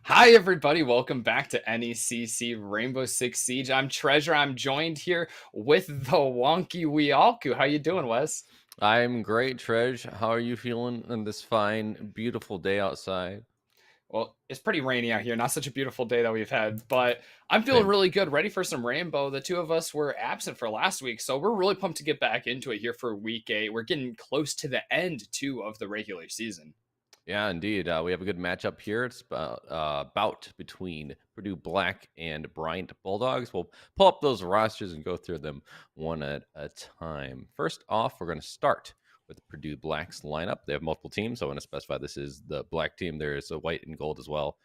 Hi, everybody. Welcome back to NECC Rainbow Six Siege. I'm Treasure. I'm joined here with the wonky Weealku. How you doing, Wes? I'm great, Trej. How are you feeling on this fine, beautiful day outside? Well, it's pretty rainy out here. Not such a beautiful day that we've had, but I'm feeling Same. really good, ready for some rainbow. The two of us were absent for last week, so we're really pumped to get back into it here for week 8. We're getting close to the end, too, of the regular season. Yeah, indeed. We have a good matchup here. It's bout between Purdue Black and Bryant Bulldogs. We'll pull up those rosters and go through them one at a time. First off, we're going to start with Purdue Black's lineup. They have multiple teams. So I want to specify this is the black team. There is a white and gold as well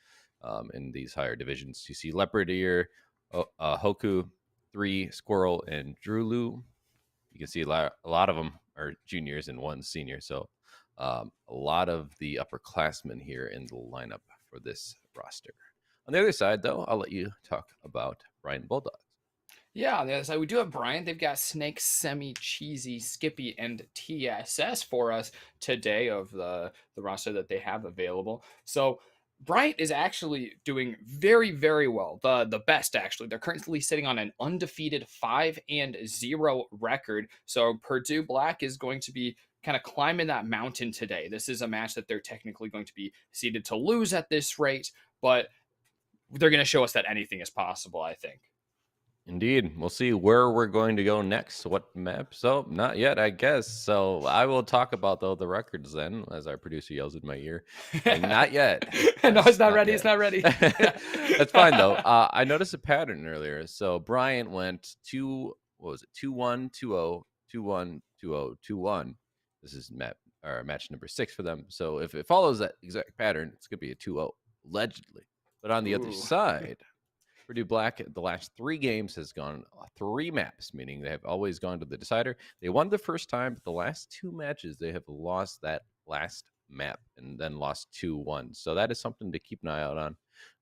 in these higher divisions. You see Leopard here, Hoku, 3, Squirrel, and Drulu. You can see a lot of them are juniors and one senior. So a lot of the upperclassmen here in the lineup for this roster. On the other side, though, I'll let you talk about Brian Bulldogs. Yeah, on the other side, we do have Bryant. They've got Snake, Semi, Cheesy, Skippy, and TSS for us today of the roster that they have available. So Bryant is actually doing very, very well. The best actually. They're currently sitting on an undefeated 5-0 record. So Purdue Black is going to be kind of climbing that mountain today. This is a match that they're technically going to be seeded to lose at this rate, but they're going to show us that anything is possible, I think. Indeed. We'll see where we're going to go next. What map? So, not yet, I guess. So, I will talk about, though, the records then, as our producer yells in my ear, saying, not yet. No, Yes, it's not not ready. yet. It's not ready. That's fine, though. I noticed a pattern earlier. So, Bryant went 2, what was it? 2-1, 2-0, 2-1, 2-0, 2-1. This is match number 6 for them. So, if it follows that exact pattern, it's going to be a 2-0, allegedly. But on the other Ooh. side, Purdue Black, the last 3 games has gone 3 maps, meaning they have always gone to the decider. They won the first time, but the last 2 matches they have lost that last map and then lost 2-1. So that is something to keep an eye out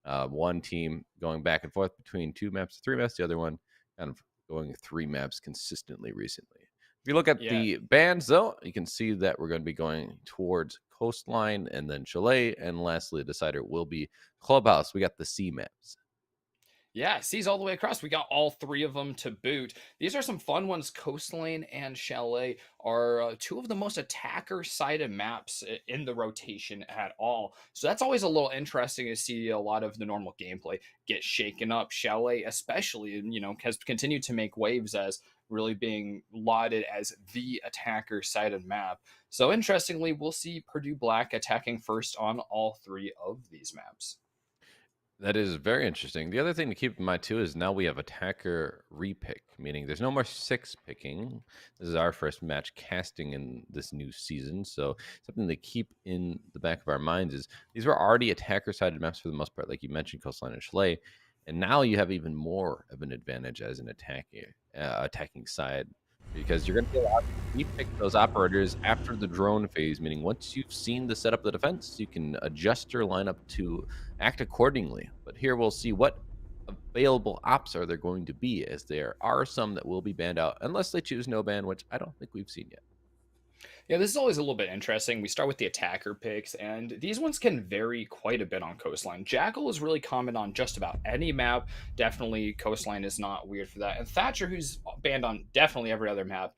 on. One team going back and forth between 2 maps, 3 maps. The other one kind of going 3 maps consistently recently. If you look at Yeah. the bands, though, you can see that we're going to be going towards Coastline and then Chalet. And lastly, the decider will be Clubhouse. We got the C maps. Yeah, seas all the way across. We got all 3 of them to boot. These are some fun ones. Coastline and Chalet are 2 of the most attacker-sided maps in the rotation at all. So that's always a little interesting to see a lot of the normal gameplay get shaken up. Chalet, especially, has continued to make waves as really being lauded as the attacker-sided map. So interestingly, we'll see Purdue Black attacking first on all 3 of these maps. That is very interesting. The other thing to keep in mind too is now we have attacker repick, meaning there's no more 6 picking. This is our first match casting in this new season, so something to keep in the back of our minds is these were already attacker-sided maps for the most part, like you mentioned, Coastline and Chalet, and now you have even more of an advantage as an attacking side because you're going to be allowed to repick those operators after the drone phase, meaning once you've seen the setup of the defense, you can adjust your lineup to act accordingly. But here we'll see what available ops are there going to be, as there are some that will be banned out unless they choose no ban, which I don't think we've seen yet. Yeah, this is always a little bit interesting. We start with the attacker picks, and these ones can vary quite a bit on Coastline. Jackal is really common on just about any map. Definitely, Coastline is not weird for that. And Thatcher, who's banned on definitely every other map,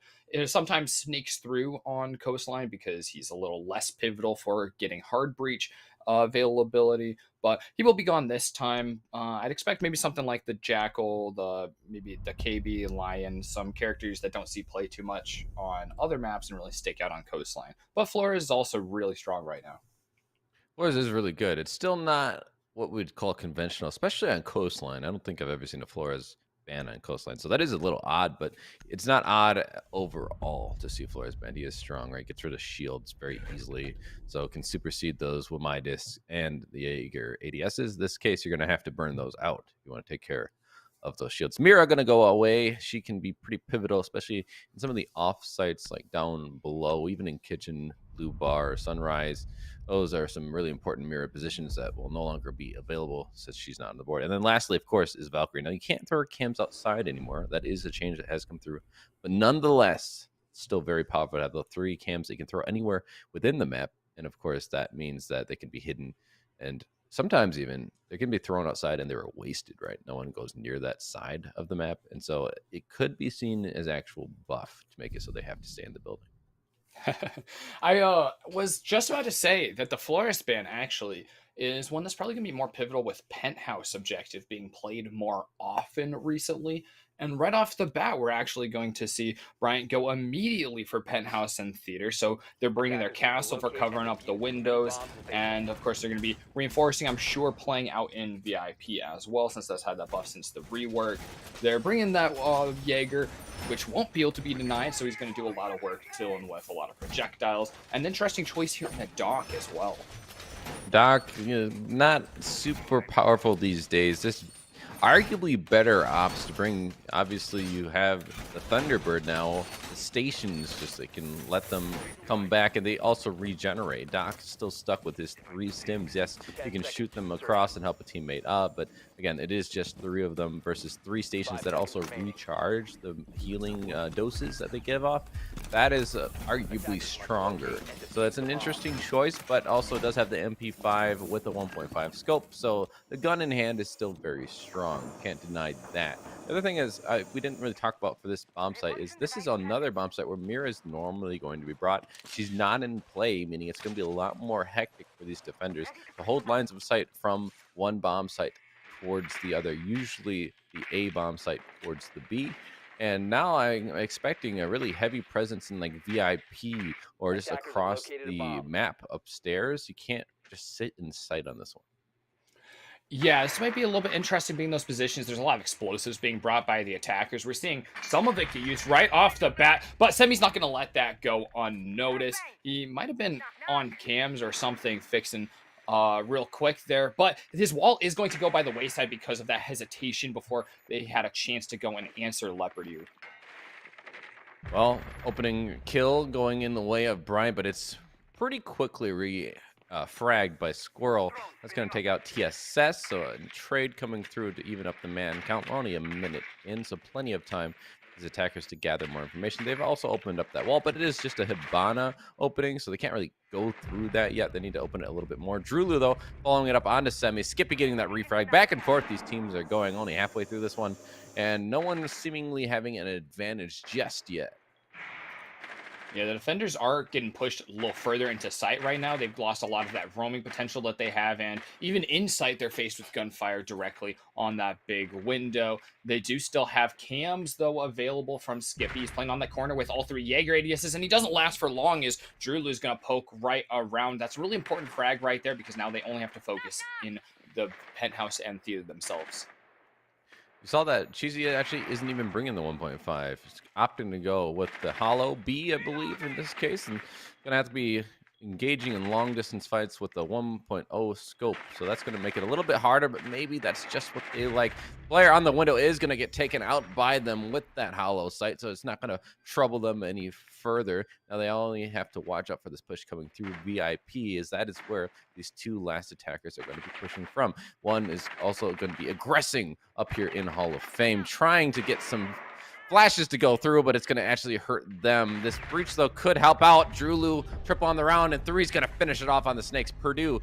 sometimes sneaks through on Coastline because he's a little less pivotal for getting hard breach availability. But he will be gone this time. I'd expect maybe something like the Jackal, maybe the KB Lion, some characters that don't see play too much on other maps and really stick out on Coastline. But Flores is also really strong right now. Flores is really good. It's still not what we'd call conventional, especially on Coastline. I don't think I've ever seen a Flores ban on Coastline. So that is a little odd, but it's not odd overall to see Flores ban. He is strong, right? Gets rid of shields very easily. So can supersede those Wamidis and the Jaeger ADSs. This case, you're going to have to burn those out. You want to take care of those shields. Mira going to go away. She can be pretty pivotal, especially in some of the off sites like down below, even in Kitchen, Blue Bar, Sunrise. Those are some really important Mira positions that will no longer be available since she's not on the board. And then lastly, of course, is Valkyrie. Now, you can't throw her cams outside anymore. That is a change that has come through. But nonetheless, still very powerful to have the 3 cams that you can throw anywhere within the map. And of course, that means that they can be hidden and sometimes even they can be thrown outside and they're wasted, right? No one goes near that side of the map. And so it could be seen as actual buff to make it so they have to stay in the building. I was just about to say that the Florist ban actually is one that's probably going to be more pivotal with Penthouse objective being played more often recently. And right off the bat, we're actually going to see Bryant go immediately for penthouse and theater. So they're bringing their Attackers need to castle for locate and covering up the defuse the two windows. bombs as they And can. of course, they're going to be reinforcing, I'm sure, playing out in VIP as well, since that's had that buff since the rework. They're bringing that Jaeger, which won't be able to be denied. So he's going to do a lot of work dealing with a lot of projectiles. An interesting choice here in the dock as well. Doc, not super powerful these days. This arguably better ops to bring. Obviously, you have the Thunderbird now. The stations just they can let them come back, and they also regenerate. Doc's still stuck with his 3 stims. Yes, you 10 can seconds shoot to them insertion. across and help a teammate up, but again, it is just 3 of them versus 3 stations 5 that seconds also remaining. recharge the healing doses that they give off. That is arguably Attackers must locate stronger. and So defuse that's the an bomb. interesting choice, but also does have the MP5 with the 1.5 scope. So the gun in hand is still very strong. Can't deny that. The other thing is, we didn't really talk about for this bomb site is this is another bomb site where Mira is normally going to be brought. She's not in play, meaning it's going to be a lot more hectic for these defenders to hold lines of sight from one bomb site towards the other, usually the A bomb site towards the B. And now I'm expecting a really heavy presence in like VIP or just Attackers have across located a the bomb. map upstairs. You can't just sit in sight on this one. Yeah, this might be a little bit interesting being those positions. There's a lot of explosives being brought by the attackers. We're seeing some of it get used right off the bat, but Semi's not going to let that go unnoticed. He might have been on cams or something fixing real quick there, but his wall is going to go by the wayside because of that hesitation before they had a chance to go and answer Leopard. Well, opening kill going in the way of Brian, but it's pretty quickly fragged by Squirrel. That's going to take out TSS. So a trade coming through to even up the man count. We're only a minute in, so plenty of time for these attackers to gather more information. They've also opened up that wall, but it is just a Hibana opening, so they can't really go through that yet. They need to open it a little bit more. Drulu, though, following it up onto Semi. Skippy getting that refrag back and forth. These teams are going only halfway through this one, and no one seemingly having an advantage just yet. Yeah, the defenders are getting pushed a little further into sight right now. They've lost a lot of that roaming potential that they have, and even in sight, they're faced with gunfire directly on that big window. They do still have cams, though, available from Skippy. He's playing on that corner with all 3 Jaeger ADSs, and he doesn't last for long as Drew is going to poke right around. That's a really important frag right there because now they only have to focus in the penthouse and theater themselves. You saw that Cheesy actually isn't even bringing the 1.5. He's opting to go with the Hollow B, I believe, in this case, and gonna have to be engaging in long distance fights with the 1.0 scope. So that's gonna make it a little bit harder, but maybe that's just what they like. Player on the window is gonna get taken out by them with that Hollow sight, so it's not gonna trouble them any further. Now they only have to watch out for this push coming through VIP, as that is where these 2 last attackers are going to be pushing from. One is also going to be aggressing up here in Hall of Fame, trying to get some flashes to go through, but it's going to actually hurt them. This breach, though, could help out. Drulu triple on the round, and 3's going to finish it off on the Snakes. Purdue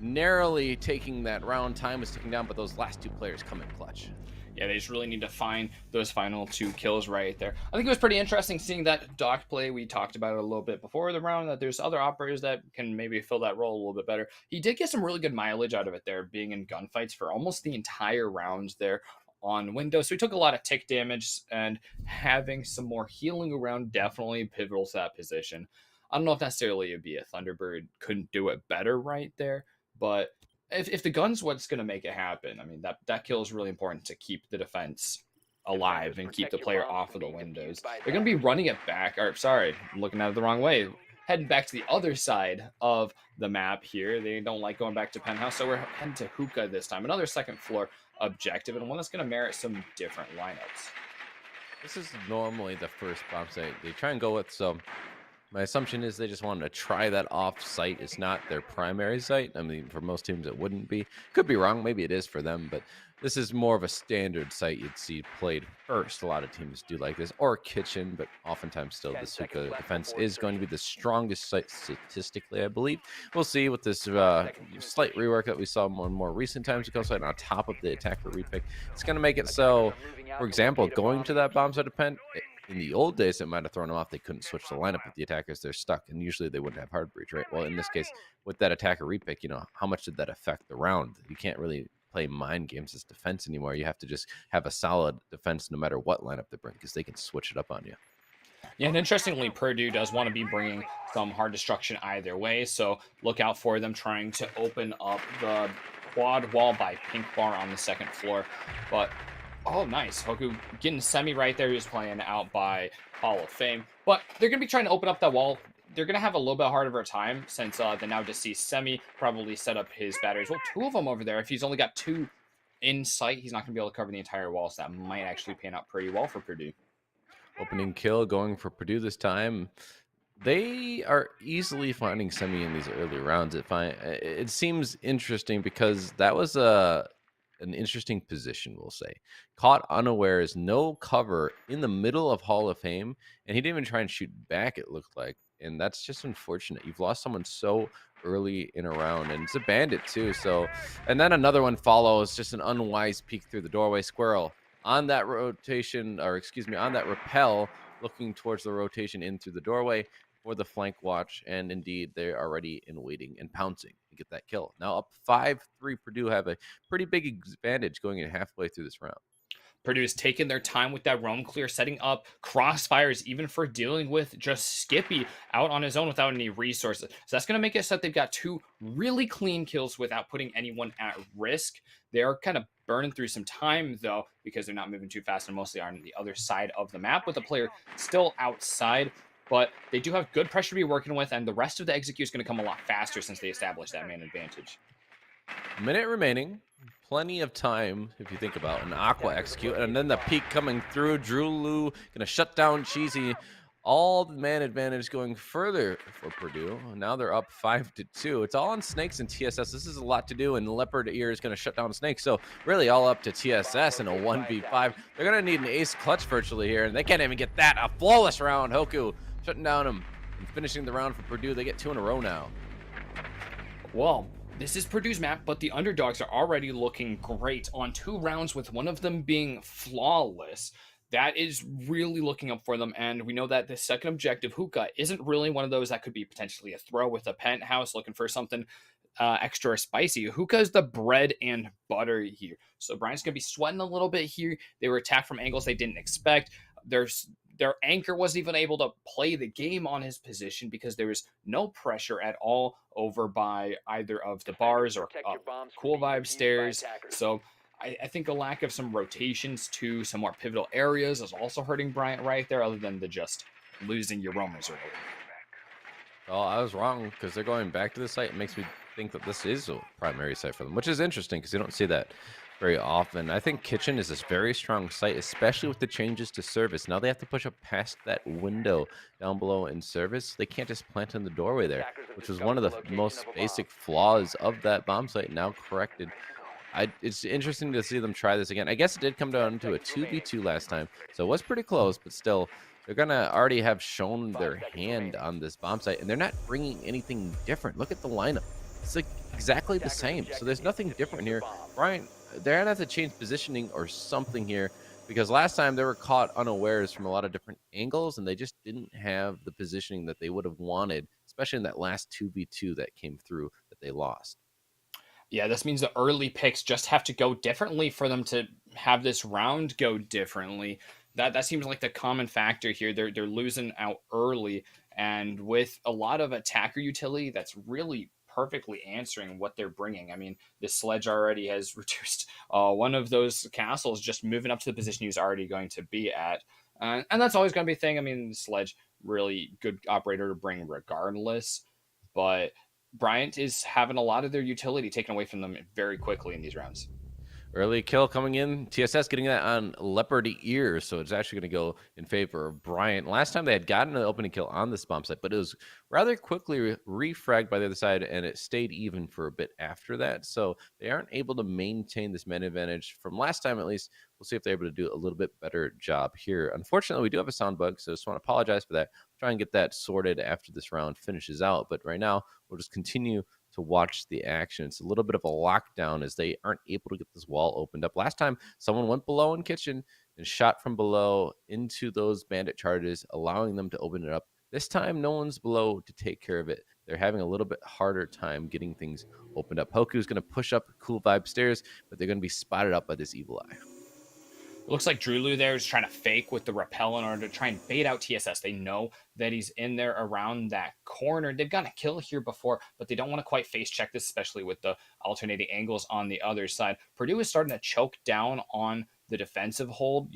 narrowly taking that round. Time is ticking down, but those last 2 players come in clutch. Yeah, they just really need to find those final 2 kills right there. I think it was pretty interesting seeing that dock play. We talked about it a little bit before the round, that there's other operators that can maybe fill that role a little bit better. He did get some really good mileage out of it there, being in gunfights for almost the entire rounds there on Windows. So he took a lot of tick damage, and having some more healing around definitely pivotal to that position. I don't know if necessarily it'd be a Thunderbird couldn't do it better right there, but if the gun's what's going to make it happen, I mean that kill is really important to keep the defense alive Defenders, and keep protect the your player bombs off from of the being defused windows. by They're going to be attackers. running it back, or sorry, I'm looking at it the wrong way. Heading back to the other side of the map here. They don't like going back to penthouse, so we're heading to hookah this time. Another second floor objective, and one that's going to merit some different lineups. This is normally the first bomb site they try and go with, so my assumption is they just wanted to try that off site. It's not their primary site. I mean, for most teams, it wouldn't be. Could be wrong. Maybe it is for them, but this is more of a standard site you'd see played first. A lot of teams do like this, or kitchen, but oftentimes still 10 this seconds hookah left defense before is going to be insertion. the strongest site statistically, I believe. We'll see with this 5 seconds to slight insertion. rework that we saw more recent times. We also on top of the attacker repick. It's going to make it Attackers so, are moving for out to example, locate a going bomb to and that bomb defuse site it. depend in the old days, it might have thrown them off. They couldn't switch the lineup with the attackers. They're stuck, and usually they wouldn't have hard breach, right? Well, in this case, with that attacker repick, how much did that affect the round? You can't really play mind games as defense anymore. You have to just have a solid defense no matter what lineup they bring because they can switch it up on you. Yeah, and interestingly, Purdue does want to be bringing some hard destruction either way, so look out for them trying to open up the quad wall by Pink Bar on the second floor. But oh, nice, Hoku getting semi right there. He was playing out by Hall of Fame, but they're gonna be trying to open up that wall. They're gonna have a little bit harder of a time since the now deceased Semi probably set up his batteries. Well, two of them over there. If he's only got two in sight, he's not gonna be able to cover the entire wall, so that might actually pan out pretty well for Purdue. Opening kill going for Purdue this time. They are easily finding Semi in these early rounds. It seems interesting because that was a an interesting position, we'll say. Caught unawares, no cover in the middle of Hall of Fame, and he didn't even try and shoot back, it looked like. And that's just unfortunate. You've lost someone so early in a round, and it's a bandit too. So, and then another one follows, just an unwise peek through the doorway. Squirrel on that rotation, or excuse me, on that rappel, looking towards the rotation in through the doorway for the flank watch, and indeed they're already in waiting and pouncing to get that kill. Now up 5-3, Purdue have a pretty big advantage going in halfway through this round. Purdue's taken their time with that roam clear, setting up crossfires even for dealing with just Skippy out on his own without any resources. So that's going to make it so that they've got two really clean kills without putting anyone at risk. They're kind of burning through some time, though, because they're not moving too fast and mostly are on the other side of the map with the player still outside. But they do have good pressure to be working with, and the rest of the execute is going to come a lot faster since they established that man advantage. Minute remaining. Plenty of time if you think about an Aqua execute. And then the peak coming through. Drew Lou going to shut down Cheesy. All the man advantage going further for Purdue. Now they're up 5-2. It's all on Snakes and TSS. This is a lot to do, and Leopard Ear is going to shut down Snakes. So really all up to TSS in a 1v5. They're going to need an ace clutch virtually here, and they can't even get that. A flawless round. Hoku shutting down him and finishing the round for Purdue. They get 2 in a row now. Well, this is Purdue's map, but the underdogs are already looking great on 2 rounds, with one of them being flawless. That is really looking up for them, and we know that the second objective, Hookah, isn't really one of those that could be potentially a throw with a penthouse looking for something extra spicy. Hookah is the bread and butter here. So Brian's going to be sweating a little bit here. They were attacked from angles they didn't expect. Their anchor wasn't even able to play the game on his position because there was no pressure at all over by either of the bars or Cool Vibe stairs. So I think a lack of some rotations to some more pivotal areas is also hurting Bryant right there, other than the just losing your roamers early. Oh, I was wrong because they're going back to the site. It makes me think that this is a primary site for them, which is interesting because you don't see that very often. I think Kitchen is a very strong site, especially with the changes to service. Now they have to push up past that window down below in service. They can't just plant in the doorway there, which was one of the most basic flaws of that bomb site, now corrected. It's interesting to see them try this again. I guess it did come down to a 2v2 last time, so it was pretty close, but still, they're going to already have shown their hand on this bomb site, and they're not bringing anything different. Look at the lineup. It's like exactly the same, so there's nothing different here. Brian, they're going to have to change positioning or something here, because last time they were caught unawares from a lot of different angles, and they just didn't have the positioning that they would have wanted, especially in that last 2v2 that came through that they lost. Yeah, this means the early picks just have to go differently for them to have this round go differently. That seems like the common factor here. They're losing out early, and with a lot of attacker utility, that's really perfectly answering what they're bringing. I mean, this sledge already has reduced one of those castles, just moving up to the position he was already going to be at, and that's always going to be a thing. I mean, the sledge really good operator to bring regardless, but Bryant is having a lot of their utility taken away from them very quickly in these rounds. Early kill coming in. TSS getting that on Leopard Ear, so it's actually going to go in favor of Bryant. Last time they had gotten an opening kill on this bomb site, but it was rather quickly refragged by the other side, and it stayed even for a bit after that. So they aren't able to maintain this man advantage from last time, at least. We'll see if they're able to do a little bit better job here. Unfortunately, we do have a sound bug, so I just want to apologize for that. Try and get that sorted after this round finishes out. But right now, we'll just continue to watch the action. It's a little bit of a lockdown as they aren't able to get this wall opened up. Last time, someone went below in kitchen and shot from below into those bandit charges, allowing them to open it up. This time, no one's below to take care of it. they're having a little bit harder time getting things opened up. Poku's going to push up cool vibe stairs, but they're going to be spotted up by this evil eye. It looks like Drulu there is trying to fake with the rappel in order to try and bait out TSS. They know that he's in there around that corner. They've gotten a kill here before, but they don't want to quite face check this, especially with the alternating angles on the other side. Purdue is starting to choke down on the defensive hold.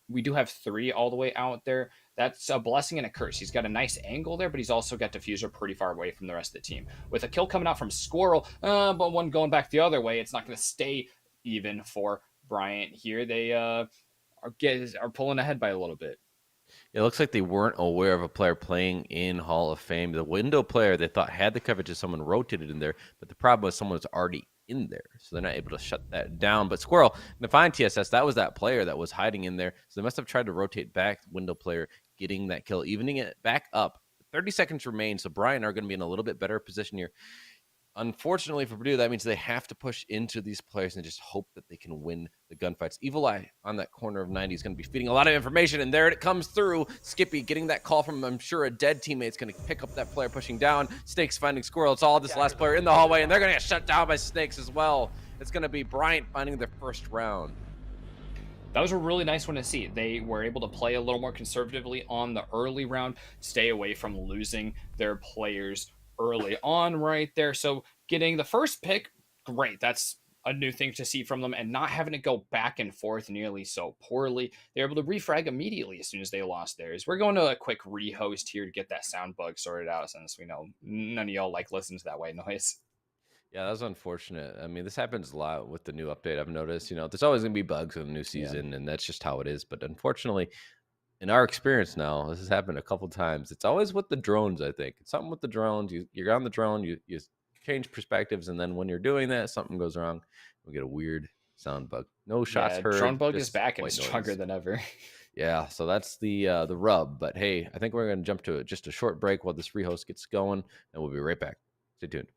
We do have 3 all the way out there. That's a blessing and a curse. He's got a nice angle there, but he's also got Diffuser pretty far away from the rest of the team. With a kill coming out from Squirrel, but one going back the other way, it's not going to stay even for Bryant here. They are pulling ahead by a little bit. It looks like they weren't aware of a player playing in Hall of Fame. The window player they thought had the coverage as someone rotated in there, but the problem was someone was already in there, so they're not able to shut that down. But Squirrel, define TSS, that was that player that was hiding in there, so they must have tried to rotate back. Window player getting that kill, evening it back up. 30 seconds remain, so Bryant are going to be in a little bit better position here. Unfortunately for Purdue, that means they have to push into these players and just hope that they can win the gunfights. Evil Eye on that corner of 90 is going to be feeding a lot of information, and there it comes through. Skippy getting that call from, I'm sure, a dead teammate's going to pick up that player pushing down. Snakes finding Squirrel. It's all this last player in the hallway, and they're going to get shut down by Snakes as well. It's going to be Bryant finding their first round. That was a really nice one to see. They were able to play a little more conservatively on the early round, stay away from losing their players early on right there. So getting the first pick, great. That's a new thing to see from them, and not having to go back and forth nearly so poorly. They're able to refrag immediately as soon as they lost theirs. We're going to a quick rehost here to get that sound bug sorted out, since we know none of y'all like listening to that white noise. Yeah, that was unfortunate. I mean, this happens a lot with the new update. I've noticed, there's always going to be bugs in the new Yeah. season, and that's just how it is. But unfortunately, in our experience now, this has happened a couple times. It's always with the drones, I think. It's something with the drones. You're on the drone, you change perspectives, and then when you're doing that, something goes wrong. We get a weird sound bug. No shots Yeah, drone heard, bug is just back and white stronger noise. than ever. Yeah, so that's the rub. But hey, I think we're gonna jump to just a short break while this free host gets going, and we'll be right back. Stay tuned.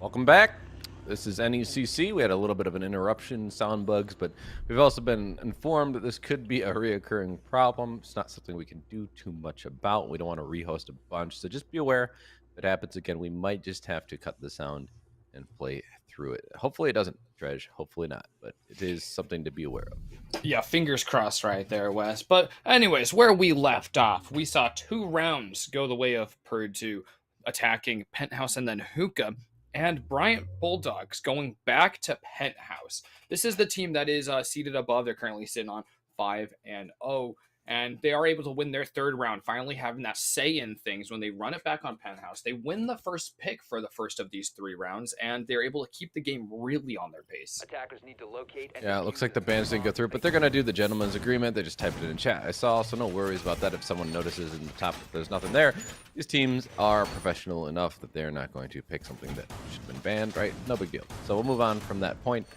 Welcome back. This is NECC. We had a little bit of an interruption, sound bugs, but we've also been informed that this could be a reoccurring problem. It's not something we can do too much about. We don't want to rehost a bunch, so just be aware if it happens again. We might just have to cut the sound and play through it. Hopefully it doesn't, Dredge. Hopefully not, but it is something to be aware of. Yeah, fingers crossed right there, Wes. But anyways, where we left off, we saw 2 rounds go the way of Purdue attacking Penthouse and then Hookah, and Bryant Bulldogs going back to Penthouse. This is the team that is seated above. They're currently sitting on 5-0, and they are able to win their 3rd round, finally having that say in things when they run it back on Penthouse. They win the first pick for the first of these 3 rounds, and they're able to keep the game really on their pace. Attackers need to locate and Yeah, it looks like the bans didn't go through, but they're going to do the gentleman's agreement. They just typed it in chat. I saw, so no worries about that if someone notices in the top that there's nothing there. These teams are professional enough that they're not going to pick something that should have been banned, right? No big deal. So we'll move on from that point.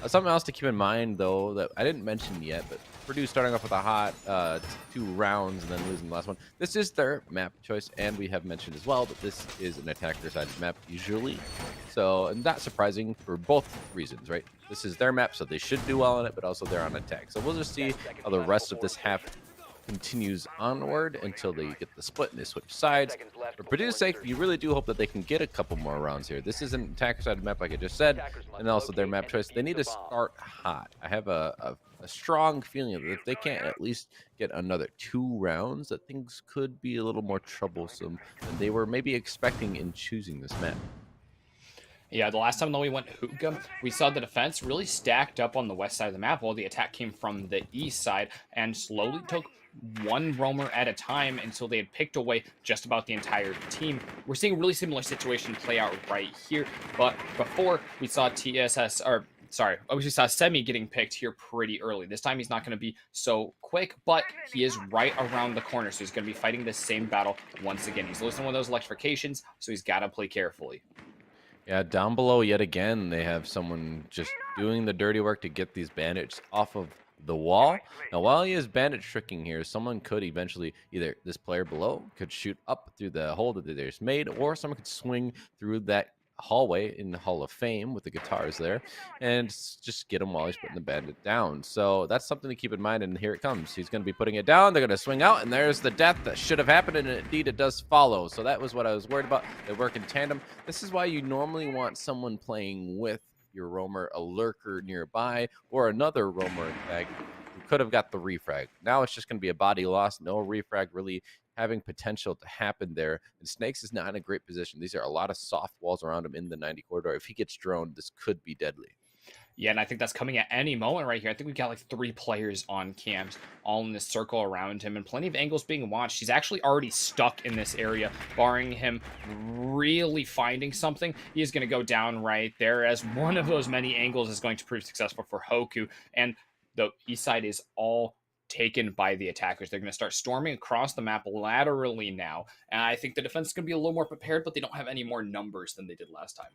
Something else to keep in mind, though, that I didn't mention yet, but Purdue starting off with a hot 2 rounds and then losing the last one. This is their map choice, and we have mentioned as well that this is an attacker-sided map usually. So not surprising for both reasons, right? This is their map, so they should do well on it, but also they're on attack. So we'll just see how the rest of this half continues onward until they get the split and they switch sides. For Purdue's sake, you really do hope that they can get a couple more rounds here. This is an attacker-sided map, like I just said, and also their map choice. They need to start hot. I have a strong feeling that if they can't at least get another 2 rounds, that things could be a little more troublesome than they were maybe expecting in choosing this map. Yeah, the last time that we went Hookah, we saw the defense really stacked up on the west side of the map while the attack came from the east side and slowly took 1 roamer at a time until they had picked away just about the entire team. We're seeing a really similar situation play out right here, but before we saw we saw Semi getting picked here pretty early. This time he's not going to be so quick, but he is right around the corner, so he's going to be fighting the same battle once again. He's losing one of those electrifications, so he's got to play carefully. Yeah, down below yet again, they have someone just doing the dirty work to get these bandits off of the wall. Now, while he is bandit tricking here, someone could eventually, either this player below could shoot up through the hole that they just made, or someone could swing through that hallway in the Hall of Fame with the guitars there and just get him while he's putting the bandit down. So that's something to keep in mind, and here it comes. He's going to be putting it down. They're going to swing out, and there's the death that should have happened, and indeed it does follow. So that was what I was worried about. They work in tandem. This is why you normally want someone playing with your roamer, a lurker nearby, or another roamer, in fact, who could have got the refrag. Now it's just going to be a body loss, no refrag really having potential to happen there. And Snakes is not in a great position. These are a lot of soft walls around him in the 90 corridor. If he gets droned, this could be deadly. Yeah, and I think that's coming at any moment right here. I think we've got like 3 players on cams all in this circle around him and plenty of angles being watched. He's actually already stuck in this area, barring him really finding something. He is going to go down right there as one of those many angles is going to prove successful for Hoku. And the east side is all taken by the attackers. They're going to start storming across the map laterally now. And I think the defense is going to be a little more prepared, but they don't have any more numbers than they did last time.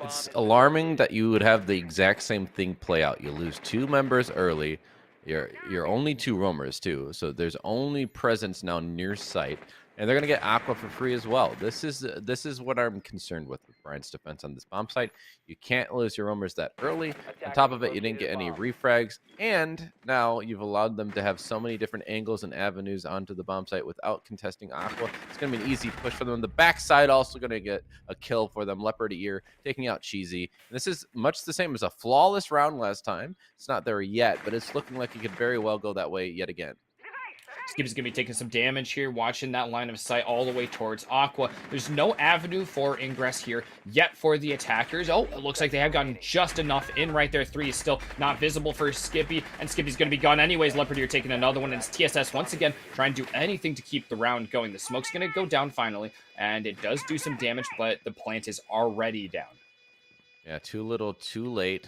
It's alarming that you would have the exact same thing play out. You lose 2 members early. You're only 2 roamers too, so there's only presence now near site, and they're gonna get Aqua for free as well. This is what I'm concerned with Brian's defense on this bomb site. You can't lose your roamers that early. On top of it, you didn't get any refrags, and now you've allowed them to have so many different angles and avenues onto the bomb site without contesting Aqua. It's gonna be an easy push for them. On the backside, also gonna get a kill for them. Leopard Ear taking out Cheesy. And this is much the same as a flawless round last time. It's not there yet, but it's looking like it could very well go that way yet again. Skip is going to be taking some damage here, watching that line of sight all the way towards Aqua. There's no avenue for ingress here yet for the attackers. Oh, it looks like they have gotten just enough in right there. 3 is still not visible for Skippy, and Skippy's going to be gone anyways. Leopard here taking another one, and it's TSS once again trying to do anything to keep the round going. The smoke's going to go down finally, and it does do some damage, but the plant is already down. Yeah, too little, too late.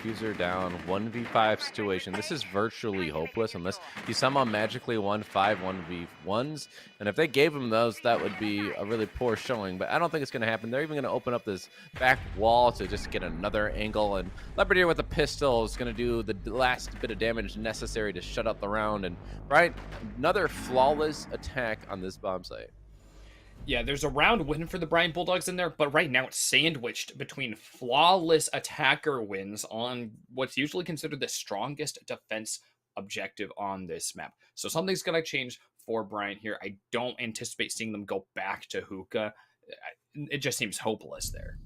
Diffuser down, 1v5 situation. This is virtually hopeless unless he somehow magically won 5 1v1s. And if they gave him those, that would be a really poor showing. But I don't think it's going to happen. They're even going to open up this back wall to just get another angle. And Leopard here with a pistol is going to do the last bit of damage necessary to shut out the round. And right, another flawless attack on this bomb site. Yeah, there's a round win for the Bryant Bulldogs in there, but right now it's sandwiched between flawless attacker wins on what's usually considered the strongest defense objective on this map. So something's going to change for Bryant here. I don't anticipate seeing them go back to hookah. It just seems hopeless there.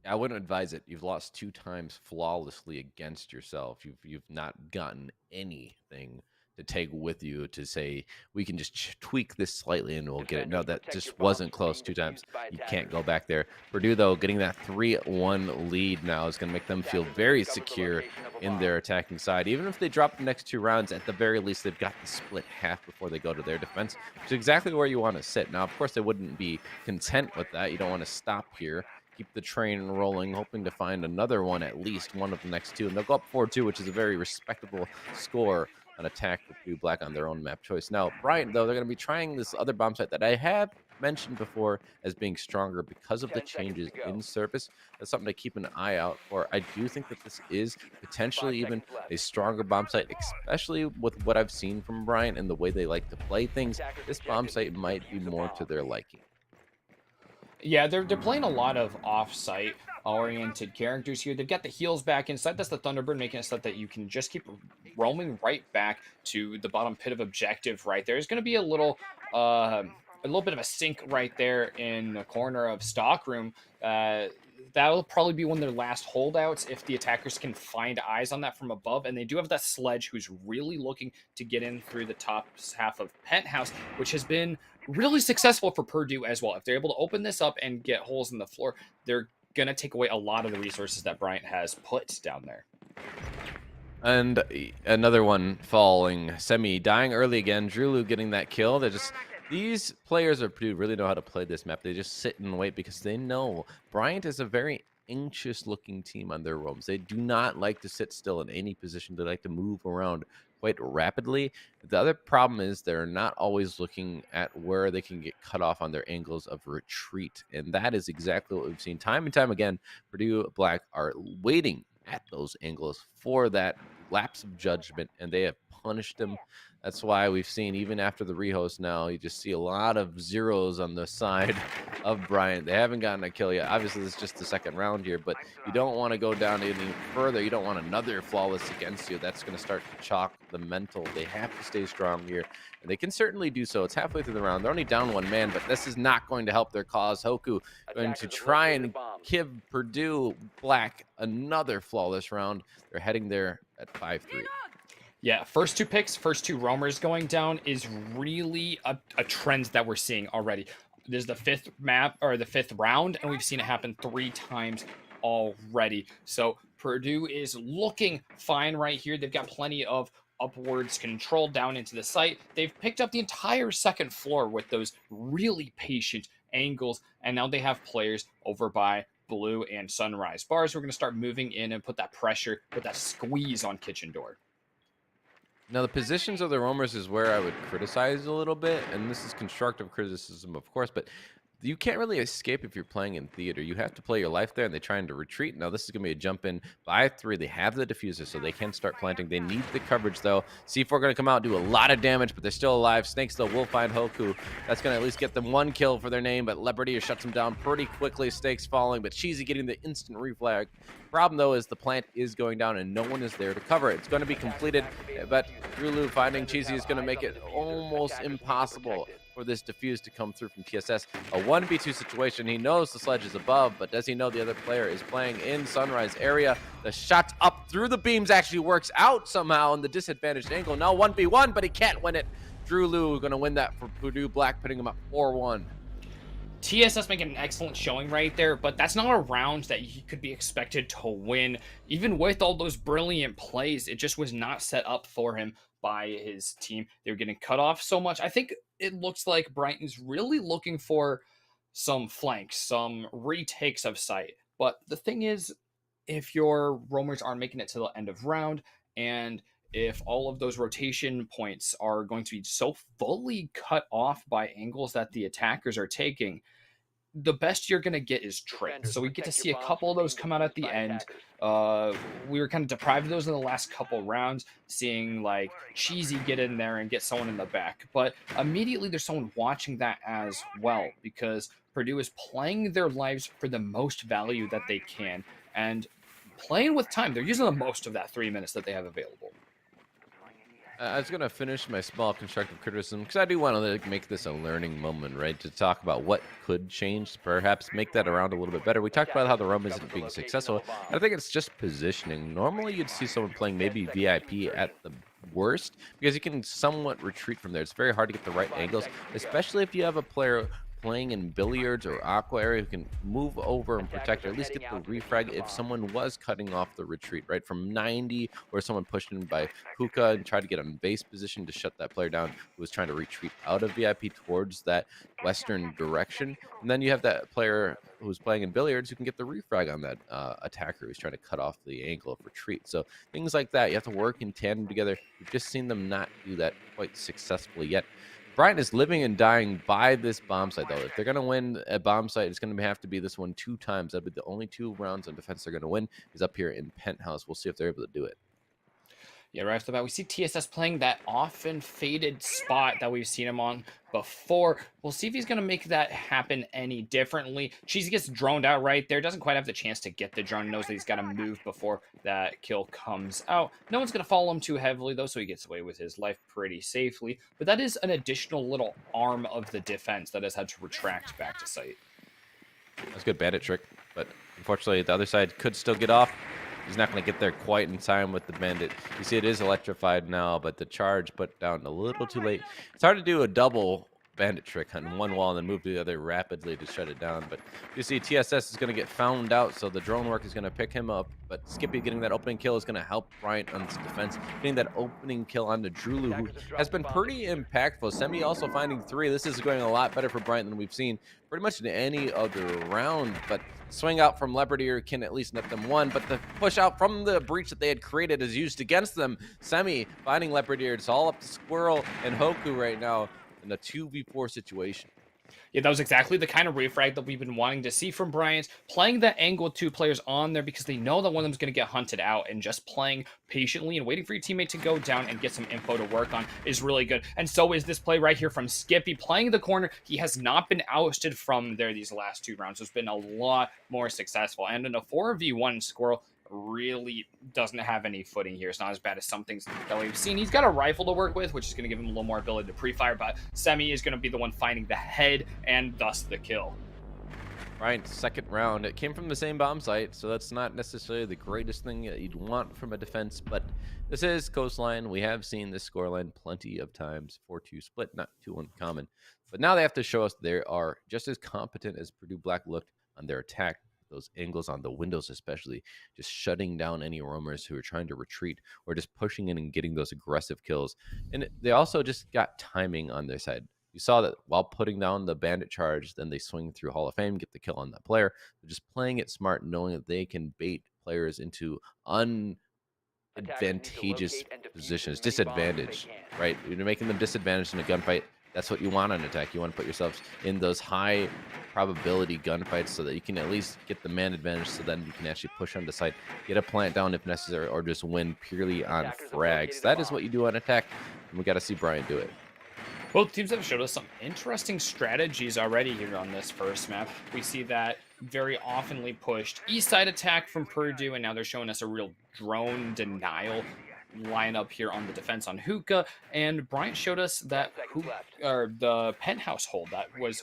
I wouldn't advise it. You've lost 2 times flawlessly against yourself. You've not gotten anything to take with you to say, "We can just tweak this slightly and we'll get it." No, Defenders, that protect your just bombs wasn't from close being 2 times. defused by You can't attackers. go back there. Purdue, though, getting that 3-1 lead now is gonna make them feel Attackers have very discovered the secure location of a in bomb. their attacking side. Even if they drop the next 2 rounds, at the very least, they've got the split half before they go to their defense, which is exactly where you wanna sit. Now, of course, they wouldn't be content with that. You don't wanna stop here. Keep the train rolling, hoping to find another one, at least one of the next 2. And they'll go up 4-2, which is a very respectable score on attack for Blue Black on their own map choice. Now, Bryant, though, they're going to be trying this other bomb site that I have mentioned before as being stronger because of the 10 seconds changes to go. in surface. That's something to keep an eye out for. I do think that this is 5 potentially even seconds left. a stronger bomb site, especially with what I've seen from Bryant and the way they like to play things. Attackers' This bomb objective is site to might be defuse the more to bomb. their liking. Yeah, they're playing a lot of off-site oriented characters here. They've got the heals back inside. That's the Thunderbird, making it so that you can just keep roaming right back to the bottom pit of objective right there. There's going to be a little bit of a sink right there in the corner of stockroom. That'll probably be one of their last holdouts if the attackers can find eyes on that from above. And they do have that Sledge who's really looking to get in through the top half of Penthouse, which has been really successful for Purdue as well. If they're able to open this up and get holes in the floor, they're going to take away a lot of the resources that Bryant has put down there. And another one falling, Semi dying early again. Drulu getting that kill. They're just these players of Purdue really know how to play this map. They just sit and wait because they know Bryant is a very anxious looking team on their roams. They do not like to sit still in any position. They like to move around quite rapidly. The other problem is they're not always looking at where they can get cut off on their angles of retreat. And that is exactly what we've seen time and time again. Purdue Black are waiting at those angles for that lapse of judgment, and they have punished them. That's why we've seen, even after the rehost now, you just see a lot of zeros on the side of Bryant. They haven't gotten a kill yet. Obviously, this is just the second round here, but you don't want to go down any further. You don't want another flawless against you. That's going to start to chalk the mental. They have to stay strong here, and they can certainly do so. It's halfway through the round. They're only down 1 man, but this is not going to help their cause. Hoku going to Attackers have try located a and bomb. give Purdue Black another flawless round. They're heading there at 5-3. Yeah, first 2 picks, first 2 roamers going down is really a trend that we're seeing already. This is the 5th map or the 5th round, and we've seen it happen 3 times already. So Purdue is looking fine right here. They've got plenty of upwards control down into the site. They've picked up the entire second floor with those really patient angles, and now they have players over by Blue and Sunrise Bars. We're going to start moving in and put that pressure, put that squeeze on Kitchen Door. Now, the positions of the roamers is where I would criticize a little bit, and this is constructive criticism, of course, but you can't really escape if you're playing in theater. You have to play your life there, and they're trying to retreat. Now, this is going to be a jump in by 3. They have the diffuser, so they can start planting. They need the coverage, though. C4 going to come out, do a lot of damage, but they're still alive. Snakes, though, will find Hoku. That's going to at least get them 1 kill for their name, but Leopardier shuts them down pretty quickly. Snakes falling, but Cheesy getting the instant reflag. Problem, though, is the plant is going down, and no one is there to cover it. It's going to be completed, but Drulu finding Cheesy is going to make it almost impossible for this defuse to come through from TSS. A 1v2 situation. He knows the Sledge is above, but does he know the other player is playing in Sunrise area? The shot up through the beams actually works out somehow in the disadvantaged angle. Now 1v1, but he can't win it. Drew Lou going to win that for Purdue Black, putting him up 4-1. TSS making an excellent showing right there, but that's not a round that he could be expected to win. Even with all those brilliant plays, it just was not set up for him by his team. They were getting cut off so much. I think it looks like Brighton's really looking for some flanks, some retakes of sight. But the thing is, if your roamers aren't making it to the end of round, and if all of those rotation points are going to be so fully cut off by angles that the attackers are taking, the best you're going to get is traits. So we get to see a couple of those come out at the end. Uh, we were kind of deprived of those in the last couple rounds, seeing like Cheesy get in there and get someone in the back. But immediately there's someone watching that as well because Purdue is playing their lives for the most value that they can and playing with time. They're using the most of that 3 minutes that they have available. I was gonna finish my small constructive criticism because I do want to like, make this a learning moment, right? To talk about what could change, to perhaps make that around a little bit better. We talked about how the roam isn't being successful. I think it's just positioning. Normally, you'd see someone playing maybe VIP at the worst because you can somewhat retreat from there. It's very hard to get the right angles, especially if you have a player playing in billiards or aqua area who can move over and protect or at least get the refrag if someone was cutting off the retreat, right? From 90, or someone pushed in by hookah and tried to get on base position to shut that player down who was trying to retreat out of VIP towards that western direction. And then you have that player who's playing in billiards who can get the refrag on that attacker who's trying to cut off the angle of retreat. So things like that, you have to work in tandem together. We've just seen them not do that quite successfully yet. Bryant is living and dying by this bomb site, though. If they're going to win a bomb site, it's going to have to be this one 2 times. That'll be the only 2 rounds on defense they're going to win is up here in Penthouse. We'll see if they're able to do it. Yeah, right off the bat, we see TSS playing that often faded spot that we've seen him on before. We'll see if he's going to make that happen any differently. Cheesy gets droned out right there. Doesn't quite have the chance to get the drone. Knows that he's got to move before that kill comes out. No one's going to follow him too heavily, though, so he gets away with his life pretty safely. But that is an additional little arm of the defense that has had to retract back to site. That's a good bandit trick, but unfortunately, the other side could still get off. He's not going to get there quite in time with the bandit. You see, it is electrified now, but the charge put down a little too late. It's hard to do a double bandit trick on one wall and then move to the other rapidly to shut it down. But you see, TSS is going to get found out, so the drone work is going to pick him up. But Skippy getting that opening kill is going to help Bryant on his defense. Getting that opening kill on the Drulu, who has been pretty impactful. Semi also finding 3. This is going a lot better for Bryant than we've seen pretty much in any other round. But swing out from Leopard Ear can at least net them 1, but the push out from the breach that they had created is used against them. Semi finding Leopard Ear. It's all up to Squirrel and Hoku right now in a 2v4 situation. Yeah, that was exactly the kind of refrag that we've been wanting to see from Bryant. Playing that angle with 2 players on there because they know that one of them's going to get hunted out, and just playing patiently and waiting for your teammate to go down and get some info to work on is really good. And so is this play right here from Skippy playing the corner. He has not been ousted from there these last 2 rounds. It's been a lot more successful. And in a 4v1, Squirrel really doesn't have any footing here. It's not as bad as some things that we've seen. He's got a rifle to work with, which is going to give him a little more ability to pre-fire, but Semi is going to be the one finding the head and thus the kill. Bryant's second round, it came from the same bomb site, so that's not necessarily the greatest thing that you'd want from a defense, but this is Coastline. We have seen this scoreline plenty of times. 4-2 split, not too uncommon. But now they have to show us they are just as competent as Purdue Black looked on their attack. Those angles on the windows, especially, just shutting down any roamers who are trying to retreat or just pushing in and getting those aggressive kills. And they also just got timing on their side. You saw that while putting down the bandit charge, then they swing through Hall of Fame, get the kill on that player. They're just playing it smart, knowing that they can bait players into unadvantageous positions, disadvantage, right? You're making them disadvantaged in a gunfight. That's what you want on attack. You want to put yourselves in those high probability gunfights so that you can at least get the man advantage, so then you can actually push on the site, get a plant down if necessary, or just win purely on frags. That is what you do on attack, and we got to see Bryant do it. Both teams have showed us some interesting strategies already here on this first map. We see that very oftenly pushed east side attack from Purdue, and now they're showing us a real drone denial lineup here on the defense on Hookah. And Bryant showed us that the penthouse hold that was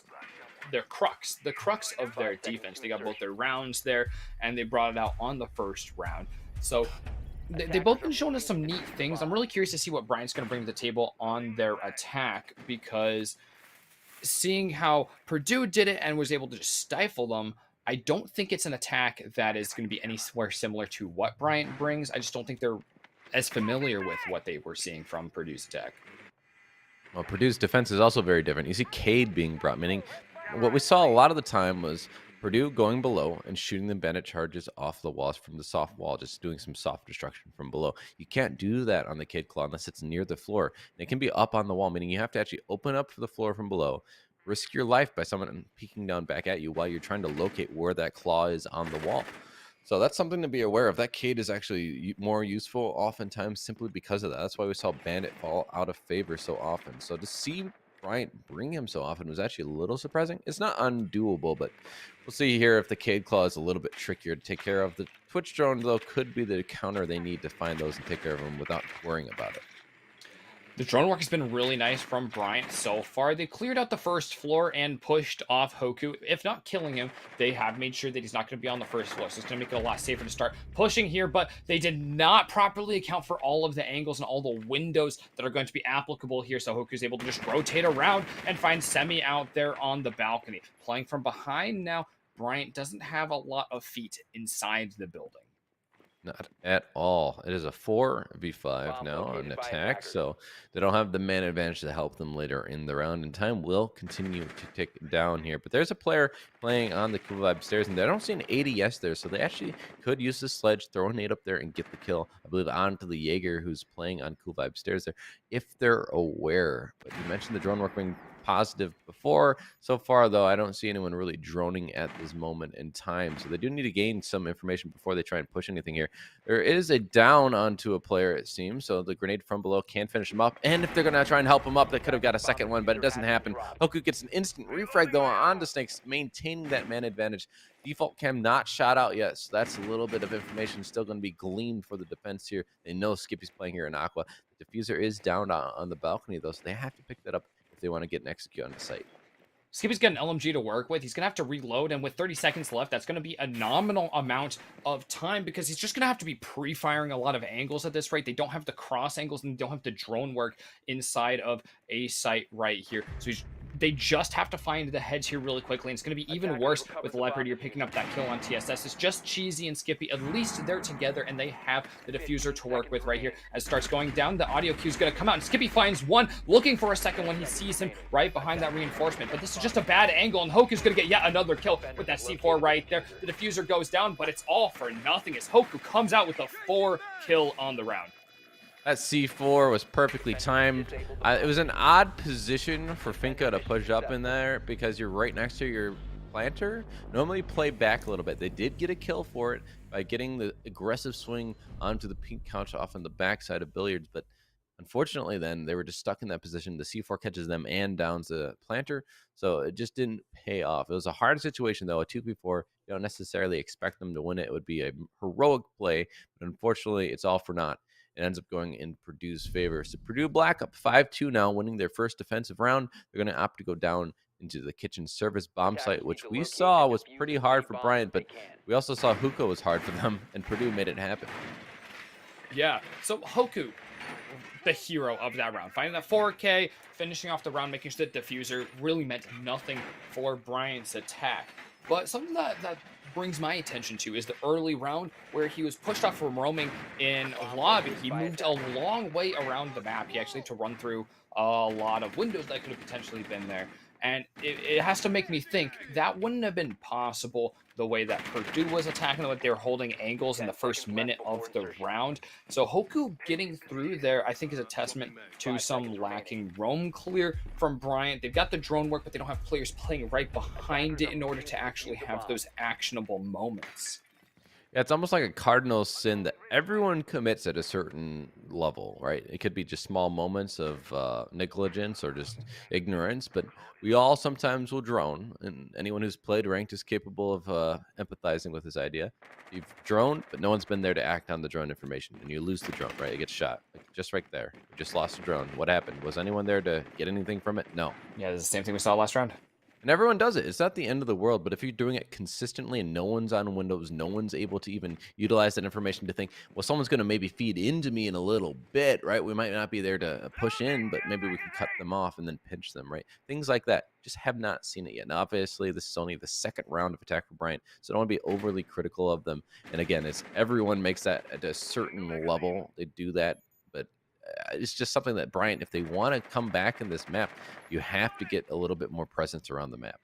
their crux, the crux of their defense. They got both their rounds there, and they brought it out on the first round. So they've both been showing us some neat things. I'm really curious to see what Bryant's going to bring to the table on their attack, because seeing how Purdue did it and was able to just stifle them, I don't think it's an attack that is going to be anywhere similar to what Bryant brings. I just don't think they're as familiar with what they were seeing from Purdue's attack. Well, Purdue's defense is also very different. You see Cade being brought, meaning what we saw a lot of the time was Purdue going below and shooting the bandit charges off the walls from the soft wall, just doing some soft destruction from below. You can't do that on the Cade Claw unless it's near the floor. And it can be up on the wall, meaning you have to actually open up the floor from below, risk your life by someone peeking down back at you while you're trying to locate where that claw is on the wall. So that's something to be aware of. That Cade is actually more useful oftentimes simply because of that. That's why we saw Bandit fall out of favor so often. So to see Bryant bring him so often was actually a little surprising. It's not undoable, but we'll see here if the Cade Claw is a little bit trickier to take care of. The Twitch drone, though, could be the counter they need to find those and take care of them without worrying about it. The drone work has been really nice from Bryant so far. They cleared out the first floor and pushed off Hoku. If not killing him, they have made sure that he's not going to be on the first floor. So it's going to make it a lot safer to start pushing here, but they did not properly account for all of the angles and all the windows that are going to be applicable here. So Hoku's able to just rotate around and find Semi out there on the balcony. Playing from behind now, Bryant doesn't have a lot of feet inside the building. Not at all. It is a 4v5 Bomb now on located by attack, attackers. so they don't have the man advantage to help them later in the round, and time will continue to tick down here. But there's a player playing on the Cool Vibe stairs, and they don't see an ADS there, so they actually could use the sledge, throw a nade up there, and get the kill. I believe onto the Jaeger who's playing on Cool Vibe stairs there, if they're aware. But you mentioned the drone work being positive before. So far, though, I don't see anyone really droning at this moment in time. So they do need to gain some information before they try and push anything here. There is a down onto a player, it seems. So the grenade from below can finish him up. And if they're going to try and help him up, they could have got a second one, but it doesn't happen. Hoku gets an instant refrag, though, onto Snakes, maintaining that man advantage. Default cam not shot out yet, so that's a little bit of information still going to be gleaned for the defense here. They know Skippy's playing here in Aqua. The diffuser is down on the balcony, though, so they have to pick that up if they want to get an execute on the site. Skippy's got an LMG to work with. He's going to have to reload, and with 30 seconds left, that's going to be a nominal amount of time because he's just going to have to be pre-firing a lot of angles at this rate. They don't have the cross angles, and they don't have the drone work inside of a site right here. So they just have to find the heads here really quickly, and it's going to be even worse with Leopard here picking up that kill on TSS. It's just Cheesy and Skippy. At least they're together, and they have the diffuser to work with right here. As it starts going down, the audio cue is going to come out, and Skippy finds one, looking for a second when he sees him right behind that reinforcement. But this is just a bad angle, and Hoku's going to get yet another kill with that C4 right there. The diffuser goes down, but it's all for nothing as Hoku comes out with a 4 kill on the round. That C4 was perfectly timed. It was an odd position for Finka to push up in there because you're right next to your planter. Normally play back a little bit. They did get a kill for it by getting the aggressive swing onto the pink couch off on the backside of Billiards, but unfortunately then they were just stuck in that position. The C4 catches them and downs the planter, so it just didn't pay off. It was a hard situation, though. A 2v4, you don't necessarily expect them to win it. It would be a heroic play, but unfortunately it's all for naught. It ends up going in Purdue's favor. So Purdue Black up 5-2 now, winning their first defensive round. They're going to opt to go down into the kitchen service bomb site, which we saw was pretty hard for Bryant, but we also saw Hookah was hard for them, and Purdue made it happen. Yeah, so Hoku, the hero of that round, finding that 4K, finishing off the round, making sure that diffuser really meant nothing for Bryant's attack. But something that brings my attention to is the early round where he was pushed off from roaming in lobby. He moved a long way around the map. He actually had to run through a lot of windows that could have potentially been there. And it has to make me think that wouldn't have been possible the way that Purdue was attacking, the way they were holding angles in the first minute of the round. So Hoku getting through there, I think, is a testament to some lacking roam clear from Bryant. They've got the drone work, but they don't have players playing right behind it in order to actually have those actionable moments. Yeah, it's almost like a cardinal sin that everyone commits at a certain level, right? It could be just small moments of negligence or just ignorance, but we all sometimes will drone, and anyone who's played ranked is capable of empathizing with this idea. You've droned, but no one's been there to act on the drone information, and you lose the drone, right? It gets shot, like just right there. You just lost a drone. What happened? Was anyone there to get anything from it? No. Yeah, this is the same thing we saw last round. And everyone does it. It's not the end of the world, but if you're doing it consistently and no one's on Windows, no one's able to even utilize that information to think, well, someone's going to maybe feed into me in a little bit, right? We might not be there to push in, but maybe we can cut them off and then pinch them, right? Things like that. Just have not seen it yet. Now, obviously, this is only the second round of attack for Bryant, so don't want to be overly critical of them. And again, it's everyone makes that at a certain level. They do that. It's just something that Bryant, if they want to come back in this map, you have to get a little bit more presence around the map.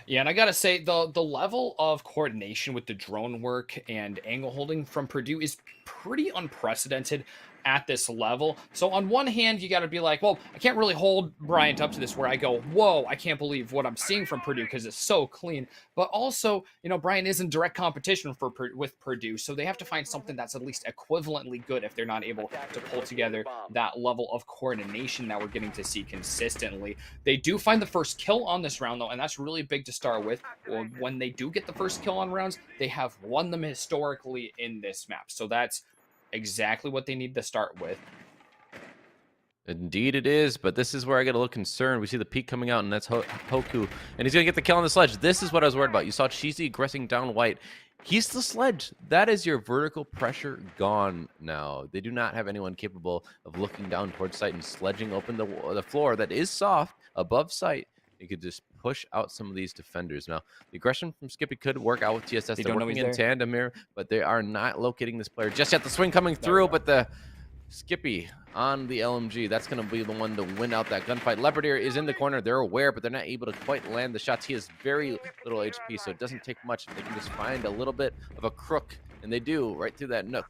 Yeah, and I gotta say, the level of coordination with the drone work and angle holding from Purdue is pretty unprecedented. at this level. So on one hand, you got to be like, well, I can't really hold Bryant up to this where I go, whoa, I can't believe what I'm seeing from Purdue because it's so clean. But also, Bryant is in direct competition with Purdue, so they have to find something that's at least equivalently good if they're not able to pull together that level of coordination that we're getting to see consistently. They do find the first kill on this round, though, and that's really big to start with. Well, when they do get the first kill on rounds, they have won them historically in this map. So that's exactly what they need to start with. Indeed it is, but this is where I get a little concerned. We see the peak coming out, and that's Hoku, and he's going to get the kill on the sledge. This is what I was worried about. You saw Cheesy aggressing down White. He's the sledge. That is your vertical pressure gone now. They do not have anyone capable of looking down towards sight and sledging open the floor that is soft above sight. You could just push out some of these defenders. Now, the aggression from Skippy could work out with TSS. They're working in tandem here, but they are not locating this player just yet. The swing coming through, but the Skippy on the LMG, that's going to be the one to win out that gunfight. Leopardier is in the corner. They're aware, but they're not able to quite land the shots. He has very little HP, so it doesn't take much. They can just find a little bit of a crook, and they do right through that nook.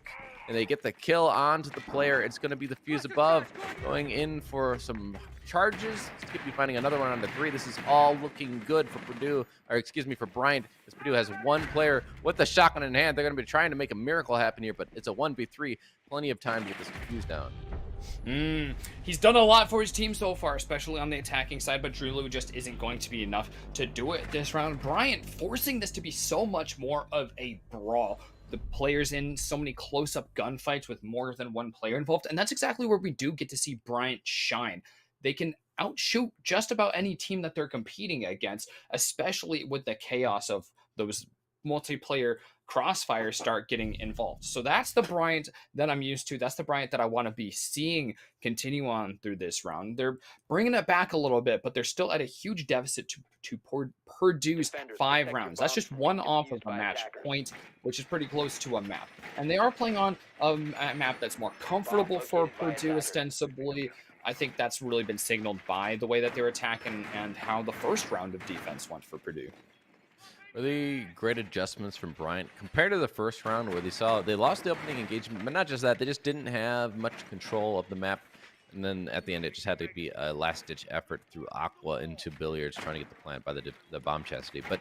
And they get the kill onto the player. It's going to be the fuse above, going in for some charges. Skippy finding another one on the 3. This is all looking good for Purdue, or excuse me, for Bryant, as Purdue has one player with the shotgun in hand. They're going to be trying to make a miracle happen here, but it's a 1v3. Plenty of time to get this fuse down. He's done a lot for his team so far, especially on the attacking side, but Drulu just isn't going to be enough to do it this round. Bryant forcing this to be so much more of a brawl. The players in so many close-up gunfights with more than one player involved, and that's exactly where we do get to see Bryant shine. They can outshoot just about any team that they're competing against, especially with the chaos of those multiplayer crossfires start getting involved. So that's the Bryant that I'm used to. That's the Bryant that I want to be seeing continue on through this round. They're bringing it back a little bit, but they're still at a huge deficit to Purdue's 5 rounds. That's just one off of a match point, which is pretty close to a map. And they are playing on a map that's more comfortable for Purdue, ostensibly. I think that's really been signaled by the way that they're attacking and how the first round of defense went for Purdue. Really great adjustments from Bryant compared to the first round where they lost the opening engagement, but not just that, they just didn't have much control of the map. And then at the end, it just had to be a last-ditch effort through Aqua into Billiards trying to get the plant by the bomb chastity. But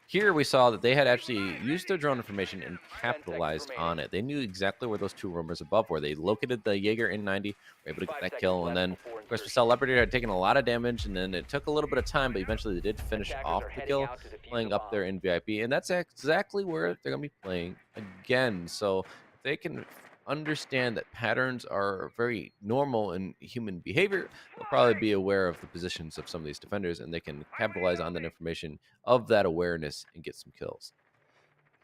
here we saw that they had actually used their drone information and capitalized on it. They knew exactly where those 2 roomers above were. They located the Jaeger in 90, were able to get that kill, and then, of course, we saw Leopardier had taken a lot of damage, and then it took a little bit of time, but eventually they did finish off the kill, playing up there in VIP, and that's exactly where they're going to be playing again. So if they can understand that patterns are very normal in human behavior, they'll probably be aware of the positions of some of these defenders, and they can capitalize on that information of that awareness and get some kills.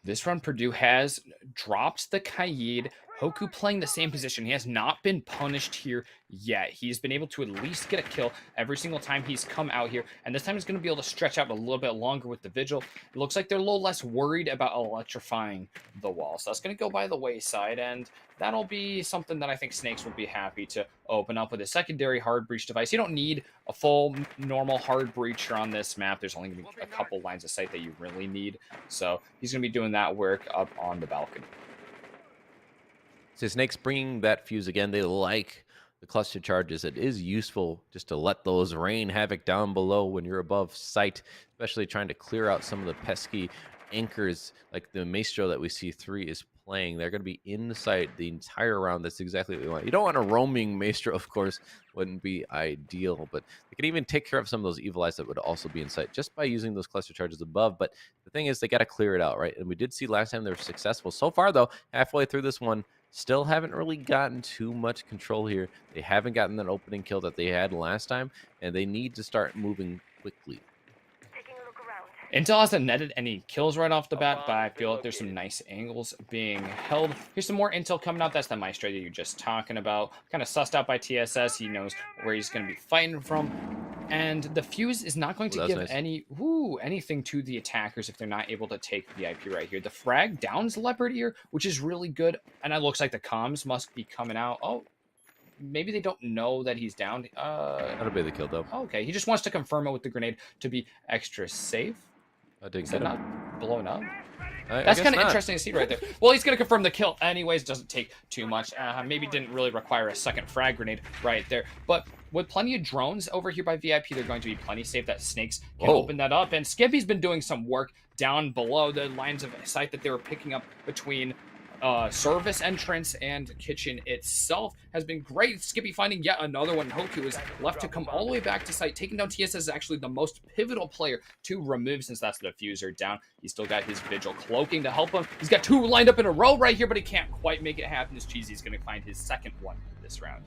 This round, Purdue has dropped the Kaid. Hoku playing the same position. He has not been punished here yet. He's been able to at least get a kill every single time he's come out here. And this time he's going to be able to stretch out a little bit longer with the Vigil. It looks like they're a little less worried about electrifying the wall. So that's going to go by the wayside. And that'll be something that I think Snakes will be happy to open up with a secondary hard breach device. You don't need a full normal hard breacher on this map. There's only going to be a couple lines of sight that you really need. So he's going to be doing that work up on the balcony. So Snakes bringing that fuse again. They like the cluster charges. It is useful just to let those rain havoc down below when you're above sight, especially trying to clear out some of the pesky anchors like the Maestro that we see 3 is playing. They're going to be in the sight the entire round. That's exactly what we want. You don't want a roaming Maestro, of course, wouldn't be ideal, but they can even take care of some of those evil eyes that would also be in sight just by using those cluster charges above. But the thing is, they got to clear it out, right? And we did see last time they were successful. So far, though, halfway through this one, still haven't really gotten too much control here. They haven't gotten that opening kill that they had last time, and they need to start moving quickly. Intel hasn't netted any kills right off the bat, but I feel like there's some nice angles being held. Here's some more intel coming out. That's the Maestro that you're just talking about. Kind of sussed out by TSS. He knows where he's going to be fighting from. And the fuse is not going to give anything to the attackers if they're not able to take VIP right here. The frag downs Leopard Ear, which is really good. And it looks like the comms must be coming out. Oh, maybe they don't know that he's down. That'll be the kill, though. Okay, he just wants to confirm it with the grenade to be extra safe. I didn't Is that not blown up? I That's guess kind of not. interesting to see right there. Well, he's going to confirm the kill anyways. Doesn't take too much. Maybe didn't really require a second frag grenade right there. But with plenty of drones over here by VIP, they're going to be plenty safe that Snakes can Whoa. open that up. And Skippy's been doing some work down below the lines of sight that they were picking up between service entrance and kitchen itself has been great. Skippy finding yet another one. Hoku is left to come all the way back to site. Taking down TSS is actually the most pivotal player to remove since that's the diffuser down. He's still got his Vigil cloaking to help him. He's got two lined up in a row right here, but he can't quite make it happen as Cheesy's going to find his second one this round.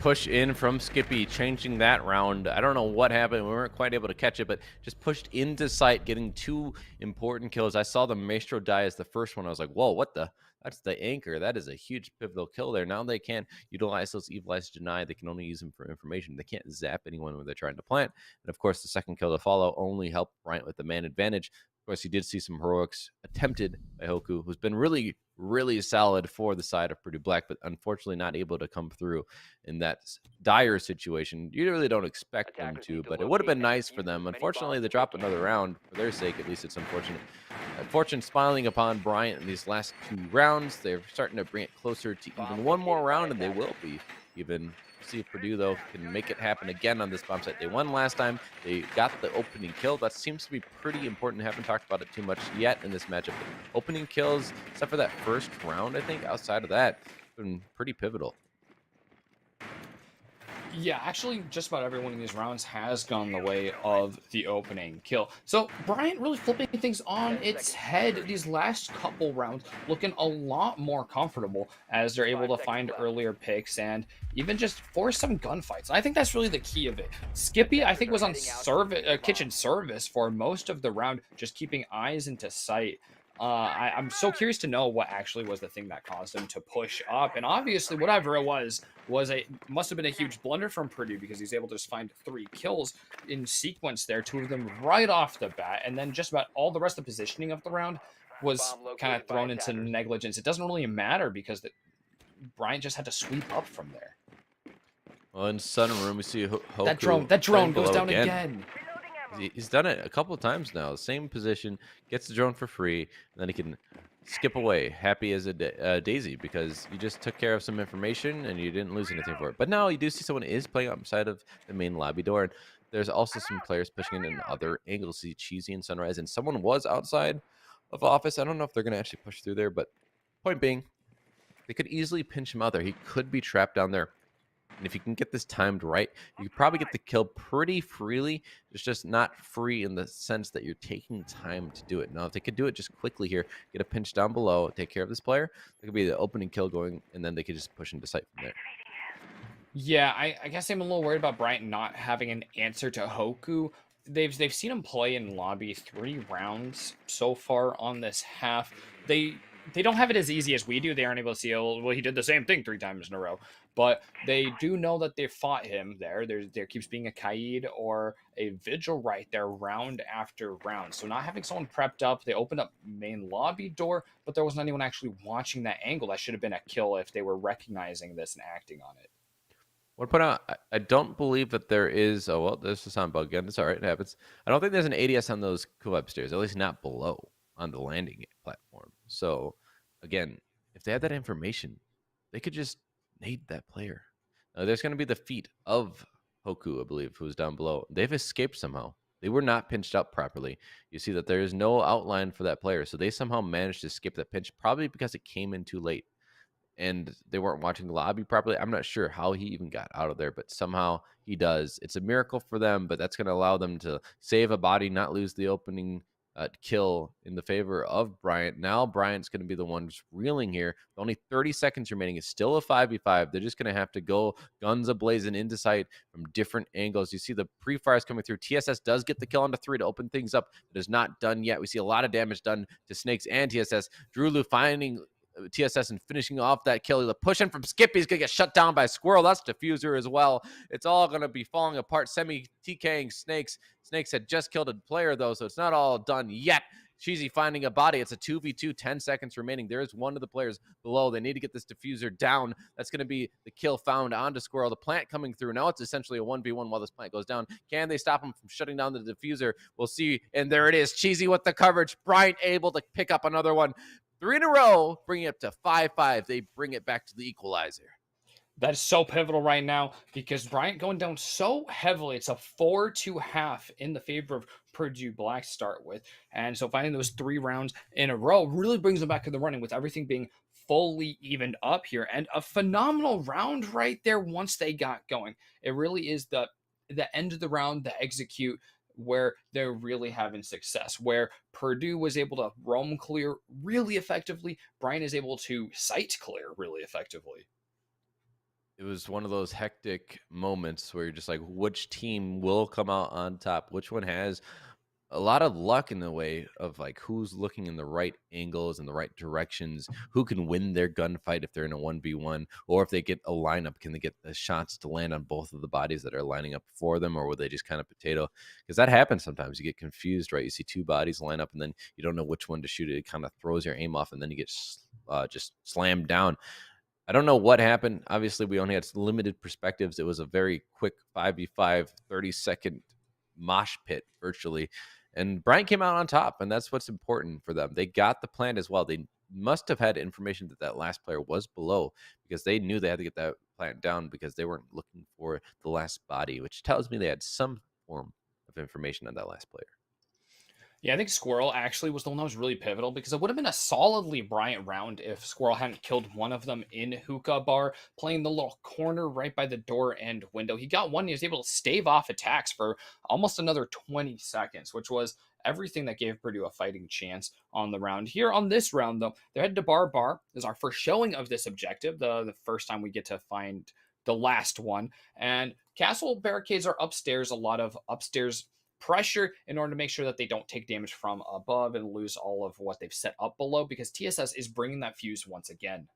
Push in from Skippy, changing that round. I don't know what happened. We weren't quite able to catch it, but just pushed into sight, getting two important kills. I saw the Maestro die as the first one. I was like, whoa, what the? That's the anchor. That is a huge pivotal kill there. Now they can't utilize those Evilize Deny. They can only use them for information. They can't zap anyone when they're trying to plant. And of course, the second kill to follow only helped Bryant with the man advantage. Of course, you did see some heroics attempted by Hoku, who's been really, really solid for the side of Purdue Black, but unfortunately not able to come through in that dire situation. You really don't expect them to, but it would have been nice for them. Unfortunately, they drop another round. For their sake, at least it's unfortunate. Fortune smiling upon Bryant in these last two rounds. They're starting to bring it closer to even one more round, and they will be even. See if Purdue, though, can make it happen again on this bomb site. They won last time. They got the opening kill. That seems to be pretty important. Haven't talked about it too much yet in this matchup. But opening kills, except for that first round, I think, outside of that, been pretty pivotal. Yeah, actually, just about everyone in these rounds has gone the way of the opening kill. So, Bryant really flipping things on its head these last couple rounds, looking a lot more comfortable as they're able to find earlier picks and even just force some gunfights. I think that's really the key of it. Skippy, I think, was on kitchen service for most of the round, just keeping eyes into sight. I'm so curious to know what actually was the thing that caused him to push up. And obviously, whatever it was must have been a huge blunder from Purdue because he's able to just find 3 kills in sequence there, 2 of them right off the bat, and then just about all the rest of the positioning of the round was kind of thrown into negligence. It doesn't really matter because Bryant just had to sweep up from there. Well, in Sunroom, we see Hoku. That drone goes down again. He's done it a couple of times now. Same position, gets the drone for free, and then he can skip away, happy as a daisy, because you just took care of some information and you didn't lose anything for it. But now you do see someone is playing outside of the main lobby door, and there's also some players pushing in other angles. See Cheesy and Sunrise, and someone was outside of office. I don't know if they're going to actually push through there, but point being, they could easily pinch him out there. He could be trapped down there. And if you can get this timed right, you could probably get the kill pretty freely. It's just not free in the sense that you're taking time to do it. Now, if they could do it just quickly here, get a pinch down below, take care of this player, there could be the opening kill going, and then they could just push into sight from there. Yeah, I guess I'm a little worried about Bryant not having an answer to Hoku. They've seen him play in lobby 3 rounds so far on this half. They don't have it as easy as we do. They aren't able to see, oh, well, he did the same thing 3 times in a row. But they do know that they fought him there. There keeps being a Kaid or a Vigil right there round after round. So not having someone prepped up, they opened up main lobby door, but there wasn't anyone actually watching that angle. That should have been a kill if they were recognizing this and acting on it. I want to point out, I don't believe that there is. Oh, well, there's a sound bug again. It's all right. It happens. I don't think there's an ADS on those co-op stairs, at least not below on the landing platform. So, again, if they had that information, they could just nade that player. There's going to be the feet of Hoku, I believe, who's down below. They've escaped somehow. They were not pinched up properly. You see that there is no outline for that player. So they somehow managed to skip that pinch, probably because it came in too late and they weren't watching the lobby properly. I'm not sure how he even got out of there, but somehow he does. It's a miracle for them, but that's going to allow them to save a body, not lose the opening kill in the favor of Bryant. Now Bryant's going to be the one just reeling here. Only 30 seconds remaining. It's still a 5v5. They're just going to have to go guns ablazing into sight from different angles. You see the pre-fires coming through. TSS does get the kill onto 3 to open things up. It is not done yet. We see a lot of damage done to Snakes and TSS. Drulu finding TSS and finishing off that kill. The push in from Skippy is going to get shut down by Squirrel. That's Diffuser as well. It's all going to be falling apart. Semi-TKing Snakes. Snakes had just killed a player, though, so it's not all done yet. Cheesy finding a body. It's a 2v2, 10 seconds remaining. There is one of the players below. They need to get this diffuser down. That's going to be the kill found onto Squirrel. The plant coming through. Now it's essentially a 1v1 while this plant goes down. Can they stop him from shutting down the diffuser? We'll see. And there it is. Cheesy with the coverage. Bryant able to pick up another one. 3 in a row, bringing it up to 5-5. They bring it back to the equalizer. That is so pivotal right now because Bryant going down so heavily. It's a 4-2 half in the favor of Purdue Black to start with. And so finding those 3 rounds in a row really brings them back in the running with everything being fully evened up here. And a phenomenal round right there once they got going. It really is the end of the round, the execute where they're really having success, where Purdue was able to roam clear really effectively. Bryant is able to sight clear really effectively. It was one of those hectic moments where you're just like, which team will come out on top? Which one has a lot of luck in the way of like who's looking in the right angles and the right directions, who can win their gunfight if they're in a 1v1, or if they get a lineup, can they get the shots to land on both of the bodies that are lining up for them, or will they just kind of potato? Because that happens sometimes. You get confused, right? You see 2 bodies line up and then you don't know which one to shoot. It kind of throws your aim off and then you get just slammed down. I don't know what happened. Obviously, we only had limited perspectives. It was a very quick 5v5, 30-second mosh pit virtually. And Bryant came out on top, and that's what's important for them. They got the plant as well. They must have had information that that last player was below because they knew they had to get that plant down because they weren't looking for the last body, which tells me they had some form of information on that last player. Yeah, I think Squirrel actually was the one that was really pivotal because it would have been a solidly Bryant round if Squirrel hadn't killed one of them in Hookah Bar, playing the little corner right by the door and window. He got one, he was able to stave off attacks for almost another 20 seconds, which was everything that gave Purdue a fighting chance on the round. Here on this round, though, they're headed to Bar Bar. This is our first showing of this objective, the first time we get to find the last one. And castle barricades are upstairs, a lot of upstairs pressure in order to make sure that they don't take damage from above and lose all of what they've set up below because TSS is bringing that fuse once again.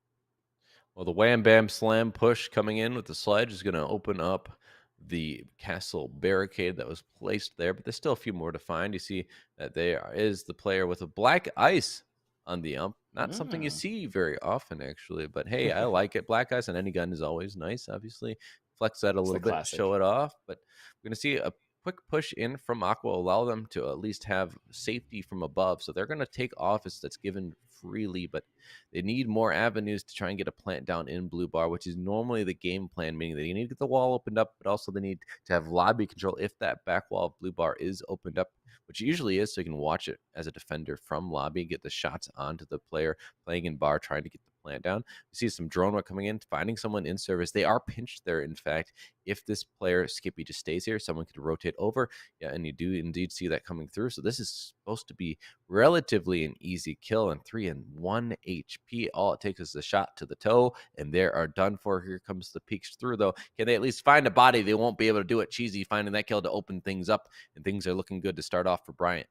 Well, the wham bam slam push coming in with the sledge is going to open up the castle barricade that was placed there, but there's still a few more to find. You see that there is the player with a black ice on the ump. Not something you Mm. see very often, actually, but hey, I like it. Black ice on any gun is always nice, obviously. Flex that a It's the little bit, show classic. it off, but we're going to see a quick push in from Aqua, allow them to at least have safety from above. So they're going to take office that's given freely, but they need more avenues to try and get a plant down in Blue Bar, which is normally the game plan, meaning that you need to get the wall opened up, but also they need to have lobby control if that back wall of Blue Bar is opened up, which usually is, so you can watch it as a defender from lobby, get the shots onto the player playing in bar, trying to get the plant down. We see some drone work coming in, finding someone in service. They are pinched there, in fact. If this player, Skippy, just stays here, someone could rotate over. Yeah, and you do indeed see that coming through. So this is supposed to be relatively an easy kill, and 3 and 1 HP. All it takes is a shot to the toe, and they are done for. Here comes the peeks through, though. Can they at least find a body? They won't be able to do it. Cheesy finding that kill to open things up, and things are looking good to start off for Bryant.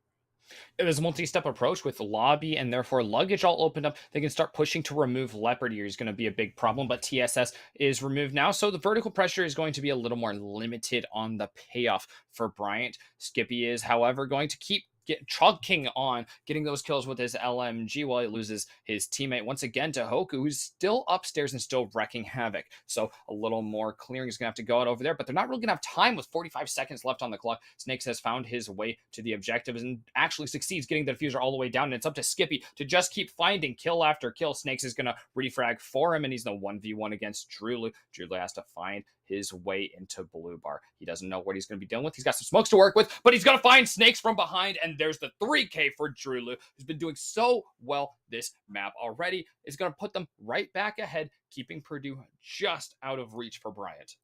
It was a multi-step approach with the lobby and therefore luggage all opened up. They can start pushing to remove Leopard Ear is going to be a big problem, but TSS is removed now. So the vertical pressure is going to be a little more limited on the payoff for Bryant. Skippy is, however, going to keep chugging on, getting those kills with his LMG while he loses his teammate once again to Hoku, who's still upstairs and still wrecking havoc. So a little more clearing is going to have to go out over there, but they're not really going to have time with 45 seconds left on the clock. Snakes has found his way to the objectives and actually succeeds getting the diffuser all the way down. And it's up to Skippy to just keep finding kill after kill. Snakes is going to refrag for him, and he's the 1v1 against Drulu. Drulu has to find his way into Blue Bar. He doesn't know what he's going to be dealing with. He's got some smokes to work with, but he's going to find Snakes from behind, and there's the 3K for Drulu, who's been doing so well this map already. It's going to put them right back ahead, keeping Purdue just out of reach for Bryant.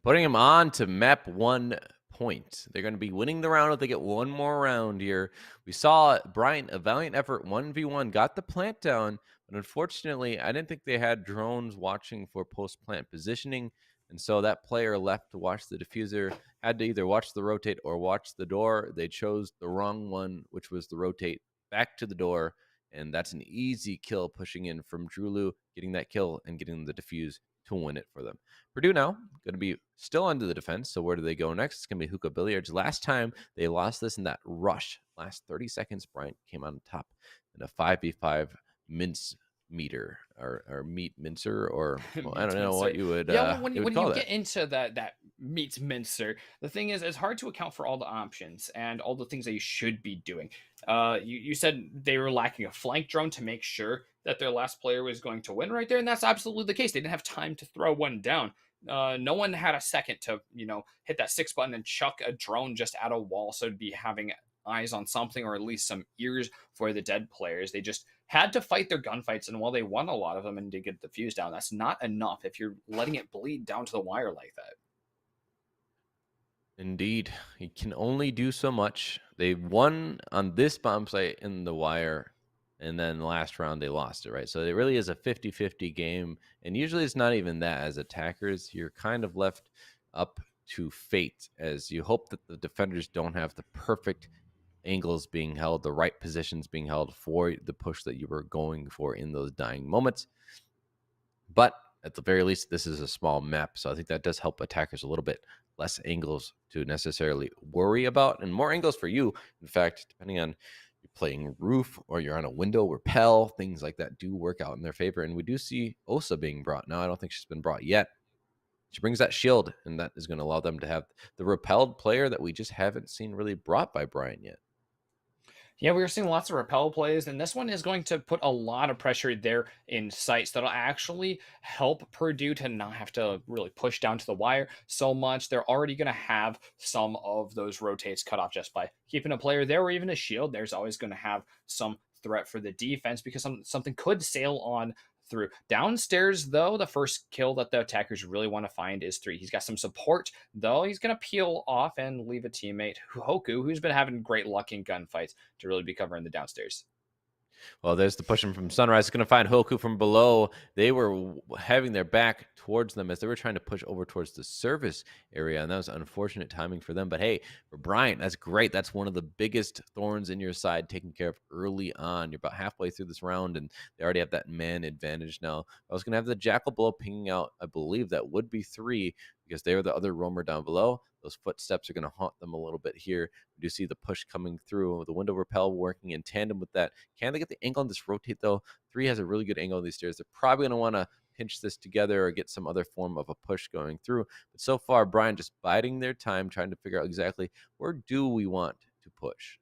Putting him on to map 1 point. They're going to be winning the round if they get one more round here. We saw Bryant, a valiant effort, 1v1, got the plant down, but unfortunately, I didn't think they had drones watching for post-plant positioning, and so that player left to watch the diffuser, had to either watch the rotate or watch the door. They chose the wrong one, which was the rotate back to the door, and that's an easy kill pushing in from Drew, getting that kill and getting the defuse to win it for them. Purdue now going to be still under the defense. So where do they go next? It's going to be Hookah Billiards. Last time they lost this in that rush, last 30 seconds, Bryant came on top in a 5v5 mince meter or meat mincer, or well, I Meat don't know what mincer. you would Yeah, when you would when call you that. get into that meat mincer, the thing is, it's hard to account for all the options and all the things that you should be doing. You said they were lacking a flank drone to make sure that their last player was going to win right there, and that's absolutely the case. They didn't have time to throw one down. No one had a second to hit that six button and chuck a drone just at a wall, so to be having eyes on something or at least some ears for the dead players. They just had to fight their gunfights, and while they won a lot of them and did get the fuse down, that's not enough if you're letting it bleed down to the wire like that. Indeed, he can only do so much. They won on this bomb site in the wire, and then the last round they lost it, right? So it really is a 50-50 game, and usually it's not even that. As attackers, you're kind of left up to fate as you hope that the defenders don't have the perfect angles being held, the right positions being held for the push that you were going for in those dying moments. But at the very least, this is a small map. So I think that does help attackers a little bit. Less angles to necessarily worry about, and more angles for you. In fact, depending on you're playing roof or you're on a window rappel, things like that do work out in their favor. And we do see Osa being brought. Now, I don't think she's been brought yet. She brings that shield, and that is going to allow them to have the repelled player that we just haven't seen really brought by Brian yet. Yeah, we were seeing lots of repel plays, and this one is going to put a lot of pressure there in sights that'll actually help Purdue to not have to really push down to the wire so much. They're already going to have some of those rotates cut off just by keeping a player there or even a shield. There's always going to have some threat for the defense because something could sail on through. Downstairs, though, the first kill that the attackers really want to find is 3. He's got some support, though. He's going to peel off and leave a teammate, Hoku, who's been having great luck in gunfights, to really be covering the downstairs. Well, there's the pushing from Sunrise. It's going to find Hoku from below. They were having their back towards them as they were trying to push over towards the service area, and that was unfortunate timing for them. But hey, for Bryant, that's great. That's one of the biggest thorns in your side taken care of early on. You're about halfway through this round, and they already have that man advantage now. I was going to have the Jackal blow pinging out. I believe that would be 3 because they are the other roamer down below. Those footsteps are going to haunt them a little bit here. We do see the push coming through. The window repel working in tandem with that. Can they get the angle on this rotate, though? 3 has a really good angle on these stairs. They're probably going to want to pinch this together or get some other form of a push going through. But so far, Brian just biding their time, trying to figure out exactly where do we want to push.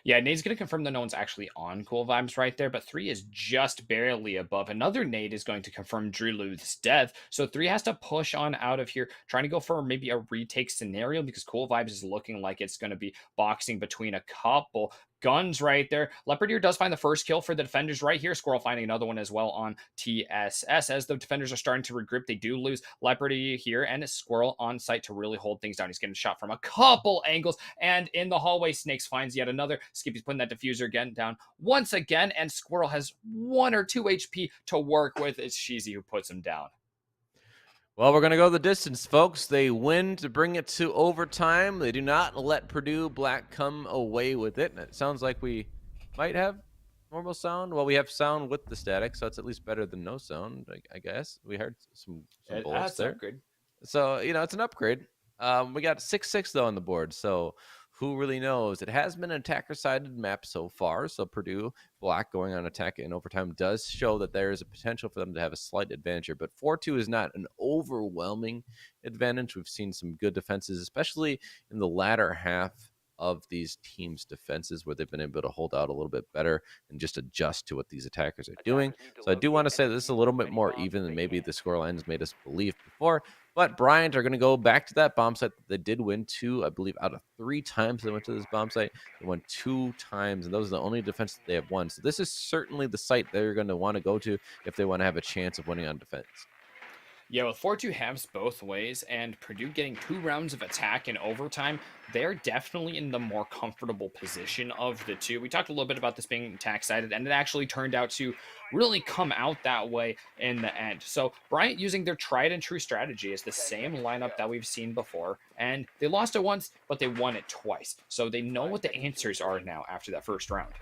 Yeah, Nade's going to confirm that no one's actually on Cool Vibes right there, but 3 is just barely above. Another Nade is going to confirm Drew Luth's death, so 3 has to push on out of here, trying to go for maybe a retake scenario because Cool Vibes is looking like it's going to be boxing between a couple guns right there. Leopardier does find the first kill for the defenders right here. Squirrel finding another one as well on TSS. As the defenders are starting to regroup, they do lose Leopardier here, and it's Squirrel on site to really hold things down. He's getting shot from a couple angles, and in the hallway, Snakes finds yet another. Skippy's putting that diffuser again down once again, and Squirrel has 1 or 2 HP to work with. It's Sheezy who puts him down. Well, we're going to go the distance, folks. They win to bring it to overtime. They do not let Purdue Black come away with it. And it sounds like we might have normal sound. Well, we have sound with the static, so it's at least better than no sound, I guess. We heard some bullets That's a there. good. So, it's an upgrade. We got 6-6, though, on the board. So who really knows? It has been an attacker-sided map so far. So Purdue Black going on attack in overtime does show that there is a potential for them to have a slight advantage here. But 4-2 is not an overwhelming advantage. We've seen some good defenses, especially in the latter half of these teams' defenses where they've been able to hold out a little bit better and just adjust to what these attackers are doing. So I do want to say this is a little bit more even than maybe the scoreline has made us believe before. But Bryant are going to go back to that bomb site that they did win 2, I believe, out of 3 times they went to this bomb site. They won 2 times, and those are the only defense that they have won. So this is certainly the site they're going to want to go to if they want to have a chance of winning on defense. Yeah, with 4-2 halves both ways, and Purdue getting 2 rounds of attack in overtime, they're definitely in the more comfortable position of the two. We talked a little bit about this being attack-sided, and it actually turned out to really come out that way in the end. So Bryant using their tried and true strategy is the same lineup that we've seen before, and they lost it once, but they won it twice. So they know what the answers are now after that first round.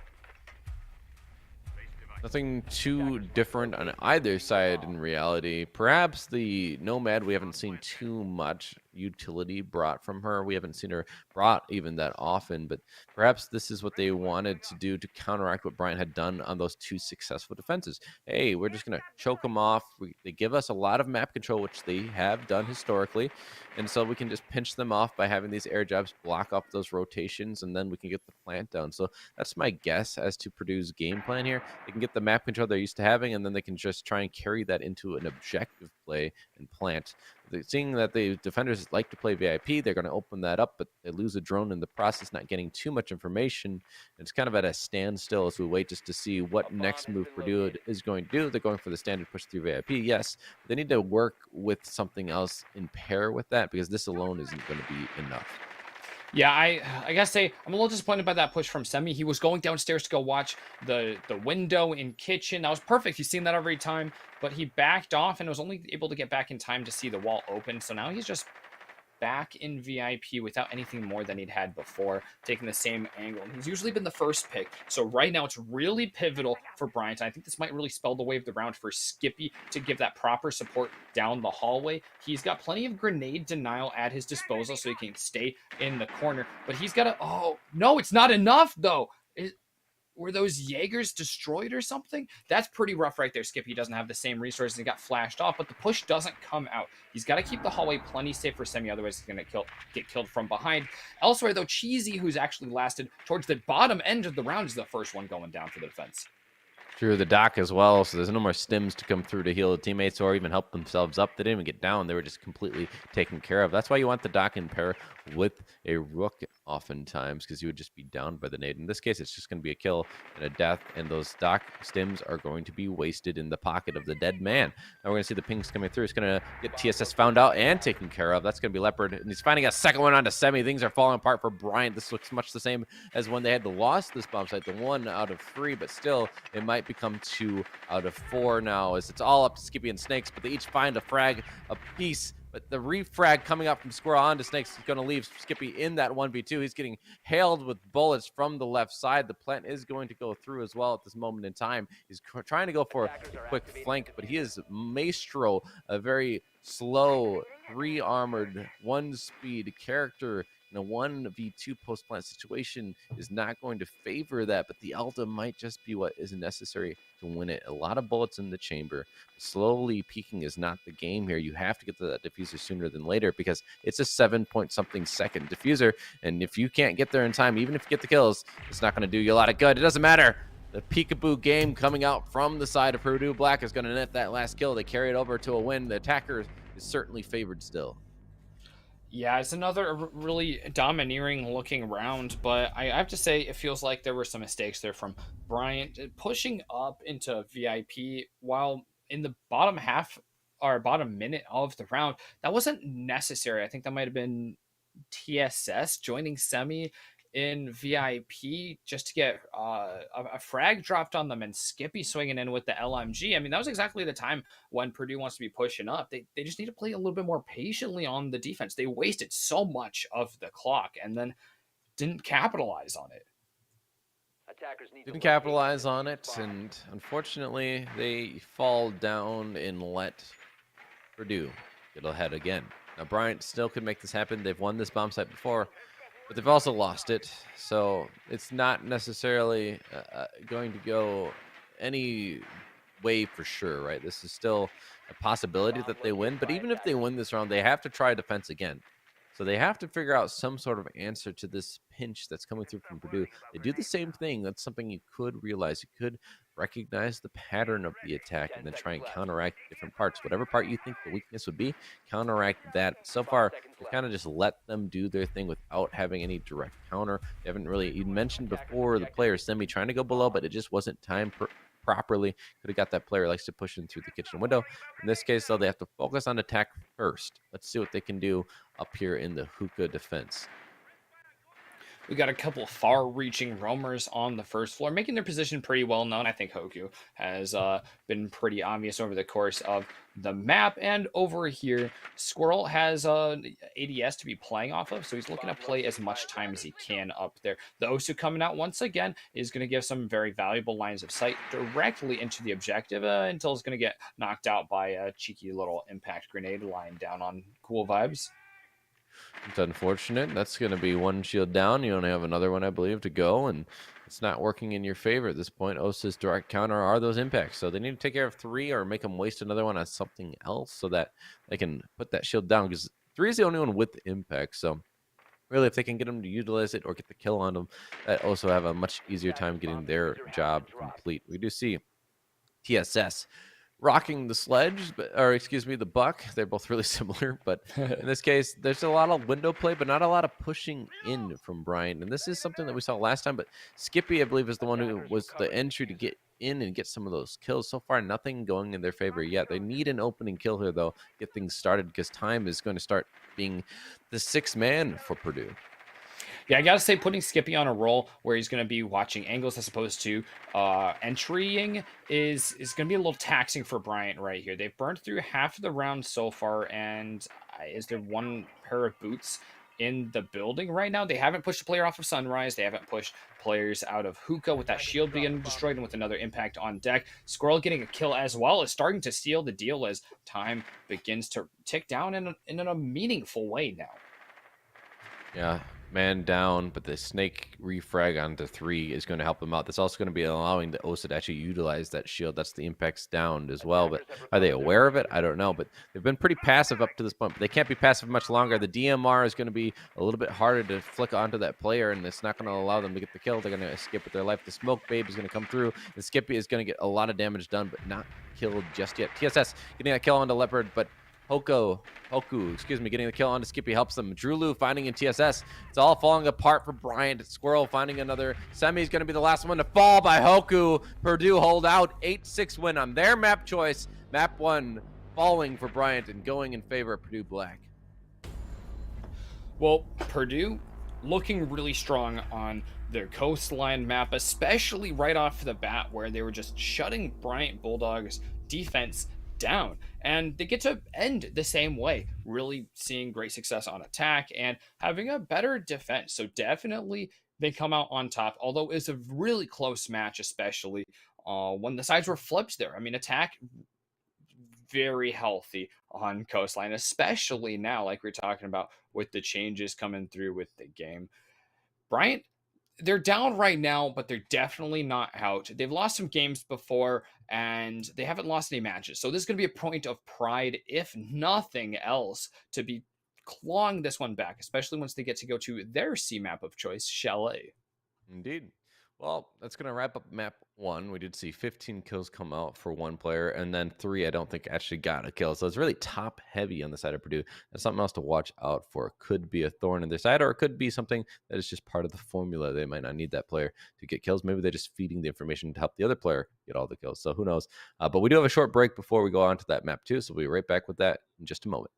Nothing too different on either side in reality. Perhaps the Nomad, we haven't seen too much utility brought from her. We haven't seen her brought even that often, but perhaps this is what they wanted to do to counteract what Bryant had done on those two successful defenses. Hey, we're just going to choke them off. They give us a lot of map control, which they have done historically. And so we can just pinch them off by having these air jabs block off those rotations, and then we can get the plant down. So that's my guess as to Purdue's game plan here. They can get the map control they're used to having, and then they can just try and carry that into an objective play and plant. Seeing that the defenders like to play VIP, they're going to open that up, but they lose a drone in the process, not getting too much information. It's kind of at a standstill as we wait just to see what next move Purdue is going to do. They're going for the standard push through VIP, yes. But they need to work with something else in pair with that, because this alone isn't going to be enough. Yeah, I gotta say I'm a little disappointed by that push from Semi. He was going downstairs to go watch the window in kitchen. That was perfect. He's seen that every time, but he backed off and was only able to get back in time to see the wall open. So now he's just back in VIP without anything more than he'd had before, taking the same angle. And he's usually been the first pick. So right now it's really pivotal for Bryant. I think this might really spell the way of the round for Skippy to give that proper support down the hallway. He's got plenty of grenade denial at his disposal so he can stay in the corner. But he's got to, oh, no, it's not enough though. Were those Jaegers destroyed or something? That's pretty rough right there. Skippy doesn't have the same resources. He got flashed off, but the push doesn't come out. He's got to keep the hallway plenty safe for Semi, otherwise he's going to get killed from behind. Elsewhere, though, Cheesy, who's actually lasted towards the bottom end of the round, is the first one going down for the defense. Through the dock as well, so there's no more stims to come through to heal the teammates or even help themselves up. They didn't even get down. They were just completely taken care of. That's why you want the dock in pair with a rook oftentimes, because you would just be down by the nade. In this case, it's just going to be a kill and a death, and those dock stims are going to be wasted in the pocket of the dead man. Now we're going to see the pings coming through. It's going to get TSS found out and taken care of. That's going to be Leopard, and he's finding a second one onto Semi. Things are falling apart for Bryant. This looks much the same as when they had lost this bomb site, the 1 out of 3, but still, it might become 2 out of 4 now, as it's all up to Skippy and Snakes, but they each find a frag a piece. But the refrag coming up from Squirrel onto Snakes is going to leave Skippy in that 1v2. He's getting hailed with bullets from the left side. The plant is going to go through as well at this moment in time. He's trying to go for a quick flank, but he is Maestro, a very slow, 3-armored, 1-speed character. In a 1v2 post-plant situation is not going to favor that, but the Alta might just be what is necessary to win it. A lot of bullets in the chamber. Slowly peaking is not the game here. You have to get to that diffuser sooner than later, because it's a 7-point-something second diffuser, and if you can't get there in time, even if you get the kills, it's not going to do you a lot of good. It doesn't matter. The peekaboo game coming out from the side of Purdue Black is going to net that last kill. They carry it over to a win. The attacker is certainly favored still. Yeah, it's another really domineering looking round, but I have to say it feels like there were some mistakes there from Bryant pushing up into VIP while in the bottom half or bottom minute of the round. That wasn't necessary. I think that might have been TSS joining Semi in VIP just to get a frag dropped on them and Skippy swinging in with the LMG. I mean, that was exactly the time when Purdue wants to be pushing up. They just need to play a little bit more patiently on the defense. They wasted so much of the clock and then didn't capitalize on it. Didn't capitalize on it, and unfortunately, they fall down and let Purdue get ahead again. Now, Bryant still could make this happen. They've won this bomb site before, but they've also lost it. So it's not necessarily going to go any way for sure, right? This is still a possibility that they win. But even if they win this round, they have to try defense again. So they have to figure out some sort of answer to this pinch that's coming through from Purdue. They do the same thing. That's something you could realize. You could recognize the pattern of the attack and then try and counteract different parts. Whatever part you think the weakness would be, counteract that. So far, they kind of just let them do their thing without having any direct counter. They haven't really, you mentioned before the player Semi trying to go below, but it just wasn't timed properly. Could have got that player likes to push in through the kitchen window. In this case, though, they have to focus on attack first. Let's see what they can do up here in the hookah defense. We got a couple far-reaching roamers on the first floor, making their position pretty well known. I think Hoku has been pretty obvious over the course of the map. And over here, Squirrel has ADS to be playing off of, so he's looking to play as much time as he can up there. The Osu coming out once again is going to give some very valuable lines of sight directly into the objective until it's going to get knocked out by a cheeky little impact grenade lying down on Cool Vibes. It's unfortunate. That's going to be one shield down. You only have another one, I believe, to go, and it's not working in your favor at this point. Osa's direct counter are those impacts, so they need to take care of 3 or make them waste another one on something else so that they can put that shield down, because 3 is the only one with impact. So really, if they can get them to utilize it or get the kill on them, that also have a much easier time getting their job complete. We do see TSS rocking the sledge, or excuse me, the buck. They're both really similar, but in this case, there's a lot of window play, but not a lot of pushing in from Bryant. And this is something that we saw last time, but Skippy, I believe, is the one who was the entry to get in and get some of those kills. So far, nothing going in their favor yet. They need an opening kill here, though, get things started, because time is going to start being the 6th man for Purdue. Yeah, I gotta say, putting Skippy on a roll where he's gonna be watching angles as opposed to entrying is gonna be a little taxing for Bryant right here. They've burned through half of the round so far, and is there one pair of boots in the building right now? They haven't pushed a player off of Sunrise. They haven't pushed players out of Hookah with that shield being destroyed and with another impact on deck. Squirrel getting a kill as well is starting to seal the deal as time begins to tick down in a meaningful way now. Yeah, man down, but the snake refrag onto 3 is going to help him out. That's also going to be allowing the Osa to actually utilize that shield. That's the impacts down as well. But are they aware of it? I don't know. But they've been pretty passive up to this point. But they can't be passive much longer. The DMR is going to be a little bit harder to flick onto that player, and it's not going to allow them to get the kill. They're going to escape with their life. The smoke babe is going to come through. The Skippy is going to get a lot of damage done, but not killed just yet. TSS getting that kill onto Leopard, but Hoku, excuse me, getting the kill onto Skippy helps them. Drulu finding in TSS. It's all falling apart for Bryant. Squirrel finding another. Semi is going to be the last one to fall by Hoku. Purdue hold out. 8-6 win on their map choice. Map 1 falling for Bryant and going in favor of Purdue Black. Well, Purdue looking really strong on their coastline map, especially right off the bat where they were just shutting Bryant Bulldogs defense down, and they get to end the same way, really seeing great success on attack and having a better defense. So definitely they come out on top, although it's a really close match, especially when the sides were flipped there. I mean, attack very healthy on coastline, especially now, like we're talking about with the changes coming through with the game. Bryant, they're down right now, but they're definitely not out. They've lost some games before, and they haven't lost any matches. So this is going to be a point of pride, if nothing else, to be clawing this one back, especially once they get to go to their C map of choice, Chalet. Indeed. Well, that's going to wrap up map 1. We did see 15 kills come out for one player, and then 3 I don't think actually got a kill. So it's really top heavy on the side of Purdue. That's something else to watch out for. Could be a thorn in their side, or it could be something that is just part of the formula. They might not need that player to get kills. Maybe they're just feeding the information to help the other player get all the kills. So who knows? But we do have a short break before we go on to that map 2. So we'll be right back with that in just a moment.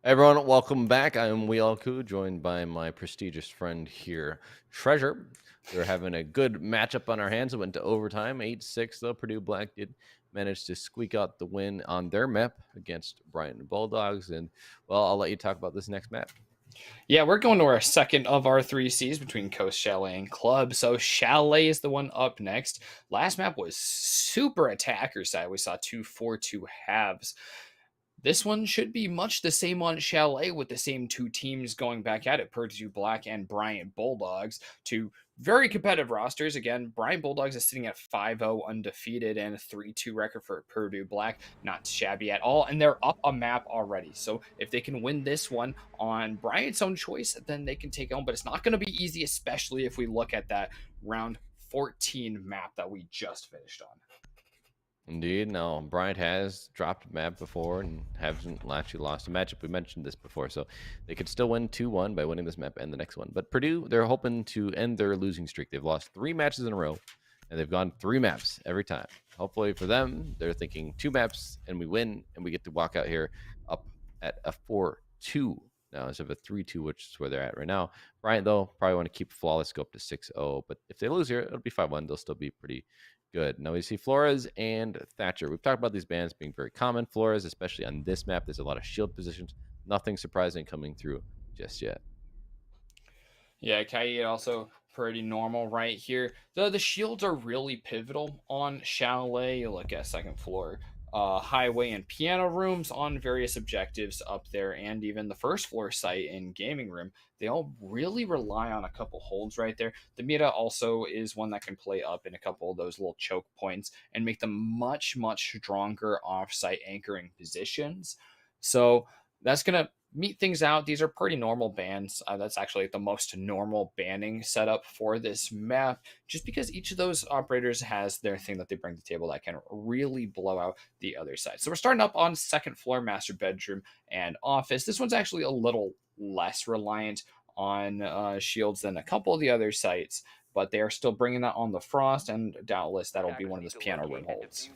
Everyone, welcome back. I am Weelku, joined by my prestigious friend here, Treasure. We're having a good matchup on our hands. It went to overtime, 8-6, though. Purdue Black did manage to squeak out the win on their map against Brighton Bulldogs. And, well, I'll let you talk about this next map. Yeah, we're going to our second of our three Cs between Coast, Chalet, and Club. So Chalet is the one up next. Last map was super attacker side. We saw 2-4-2 halves. This one should be much the same on Chalet with the same two teams going back at it, Purdue Black and Bryant Bulldogs. Two very competitive rosters. Again, Bryant Bulldogs is sitting at 5-0 undefeated and a 3-2 record for Purdue Black. Not shabby at all. And they're up a map already. So if they can win this one on Bryant's own choice, then they can take it home. But it's not going to be easy, especially if we look at that round 14 map that we just finished on. Indeed. Now, Bryant has dropped a map before and hasn't actually lost a matchup. We mentioned this before, so they could still win 2-1 by winning this map and the next one. But Purdue, they're hoping to end their losing streak. They've lost 3 matches in a row, and they've gone 3 maps every time. Hopefully for them, they're thinking 2 maps, and we win, and we get to walk out here up at a 4-2 now instead of a 3-2, which is where they're at right now. Bryant, though, probably want to keep flawless, go up to 6-0. But if they lose here, it'll be 5-1. They'll still be pretty good. Now we see Flores and Thatcher. We've talked about these bans being very common. Flores, especially on this map, there's a lot of shield positions. Nothing surprising coming through just yet. Yeah, Kai also pretty normal right here. The shields are really pivotal on Chalet. You look at second floor, highway and piano rooms on various objectives up there, and even the first floor site in gaming room. They all really rely on a couple holds right there. The Mira also is one that can play up in a couple of those little choke points and make them much, much stronger off-site anchoring positions. So that's going to meet things out. These are pretty normal bans. That's actually the most normal banning setup for this map, just because each of those operators has their thing that they bring to the table that can really blow out the other side. So we're starting up on second floor, master bedroom and office. This one's actually a little less reliant on shields than a couple of the other sites, but they are still bringing that on the frost, and doubtless that'll be one of those piano room holds.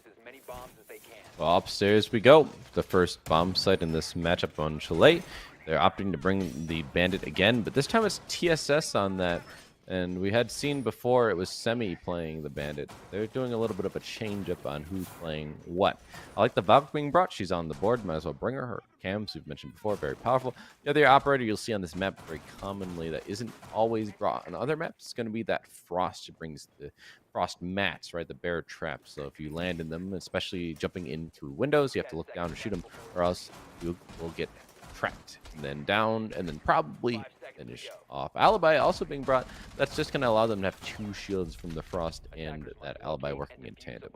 Well, upstairs we go. The first bomb site in this matchup on Chalet. They're opting to bring the bandit again, but this time it's TSS on that. And we had seen before it was Semi playing the bandit. They're doing a little bit of a change up on who's playing what. I like the Valk being brought. She's on the board. Might as well bring her. Her cams we've mentioned before, very powerful. The other operator you'll see on this map very commonly that isn't always brought on other maps is going to be that Frost. It brings the Frost mats, right? The bear traps. So if you land in them, especially jumping in through windows, you have to look down and shoot them, or else you will get trapped and then down and then probably finish off. Alibi also being brought. That's just going to allow them to have 2 shields from the Frost and that Alibi working in tandem.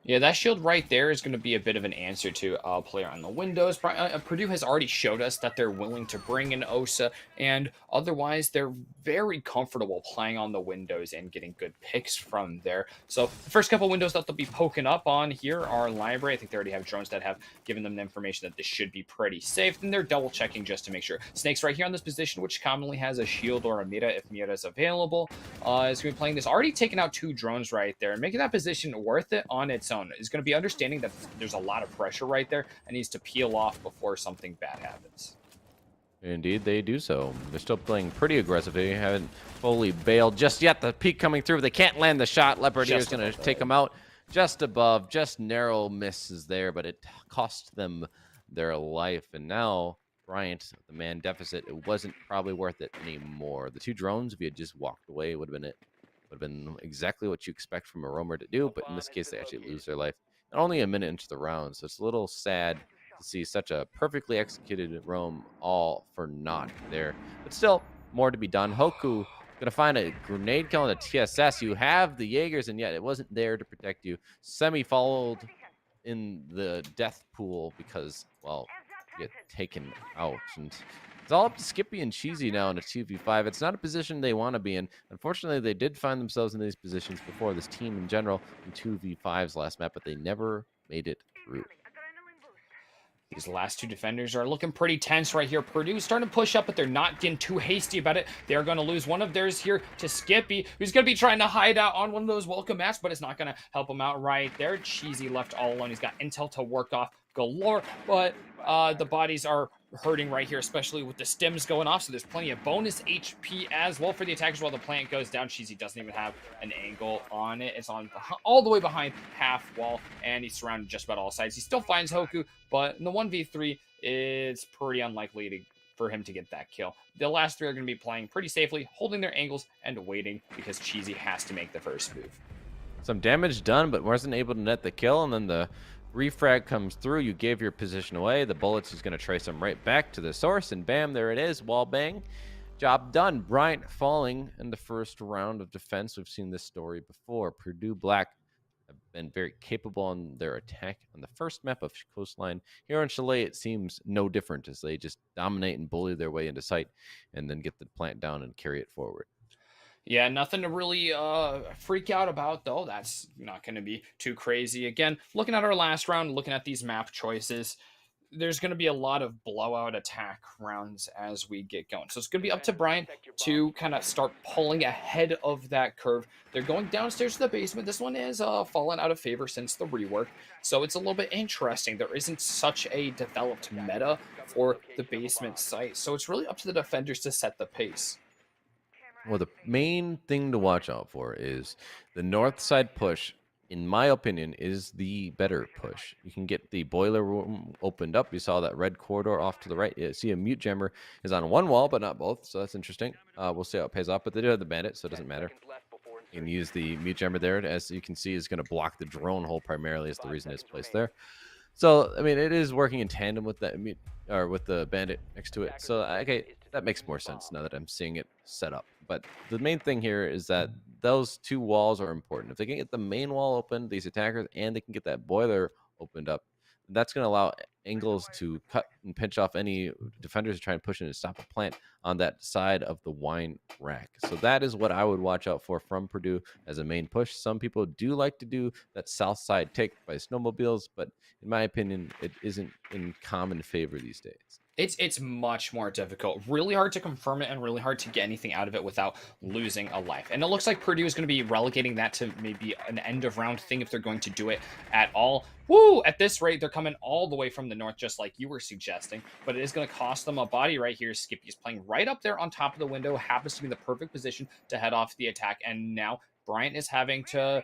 Yeah, that shield right there is going to be a bit of an answer to a player on the windows. Purdue has already showed us that they're willing to bring in Osa, and otherwise they're very comfortable playing on the windows and getting good picks from there. So the first couple windows that they'll be poking up on here are library. I think they already have drones that have given them the information that this should be pretty safe. And they're double checking just to make sure. Snake's right here on this position, which commonly has a shield or a Mira if Mira is available. Is going to be playing this. Already taking out 2 drones right there and making that position worth it on its own. Is going to be understanding that there's a lot of pressure right there and needs to peel off before something bad happens. Indeed, they do so. They're still playing pretty aggressively. Haven't fully bailed just yet. The peak coming through. They can't land the shot. Leopard is going to take them out just above. Just narrow misses there, but it cost them their life. And now Bryant, the man deficit, it wasn't probably worth it anymore. The 2 drones, if he had just walked away, would have been it. Would have been exactly what you expect from a roamer to do, but in this case, they actually lose their life. And only a minute into the round, so it's a little sad to see such a perfectly executed roam all for naught there. But still, more to be done. Hoku gonna find a grenade kill on the TSS. You have the Jaegers, and yet it wasn't there to protect you. Semi followed in the death pool because, well, you get taken out. And it's all up to Skippy and Cheesy now in a 2v5. It's not a position they want to be in. Unfortunately, they did find themselves in these positions before, this team in general, in 2v5s last map, but they never made it through. These last 2 defenders are looking pretty tense right here. Purdue's starting to push up, but they're not getting too hasty about it. They're going to lose one of theirs here to Skippy, who's going to be trying to hide out on one of those welcome mats, but it's not going to help him out right there. Cheesy left all alone. He's got intel to work off galore, but the bodies are hurting right here, especially with the stems going off. So there's plenty of bonus HP as well for the attackers while the plant goes down. Cheesy doesn't even have an angle on it. It's on all the way behind half wall, and he's surrounded just about all sides. He still finds Hoku, but in the 1v3, it's pretty unlikely for him to get that kill. The last three are going to be playing pretty safely, holding their angles and waiting because Cheesy has to make the first move. Some damage done, but wasn't able to net the kill. And then the refrag comes through. You gave your position away. The bullets is going to trace them right back to the source. And bam, there it is. Wall bang. Job done. Bryant falling in the first round of defense. We've seen this story before. Purdue Black have been very capable on their attack on the first map of Coastline. Here on Chalet, it seems no different as they just dominate and bully their way into sight and then get the plant down and carry it forward. Yeah, nothing to really freak out about, though. That's not going to be too crazy. Again, looking at our last round, looking at these map choices, there's going to be a lot of blowout attack rounds as we get going. So it's going to be up to Brian to kind of start pulling ahead of that curve. They're going downstairs to the basement. This one is fallen out of favor since the rework. So it's a little bit interesting. There isn't such a developed meta for the basement site. So it's really up to the defenders to set the pace. Well, the main thing to watch out for is the north side push, in my opinion, is the better push. You can get the boiler room opened up. You saw that red corridor off to the right. You see a mute jammer is on one wall, but not both. So that's interesting. We'll see how it pays off. But they do have the bandit, so it doesn't matter. You can use the mute jammer there. As you can see, is going to block the drone hole primarily is the reason it's placed there. So, I mean, it is working in tandem with that mute or with the bandit next to it. So, okay, that makes more sense now that I'm seeing it set up. But the main thing here is that those two walls are important. If they can get the main wall open, these attackers, and they can get that boiler opened up, that's going to allow angles to cut and pinch off any defenders trying to push in and stop a plant on that side of the wine rack. So that is what I would watch out for from Purdue as a main push. Some people do like to do that south side take by snowmobiles, but in my opinion, it isn't in common favor these days. It's much more difficult. Really hard to confirm it and really hard to get anything out of it without losing a life. And it looks like Purdue is going to be relegating that to maybe an end of round thing if they're going to do it at all. Woo! At this rate, they're coming all the way from the north, just like you were suggesting. But it is going to cost them a body right here. Skippy is playing right up there on top of the window. Happens to be in the perfect position to head off the attack. And now Bryant is having to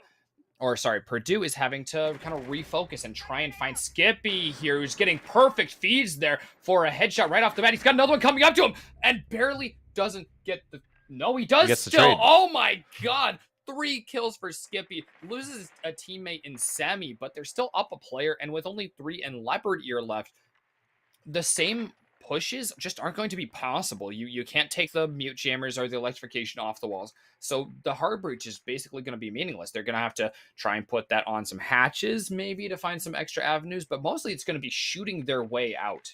Purdue is having to kind of refocus and try and find Skippy here, who's getting perfect feeds there for a headshot right off the bat. He's got another one coming up to him and barely doesn't get the... No, he does still. Oh my God. 3 kills for Skippy. Loses a teammate in Sammy, but they're still up a player. And with only 3 in Leopard Ear left, the same pushes just aren't going to be possible. You can't take the mute jammers or the electrification off the walls. So the hard breach is basically going to be meaningless. They're going to have to try and put that on some hatches maybe to find some extra avenues, but mostly it's going to be shooting their way out.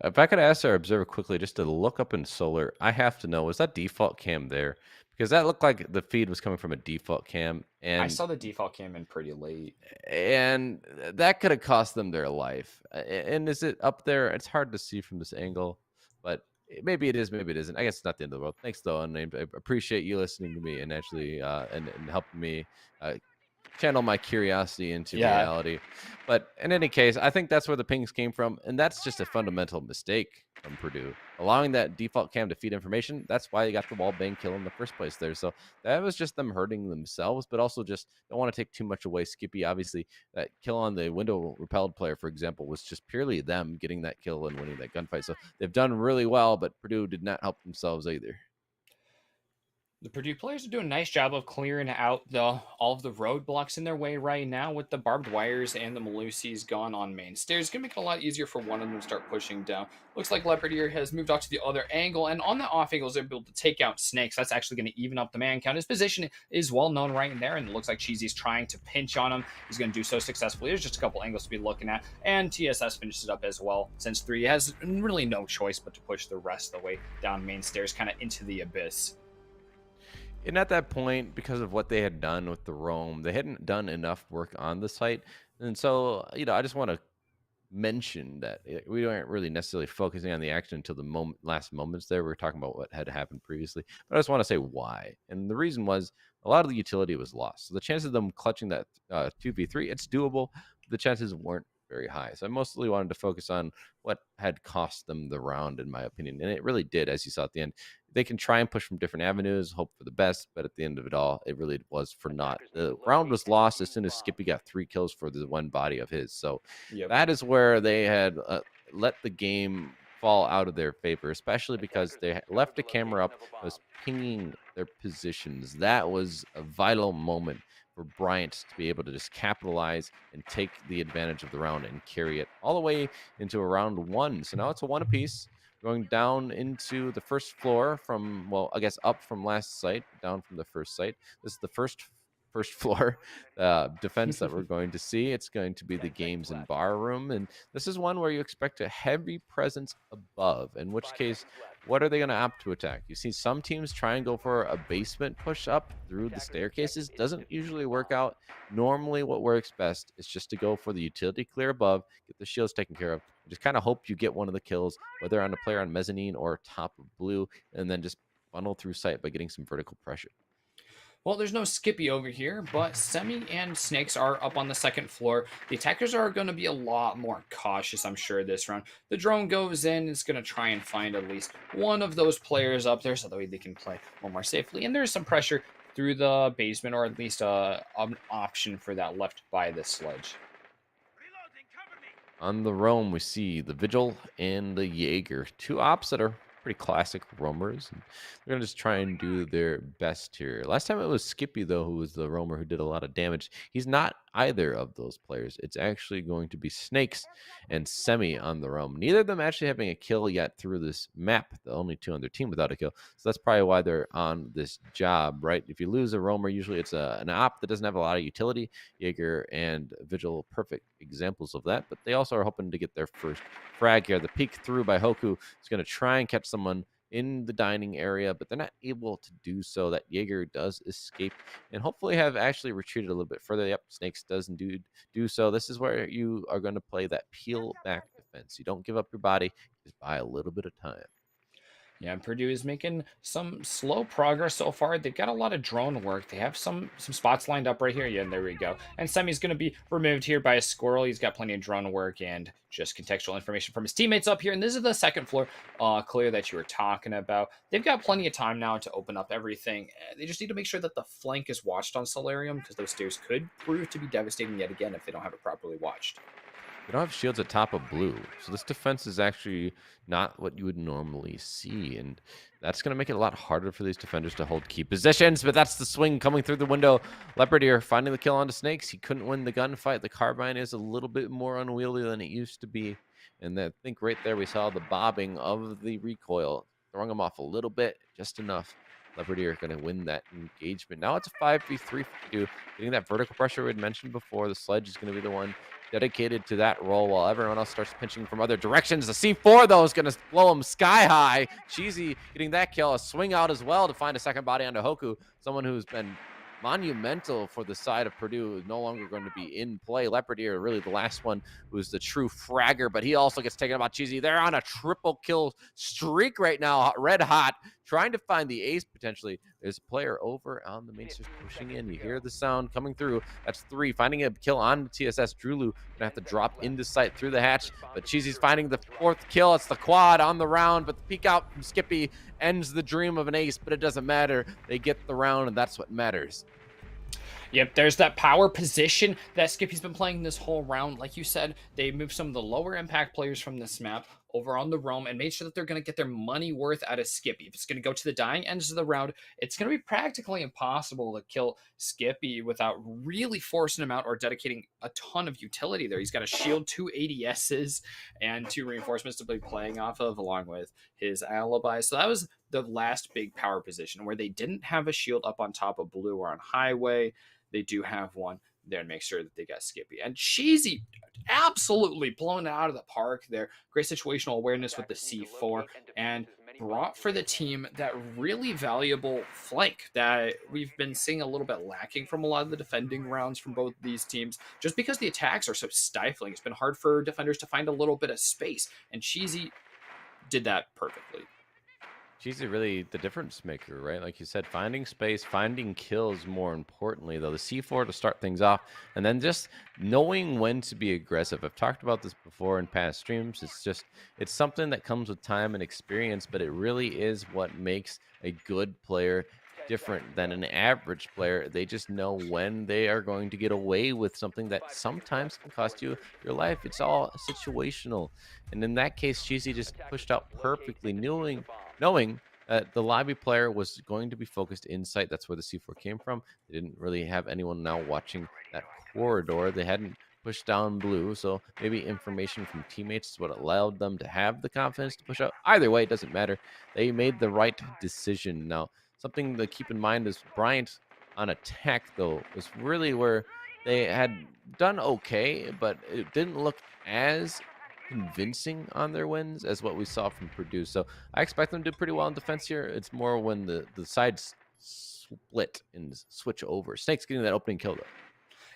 If I could ask our observer quickly just to look up in solar, I have to know, was that default cam there? Because that looked like the feed was coming from a default cam. And I saw the default cam in pretty late. And that could have cost them their life. And is it up there? It's hard to see from this angle, but maybe it is, maybe it isn't. I guess it's not the end of the world. Thanks, though, unnamed. I appreciate you listening to me and actually and helping me channel my curiosity into reality. But in any case, I think that's where the pings came from, and that's just a fundamental mistake from Purdue. Allowing that default cam to feed information, that's why you got the wall bang kill in the first place there. So that was just them hurting themselves, but also just don't want to take too much away. Skippy, obviously, that kill on the window repelled player, for example, was just purely them getting that kill and winning that gunfight. So they've done really well, but Purdue did not help themselves either. The Purdue players are doing a nice job of clearing out all of the roadblocks in their way right now with the barbed wires and the Malusi's gone on main stairs. It's going to make it a lot easier for one of them to start pushing down. Looks like Leopard Ear has moved off to the other angle, and on the off angle is able to take out Snakes. That's actually going to even up the man count. His position is well known right in there, and it looks like Cheesy's trying to pinch on him. He's going to do so successfully. There's just a couple angles to be looking at, and TSS finishes it up as well, since 3 has really no choice but to push the rest of the way down main stairs, kind of into the abyss. And at that point, because of what they had done with the roam, they hadn't done enough work on the site. And so, I just want to mention that we weren't really necessarily focusing on the action until the last moments there. We were talking about what had happened previously. But I just want to say why. And the reason was a lot of the utility was lost. So the chances of them clutching that 2v3, it's doable. The chances weren't very high. So I mostly wanted to focus on what had cost them the round, in my opinion. And it really did, as you saw at the end. They can try and push from different avenues, hope for the best, but at the end of it all, it really was for naught. The round was lost as soon as Skippy got 3 kills for the one body of his. So Yep. that is where they had let the game fall out of their favor, especially because they left a camera up that was pinging their positions. That was a vital moment for Bryant to be able to just capitalize and take the advantage of the round and carry it all the way into a round one. So now it's a one apiece going down into the first floor from, well, I guess up from last site, down from the first site. This is the first floor defense that we're going to see. It's going to be the games and bar room, and this is one where you expect a heavy presence above, in which case, what are they going to opt to attack? You see some teams try and go for a basement push up through the staircases. Doesn't usually work out. Normally what works best is just to go for the utility clear above, get the shields taken care of, and just kind of hope you get one of the kills, whether on a player on mezzanine or top of blue, and then just funnel through sight by getting some vertical pressure. Well, there's no Skippy over here, but Semi and Snakes are up on the second floor. The attackers are going to be a lot more cautious, I'm sure, this round. The drone goes in, it's going to try and find at least one of those players up there so that way they can play more safely. And there's some pressure through the basement, or at least an option for that left by the sledge. On the roam, we see the Vigil and the Jaeger, two ops that are pretty classic roamers. And they're going to just try and do their best here. Last time it was Skippy, though, who was the roamer who did a lot of damage. He's not either of those players. It's actually going to be Snakes and Semi on the roam. Neither of them actually having a kill yet through this map. The only two on their team without a kill. So that's probably why they're on this job, right? If you lose a roamer, usually it's an op that doesn't have a lot of utility. Jaeger and Vigil, perfect examples of that. But they also are hoping to get their first frag here. The peek through by Hoku is going to try and catch someone in the dining area, but they're not able to do so. That Jaeger does escape and hopefully have actually retreated a little bit further. Yep, Snakes does indeed do so. This is where you are going to play that peel back defense. You don't give up your body, you just buy a little bit of time. Yeah, Purdue is making some slow progress so far. They've got a lot of drone work. They have some spots lined up right here. Yeah, there we go. And Semi's going to be removed here by a squirrel. He's got plenty of drone work and just contextual information from his teammates up here. And this is the second floor clear that you were talking about. They've got plenty of time now to open up everything. They just need to make sure that the flank is watched on Solarium, because those stairs could prove to be devastating yet again if they don't have it properly watched. They don't have shields at top of blue. So this defense is actually not what you would normally see. And that's going to make it a lot harder for these defenders to hold key positions. But that's the swing coming through the window. Leopard here finding the kill onto Snakes. He couldn't win the gunfight. The carbine is a little bit more unwieldy than it used to be. And I think right there we saw the bobbing of the recoil, throwing him off a little bit, just enough. Leopardier going to win that engagement. Now it's a 5v3 for Purdue. Getting that vertical pressure we had mentioned before. The sledge is going to be the one dedicated to that role while everyone else starts pinching from other directions. The C4, though, is going to blow him sky high. Cheesy getting that kill. A swing out as well to find a second body onto Hoku, someone who's been monumental for the side of Purdue, is no longer going to be in play. Leopardier, really the last one who's the true fragger, but he also gets taken about Cheesy. They're on a triple kill streak right now, red hot, trying to find the ace potentially. There's a player over on the main stairs pushing in. You hear the sound coming through. That's 3. Finding a kill on the TSS. Drulu gonna have to drop into sight through the hatch, but Cheesy's finding the 4th kill. It's the quad on the round, but the peek out from Skippy ends the dream of an ace, but it doesn't matter. They get the round, and that's what matters. Yep, there's that power position that Skippy's been playing this whole round. Like you said, they moved some of the lower impact players from this map over on the roam and made sure that they're going to get their money worth out of Skippy. If it's going to go to the dying ends of the round, it's going to be practically impossible to kill Skippy without really forcing him out or dedicating a ton of utility there. He's got a shield, 2 ADSs, and 2 reinforcements to be playing off of, along with his alibi. So that was the last big power position where they didn't have a shield up on top of blue or on highway. They do have one there and make sure that they got Skippy. And Cheesy absolutely blown it out of the park there. Great situational awareness with the C4 and brought for the team that really valuable flank that we've been seeing a little bit lacking from a lot of the defending rounds from both these teams. Just because the attacks are so stifling, it's been hard for defenders to find a little bit of space. And Cheesy did that perfectly. She's really the difference maker, right? Like you said, finding space, finding kills more importantly, though, the C4 to start things off, and then just knowing when to be aggressive. I've talked about this before in past streams. It's something that comes with time and experience, but it really is what makes a good player different than an average player. They just know when they are going to get away with something that sometimes can cost you your life. It's all situational. And in that case, Cheesy just pushed out perfectly, knowing that the lobby player was going to be focused inside. That's where the C4 came from. They didn't really have anyone now watching that corridor. They hadn't pushed down blue, so maybe information from teammates is what allowed them to have the confidence to push out. Either way, it doesn't matter. They made the right decision. Now, something to keep in mind is Bryant on attack, though, was really where they had done okay, but it didn't look as convincing on their wins as what we saw from Purdue. So I expect them to do pretty well in defense here. It's more when the sides split and switch over. Snake's getting that opening kill though.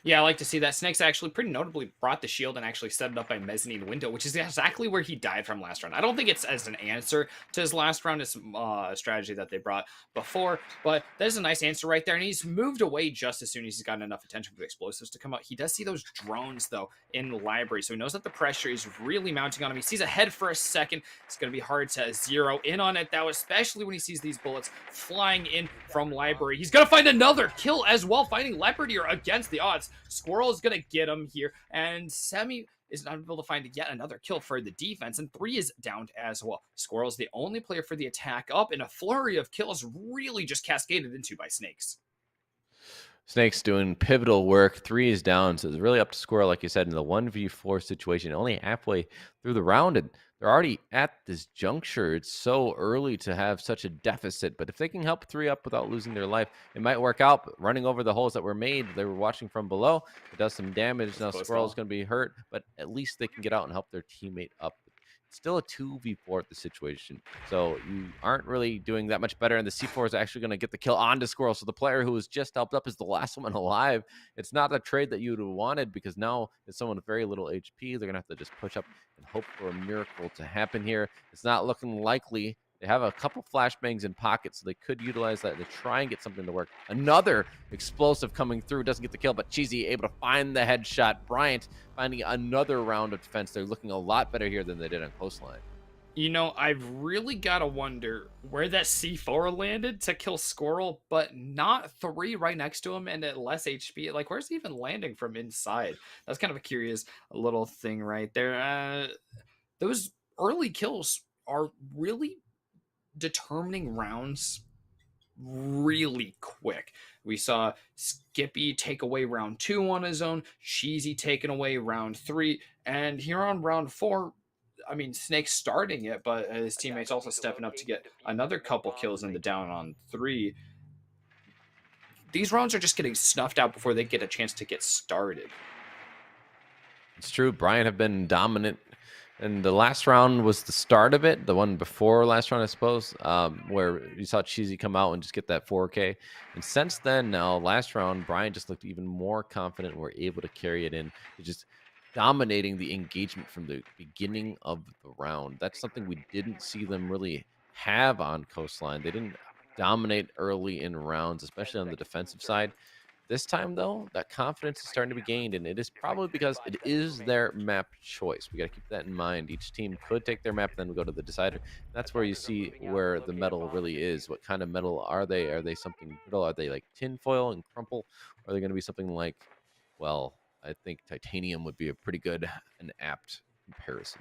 Yeah, I like to see that. Snakes actually pretty notably brought the shield and actually set it up by mezzanine window, which is exactly where he died from last round. I don't think it's as an answer to his last round as a strategy that they brought before, but that is a nice answer right there. And he's moved away just as soon as he's gotten enough attention for the explosives to come out. He does see those drones though in the library, so he knows that the pressure is really mounting on him. He sees ahead for a second. It's going to be hard to zero in on it though, especially when he sees these bullets flying in from library. He's going to find another kill as well, finding Leopard here against the odds. Squirrel is going to get him here, and Semi is not able to find yet another kill for the defense, and 3 is downed as well. Squirrel is the only player for the attack up, and a flurry of kills really just cascaded into by Snakes. Snake's doing pivotal work. 3 is down, so it's really up to Squirrel, like you said, in the 1v4 situation, only halfway through the round, and they're already at this juncture. It's so early to have such a deficit, but if they can help 3 up without losing their life, it might work out. But running over the holes that were made, they were watching from below. It does some damage. Now Close Squirrel's call. going to be hurt, but at least they can get out and help their teammate up. It's still a 2v4 at the situation. So you aren't really doing that much better. And the C4 is actually going to get the kill onto Squirrel. So the player who was just helped up is the last one alive. It's not a trade that you would have wanted because now it's someone with very little HP. They're going to have to just push up and hope for a miracle to happen here. It's not looking likely. They have a couple flashbangs in pocket, so they could utilize that to try and get something to work. Another explosive coming through. Doesn't get the kill, but Cheesy able to find the headshot. Bryant finding another round of defense. They're looking a lot better here than they did on Coastline. You know, I've really got to wonder where that C4 landed to kill Squirrel, but not 3 right next to him and at less HP. Like, where's he even landing from inside? That's kind of a curious little thing right there. Those early kills are really determining rounds really quick. We saw Skippy take away round 2 on his own, Cheesy taking away round 3, and here on round 4, I mean, Snake starting it, but his teammates also stepping up to get another couple kills in the down on 3. These rounds are just getting snuffed out before they get a chance to get started. It's true. Bryant have been dominant. And the last round was the start of it. The one before last round, I suppose, where you saw Cheesy come out and just get that 4K. And since then, now last round, Bryant just looked even more confident and were able to carry it in. Just dominating the engagement from the beginning of the round. That's something we didn't see them really have on Coastline. They didn't dominate early in rounds, especially on the defensive side. This time, though, that confidence is starting to be gained, and it is probably because it is their map choice. We got to keep that in mind. Each team could take their map, and then we go to the decider. That's where you see where the metal really is. What kind of metal are they? Are they something brittle? Are they like tinfoil and crumple? Or are they going to be something like, well, I think titanium would be a pretty good and apt comparison.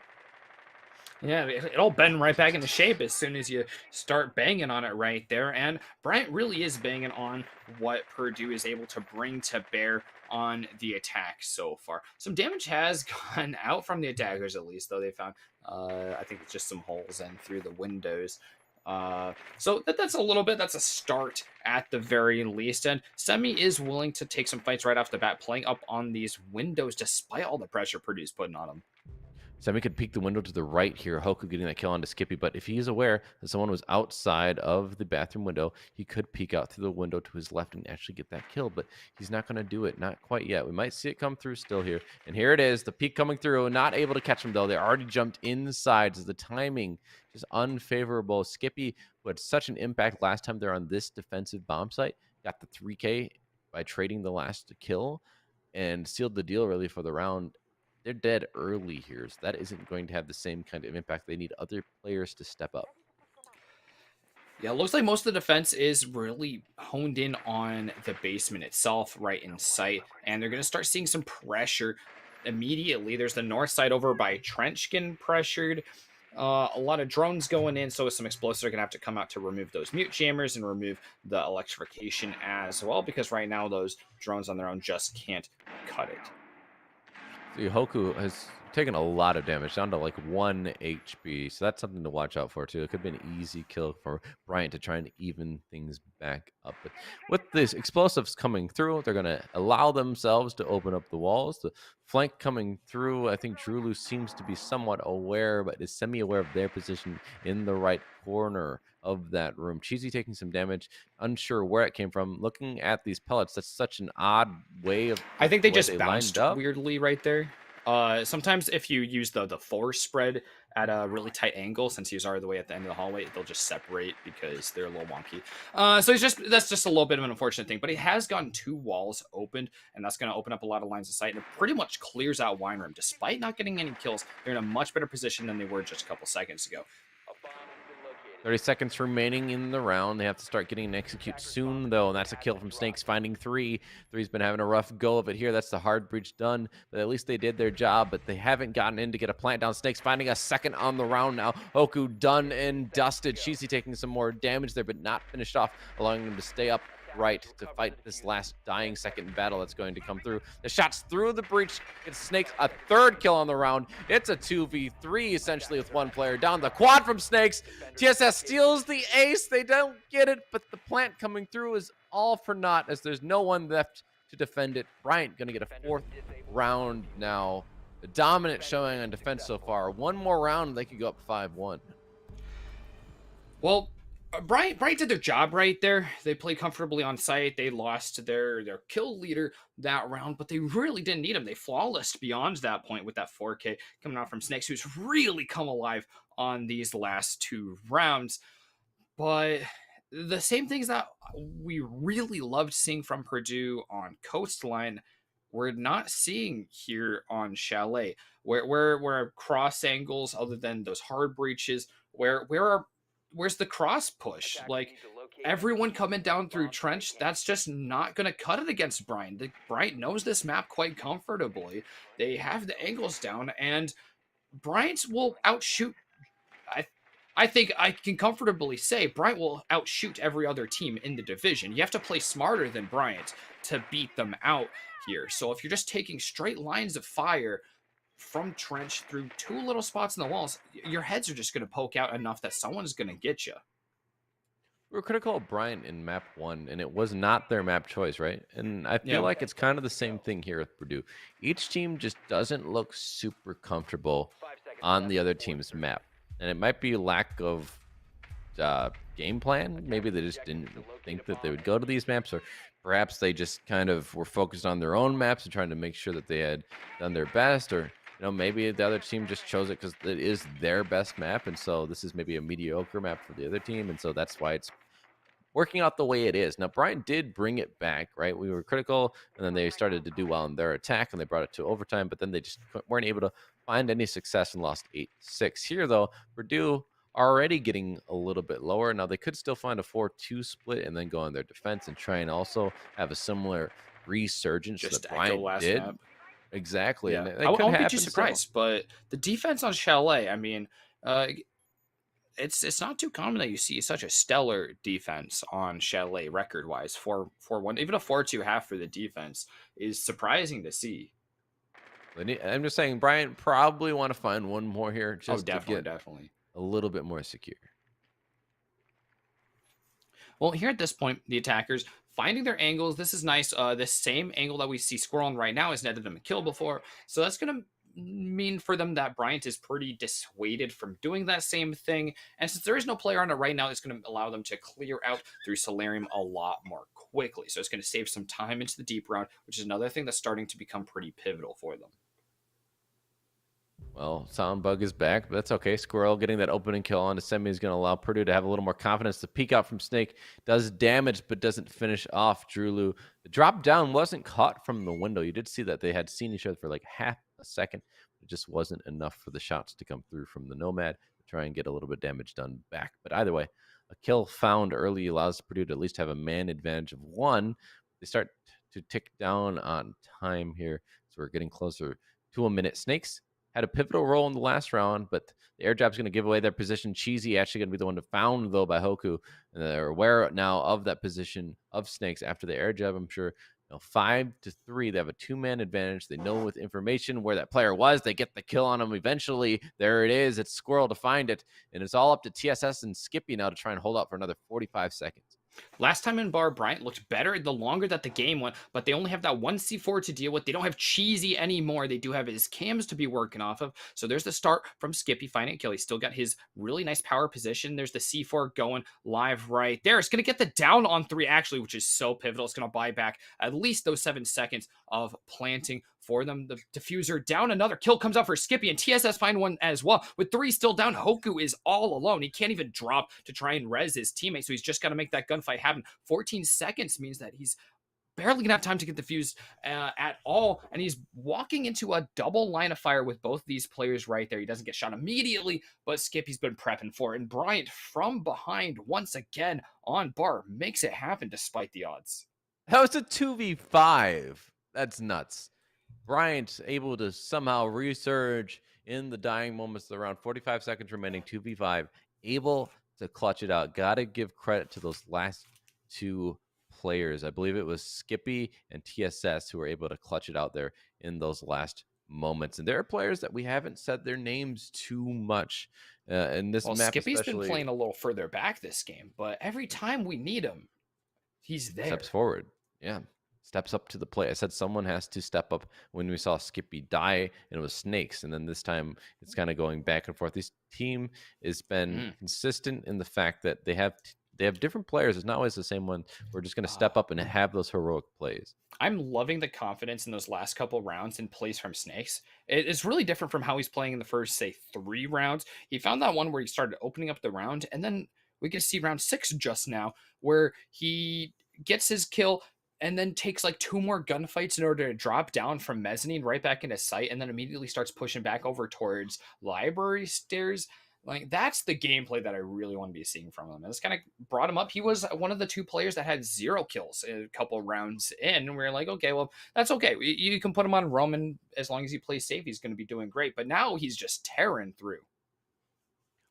Yeah, it'll bend right back into shape as soon as you start banging on it right there. And Bryant really is banging on what Purdue is able to bring to bear on the attack so far. Some damage has gone out from the attackers, at least, though they found, I think it's just some holes in through the windows. So that's a little bit, that's a start at the very least. And Semi is willing to take some fights right off the bat, playing up on these windows despite all the pressure Purdue's putting on him. Semi could peek the window to the right here. Hoku getting that kill onto Skippy, but if he's aware that someone was outside of the bathroom window, he could peek out through the window to his left and actually get that kill, but he's not going to do it. Not quite yet. We might see it come through still here. And here it is, the peek coming through. Not able to catch him, though. They already jumped inside. So the timing just unfavorable. Skippy, who had such an impact last time they're on this defensive bomb site, got the 3K by trading the last kill and sealed the deal really for the round. They're dead early here, so that isn't going to have the same kind of impact. They need other players to step up. Yeah, it looks like most of the defense is really honed in on the basement itself, right in sight, and they're going to start seeing some pressure immediately. There's the north side over by Trench getting pressured. A lot of drones going in, so some explosives are going to have to come out to remove those mute jammers and remove the electrification as well, because right now those drones on their own just can't cut it. See, Hoku has taken a lot of damage, down to like 1 HP. So that's something to watch out for, too. It could be an easy kill for Bryant to try and even things back up. But with these explosives coming through, they're going to allow themselves to open up the walls. The flank coming through, I think Drulu seems to be somewhat aware, but is semi-aware of their position in the right corner of that room. Cheesy taking some damage, unsure where it came from. Looking at these pellets, that's such an odd way of I think they the way just they bounced lined up. weirdly right there. Sometimes if you use the force spread at a really tight angle, since he's already the way at the end of the hallway, they'll just separate because they're a little wonky. So that's just a little bit of an unfortunate thing. But he has gotten 2 walls opened, and that's going to open up a lot of lines of sight, and it pretty much clears out Wine Room. Despite not getting any kills, they're in a much better position than they were just a couple seconds ago. 30 seconds remaining in the round. They have to start getting an execute soon, though, and that's a kill from Snakes finding 3. 3's been having a rough go of it here. That's the hard breach done, but at least they did their job, but they haven't gotten in to get a plant down. Snakes finding a second on the round now. Hoku done and dusted. Shizi taking some more damage there, but not finished off, allowing him to stay up right to fight this last dying second battle that's going to come through. The shots through the breach. It's Snakes a 3rd kill on the round. It's a 2v3 essentially with 1 player down. The quad from Snakes. TSS steals the ace. They don't get it, but the plant coming through is all for naught as there's no one left to defend it. Bryant going to get a 4th round now. The dominant showing on defense so far. One more round, they could go up 5-1. Well, Bryant did their job right there. They played comfortably on site. They lost their kill leader that round, but they really didn't need him. They flawless beyond that point with that 4K coming out from Snakes, who's really come alive on these last 2 rounds. But the same things that we really loved seeing from Purdue on Coastline, we're not seeing here on Chalet, where cross angles, other than those hard breaches, where's the cross push? Like, everyone coming down through Trench, that's just not going to cut it against Bryant. Bryant knows this map quite comfortably. They have the angles down, and Bryant will outshoot. I think I can comfortably say Bryant will outshoot every other team in the division. You have to play smarter than Bryant to beat them out here. So if you're just taking straight lines of fire from Trench through 2 little spots in the walls, your heads are just going to poke out enough that someone's going to get you. We were critical of Bryant in map 1, and it was not their map choice, right? And I feel Yeah. like it's kind of the same thing here with Purdue. Each team just doesn't look super comfortable on the other team's map. And it might be lack of game plan. Maybe they just didn't think that they would go to these maps, or perhaps they just kind of were focused on their own maps and trying to make sure that they had done their best, or maybe the other team just chose it because it is their best map, and so this is maybe a mediocre map for the other team, and so that's why it's working out the way it is. Now, Brian did bring it back, right? We were critical, and then they started to do well in their attack, and they brought it to overtime, but then they just weren't able to find any success and lost 8-6. Here, though, Purdue already getting a little bit lower. Now, they could still find a 4-2 split and then go on their defense and try and also have a similar resurgence Just that echo Bryant last did. map. Exactly. Yeah, And I it could won't be happen. too So surprised. But the defense on Chalet, I mean, it's not too common that you see such a stellar defense on Chalet record wise. 4-1, even a 4-2 half for the defense is surprising to see. I'm just saying, Bryant probably want to find one more here just to get Definitely. a little bit more secure. Well, here at this point, the attackers finding their angles. This is nice. This same angle that we see squirreling right now has netted them a kill before, so that's gonna mean for them that Bryant is pretty dissuaded from doing that same thing. And since there is no player on it right now, it's going to allow them to clear out through Solarium a lot more quickly. So it's going to save some time into the deep round, which is another thing that's starting to become pretty pivotal for them. Well, Soundbug is back, but that's okay. Squirrel getting that opening kill on the semi is going to allow Purdue to have a little more confidence. The peek out from Snake does damage, but doesn't finish off Drulu. The drop down wasn't caught from the window. You did see that they had seen each other for like half a second. It just wasn't enough for the shots to come through from the Nomad to try and get a little bit of damage done back. But either way, a kill found early allows Purdue to at least have a man advantage of one. They start to tick down on time here. So we're getting closer to a minute. Snakes had a pivotal role in the last round, but the air jab's going to give away their position. Cheesy actually going to be the one to found, though, by Hoku. And they're aware now of that position of Snakes after the air jab. I'm sure 5-3. They have a two-man advantage. They know with information where that player was. They get the kill on him eventually. There it is. It's Squirrel to find it. And it's all up to TSS and Skippy now to try and hold out for another 45 seconds. Last time in bar, Bryant looked better the longer that the game went, but they only have that one C4 to deal with. They don't have Cheesy anymore. They do have his cams to be working off of. So there's the start from Skippy finding a kill. He's still got his really nice power position. There's the C4 going live right there. It's going to get the down on 3, actually, which is so pivotal. It's going to buy back at least those 7 seconds of planting for them. The diffuser down, another kill comes out for Skippy, and TSS find one as well. With 3 still down, Hoku is all alone. He can't even drop to try and res his teammate, so he's just got to make that gunfight happen. 14 seconds means that he's barely gonna have time to get the fuse at all, and he's walking into a double line of fire with both these players right there. He doesn't get shot immediately, but Skippy's been prepping for it, and Bryant from behind once again on bar makes it happen despite the odds. That was a 2v5. That's nuts. Bryant able to somehow resurge in the dying moments, around 45 seconds remaining, 2v5, able to clutch it out. Got to give credit to those last 2 players. I believe it was Skippy and TSS who were able to clutch it out there in those last moments. And there are players that we haven't said their names too much in this Well, map, Skippy's been especially playing a little further back this game, but every time we need him, he's there. steps forward. Yeah. Steps up to the plate. I said someone has to step up when we saw Skippy die, and it was Snakes. And then this time it's kind of going back and forth. This team has been consistent in the fact that they have different players. It's not always the same one. We're just going to step up and have those heroic plays. I'm loving the confidence in those last couple rounds and plays from Snakes. It's really different from how he's playing in the first, say, 3 rounds. He found that one where he started opening up the round, and then we get to see round 6 just now, where he gets his kill and then takes like 2 more gunfights in order to drop down from mezzanine right back into sight, and then immediately starts pushing back over towards library stairs. Like, that's the gameplay that I really want to be seeing from him. And it's kind of brought him up. He was one of the 2 players that had 0 kills a couple rounds in. And we were like, okay, well, that's okay. You can put him on Roman as long as he plays safe. He's going to be doing great. But now he's just tearing through.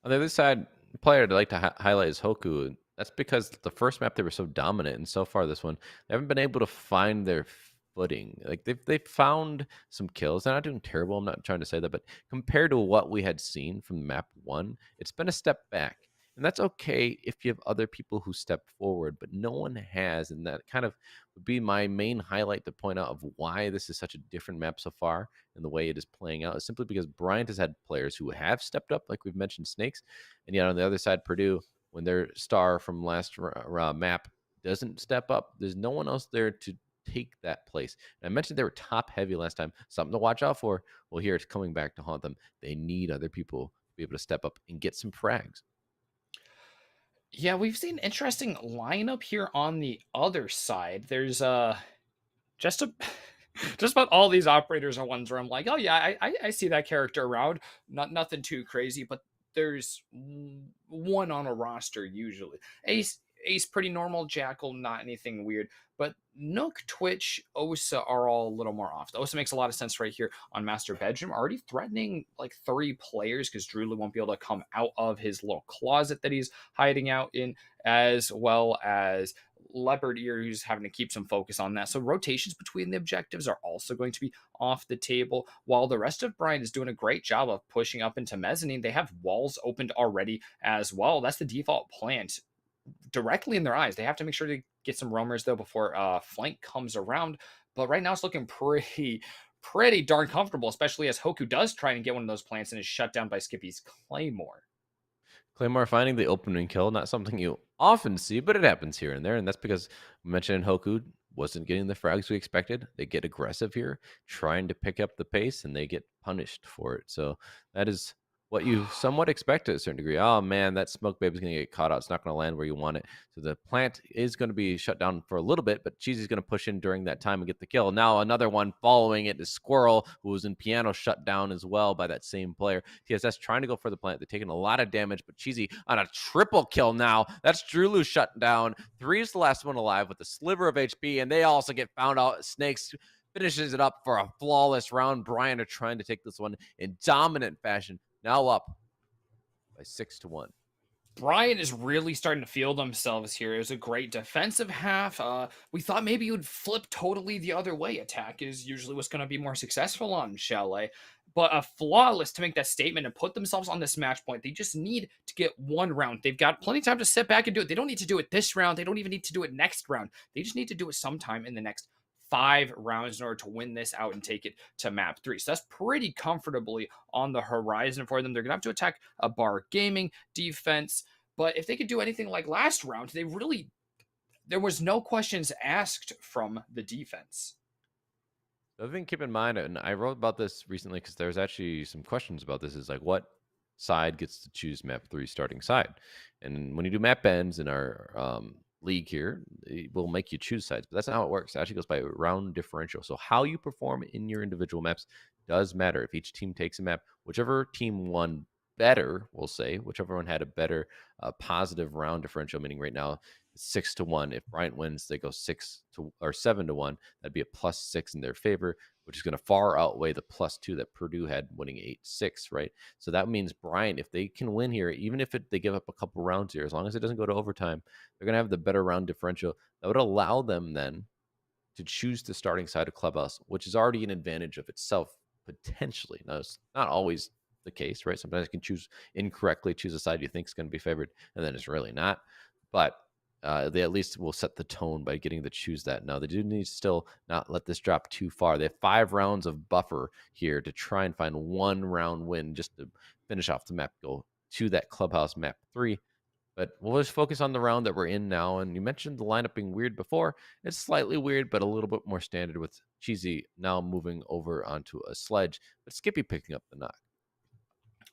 On the other side, the player I'd like to highlight is Hoku. That's because the first map they were so dominant, and so far this one they haven't been able to find their footing. Like they've found some kills. They're not doing terrible. I'm not trying to say that, but compared to what we had seen from map 1, it's been a step back. And that's okay if you have other people who step forward, but no one has. And that kind of would be my main highlight to point out of why this is such a different map so far and the way it is playing out is simply because Bryant has had players who have stepped up, like we've mentioned, Snakes. And yet on the other side, Purdue, when their star from last map doesn't step up, there's no one else there to take that place. And I mentioned they were top heavy last time, something to watch out for. Well, here it's coming back to haunt them. They need other people to be able to step up and get some frags. Yeah, we've seen interesting lineup here on the other side. There's just a just about all these operators are ones where I'm like, oh yeah, I see that character around. Nothing too crazy, but there's one on a roster usually. Ace pretty normal, Jackal not anything weird, but Nook, Twitch, Osa are all a little more off. Osa makes a lot of sense right here on Master Bedroom, already threatening like 3 players because Drewley won't be able to come out of his little closet that he's hiding out in, as well as Leopard Ear, who's having to keep some focus on that. So rotations between the objectives are also going to be off the table, while the rest of Brian is doing a great job of pushing up into mezzanine. They have walls opened already as well. That's the default plant directly in their eyes. They have to make sure to get some roamers though before flank comes around. But right now it's looking pretty darn comfortable, especially as Hoku does try and get one of those plants and is shut down by Skippy's Claymore. Claymore finding the opening kill, not something you often see, but it happens here and there. And that's because we mentioned Hoku wasn't getting the frags we expected. They get aggressive here, trying to pick up the pace, and they get punished for it. So that is what you somewhat expect to a certain degree. Oh man, that smoke babe is going to get caught out. It's not going to land where you want it. So the plant is going to be shut down for a little bit, but Cheesy's going to push in during that time and get the kill. Now another one following it is Squirrel, who was in piano, shut down as well by that same player. TSS trying to go for the plant. They're taking a lot of damage, but Cheesy on a triple kill now. That's Drulu shut down. 3 is the last one alive with a sliver of HP, and they also get found out. Snakes finishes it up for a flawless round. Brian are trying to take this one in dominant fashion. Now up by 6-1. Brian is really starting to feel themselves here. It was a great defensive half. We thought maybe you would flip totally the other way. Attack is usually what's going to be more successful on Chalet. But flawless to make that statement and put themselves on this match point. They just need to get one round. They've got plenty of time to sit back and do it. They don't need to do it this round. They don't even need to do it next round. They just need to do it sometime in the next 5 rounds in order to win this out and take it to map 3. So that's pretty comfortably on the horizon for them. They're going to have to attack a bar gaming defense. But if they could do anything like last round, there was no questions asked from the defense. The other thing to keep in mind, and I wrote about this recently because there's actually some questions about this, is like what side gets to choose map 3 starting side. And when you do map ends in our league here, it will make you choose sides, but that's not how it works. It actually goes by round differential. So how you perform in your individual maps does matter. If each team takes a map, whichever team won better, we'll say, whichever one had a better positive round differential, meaning right now 6-1. If Bryant wins, they go 7-1. That'd be a +6 in their favor, which is going to far outweigh the +2 that Purdue had winning 8-6, right? So that means Bryant, if they can win here, even if they give up a couple rounds here, as long as it doesn't go to overtime, they're going to have the better round differential. That would allow them then to choose the starting side of Clubhouse, which is already an advantage of itself, potentially. Now, it's not always the case, right? Sometimes you can choose incorrectly, choose a side you think is going to be favored, and then it's really not. But they at least will set the tone by getting to choose that. Now, they do need to still not let this drop too far. They have 5 rounds of buffer here to try and find 1 round win just to finish off the map, go to that Clubhouse map 3. But we'll just focus on the round that we're in now. And you mentioned the lineup being weird before. It's slightly weird, but a little bit more standard with Cheesy now moving over onto a sledge, but Skippy picking up the knock.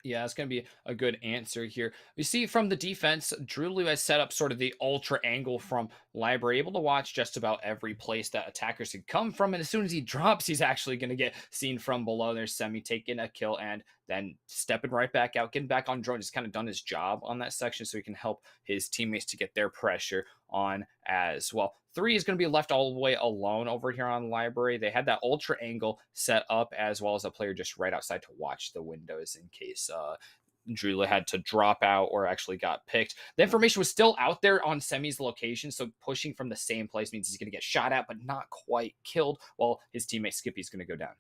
Yeah, it's going to be a good answer here. We see from the defense, Drew Liu has set up sort of the ultra angle from library, able to watch just about every place that attackers could come from. And as soon as he drops, he's actually going to get seen from below. There's Semi taking a kill and then stepping right back out, getting back on drone. He's kind of done his job on that section so he can help his teammates to get their pressure on as well. 3 is going to be left all the way alone over here on library. They had that ultra angle set up as well as a player just right outside to watch the windows in case Drew had to drop out or actually got picked. The information was still out there on Semi's location, so pushing from the same place means he's going to get shot at but not quite killed, while his teammate Skippy's going to go down.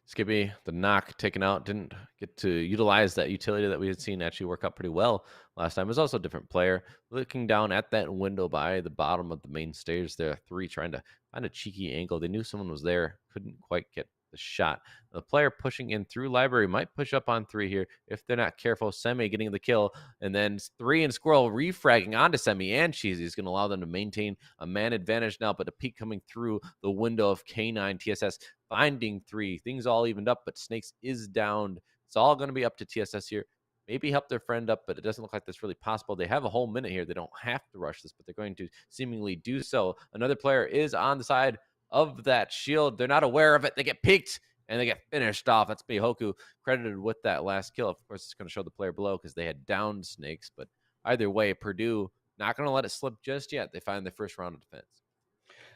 Skippy, the knock taken out, didn't get to utilize that utility that we had seen actually work out pretty well last time. It was also a different player. Looking down at that window by the bottom of the main stairs, there are 3 trying to find a cheeky angle. They knew someone was there, couldn't quite get the shot. The player pushing in through library might push up on 3 here if they're not careful. Semi getting the kill, and then 3 and Squirrel refragging onto Semi and Cheesy is going to allow them to maintain a man advantage now, but a peek coming through the window of K9 TSS finding 3. Things all evened up, but Snakes is downed. It's all going to be up to TSS here. Maybe help their friend up, but it doesn't look like that's really possible. They have a whole minute here. They don't have to rush this, but they're going to seemingly do so. Another player is on the side of that shield. They're not aware of it. They get peeked and they get finished off. That's Mihoku credited with that last kill. Of course, it's going to show the player below because they had downed Snakes, but either way, Purdue not going to let it slip just yet. They find their first round of defense.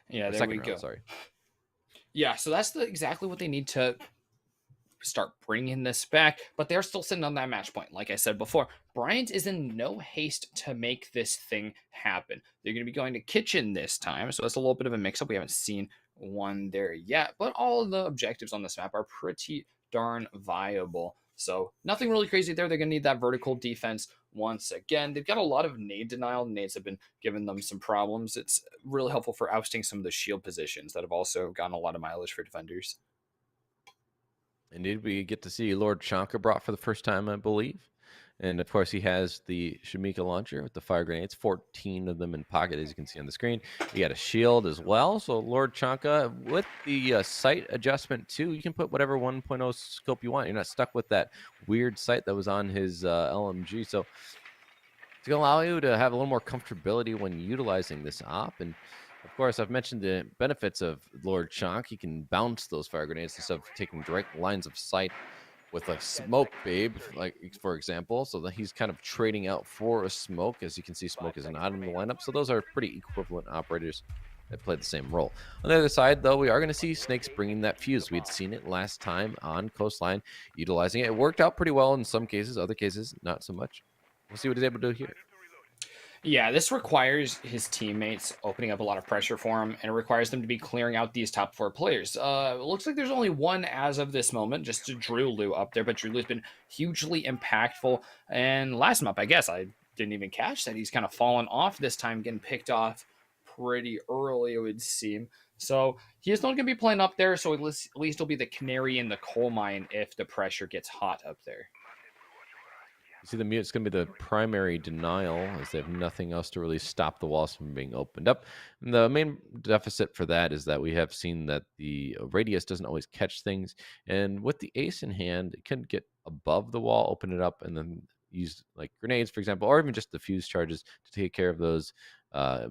Yeah, or there second we go. round, sorry. Yeah, so that's exactly what they need to start bringing this back, but they're still sitting on that match point. Like I said before, Bryant is in no haste to make this thing happen. They're going to be going to kitchen this time, so that's a little bit of a mix-up. We haven't seen one there yet, but all of the objectives on this map are pretty darn viable. So nothing really crazy there. They're going to need that vertical defense once again. They've got a lot of nade denial. Nades have been giving them some problems. It's really helpful for ousting some of the shield positions that have also gotten a lot of mileage for defenders. Indeed, we get to see Lord Chanka brought for the first time, I believe. And of course, he has the Shamika launcher with the fire grenades, 14 of them in pocket, as you can see on the screen. He got a shield as well. So, Lord Chanka, with the sight adjustment, too, you can put whatever 1.0 scope you want. You're not stuck with that weird sight that was on his LMG. So, it's going to allow you to have a little more comfortability when utilizing this op. And of course, I've mentioned the benefits of Lord Chonk. He can bounce those fire grenades instead of taking direct lines of sight with like Smoke Babe, like for example. So that he's kind of trading out for a Smoke. As you can see, Smoke is not in the lineup. So those are pretty equivalent operators that play the same role. On the other side, though, we are going to see Snakes bringing that fuse. We had seen it last time on Coastline, utilizing it. It worked out pretty well in some cases, other cases, not so much. We'll see what he's able to do here. Yeah, this requires his teammates opening up a lot of pressure for him, and it requires them to be clearing out these top four players. It looks like there's only one as of this moment, just Drew Lou up there, but Drew Lou's been hugely impactful. And last map, I guess I didn't even catch that he's kind of fallen off this time, getting picked off pretty early, it would seem. So he is not going to be playing up there, so at least he'll be the canary in the coal mine if the pressure gets hot up there. You see the mute is going to be the primary denial as they have nothing else to really stop the walls from being opened up. And the main deficit for that is that we have seen that the radius doesn't always catch things. And with the ace in hand, it can get above the wall, open it up, and then use like grenades, for example, or even just the fuse charges to take care of those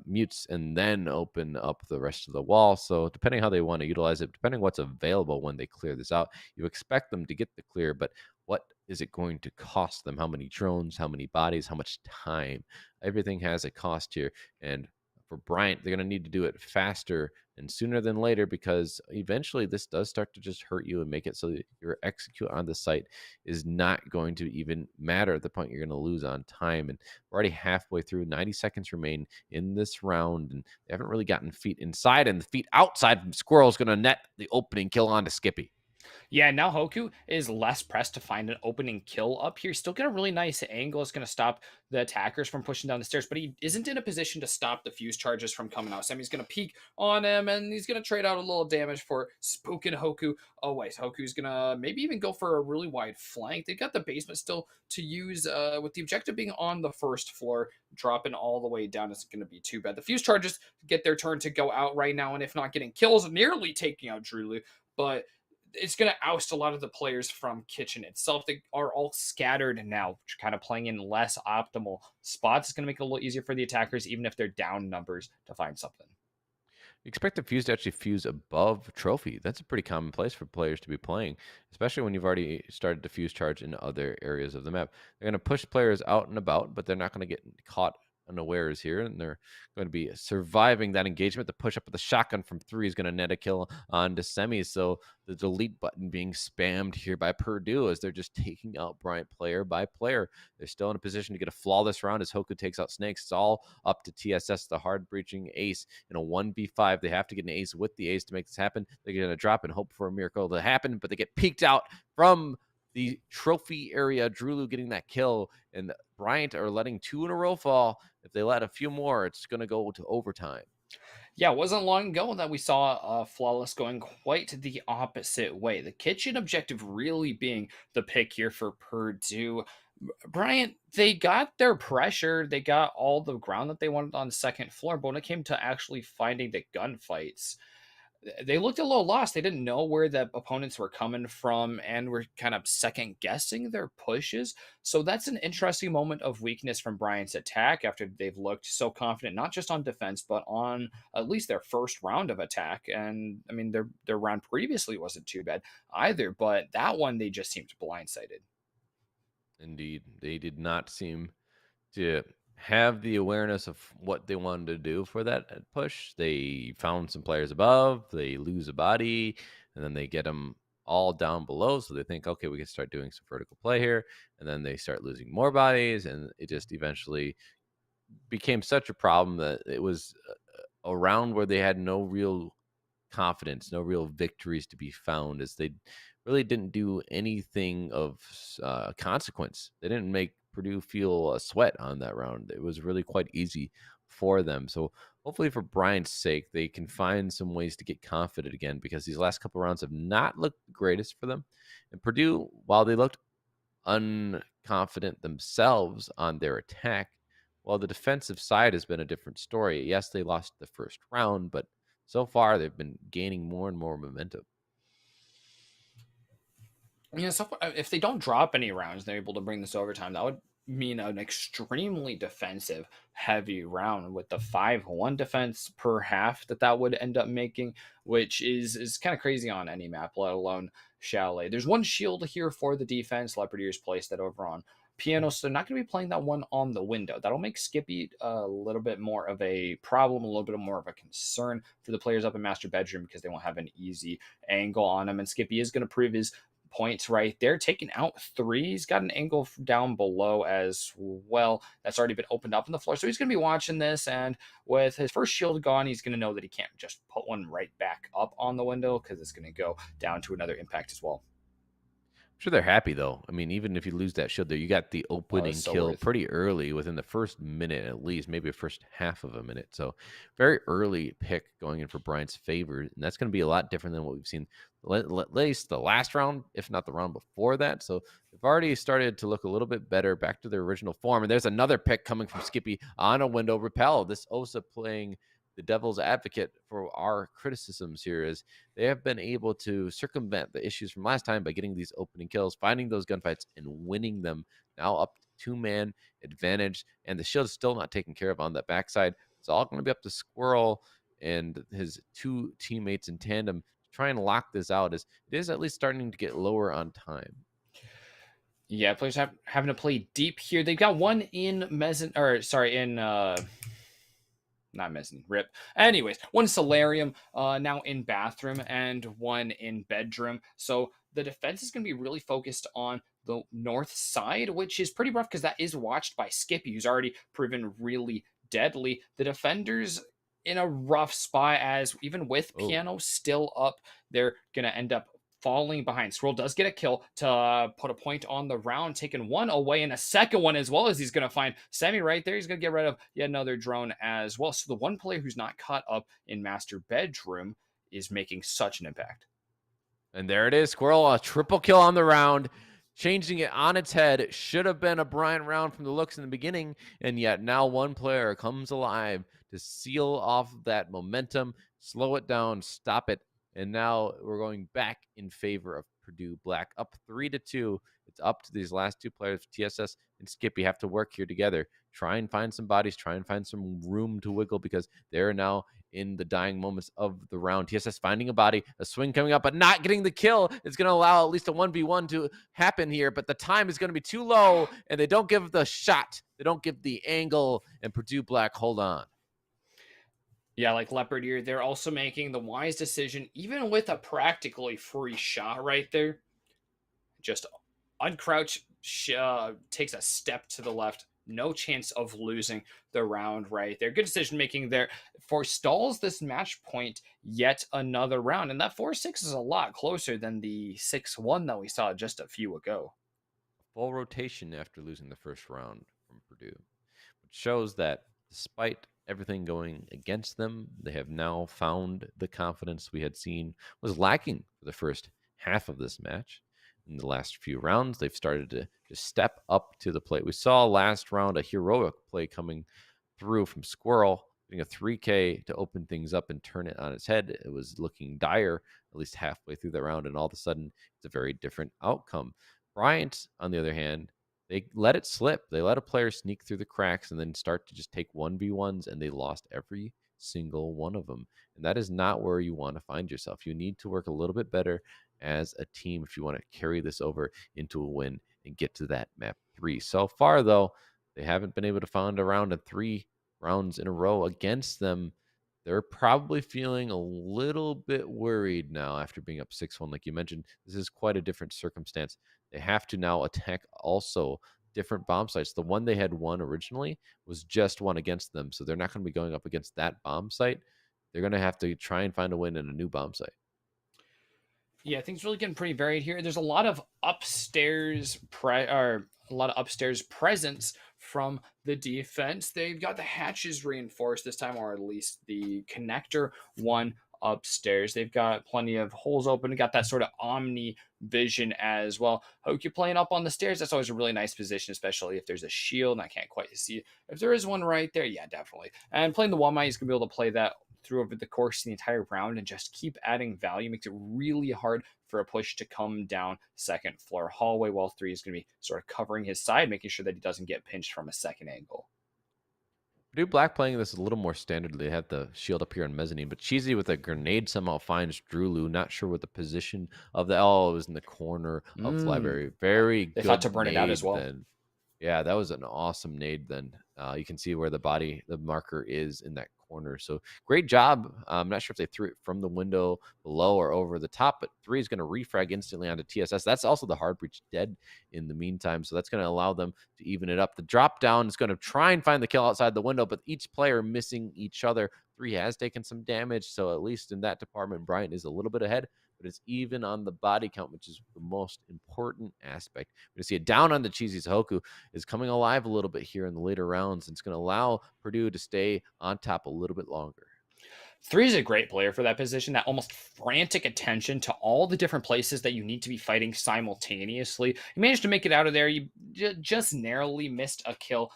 mutes and then open up the rest of the wall. So depending how they want to utilize it, depending what's available when they clear this out, you expect them to get the clear, but what is it going to cost them? How many drones, how many bodies, how much time? Everything has a cost here. And for Bryant, they're going to need to do it faster and sooner than later because eventually this does start to just hurt you and make it so that your execute on the site is not going to even matter at the point you're going to lose on time. And we're already halfway through. 90 seconds remain in this round, and they haven't really gotten feet inside, and the feet outside from Squirrel is going to net the opening kill on to Skippy. Yeah, now Hoku is less pressed to find an opening kill up here. Still got a really nice angle. It's going to stop the attackers from pushing down the stairs, but he isn't in a position to stop the fuse charges from coming out. Sammy's going to peek on him, and he's going to trade out a little damage for spooking Hoku away. So Hoku's going to maybe even go for a really wide flank. They've got the basement still to use, with the objective being on the first floor. Dropping all the way down isn't going to be too bad. The fuse charges get their turn to go out right now, and if not getting kills, nearly taking out Drew, but it's going to oust a lot of the players from Kitchen itself. They are all scattered now, kind of playing in less optimal spots. It's going to make it a little easier for the attackers, even if they're down numbers, to find something. Expect the fuse to actually fuse above trophy. That's a pretty common place for players to be playing, especially when you've already started to fuse charge in other areas of the map. They're going to push players out and about, but they're not going to get caught unawares here, and they're going to be surviving that engagement. The push up with the shotgun from 3 is going to net a kill on to semis. So the delete button being spammed here by Purdue as they're just taking out Bryant player by player. They're still in a position to get a flawless round as Hoku takes out Snakes. It's all up to TSS, the hard breaching ace in a 1v5. They have to get an ace with the ace to make this happen. They're going to drop and hope for a miracle to happen, but they get peeked out from the trophy area. Drulu getting that kill, and Bryant are letting 2 in a row fall. If they let a few more, it's going to go to overtime. Yeah, it wasn't long ago that we saw Flawless going quite the opposite way. The kitchen objective really being the pick here for Purdue. Bryant, they got their pressure. They got all the ground that they wanted on the second floor. But when it came to actually finding the gunfights, they looked a little lost. They didn't know where the opponents were coming from and were kind of second guessing their pushes. So that's an interesting moment of weakness from Bryant's attack after they've looked so confident, not just on defense, but on at least their first round of attack. And I mean, their round previously wasn't too bad either, but that one they just seemed blindsided. Indeed, they did not seem to have the awareness of what they wanted to do for that push. They found some players above, they lose a body, and then they get them all down below. So they think, okay, we can start doing some vertical play here. And then they start losing more bodies, and it just eventually became such a problem that it was a round where they had no real confidence, no real victories to be found, as they really didn't do anything of consequence. They didn't make Purdue feel a sweat on that round. It was really quite easy for them. So Hopefully, for Bryant's sake, they can find some ways to get confident again because these last couple rounds have not looked the greatest for them. And Purdue, while they looked unconfident themselves on their attack, while the defensive side has been a different story. Yes, they lost the first round, but so far they've been gaining more and more momentum. If they don't drop any rounds, they're able to bring this overtime. That would mean an extremely defensive heavy round with the 5-1 defense per half that would end up making, which is kind of crazy on any map, let alone Chalet. There's one shield here for the defense. Leopardiers placed that over on piano, so they're not going to be playing that one on the window. That'll make Skippy a little bit more of a problem, a little bit more of a concern for the players up in master bedroom because they won't have an easy angle on him. And Skippy is going to prove his points right there, taking out three. He's got an angle down below as well that's already been opened up on the floor. So he's going to be watching this. And with his first shield gone, he's going to know that he can't just put one right back up on the window because it's going to go down to another impact as well. Sure, they're happy though. I mean, even if you lose that shield there, you got the Oh, it's opening so kill worth. pretty early within the first minute at least, maybe the first half of a minute. So, very early pick going in for Bryant's favor. And that's going to be a lot different than what we've seen at least the last round, if not the round before that. So, they've already started to look a little bit better, back to their original form. And there's another pick coming from Skippy on a window repel. This Osa playing the devil's advocate for our criticisms here is they have been able to circumvent the issues from last time by getting these opening kills, finding those gunfights, and winning them. Now up to two-man advantage, and the shield is still not taken care of on that backside. It's all going to be up to Squirrel and his two teammates in tandem to try and lock this out. As it is at least starting to get lower on time. Yeah, players having to play deep here. They've got one in mezzanine, or sorry, in not mezzanine, rip. Anyways, one solarium now in bathroom and one in bedroom. So the defense is going to be really focused on the north side, which is pretty rough because that is watched by Skippy, who's already proven really deadly. The defenders in a rough spot as even with Oh, piano still up, they're going to end up falling behind. Swirl does get a kill to put a point on the round, taking one away and a second one as well as he's going to find Semi right there. He's going to get rid of yet another drone as well. So the one player who's not caught up in master bedroom is making such an impact. and there it is. Squirrel, a triple kill on the round, changing it on its head. It should have been a Bryant round from the looks in the beginning, and yet now one player comes alive to seal off that momentum, slow it down, stop it, and now we're going back in favor of Purdue Black, up 3-2. It's up to these last two players, TSS and Skippy, have to work here together. Try and find some bodies, try and find some room to wiggle because they're now in the dying moments of the round. TSS finding a body, a swing coming up, but not getting the kill. It's going to allow at least a 1v1 to happen here, but the time is going to be too low, and they don't give the shot. They don't give the angle, and Purdue Black hold on. Yeah, like Leopard here, they're also making the wise decision, even with a practically free shot right there. Just uncrouch, takes a step to the left. No chance of losing the round right there. Good decision making there. Forestalls this match point yet another round. And that 4-6 is a lot closer than the 6-1 that we saw just a few ago. Full rotation after losing the first round from Purdue, which shows that despite everything going against them, they have now found the confidence we had seen was lacking for the first half of this match. In the last few rounds, they've started to just step up to the plate. We saw last round a heroic play coming through from Squirrel, getting a 3K to open things up and turn it on its head. It was looking dire at least halfway through the round, and all of a sudden, it's a very different outcome. Bryant, on the other hand, they let it slip. They let a player sneak through the cracks and then start to just take 1v1s, and they lost every single one of them. And that is not where you want to find yourself. You need to work a little bit better as a team if you want to carry this over into a win and get to that map 3. So far, though, they haven't been able to find a round in 3 rounds in a row against them. They're probably feeling a little bit worried now after being up 6-1. Like you mentioned, this is quite a different circumstance. They have to now attack also different bomb sites. The one they had won originally was just one against them, so they're not going to be going up against that bomb site. They're going to have to try and find a win in a new bomb site. Yeah, things really getting pretty varied here. There's a lot of upstairs or a lot of upstairs presence from the defense. They've got the hatches reinforced this time, or at least the connector one upstairs. They've got plenty of holes open. Got that sort of omni vision as well. Hope you're playing up on the stairs. That's always a really nice position, especially if there's a shield and I can't quite see. If there is one right there, yeah, definitely. And playing the one mine, he's gonna be able to play that through over the course of the entire round and just keep adding value. Makes it really hard for a push to come down second floor hallway, while three is going to be sort of covering his side, making sure that he doesn't get pinched from a second angle. Purdue Black playing this a little more standard. They have the shield up here on mezzanine, but Cheesy with a grenade somehow finds Drulu. Not sure what the position of the L was in the corner of Mm, library. Very they thought to good burn it out as nade well. then. Yeah, that was an awesome nade then. You can see where the marker is in that corner. So great job. I'm not sure if they threw it from the window below or over the top, but three is going to refrag instantly onto TSS. That's also the hard breach dead in the meantime. So that's going to allow them to even it up. The drop down is going to try and find the kill outside the window, but each player missing each other. Three has taken some damage. So at least in that department, Bryant is a little bit ahead, but it's even on the body count, which is the most important aspect. We're going to see it down on the Cheesy. Hoku is coming alive a little bit here in the later rounds. And it's going to allow Purdue to stay on top a little bit longer. Three is a great player for that position, that almost frantic attention to all the different places that you need to be fighting simultaneously. He managed to make it out of there. You just narrowly missed a kill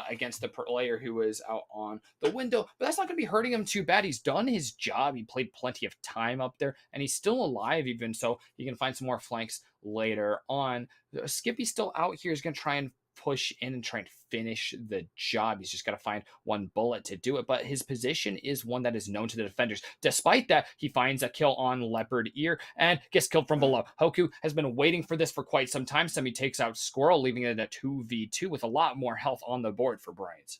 against the player who was out on the window, but that's not going to be hurting him too bad. He's done his job. He played plenty of time up there, and he's still alive, even so he can find some more flanks later on. Skippy's still out here. He's going to try and push in and try and finish the job. He's just got to find one bullet to do it. But his position is one that is known to the defenders. Despite that, he finds a kill on Leopard Ear and gets killed from below. Hoku has been waiting for this for quite some time. Semi takes out Squirrel, leaving it at a 2v2 with a lot more health on the board for Bryant.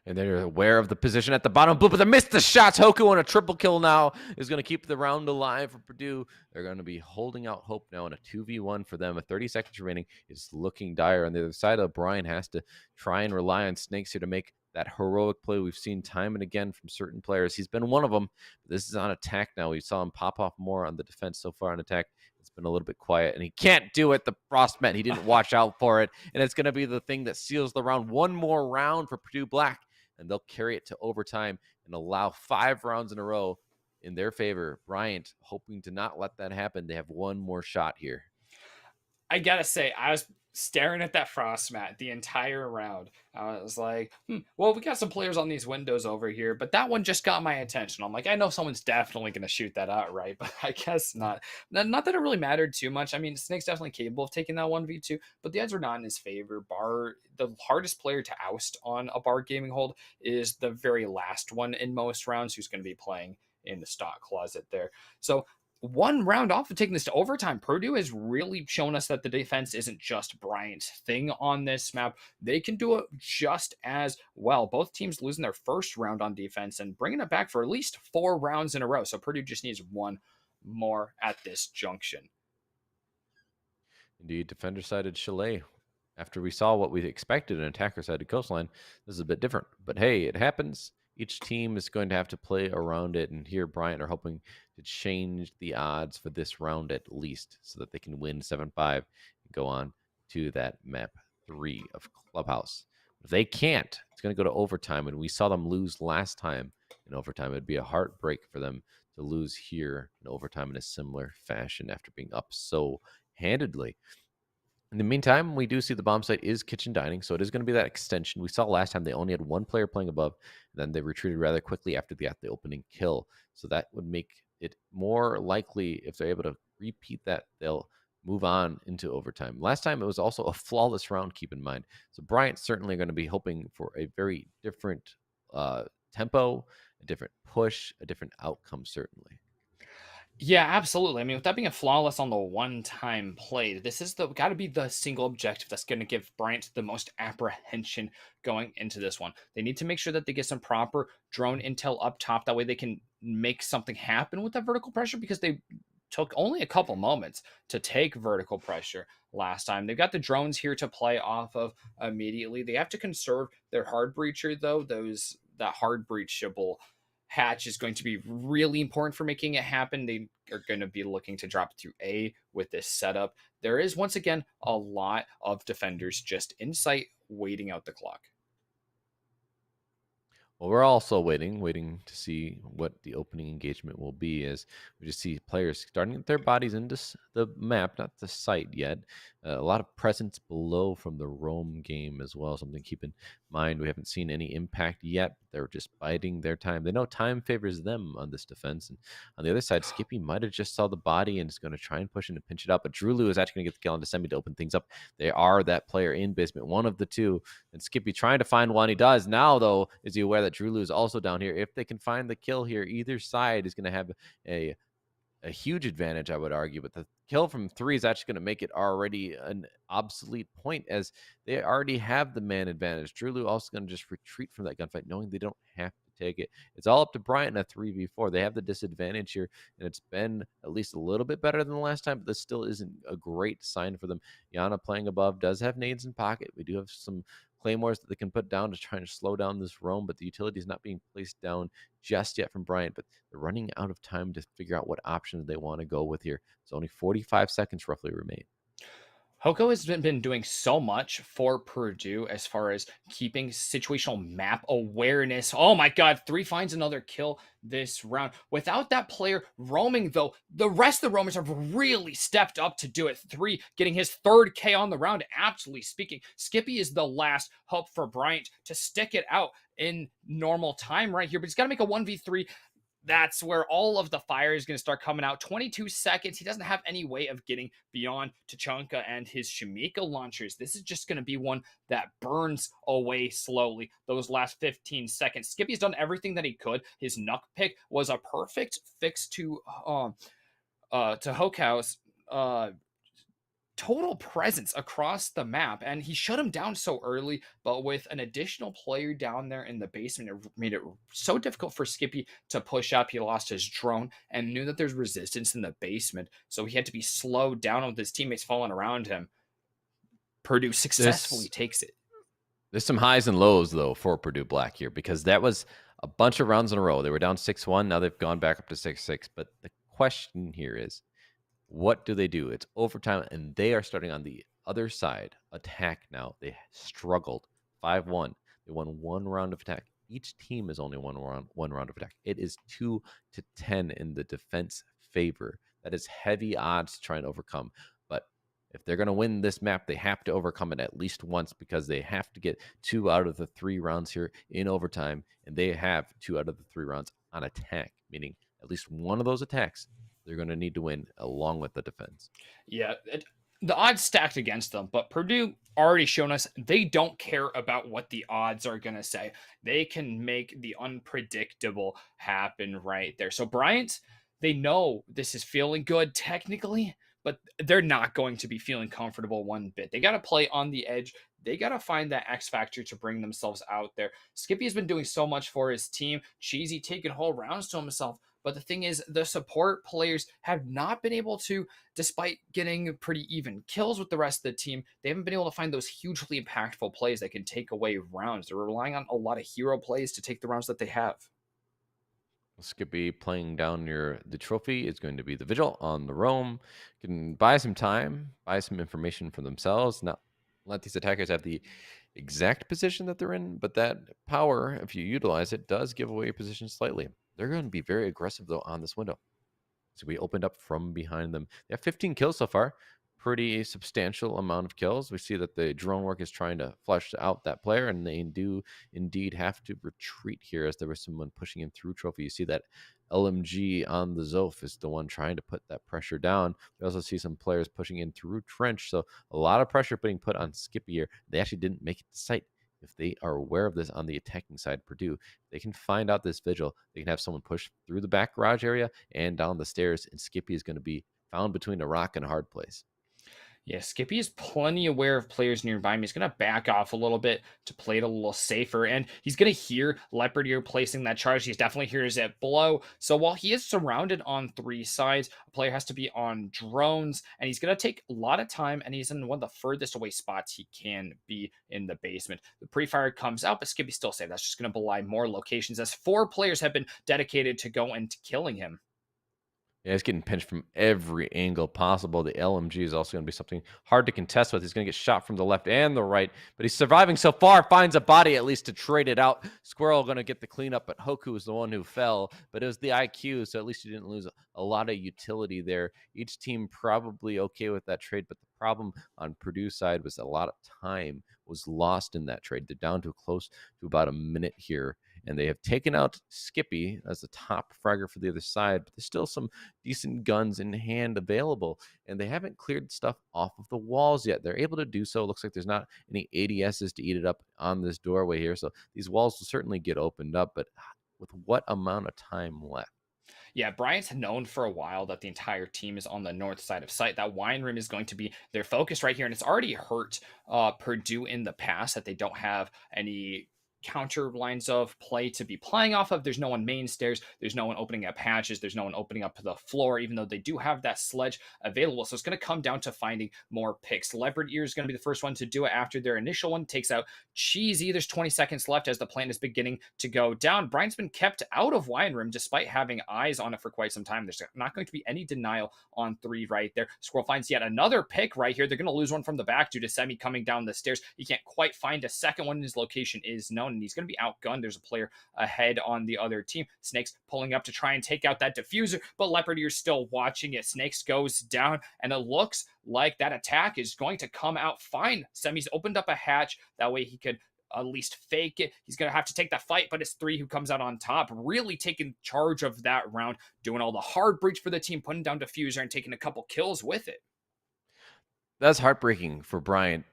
And they're aware of the position at the bottom. But they missed the shots. Hoku on a triple kill now is going to keep the round alive for Purdue. They're going to be holding out hope now in a 2v1 for them. With 30 seconds remaining, it's looking dire. On the other side, O'Brien has to try and rely on Snakes here to make that heroic play we've seen time and again from certain players. He's been one of them. This is on attack now. We saw him pop off more on the defense so far on attack. It's been a little bit quiet, and he can't do it. The frost met. He didn't watch out for it, and it's going to be the thing that seals the round. One more round for Purdue Black, and they'll carry it to overtime and allow 5 rounds in a row in their favor. Bryant hoping to not let that happen. They have one more shot here. I gotta say, I was staring at that frost mat the entire round. I was like, well, we got some players on these windows over here, but that one just got my attention. I'm like, I know someone's definitely going to shoot that out, right? But I guess not. Not that it really mattered too much. I mean, Snake's definitely capable of taking that 1v2, but the odds are not in his favor. Bar, the hardest player to oust on a bar gaming hold is the very last one in most rounds, who's going to be playing in the stock closet there. So one round off of taking this to overtime, Purdue has really shown us that the defense isn't just Bryant's thing on this map. They can do it just as well. Both teams losing their first round on defense and bringing it back for at least 4 rounds in a row. So Purdue just needs one more at this junction. Indeed, defender sided Chalet. After we saw what we expected in attacker sided Coastline, this is a bit different. But hey, it happens. Each team is going to have to play around it. And here, Bryant are hoping to change the odds for this round at least so that they can win 7-5 and go on to that map 3 of Clubhouse. If they can't, it's going to go to overtime. And we saw them lose last time in overtime. It'd be a heartbreak for them to lose here in overtime in a similar fashion after being up so handedly. In the meantime, we do see the bomb site is kitchen dining, so it is going to be that extension. We saw last time they only had one player playing above, and then they retreated rather quickly after they got the opening kill. So that would make it more likely, if they're able to repeat that, they'll move on into overtime. Last time it was also a flawless round, keep in mind. So Bryant's certainly going to be hoping for a very different tempo, a different push, a different outcome, certainly. Yeah, absolutely. I mean, with that being a flawless on the one-time play, this is the got to be the single objective that's going to give Bryant the most apprehension going into this one. They need to make sure that they get some proper drone intel up top. That way they can make something happen with that vertical pressure, because they took only a couple moments to take vertical pressure last time. They've got the drones here to play off of immediately. They have to conserve their hard breacher, though. That hard breachable Hatch is going to be really important for making it happen. They are going to be looking to drop through A with this setup. There is, once again, a lot of defenders just in sight waiting out the clock. Well, we're also waiting to see what the opening engagement will be as we just see players starting to get their bodies into the map, not the site yet. A lot of presence below from the roam game as well. Something to keep in mind. We haven't seen any impact yet. They're just biding their time. They know time favors them on this defense. And on the other side, Skippy might have just saw the body and is going to try and push in and pinch it up. But Drew Lou is actually going to get the kill on December to open things up. They are that player in basement, one of the two, and Skippy trying to find one. He does. Now, though, is he aware that Drew Lou is also down here? If they can find the kill here, either side is going to have a huge advantage, I would argue. But the kill from 3 is actually going to make it already an obsolete point as they already have the man advantage. Drew Lou also going to just retreat from that gunfight, knowing they don't have to take it. It's all up to Bryant in a 3v4. They have the disadvantage here, and it's been at least a little bit better than the last time, but this still isn't a great sign for them. Yana playing above does have nades in pocket. We do have some claymores that they can put down to try and slow down this roam, but the utility is not being placed down just yet from Bryant. But they're running out of time to figure out what options they want to go with here. So only 45 seconds roughly remain. Hoko has been doing so much for Purdue as far as keeping situational map awareness. Oh my God, 3 finds another kill this round. Without that player roaming, though, the rest of the roamers have really stepped up to do it. 3 getting his 3rd K on the round. Absolutely speaking, Skippy is the last hope for Bryant to stick it out in normal time right here, but he's got to make a 1v3. That's where all of the fire is going to start coming out. 22 seconds. He doesn't have any way of getting beyond Tachanka and his Shamika launchers. This is just going to be one that burns away slowly. Those last 15 seconds. Skippy's done everything that he could. His Nuck pick was a perfect fix to Hokao's total presence across the map, and he shut him down so early. But with an additional player down there in the basement, it made it so difficult for Skippy to push up. He lost his drone and knew that there's resistance in the basement, so he had to be slowed down with his teammates falling around him. Purdue successfully This takes it. There's some highs and lows though for Purdue Black here because that was a bunch of rounds in a row. They were down 6-1. Now they've gone back up to 6-6. But the question here is, what do they do? It's overtime, and they are starting on the other side. Attack now. They struggled 5-1. They won 1 round of attack. Each team is only one round of attack. It is 2-10 in the defense favor. That is heavy odds to try and overcome. But if they're going to win this map, they have to overcome it at least once because they have to get 2 out of the 3 rounds here in overtime, and they have 2 out of the 3 rounds on attack, meaning at least one of those attacks they're going to need to win along with the defense. Yeah, the odds stacked against them, but Purdue already shown us they don't care about what the odds are going to say. They can make the unpredictable happen right there. So Bryant, they know this is feeling good technically, but they're not going to be feeling comfortable one bit. They got to play on the edge. They got to find that X factor to bring themselves out there. Skippy has been doing so much for his team. Cheesy taking whole rounds to himself. But the thing is, the support players have not been able to, despite getting pretty even kills with the rest of the team, they haven't been able to find those hugely impactful plays that can take away rounds. They're relying on a lot of hero plays to take the rounds that they have. Skippy playing down near the trophy is going to be the Vigil on the roam. Can buy some time, buy some information for themselves. Not let these attackers have the exact position that they're in, but that power, if you utilize it, does give away your position slightly. They're going to be very aggressive, though, on this window. So we opened up from behind them. They have 15 kills so far. Pretty substantial amount of kills. We see that the drone work is trying to flush out that player, and they do indeed have to retreat here as there was someone pushing in through trophy. You see that LMG on the Zof is the one trying to put that pressure down. We also see some players pushing in through trench. So a lot of pressure being put on Skippy here. They actually didn't make it to site. If they are aware of this on the attacking side, Purdue, they can find out this vigil. They can have someone push through the back garage area and down the stairs, and Skippy is going to be found between a rock and a hard place. Yeah, Skippy is plenty aware of players nearby him. He's going to back off a little bit to play it a little safer, and he's going to hear Leopard Ear placing that charge. He definitely hears it below. So while he is surrounded on three sides, a player has to be on drones, and he's going to take a lot of time, and he's in one of the furthest away spots he can be in the basement. The pre-fire comes out, but Skippy's still safe. That's just going to belie more locations, as four players have been dedicated to go and killing him. Yeah, he's getting pinched from every angle possible. The LMG is also going to be something hard to contest with. He's going to get shot from the left and the right, but he's surviving so far. Finds a body at least to trade it out. Squirrel going to get the cleanup, but Hoku is the one who fell. But it was the IQ, so at least you didn't lose a lot of utility there. Each team probably okay with that trade, but the problem on Purdue's side was a lot of time was lost in that trade. They're down to close to about a minute here, and they have taken out Skippy as the top fragger for the other side, but there's still some decent guns in hand available, and they haven't cleared stuff off of the walls yet. They're able to do so. It looks like there's not any ADSs to eat it up on this doorway here, so these walls will certainly get opened up, but with what amount of time left? Yeah, Bryant's known for a while that the entire team is on the north side of site. That wine room is going to be their focus right here, and it's already hurt Purdue in the past that they don't have any counter lines of play to be playing off of. There's no one main stairs. There's no one opening up hatches. There's no one opening up the floor, even though they do have that sledge available. So it's going to come down to finding more picks. Leopard Ear is going to be the first one to do it after their initial one takes out Cheesy. There's 20 seconds left as the plant is beginning to go down. Brian's been kept out of wine room despite having eyes on it for quite some time. There's not going to be any denial on three right there. Squirrel finds yet another pick right here. They're going to lose one from the back due to Semi coming down the stairs. He can't quite find a second one. His location is known, and he's going to be outgunned. There's a player ahead on the other team. Snakes pulling up to try and take out that diffuser, but Leopard Ear's still watching it. Snakes goes down, and it looks like that attack is going to come out fine. Semi's opened up a hatch. That way he could at least fake it. He's going to have to take that fight, but it's three who comes out on top, really taking charge of that round, doing all the hard breach for the team, putting down diffuser and taking a couple kills with it. That's heartbreaking for Bryant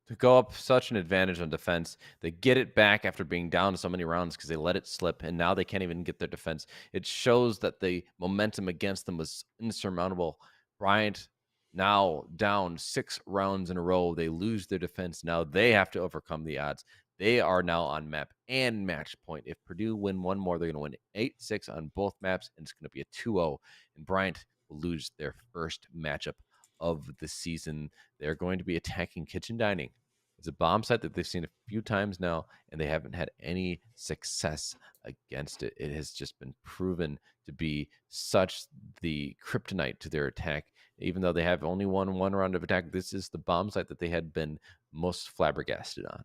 to go up such an advantage on defense. They get it back after being down so many rounds because they let it slip, and now they can't even get their defense. It shows that the momentum against them was insurmountable. Bryant now down 6 rounds in a row. They lose their defense. Now they have to overcome the odds. They are now on map and match point. If Purdue win one more, they're going to win 8-6 on both maps, and it's going to be a 2-0. And Bryant will lose their first matchup of the season. They're going to be attacking Kitchen Dining. It's a bomb site that they've seen a few times now, and they haven't had any success against it. It has just been proven to be such the kryptonite to their attack. Even though they have only won one round of attack, this is the bomb site that they had been most flabbergasted on.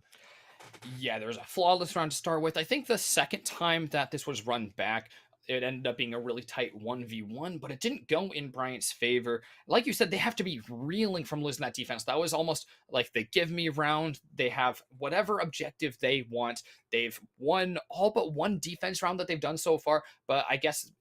Yeah, there was a flawless round to start with. I think the second time that this was run back, it ended up being a really tight 1v1, but it didn't go in Bryant's favor. Like you said, they have to be reeling from losing that defense. That was almost like the give me round. They have whatever objective they want. They've won all but one defense round that they've done so far, but I guess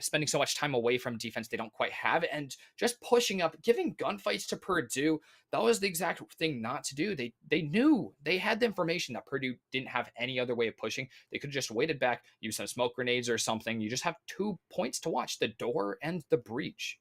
spending so much time away from defense, they don't quite have it. And just pushing up, giving gunfights to Purdue, that was the exact thing not to do. They knew they had the information that Purdue didn't have any other way of pushing. They could have just waited back, use some smoke grenades or something. You just have 2 points to watch: the door and the breach.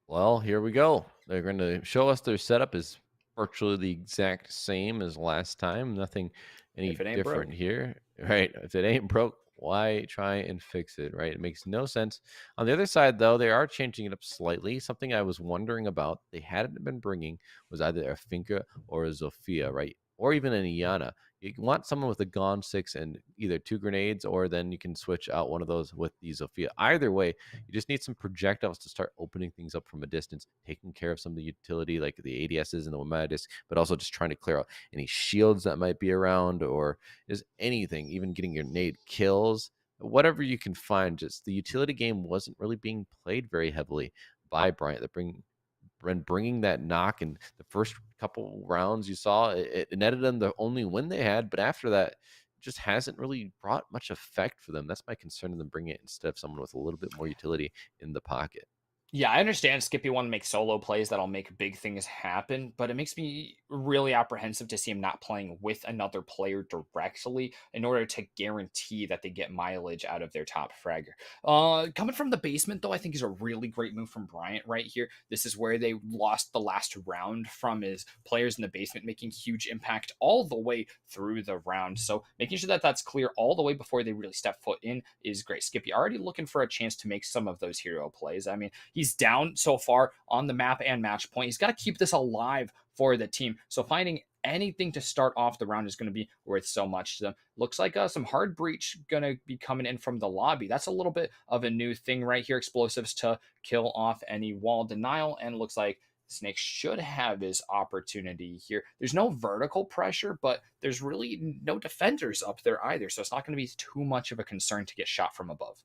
Well, here we go. They're going to show us their setup is virtually the exact same as last time. Nothing If any it ain't different broke. here, right? If it ain't broke, why try and fix it, right? It makes no sense. On the other side, though, they are changing it up slightly. Something I was wondering about they hadn't been bringing was either a Finca or a Zofia, right? Or even an Iana. You want someone with a Gone 6 and either 2 grenades, or then you can switch out one of those with the Zofia. Either way, you just need some projectiles to start opening things up from a distance, taking care of some of the utility like the ADSs and the Womata disc, but also just trying to clear out any shields that might be around or just anything, even getting your nade kills, whatever you can find. Just the utility game wasn't really being played very heavily by Bryant. Bringing that knock in the first couple rounds you saw, it netted them the only win they had, but after that, it just hasn't really brought much effect for them. That's my concern in them bringing it instead of someone with a little bit more utility in the pocket. Yeah, I understand Skippy want to make solo plays that'll make big things happen, but it makes me really apprehensive to see him not playing with another player directly in order to guarantee that they get mileage out of their top fragger. Coming from the basement, though, I think is a really great move from Bryant right here. This is where they lost the last round from his players in the basement making huge impact all the way through the round. So making sure that that's clear all the way before they really step foot in is great. Skippy already looking for a chance to make some of those hero plays. I mean, he's down so far on the map and match point. He's got to keep this alive for the team. So finding anything to start off the round is going to be worth so much to them. Looks like some hard breach going to be coming in from the lobby. That's a little bit of a new thing right here. Explosives to kill off any wall denial. And looks like Snake should have his opportunity here. There's no vertical pressure, but there's really no defenders up there either. So it's not going to be too much of a concern to get shot from above.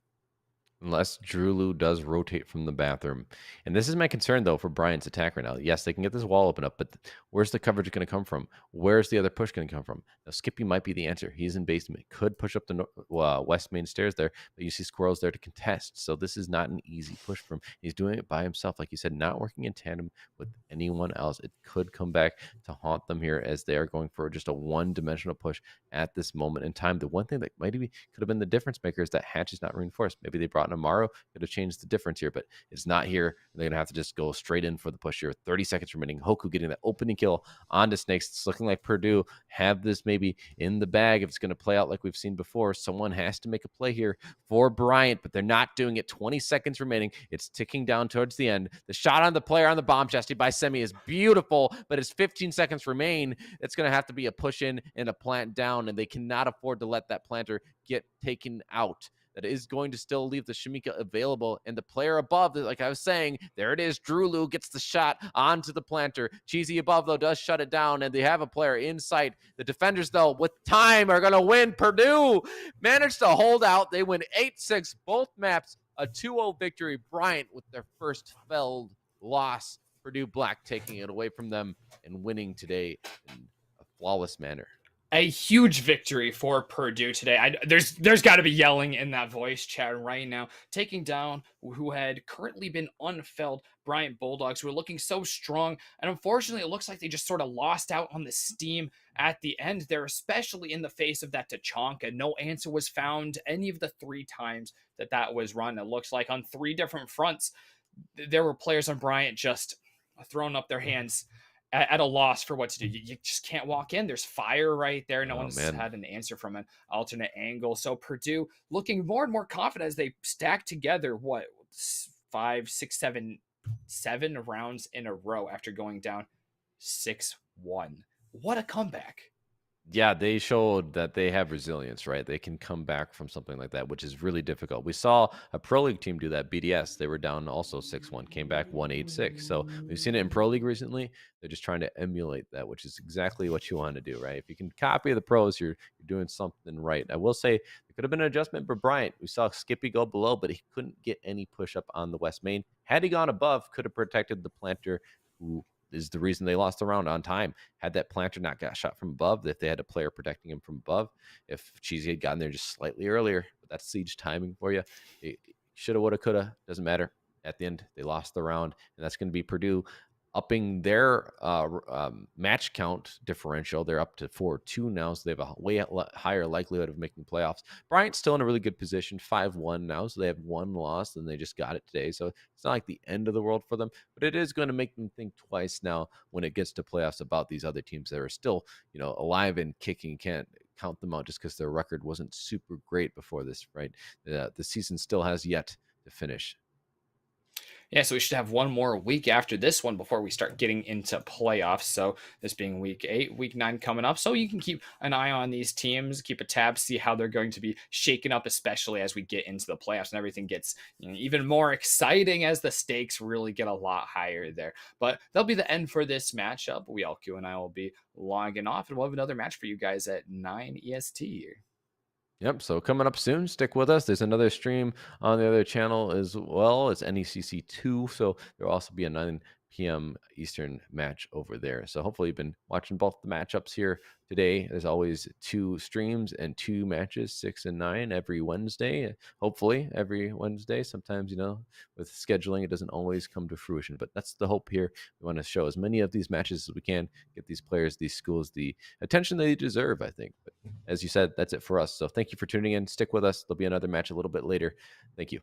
Unless Drulu does rotate from the bathroom. And this is my concern, though, for Bryant's attack right now. Yes, they can get this wall open up, but where's the coverage going to come from? Where's the other push going to come from? Now, Skippy might be the answer. He's in basement. Could push up the west main stairs there, but you see Squirrel's there to contest. So this is not an easy push from him. He's doing it by himself, like you said, not working in tandem with anyone else. It could come back to haunt them here as they are going for just a one-dimensional push at this moment in time. The one thing that maybe could have been the difference maker is that Hatch is not reinforced. Maybe they brought Amaro, could have changed the difference here, but it's not here. They're going to have to just go straight in for the push here. 30 seconds remaining. Hoku getting that opening kill onto Snakes. It's looking like Purdue have this maybe in the bag if it's going to play out like we've seen before. Someone has to make a play here for Bryant, but they're not doing it. 20 seconds remaining. It's ticking down towards the end. The shot on the player on the bomb chesty by Semi is beautiful, but as 15 seconds remain, it's going to have to be a push in and a plant down, and they cannot afford to let that planter get taken out. That is going to still leave the Shamika available. And the player above, like I was saying, there it is. Drulu gets the shot onto the planter. Cheesy above, though, does shut it down, and they have a player in sight. The defenders, though, with time are going to win. Purdue managed to hold out. They win 8-6, both maps, a 2-0 victory. Bryant with their first failed loss. Purdue Black taking it away from them and winning today in a flawless manner. A huge victory for Purdue today. There's got to be yelling in that voice chat right now, taking down who had currently been unfelled Bryant Bulldogs, who were looking so strong, and unfortunately, it looks like they just sort of lost out on the steam at the end there, especially in the face of that Tachanka. No answer was found any of the 3 times that was run. It looks like on 3 different fronts, there were players on Bryant just throwing up their hands at a loss for what to do. You just can't walk in. There's fire right there. No Oh, one's man. had an answer from an alternate angle. So Purdue looking more and more confident as they stack together what 5, 6, 7 rounds in a row after going down 6-1. What a comeback. Yeah, they showed that they have resilience, right? They can come back from something like that, which is really difficult. We saw a Pro League team do that, BDS. They were down also 6-1, came back 1-8-6. So we've seen it in Pro League recently. They're just trying to emulate that, which is exactly what you want to do, right? If you can copy the pros, you're doing something right. I will say there could have been an adjustment for Bryant. We saw Skippy go below, but he couldn't get any push up on the West Main. Had he gone above, could have protected the planter, who is the reason they lost the round on time. Had that planter not got shot from above, if they had a player protecting him from above, if Cheesy had gotten there just slightly earlier, but that's siege timing for you. Shoulda, woulda, coulda, doesn't matter. At the end, they lost the round, and that's going to be Purdue upping their match count differential. They're up to 4-2 now, so they have a way higher likelihood of making playoffs. Bryant's still in a really good position, 5-1 now, so they have 1 loss, and they just got it today. So it's not like the end of the world for them, but it is going to make them think twice now when it gets to playoffs about these other teams that are still, alive and kicking. You can't count them out just because their record wasn't super great before this, right? The season still has yet to finish. Yeah, so we should have one more week after this one before we start getting into playoffs. So this being week 8, week 9 coming up. So you can keep an eye on these teams, keep a tab, see how they're going to be shaken up, especially as we get into the playoffs and everything gets even more exciting as the stakes really get a lot higher there. But that'll be the end for this matchup. We all Q and I will be logging off, and we'll have another match for you guys at 9 EST here. Yep. So coming up soon, stick with us. There's another stream on the other channel as well. It's NECC 2. So there'll also be a 9 p.m. Eastern match over there. So hopefully you've been watching both the matchups here today. There's always 2 streams and 2 matches, 6 and 9 every Wednesday. Hopefully every Wednesday. Sometimes, with scheduling, it doesn't always come to fruition, but that's the hope here. We want to show as many of these matches as we can, get these players, these schools, the attention they deserve, I think. But as you said, that's it for us. So thank you for tuning in. Stick with us. There'll be another match a little bit later. Thank you.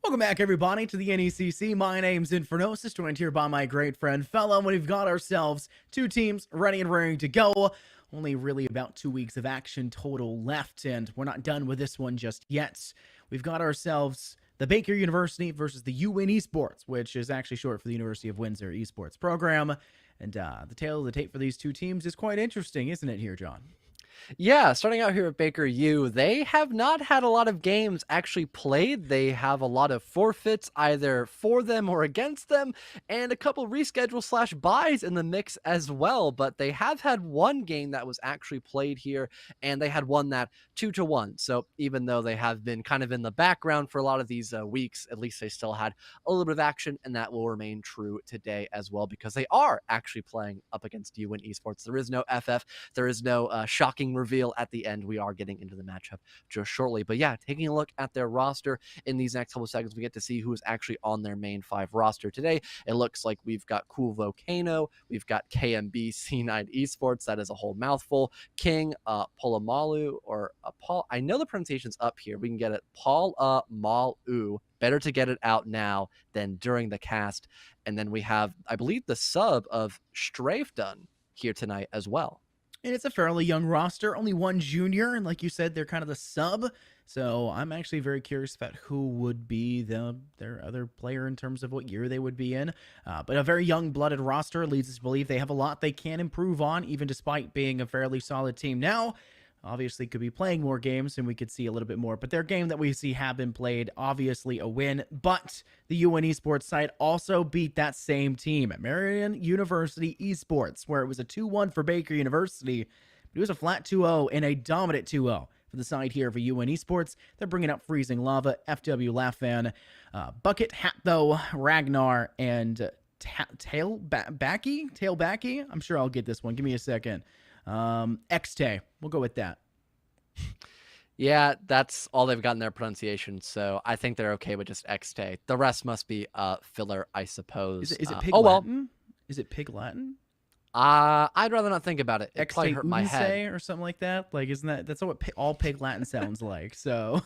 Welcome back, everybody, to the NECC. My name's Infernosis, joined here by my great friend Fellow. We've got ourselves two teams ready and raring to go. Only really about 2 weeks of action total left, and we're not done with this one just yet. We've got ourselves the Baker University versus the UN Esports, which is actually short for the University of Windsor Esports program. And the tale of the tape for these two teams is quite interesting, isn't it here, John? Yeah, starting out here at Baker U, they have not had a lot of games actually played. They have a lot of forfeits either for them or against them, and a couple reschedule slash buys in the mix as well. But they have had one game that was actually played here, and they had won that 2-1. So even though they have been kind of in the background for a lot of these weeks, at least they still had a little bit of action, and that will remain true today as well because they are actually playing up against UN Esports. There is no FF, there is no shocking reveal at the end. We are getting into the matchup just shortly. But yeah, taking a look at their roster in these next couple of seconds, we get to see who is actually on their main 5 roster today. It looks like we've got Cool Volcano, we've got KMB C9 Esports, that is a whole mouthful, King Polomalu, or Paul, I know the pronunciation's up here, we can get it, Paul Malu. Better to get it out now than during the cast. And then we have, I believe, the sub of Strafedon here tonight as well. And it's a fairly young roster, only one junior, and like you said, they're kind of the sub. So I'm actually very curious about who would be their other player in terms of what year they would be in. But a very young-blooded roster leads us to believe they have a lot they can improve on, even despite being a fairly solid team now. Obviously could be playing more games and we could see a little bit more, but their game that we see have been played, obviously a win. But the UN Esports side also beat that same team at Marion University Esports, where it was a 2-1 for Baker University, but it was a flat 2-0 and a dominant 2-0 for the side here for UN Esports. They're bringing up Freezing Lava, FW Lafan, Bucket, Hatho, Ragnar, and Tailbacky. I'm sure I'll get this one. Give me a second. XT. We'll go with that. Yeah, that's all they've got in their pronunciation, so I think they're okay with just XT. The rest must be filler, I suppose. Is it Pig Latin? Latin? Is it Pig Latin? I'd rather not think about it. It probably XT hurt my head. or something like that? Like, isn't that's what all Pig Latin sounds like? So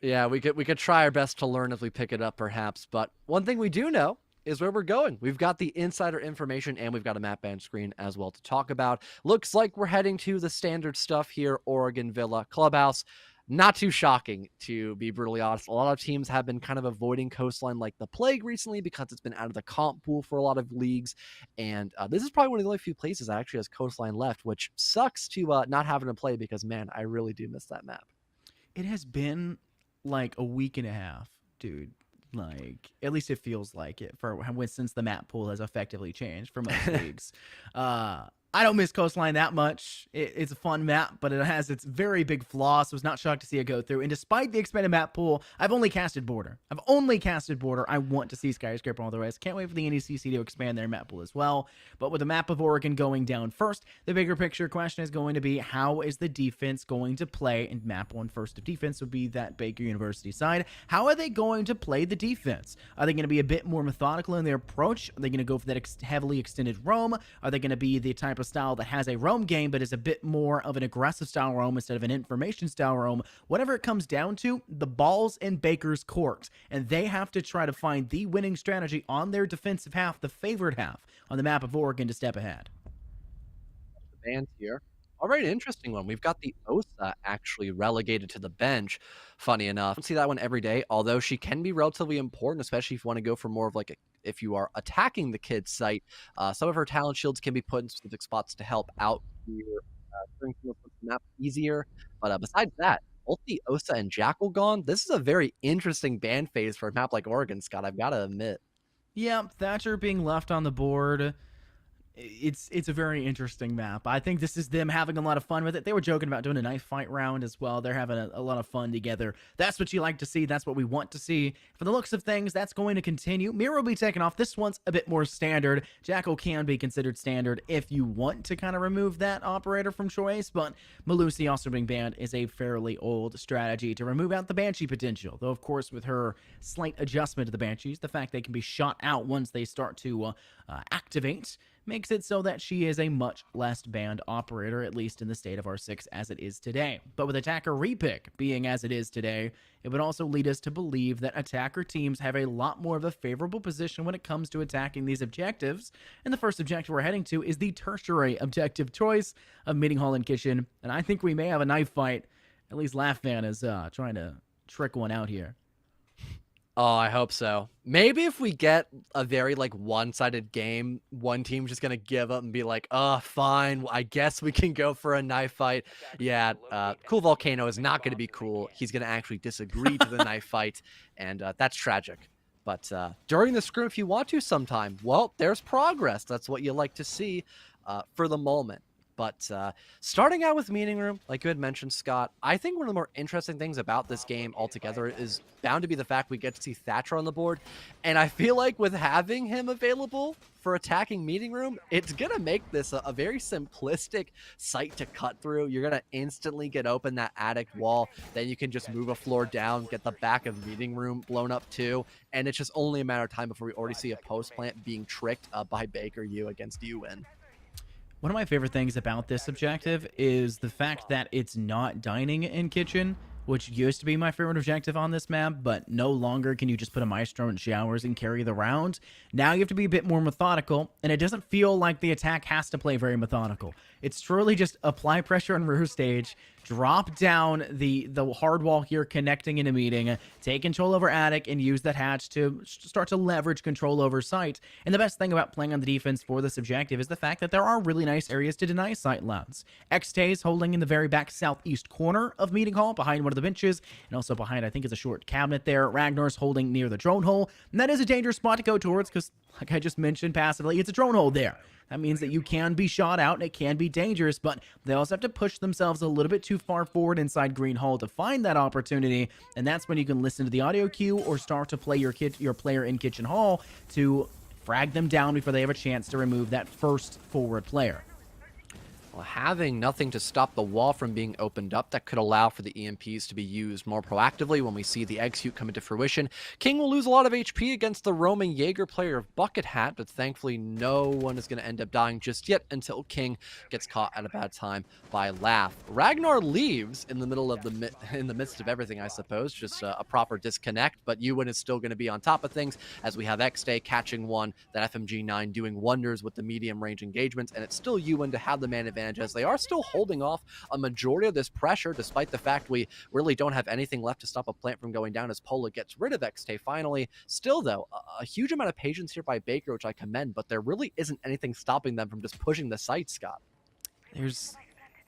Yeah, we could try our best to learn if we pick it up, perhaps. But one thing we do know is where we're going. We've got the insider information and we've got a map band screen as well to talk about. Looks like we're heading to the standard stuff here, Oregon Villa Clubhouse. Not too shocking, to be brutally honest. A lot of teams have been kind of avoiding Coastline like the plague recently because it's been out of the comp pool for a lot of leagues. And this is probably one of the only few places that actually has Coastline left, which sucks to not having to play because, man, I really do miss that map. it has been like a week and a half, dude. Like, at least it feels like it for since the map pool has effectively changed for most leagues. I don't miss Coastline that much. It's a fun map, but it has its very big flaws, so I was not shocked to see it go through. And despite the expanded map pool, I've only casted Border. I want to see Skyscraper and all the rest. Can't wait for the NECC to expand their map pool as well. But with the map of Oregon going down first, the bigger picture question is going to be, how is the defense going to play? And map 1 first of defense would be that Baker University side. How are they going to play the defense? Are they going to be a bit more methodical in their approach? Are they going to go for that heavily extended roam? Are they going to be the type of style that has a roam game but is a bit more of an aggressive style roam instead of an information style roam? Whatever it comes down to, the ball's in Baker's court, and they have to try to find the winning strategy on their defensive half, the favored half on the map of Oregon, to step ahead. The band here. Already an interesting one. We've got the Osa actually relegated to the bench, funny enough. I don't see that one every day, although she can be relatively important, especially if you want to go for more of like if you are attacking the kid's site. Some of her talent shields can be put in specific spots to help out your map easier. But besides that, both the Osa and Jackal gone. This is a very interesting ban phase for a map like Oregon, Scott, I've got to admit. Yeah, Thatcher being left on the board. It's a very interesting map. I think this is them having a lot of fun with it. They were joking about doing a knife fight round as well. They're having a lot of fun together. That's what you like to see. That's what we want to see. For the looks of things, that's going to continue. Mira will be taken off. This one's a bit more standard. Jackal can be considered standard if you want to kind of remove that operator from choice, but Malusi also being banned is a fairly old strategy to remove out the Banshee potential. Though, of course, with her slight adjustment to the Banshees, the fact they can be shot out once they start to activate, makes it so that she is a much less banned operator, at least in the state of R6 as it is today. But with attacker repick being as it is today, it would also lead us to believe that attacker teams have a lot more of a favorable position when it comes to attacking these objectives. And the first objective we're heading to is the tertiary objective choice of Meeting Hall and Kitchen. And I think we may have a knife fight. At least Laugh Fan is trying to trick one out here. Oh, I hope so. Maybe if we get a very like one-sided game, one team's just gonna give up and be like, "Oh, fine. I guess we can go for a knife fight." Yeah, Cool Volcano is not gonna be cool. He's gonna actually disagree to the knife fight, and that's tragic. But during the scrim, if you want to sometime, well, there's progress. That's what you like to see for the moment. But starting out with Meeting Room, like you had mentioned, Scott, I think one of the more interesting things about this game altogether is bound to be the fact we get to see Thatcher on the board. And I feel like with having him available for attacking Meeting Room, it's going to make this a very simplistic site to cut through. You're going to instantly get open that attic wall. Then you can just move a floor down, get the back of Meeting Room blown up too. And it's just only a matter of time before we already see a post plant being tricked by Baker U against UN. One of my favorite things about this objective is the fact that it's not dining in kitchen, which used to be my favorite objective on this map, but no longer can you just put a maestro in showers and carry the round. Now you have to be a bit more methodical, and it doesn't feel like the attack has to play very methodical. It's truly just apply pressure on rear stage, drop down the hard wall here connecting in a meeting, take control over attic, and use that hatch to start to leverage control over site. And the best thing about playing on the defense for this objective is the fact that there are really nice areas to deny sight lands. XT is holding in the very back southeast corner of Meeting Hall behind one of the benches, and also behind, I think, is a short cabinet there. Ragnar's holding near the drone hole, and that is a dangerous spot to go towards because, like I just mentioned passively, it's a drone hole there. That means that you can be shot out and it can be dangerous, but they also have to push themselves a little bit too far forward inside Green Hall to find that opportunity, and that's when you can listen to the audio cue or start to play your player in Kitchen Hall to frag them down before they have a chance to remove that first forward player. Well, having nothing to stop the wall from being opened up, that could allow for the EMPs to be used more proactively when we see the execute come into fruition. King will lose a lot of HP against the roaming Jaeger player of Bucket Hat, but thankfully no one is going to end up dying just yet until King gets caught at a bad time by Laugh. Ragnar leaves in the middle of in the midst of everything, I suppose, just a proper disconnect, but Ewan is still going to be on top of things as we have XDay catching one, that FMG9 doing wonders with the medium range engagements, and it's still Ewan to have the man advantage as they are still holding off a majority of this pressure, despite the fact we really don't have anything left to stop a plant from going down as Pola gets rid of XT finally. Still, though, a huge amount of patience here by Baker, which I commend, but there really isn't anything stopping them from just pushing the site, Scott. There's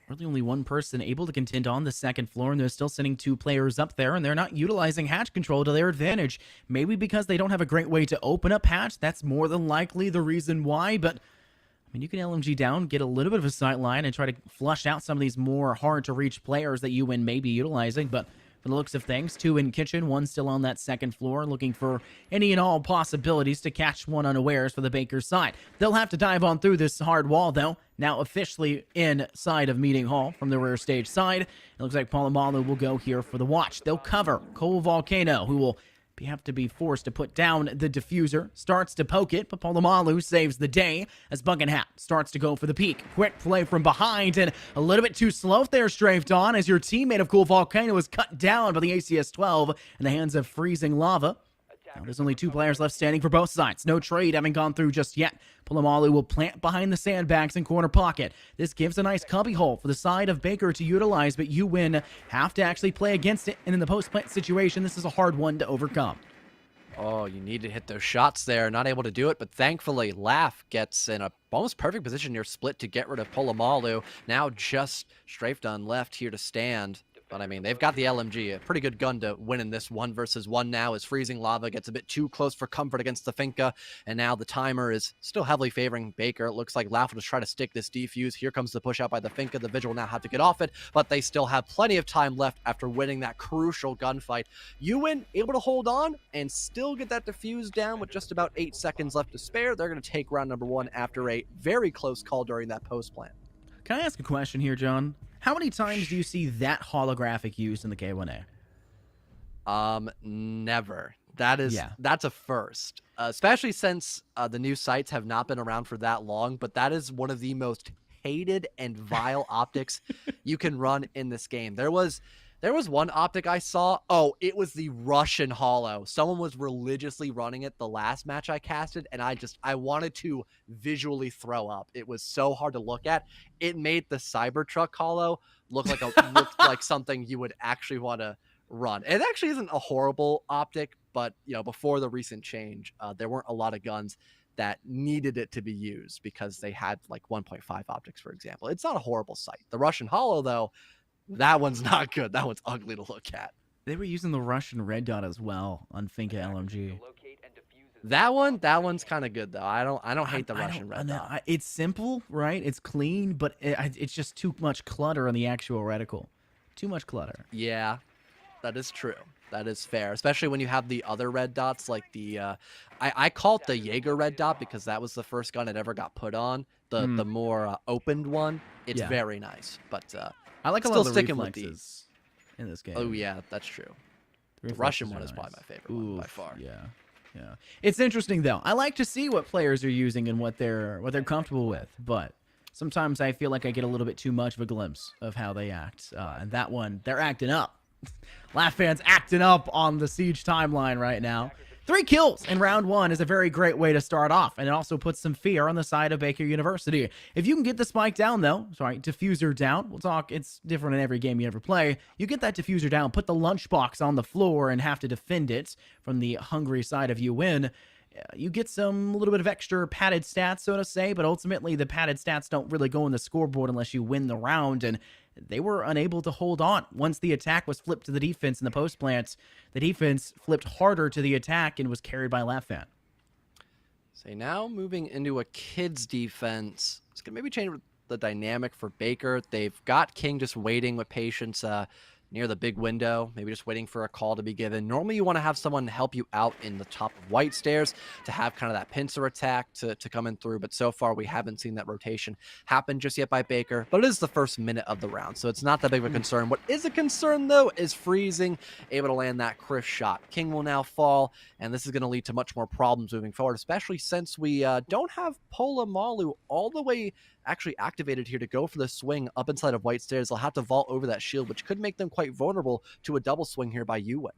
really only one person able to contend on the second floor, and they're still sending two players up there, and they're not utilizing hatch control to their advantage. Maybe because they don't have a great way to open up hatch. That's more than likely the reason why, but I mean, you can LMG down, get a little bit of a sight line, and try to flush out some of these more hard-to-reach players that UN may be utilizing. But for the looks of things, two in kitchen, one still on that second floor, looking for any and all possibilities to catch one unawares for the Baker side. They'll have to dive on through this hard wall, though. Now officially inside of Meeting Hall from the rear stage side. It looks like Palomalu will go here for the watch. They'll cover Coal Volcano, who will have to be forced to put down the diffuser, starts to poke it, but Palomalu saves the day as Bucket Hat starts to go for the peek. Quick play from behind, and a little bit too slow there, strafed on, as your teammate of Cool Volcano is cut down by the ACS-12 in the hands of freezing lava. Now, there's only two players left standing for both sides. No trade having gone through just yet. Palomalu will plant behind the sandbags in corner pocket. This gives a nice cubby hole for the side of Baker to utilize, but you have to actually play against it, and in the post-plant situation, this is a hard one to overcome. Oh, you need to hit those shots there. Not able to do it, but thankfully, Laugh gets in a almost perfect position near split to get rid of Palomalu. Now just strafed on left here to stand. But, I mean, they've got the LMG, a pretty good gun to win in this 1-versus-1 now as Freezing Lava gets a bit too close for comfort against the Finka. And now the timer is still heavily favoring Baker. It looks like Laugh will just try to stick this defuse. Here comes the push out by the Finka. The Vigil will now have to get off it, but they still have plenty of time left after winning that crucial gunfight. Ewan able to hold on and still get that defuse down with just about 8 seconds left to spare. They're going to take round number 1 after a very close call during that post plant. Can I ask a question here, John? How many times do you see that holographic used in the K1A? Never. That's a first, especially since the new sights have not been around for that long. But that is one of the most hated and vile optics you can run in this game. There was one optic I saw. Oh, it was the Russian Hollow. Someone was religiously running it the last match I casted, and I wanted to visually throw up. It was so hard to look at. It made the Cybertruck Hollow looked like something you would actually want to run. It actually isn't a horrible optic, but before the recent change, there weren't a lot of guns that needed it to be used because they had like 1.5 optics, for example. It's not a horrible sight. The Russian Hollow, though, that one's not good. That one's ugly to look at. They were using the Russian red dot as well on Finka LMG. That one's kind of good though. I don't hate the Russian red dot. It's simple, right? It's clean, but it's just too much clutter on the actual reticle. Too much clutter. Yeah, that is true. That is fair, especially when you have the other red dots, like the I call it the Jaeger red dot because that was the first gun it ever got put on. The more opened one. It's very nice, but I like a lot of the reflexes in this game. Oh yeah, that's true. The Russian one is probably my favorite one by far. Yeah. It's interesting though. I like to see what players are using and what they're comfortable with, but sometimes I feel like I get a little bit too much of a glimpse of how they act. And that one, they're acting up. Laugh fans acting up on the Siege timeline right now. 3 kills in round 1 is a very great way to start off, and it also puts some fear on the side of Baker University. If you can get the spike down, though, diffuser down, we'll talk, it's different in every game you ever play. You get that diffuser down, put the lunchbox on the floor, and have to defend it from the hungry side of UN. You get a little bit of extra padded stats, so to say, but ultimately the padded stats don't really go in the scoreboard unless you win the round, and they were unable to hold on. Once the attack was flipped to the defense in the post plant, the defense flipped harder to the attack and was carried by Lafan. So now moving into a kids defense, it's going to maybe change the dynamic for Baker. They've got King just waiting with patience near the big window, maybe just waiting for a call to be given. Normally you want to have someone help you out in the top of white stairs to have kind of that pincer attack to come in through, but so far we haven't seen that rotation happen just yet by Baker, but it is the first minute of the round, so it's not that big of a concern. What is a concern, though, is Freezing able to land that crisp shot. King will now fall, and this is going to lead to much more problems moving forward, especially since we don't have Pola Malu all the way actually activated here to go for the swing up inside of white stairs. They'll have to vault over that shield, which could make them quite vulnerable to a double swing here by Ewan.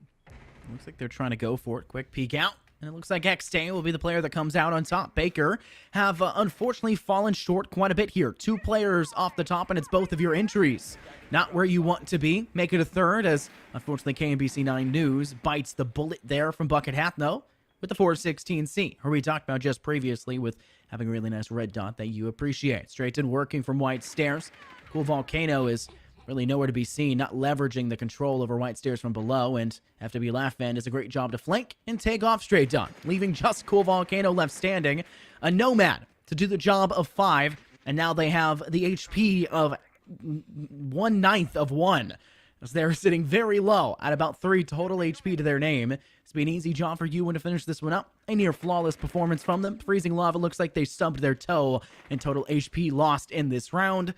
Looks like they're trying to go for it. Quick peek out. And it looks like Xtay will be the player that comes out on top. Baker have unfortunately fallen short quite a bit here. 2 players off the top, and it's both of your entries. Not where you want to be. Make it a third, as unfortunately KNBC9 News bites the bullet there from Bucket Hathno with the 416C, who we talked about just previously with having a really nice red dot that you appreciate. Straighten working from white stairs. Cool Volcano is really nowhere to be seen, not leveraging the control over white stairs from below, and FW Laughman does a great job to flank and take off straight dot, leaving just Cool Volcano left standing. A Nomad to do the job of 5, and now they have the HP of 1/9 of 1. As they're sitting very low at about 3 total HP to their name. It's been an easy job for Ewan to finish this one up. A near flawless performance from them. Freezing Lava looks like they stubbed their toe, and total HP lost in this round.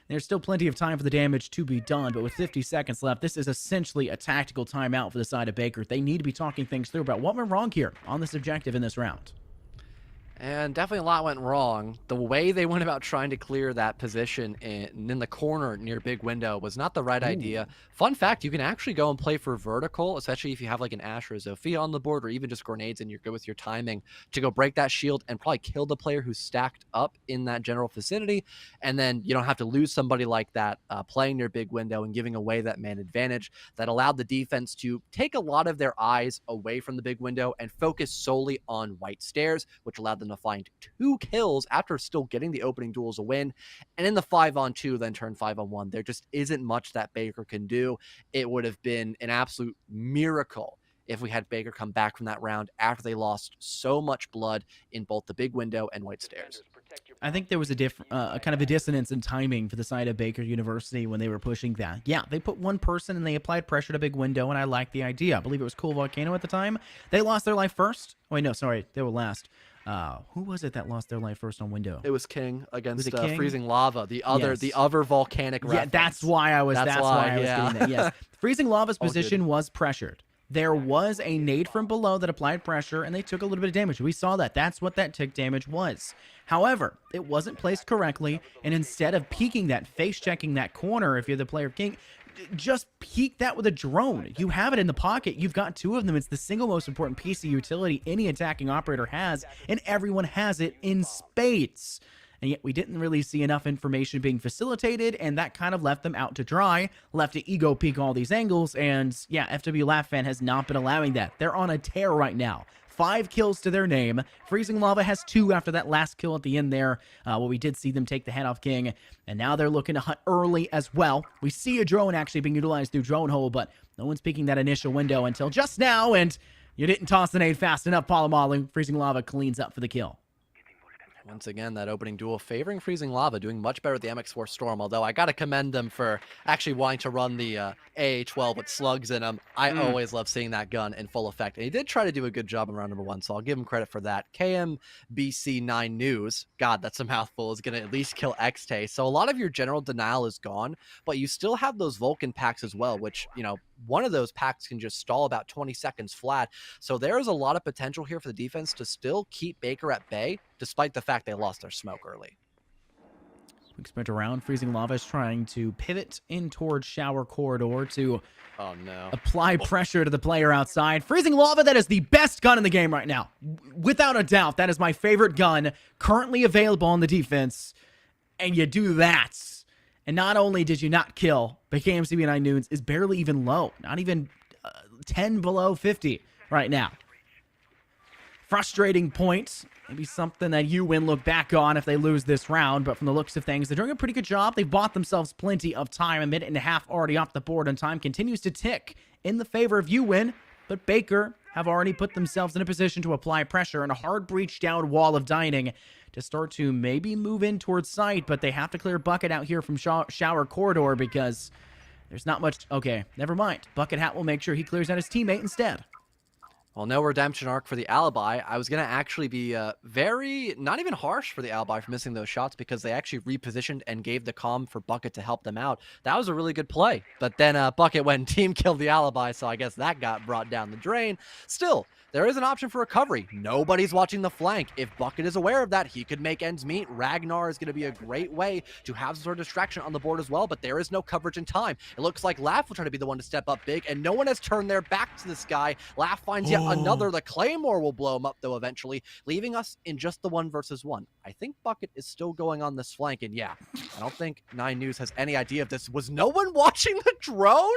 There's still plenty of time for the damage to be done, but with 50 seconds left, this is essentially a tactical timeout for the side of Baker. They need to be talking things through about what went wrong here on this objective in this round. And definitely a lot went wrong. The way they went about trying to clear that position in the corner near big window was not the right idea. Fun fact, you can actually go and play for vertical, especially if you have like an Ash or a Zofia on the board, or even just grenades and you're good with your timing, to go break that shield and probably kill the player who's stacked up in that general vicinity. And then you don't have to lose somebody like that playing near big window and giving away that man advantage. That allowed the defense to take a lot of their eyes away from the big window and focus solely on white stairs, which allowed them to find 2 kills after still getting the opening duels a win. And in the 5-on-2, then turn 5-on-1, there just isn't much that Baker can do. It would have been an absolute miracle if we had Baker come back from that round after they lost so much blood in both the big window and white stairs. I think there was a kind of a dissonance in timing for the side of Baker University when they were pushing that. Yeah, they put one person and they applied pressure to big window, and I liked the idea. I believe it was Cool Volcano at the time. They lost their life first. Oh, wait, no, sorry, they were last. Who was it that lost their life first on window? It was King against King? Freezing Lava, the other volcanic reference. Yeah, that's why I was getting that. Yes. Freezing Lava's position was pressured. There was a nade from below that applied pressure, and they took a little bit of damage. We saw that. That's what that tick damage was. However, it wasn't placed correctly, and instead of peeking that, face-checking that corner, if you're the player king, just peek that with a drone. You have it in the pocket. You've got 2 of them. It's the single most important piece of utility any attacking operator has, and everyone has it in spades. And yet we didn't really see enough information being facilitated, and that kind of left them out to dry, left to ego peek all these angles, and yeah, FW Laugh Fan has not been allowing that. They're on a tear right now. 5 kills to their name. Freezing Lava has 2 after that last kill at the end there, where we did see them take the head off King, and now they're looking to hunt early as well. We see a drone actually being utilized through Drone Hole, but no one's peeking that initial window until just now, and you didn't toss the nade fast enough, Palomalu. Freezing Lava cleans up for the kill. Once again, that opening duel favoring Freezing Lava, doing much better with the MX4 Storm, although I got to commend them for actually wanting to run the AA-12 with slugs in them. I always love seeing that gun in full effect, and he did try to do a good job in round number 1, so I'll give him credit for that. KMBC9 News, God, that's a mouthful, is going to at least kill XT, so a lot of your general denial is gone, but you still have those Vulcan packs as well, which, you know, one of those packs can just stall about 20 seconds flat. So there is a lot of potential here for the defense to still keep Baker at bay, despite the fact they lost their smoke early. Quick sprint around. Freezing Lava is trying to pivot in towards Shower Corridor to apply pressure to the player outside. Freezing Lava, that is the best gun in the game right now. Without a doubt, that is my favorite gun currently available on the defense. And you do that. And not only did you not kill, but KMCB9 Nunes is barely even low. Not even 10 below 50 right now. Frustrating point. Maybe something that you win look back on if they lose this round. But from the looks of things, they're doing a pretty good job. They've bought themselves plenty of time. 1.5 minutes already off the board, and time continues to tick in the favor of you win. But Baker have already put themselves in a position to apply pressure and a hard breach down wall of dining to start to maybe move in towards site, but they have to clear Bucket out here from Shower Corridor because there's not much. Okay, never mind. Bucket Hat will make sure he clears out his teammate instead. Well, no redemption arc for the Alibi. I was going to actually be very, not even harsh for the Alibi for missing those shots because they actually repositioned and gave the comm for Bucket to help them out. That was a really good play. But then Bucket went and team killed the Alibi, so I guess that got brought down the drain. Still, there is an option for recovery. Nobody's watching the flank. If Bucket is aware of that, he could make ends meet. Ragnar is going to be a great way to have some sort of distraction on the board as well, but there is no coverage in time. It looks like Laugh will try to be the one to step up big, and no one has turned their back to this guy. Laugh finds yet another. The Claymore will blow him up, though, eventually, leaving us in just the 1 versus 1. I think Bucket is still going on this flank, and yeah, I don't think 9 News has any idea of this. Was no one watching the drone?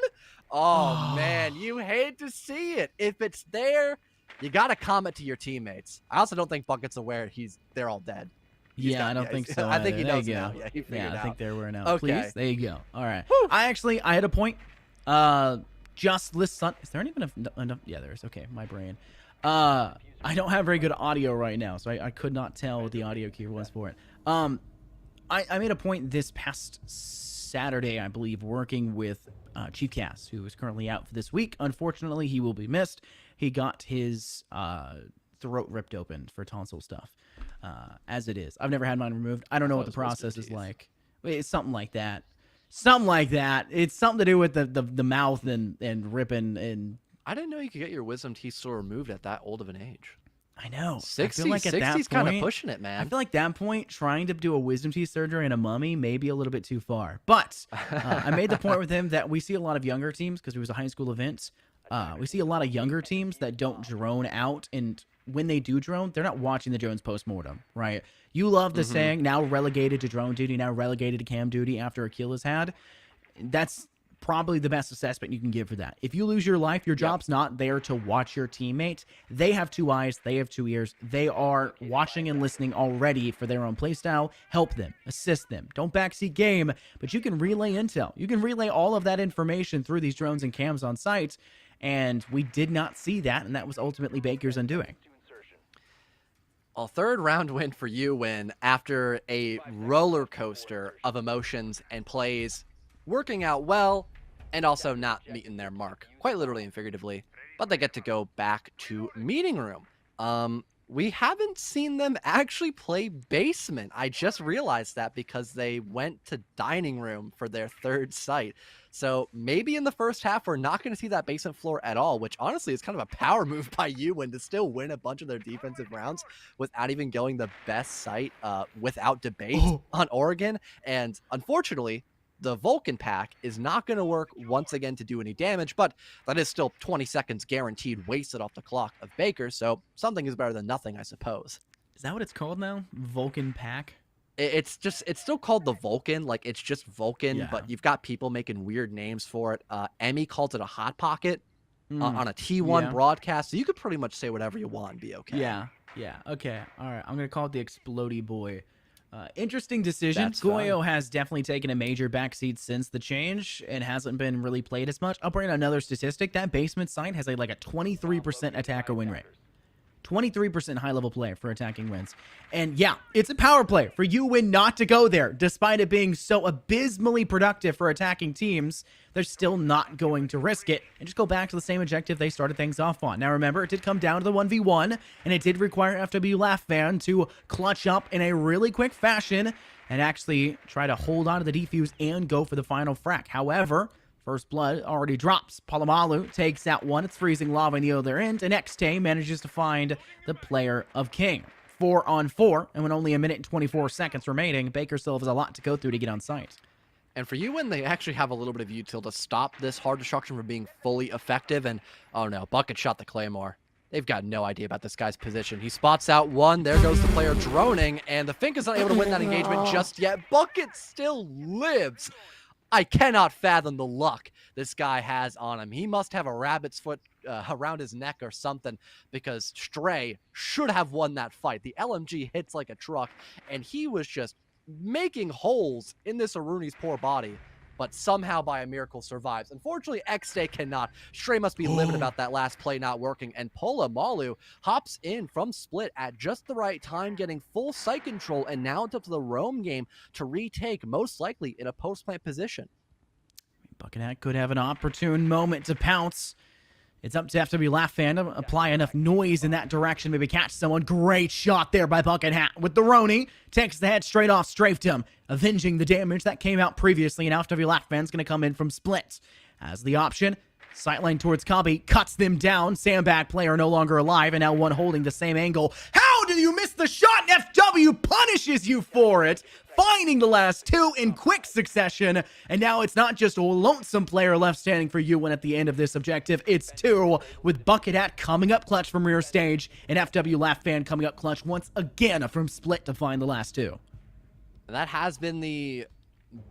Oh, man, you hate to see it. If it's there, you got to comment to your teammates. I also don't think Bucket's aware they're all dead. I don't think so. I think he there knows you go. now. Yeah, he figured I out. think they're aware now. Okay. Please, there you go. All right. Whew. I had a point. Just listen. Is there even enough? Yeah, there is. Okay, my brain. I don't have very good audio right now, so I could not tell what the audio key was for it. I made a point this past Saturday, I believe, working with Chief Cass, who is currently out for this week. Unfortunately, he will be missed. He got his throat ripped open for tonsil stuff, as it is. I've never had mine removed. I don't know what the process is like. It's something like that. Something like that. It's something to do with the mouth and ripping and... I didn't know you could get your wisdom teeth still removed at that old of an age. I know. 60, I feel like at that 60's kind of point, pushing it, man. I feel like that point, trying to do a wisdom teeth surgery and a mummy may be a little bit too far. But I made the point with him that we see a lot of younger teams, because it was a high school event. We see a lot of younger teams that don't drone out, and when they do drone, they're not watching the drones post-mortem, right? You love the saying, now relegated to drone duty, now relegated to cam duty after a kill is had. That's probably the best assessment you can give for that. If you lose your life, your job's not there to watch your teammates. They have 2 eyes, they have 2 ears. They are watching and listening already for their own playstyle. Help them, assist them. Don't backseat game, but you can relay intel. You can relay all of that information through these drones and cams on site, and we did not see that, and that was ultimately Baker's undoing. A 3rd round win for you when after a roller coaster of emotions and plays working out well and also not meeting their mark, quite literally and figuratively, but they get to go back to meeting room. We haven't seen them actually play basement. I just realized that because they went to dining room for their 3rd site. So maybe in the first half, we're not going to see that basement floor at all, which honestly is kind of a power move by UN to still win a bunch of their defensive rounds without even going the best site without debate on Oregon. And unfortunately, the Vulcan pack is not going to work once again to do any damage, but that is still 20 seconds guaranteed wasted off the clock of Baker. So something is better than nothing, I suppose. Is that what it's called now? Vulcan pack? It's still called the Vulcan. Like, it's just Vulcan, Yeah. but you've got people making weird names for it. Emmy calls it a hot pocket on a T1 yeah. broadcast. So you could pretty much say whatever you want and be okay. Yeah. Okay. All right. I'm gonna call it the Explodey Boy. Interesting decision. That's Goyo has definitely taken a major backseat since the change and hasn't been really played as much. I'll bring in another statistic. That basement site has like a 23% attacker win rate. 23% high-level play for attacking wins. And yeah, it's a power play for UN not to go there. Despite it being so abysmally productive for attacking teams, they're still not going to risk it and just go back to the same objective they started things off on. Now remember, it did come down to the 1v1, and it did require FW Laughvan to clutch up in a really quick fashion and actually try to hold on to the defuse and go for the final frac. However, First Blood already drops. Palomalu takes out one. It's freezing lava on the other end. And XT manages to find the player of King. 4-on-4. And with only a minute and 24 seconds remaining, Baker still has a lot to go through to get on site. And for UN, they actually have a little bit of util to stop this hard destruction from being fully effective. And, oh no, Bucket shot the Claymore. They've got no idea about this guy's position. He spots out one. There goes the player droning. And the Fink is not able to win that engagement just yet. Bucket still lives. I cannot fathom the luck this guy has on him. He must have a rabbit's foot around his neck or something, because Stray should have won that fight. The LMG hits like a truck, and he was just making holes in this Aruni's poor body, but somehow by a miracle survives. Unfortunately, XD cannot. Stray must be livid about that last play not working, and Polamalu hops in from split at just the right time, getting full site control, and now it's up to the roam game to retake, most likely in a post-plant position. Bucket Hat could have an opportune moment to pounce. It's up to FW Laughvan to apply enough noise in that direction, maybe catch someone. Great shot there by Bucket Hat with the Roni. Takes the head straight off, strafed him, avenging the damage that came out previously, and FW Laughvan's going to come in from split. As the option, sightline towards Cubby, cuts them down. Sandbag player no longer alive, and now one holding the same angle. How did you miss the shot? And FW punishes you for it, finding the last two in quick succession. And now it's not just a lonesome player left standing for UN at the end of this objective. It's two, with Bucket Hat coming up clutch from rear stage, and FW Laughvan coming up clutch once again from split to find the last two. That has been the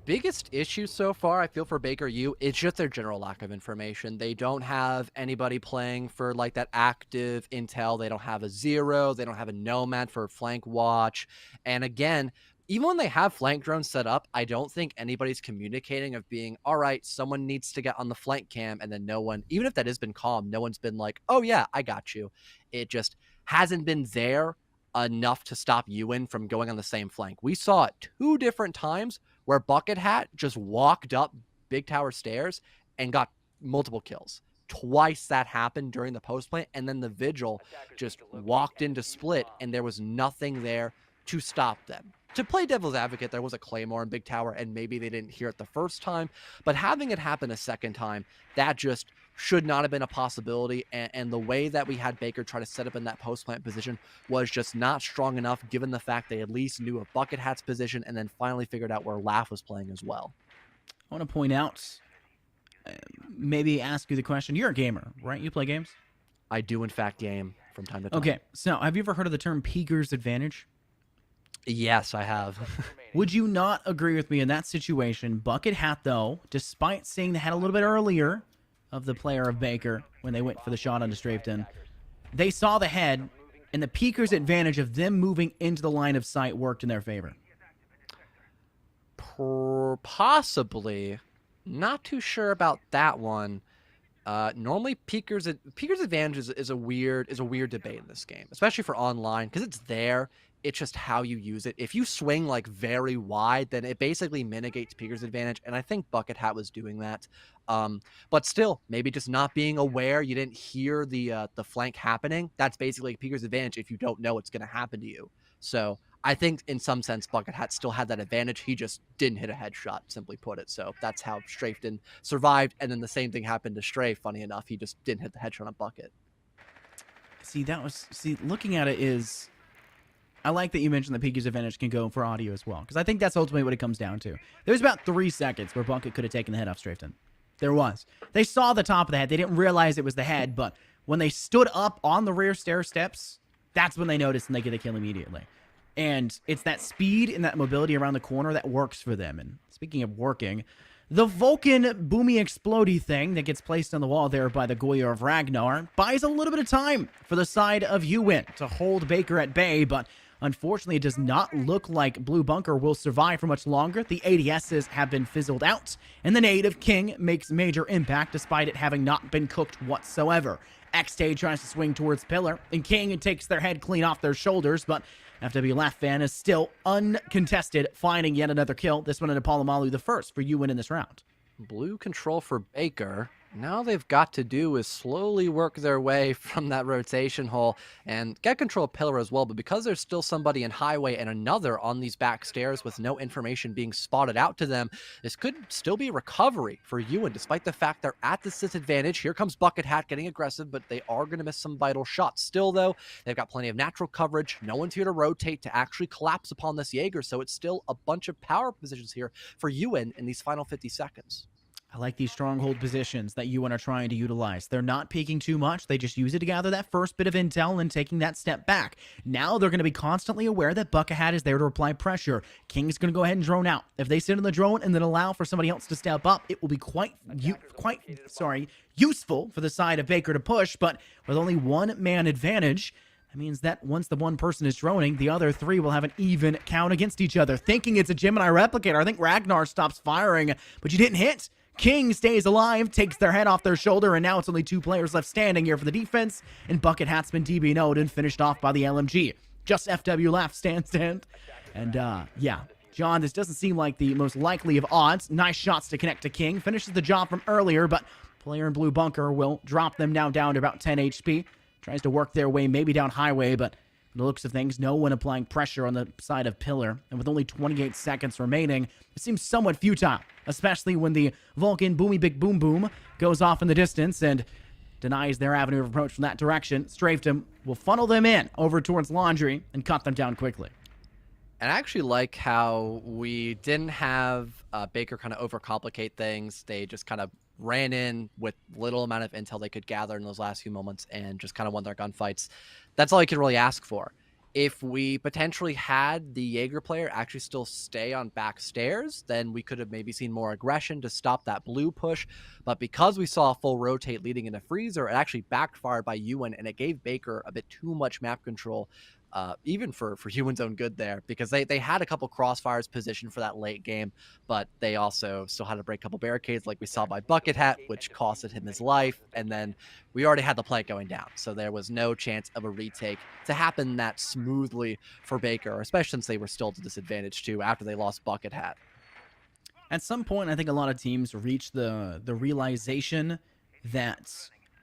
biggest issue so far, I feel, for Baker U. It's just their general lack of information. They don't have anybody playing for like that active intel. They don't have a Zero. They don't have a Nomad for flank watch. And again, even when they have flank drones set up, I don't think anybody's communicating of being, all right, someone needs to get on the flank cam, and then no one, even if that has been calm, no one's been like, oh yeah, I got you. It just hasn't been there enough to stop UN from going on the same flank. We saw it 2 different times where Bucket Hat just walked up Big Tower stairs and got multiple kills. Twice that happened during the post plant, and then the Vigil just walked into split, and there was nothing there to stop them. To play devil's advocate, there was a Claymore in Big Tower, and maybe they didn't hear it the first time, but having it happen a second time, that just should not have been a possibility, and the way that we had Baker try to set up in that post-plant position was just not strong enough, given the fact they at least knew of Bucket Hat's position, and then finally figured out where Laugh was playing as well. I want to point out, maybe ask you the question. You're a gamer, right? You play games? I do, in fact, game from time to time. Okay, so have you ever heard of the term Peeker's advantage? Yes, I have. Would you not agree with me in that situation? Bucket Hat, though, despite seeing the head a little bit earlier of the player of Baker when they went for the shot onto Strafton, they saw the head, and the Peeker's advantage of them moving into the line of sight worked in their favor. Possibly. Not too sure about that one. Normally, Peeker's advantage is a weird debate in this game, especially for online, because it's there. It's just how you use it. If you swing like very wide, then it basically mitigates Peeker's advantage, and I think Bucket Hat was doing that. But still, maybe just not being aware, you didn't hear the flank happening. That's basically Peeker's advantage if you don't know what's going to happen to you. So I think in some sense, Bucket Hat still had that advantage. He just didn't hit a headshot, simply put it. So that's how Strafton survived. And then the same thing happened to Strafe. Funny enough, he just didn't hit the headshot on Bucket. See, looking at it is, I like that you mentioned that PQ's advantage can go for audio as well, because I think that's ultimately what it comes down to. There's about 3 seconds where Bucket could have taken the head off Strafton. There was. They saw the top of the head. They didn't realize it was the head, but when they stood up on the rear stair steps, that's when they noticed and they get a kill immediately. And it's that speed and that mobility around the corner that works for them. And speaking of working, the Vulcan boomy explodey thing that gets placed on the wall there by the Goya of Ragnar buys a little bit of time for the side of Yuin to hold Baker at bay, but unfortunately, it does not look like Blue Bunker will survive for much longer. The ADSs have been fizzled out, and the nade of King makes major impact despite it having not been cooked whatsoever. Xtay tries to swing towards Pillar, and King takes their head clean off their shoulders, but FWLF fan is still uncontested, finding yet another kill. This one in Apollomalu, the first for Yuin in this round. Blue control for Baker. Now they've got to do is slowly work their way from that rotation hole and get control of Pillar as well. But because there's still somebody in highway and another on these back stairs with no information being spotted out to them, this could still be recovery for Ewan, despite the fact they're at this disadvantage. Here comes Bucket Hat getting aggressive, but they are going to miss some vital shots. Still, though, they've got plenty of natural coverage. No one's here to rotate to actually collapse upon this Jaeger, so it's still a bunch of power positions here for Ewan in these final 50 seconds. I like these stronghold positions that Yuan are trying to utilize. They're not peeking too much. They just use it to gather that first bit of intel and taking that step back. Now they're going to be constantly aware that Bucket Hat is there to apply pressure. King's going to go ahead and drone out. If they sit on the drone and then allow for somebody else to step up, it will be quite useful for the side of Baker to push, but with only one man advantage, that means that once the one person is droning, the other 3 will have an even count against each other. Thinking it's a Gemini replicator, I think Ragnar stops firing, but you didn't hit. King stays alive, takes their head off their shoulder, and now it's only 2 players left standing here for the defense, and Bucket Hat's been DB'd and finished off by the LMG. Just FWLF stand. And, yeah. John, this doesn't seem like the most likely of odds. Nice shots to connect to King. Finishes the job from earlier, but player in Blue Bunker will drop them now down to about 10 HP. Tries to work their way maybe down highway, but from the looks of things, no one applying pressure on the side of Pillar. And with only 28 seconds remaining, it seems somewhat futile, especially when the Vulcan Boomy Big Boom Boom goes off in the distance and denies their avenue of approach from that direction. Strafedom will funnel them in over towards Laundry and cut them down quickly. And I actually like how we didn't have Baker kind of overcomplicate things. They just kind of ran in with little amount of intel they could gather in those last few moments and just kind of won their gunfights. That's all you could really ask for. If we potentially had the Jaeger player actually still stay on back stairs, then we could have maybe seen more aggression to stop that blue push. But because we saw a full rotate leading into Freezer, it actually backfired by Ewan, and it gave Baker a bit too much map control, even for Ewan's own good there, because they had a couple crossfires positioned for that late game, but they also still had to break a couple barricades like we saw by Bucket Hat, which costed him his life. And then we already had the play going down, so there was no chance of a retake to happen that smoothly for Baker, especially since they were still at a disadvantage too after they lost Bucket Hat. At some point, I think a lot of teams reach the realization that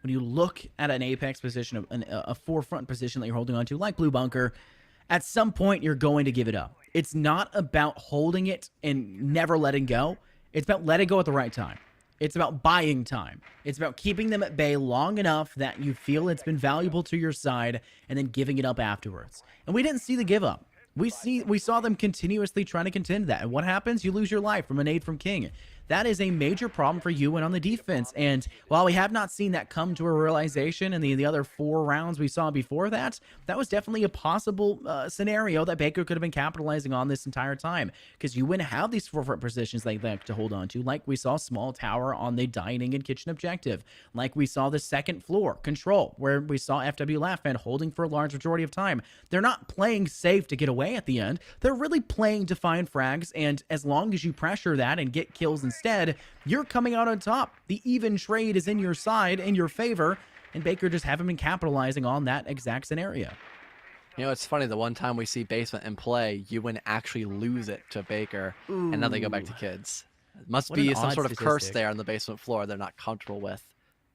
when you look at an apex position, a forefront position that you're holding on to, like Blue Bunker, at some point you're going to give it up. It's not about holding it and never letting go. It's about letting go at the right time. It's about buying time. It's about keeping them at bay long enough that you feel it's been valuable to your side and then giving it up afterwards. And we didn't see the give up. We saw them continuously trying to contend that. And what happens? You lose your life from a nade from King. That is a major problem for Ewan on the defense. And while we have not seen that come to a realization in the other 4 rounds we saw before that, that was definitely a possible scenario that Baker could have been capitalizing on this entire time. Because you wouldn't have these forefront positions they like to hold on to, like we saw small tower on the dining and kitchen objective, like we saw the second floor control, where we saw FWLF and holding for a large majority of time. They're not playing safe to get away at the end. They're really playing to find frags, and as long as you pressure that and get kills instead, you're coming out on top. The even trade is in your side, in your favor, and Baker just haven't been capitalizing on that exact scenario. You know, it's funny, the one time we see Basement in play, Ewan actually lose it to Baker, and now they go back to kids. It must What be an some odd sort of curse statistic. there on the basement floor they're not comfortable with,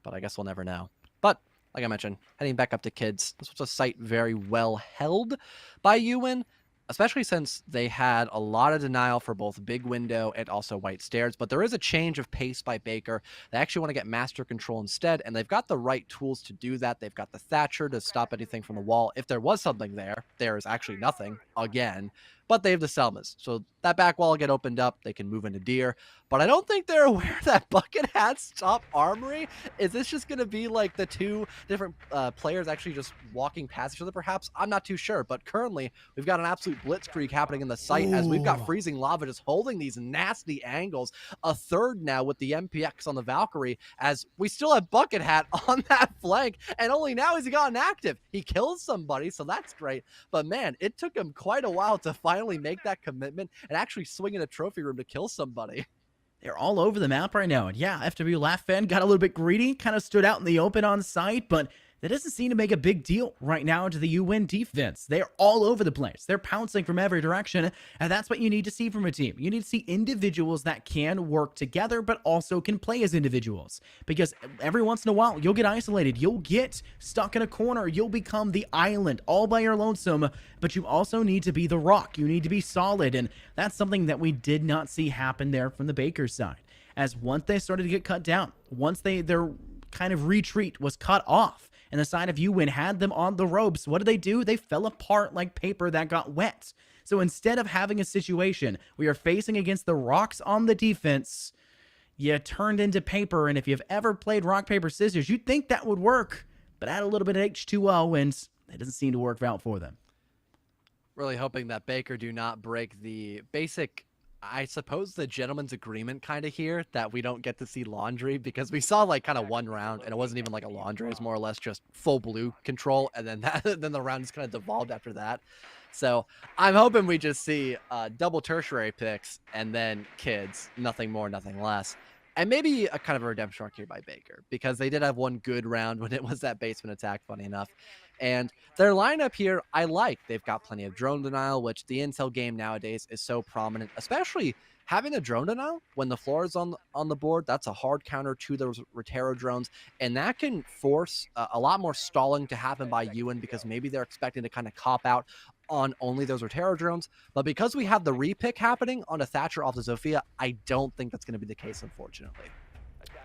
but I guess we'll never know. But, like I mentioned, heading back up to kids, this was a site very well held by Ewan, especially since they had a lot of denial for both big window and also white stairs. But there is a change of pace by Baker. They actually want to get master control instead, and they've got the right tools to do that. They've got the Thatcher to stop anything from the wall. If there was something there, there is actually nothing again. But they have the Selmas. So that back wall will get opened up. They can move into Deer. But I don't think they're aware that Bucket Hat's top armory. Is this just going to be like the two different players actually just walking past each other, perhaps? I'm not too sure. But currently, we've got an absolute blitzkrieg happening in the site as we've got Freezing Lava just holding these nasty angles. A third now with the MPX on the Valkyrie, as we still have Bucket Hat on that flank. And only now has he gotten active. He kills somebody, so that's great. But man, it took him quite a while to finally make that commitment and actually swing in a trophy room to kill somebody. They're all over the map right now. And yeah, FW Laughfan got a little bit greedy, kind of stood out in the open on site, but that doesn't seem to make a big deal right now to the UN defense. They're all over the place. They're pouncing from every direction, and that's what you need to see from a team. You need to see individuals that can work together, but also can play as individuals. Because every once in a while, you'll get isolated. You'll get stuck in a corner. You'll become the island all by your lonesome, but you also need to be the rock. You need to be solid, and that's something that we did not see happen there from the Baker side. As once they started to get cut down, once their kind of retreat was cut off, and the side of UN had them on the ropes, what did they do? They fell apart like paper that got wet. So instead of having a situation we are facing against the rocks on the defense, you turned into paper. And if you've ever played rock, paper, scissors, you'd think that would work. But add a little bit of H2O, and it doesn't seem to work out for them. Really hoping that Baker do not break the basic, I suppose, the gentleman's agreement kind of here, that we don't get to see laundry, because we saw like kind of one round and it wasn't even like a laundry. It was more or less just full blue control. And then then the round just kind of devolved after that. So I'm hoping we just see double tertiary picks and then kids, nothing more, nothing less. And maybe a kind of a redemption arc here by Baker, because they did have one good round when it was that basement attack, funny enough. And their lineup here, I like. They've got plenty of drone denial, which the intel game nowadays is so prominent, especially having a drone denial when the floor is on the board. That's a hard counter to those Rotero drones, and that can force a lot more stalling to happen by UN, because maybe they're expecting to kind of cop out on only those Rotero drones. But because we have the repick happening on a Thatcher off the Zofia, I don't think that's going to be the case, unfortunately.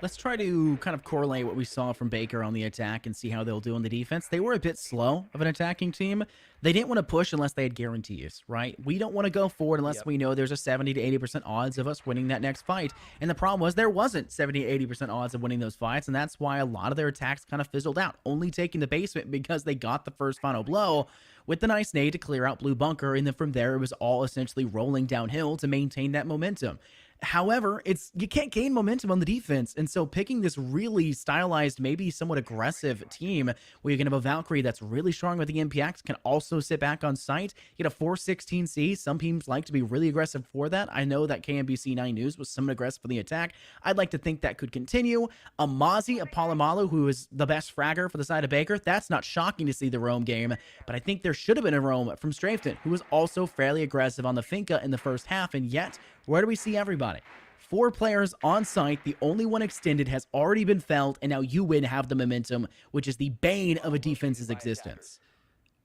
Let's try to kind of correlate what we saw from Baker on the attack and see how they'll do on the defense. They were a bit slow of an attacking team. They didn't want to push unless they had guarantees, right? We don't want to go forward unless we know there's a 70 to 80% odds of us winning that next fight. And the problem was there wasn't 70 to 80% odds of winning those fights, and that's why a lot of their attacks kind of fizzled out, only taking the basement because they got the first final blow with the nice nade to clear out Blue Bunker, and then from there it was all essentially rolling downhill to maintain that momentum. However, you can't gain momentum on the defense, and so picking this really stylized, maybe somewhat aggressive team where you can have a Valkyrie that's really strong with the MPX, can also sit back on site, get a 416C. Some teams like to be really aggressive for that. I know that KMBC 9 News was somewhat aggressive for the attack. I'd like to think that could continue. Amazi, a Palomalu, who is the best fragger for the side of Baker, that's not shocking to see the roam game, but I think there should have been a roam from Strafton, who was also fairly aggressive on the Finca in the first half, and yet, where do we see everybody? 4 players on site, the only one extended has already been felled, and now UN have the momentum, which is the bane of a defense's existence.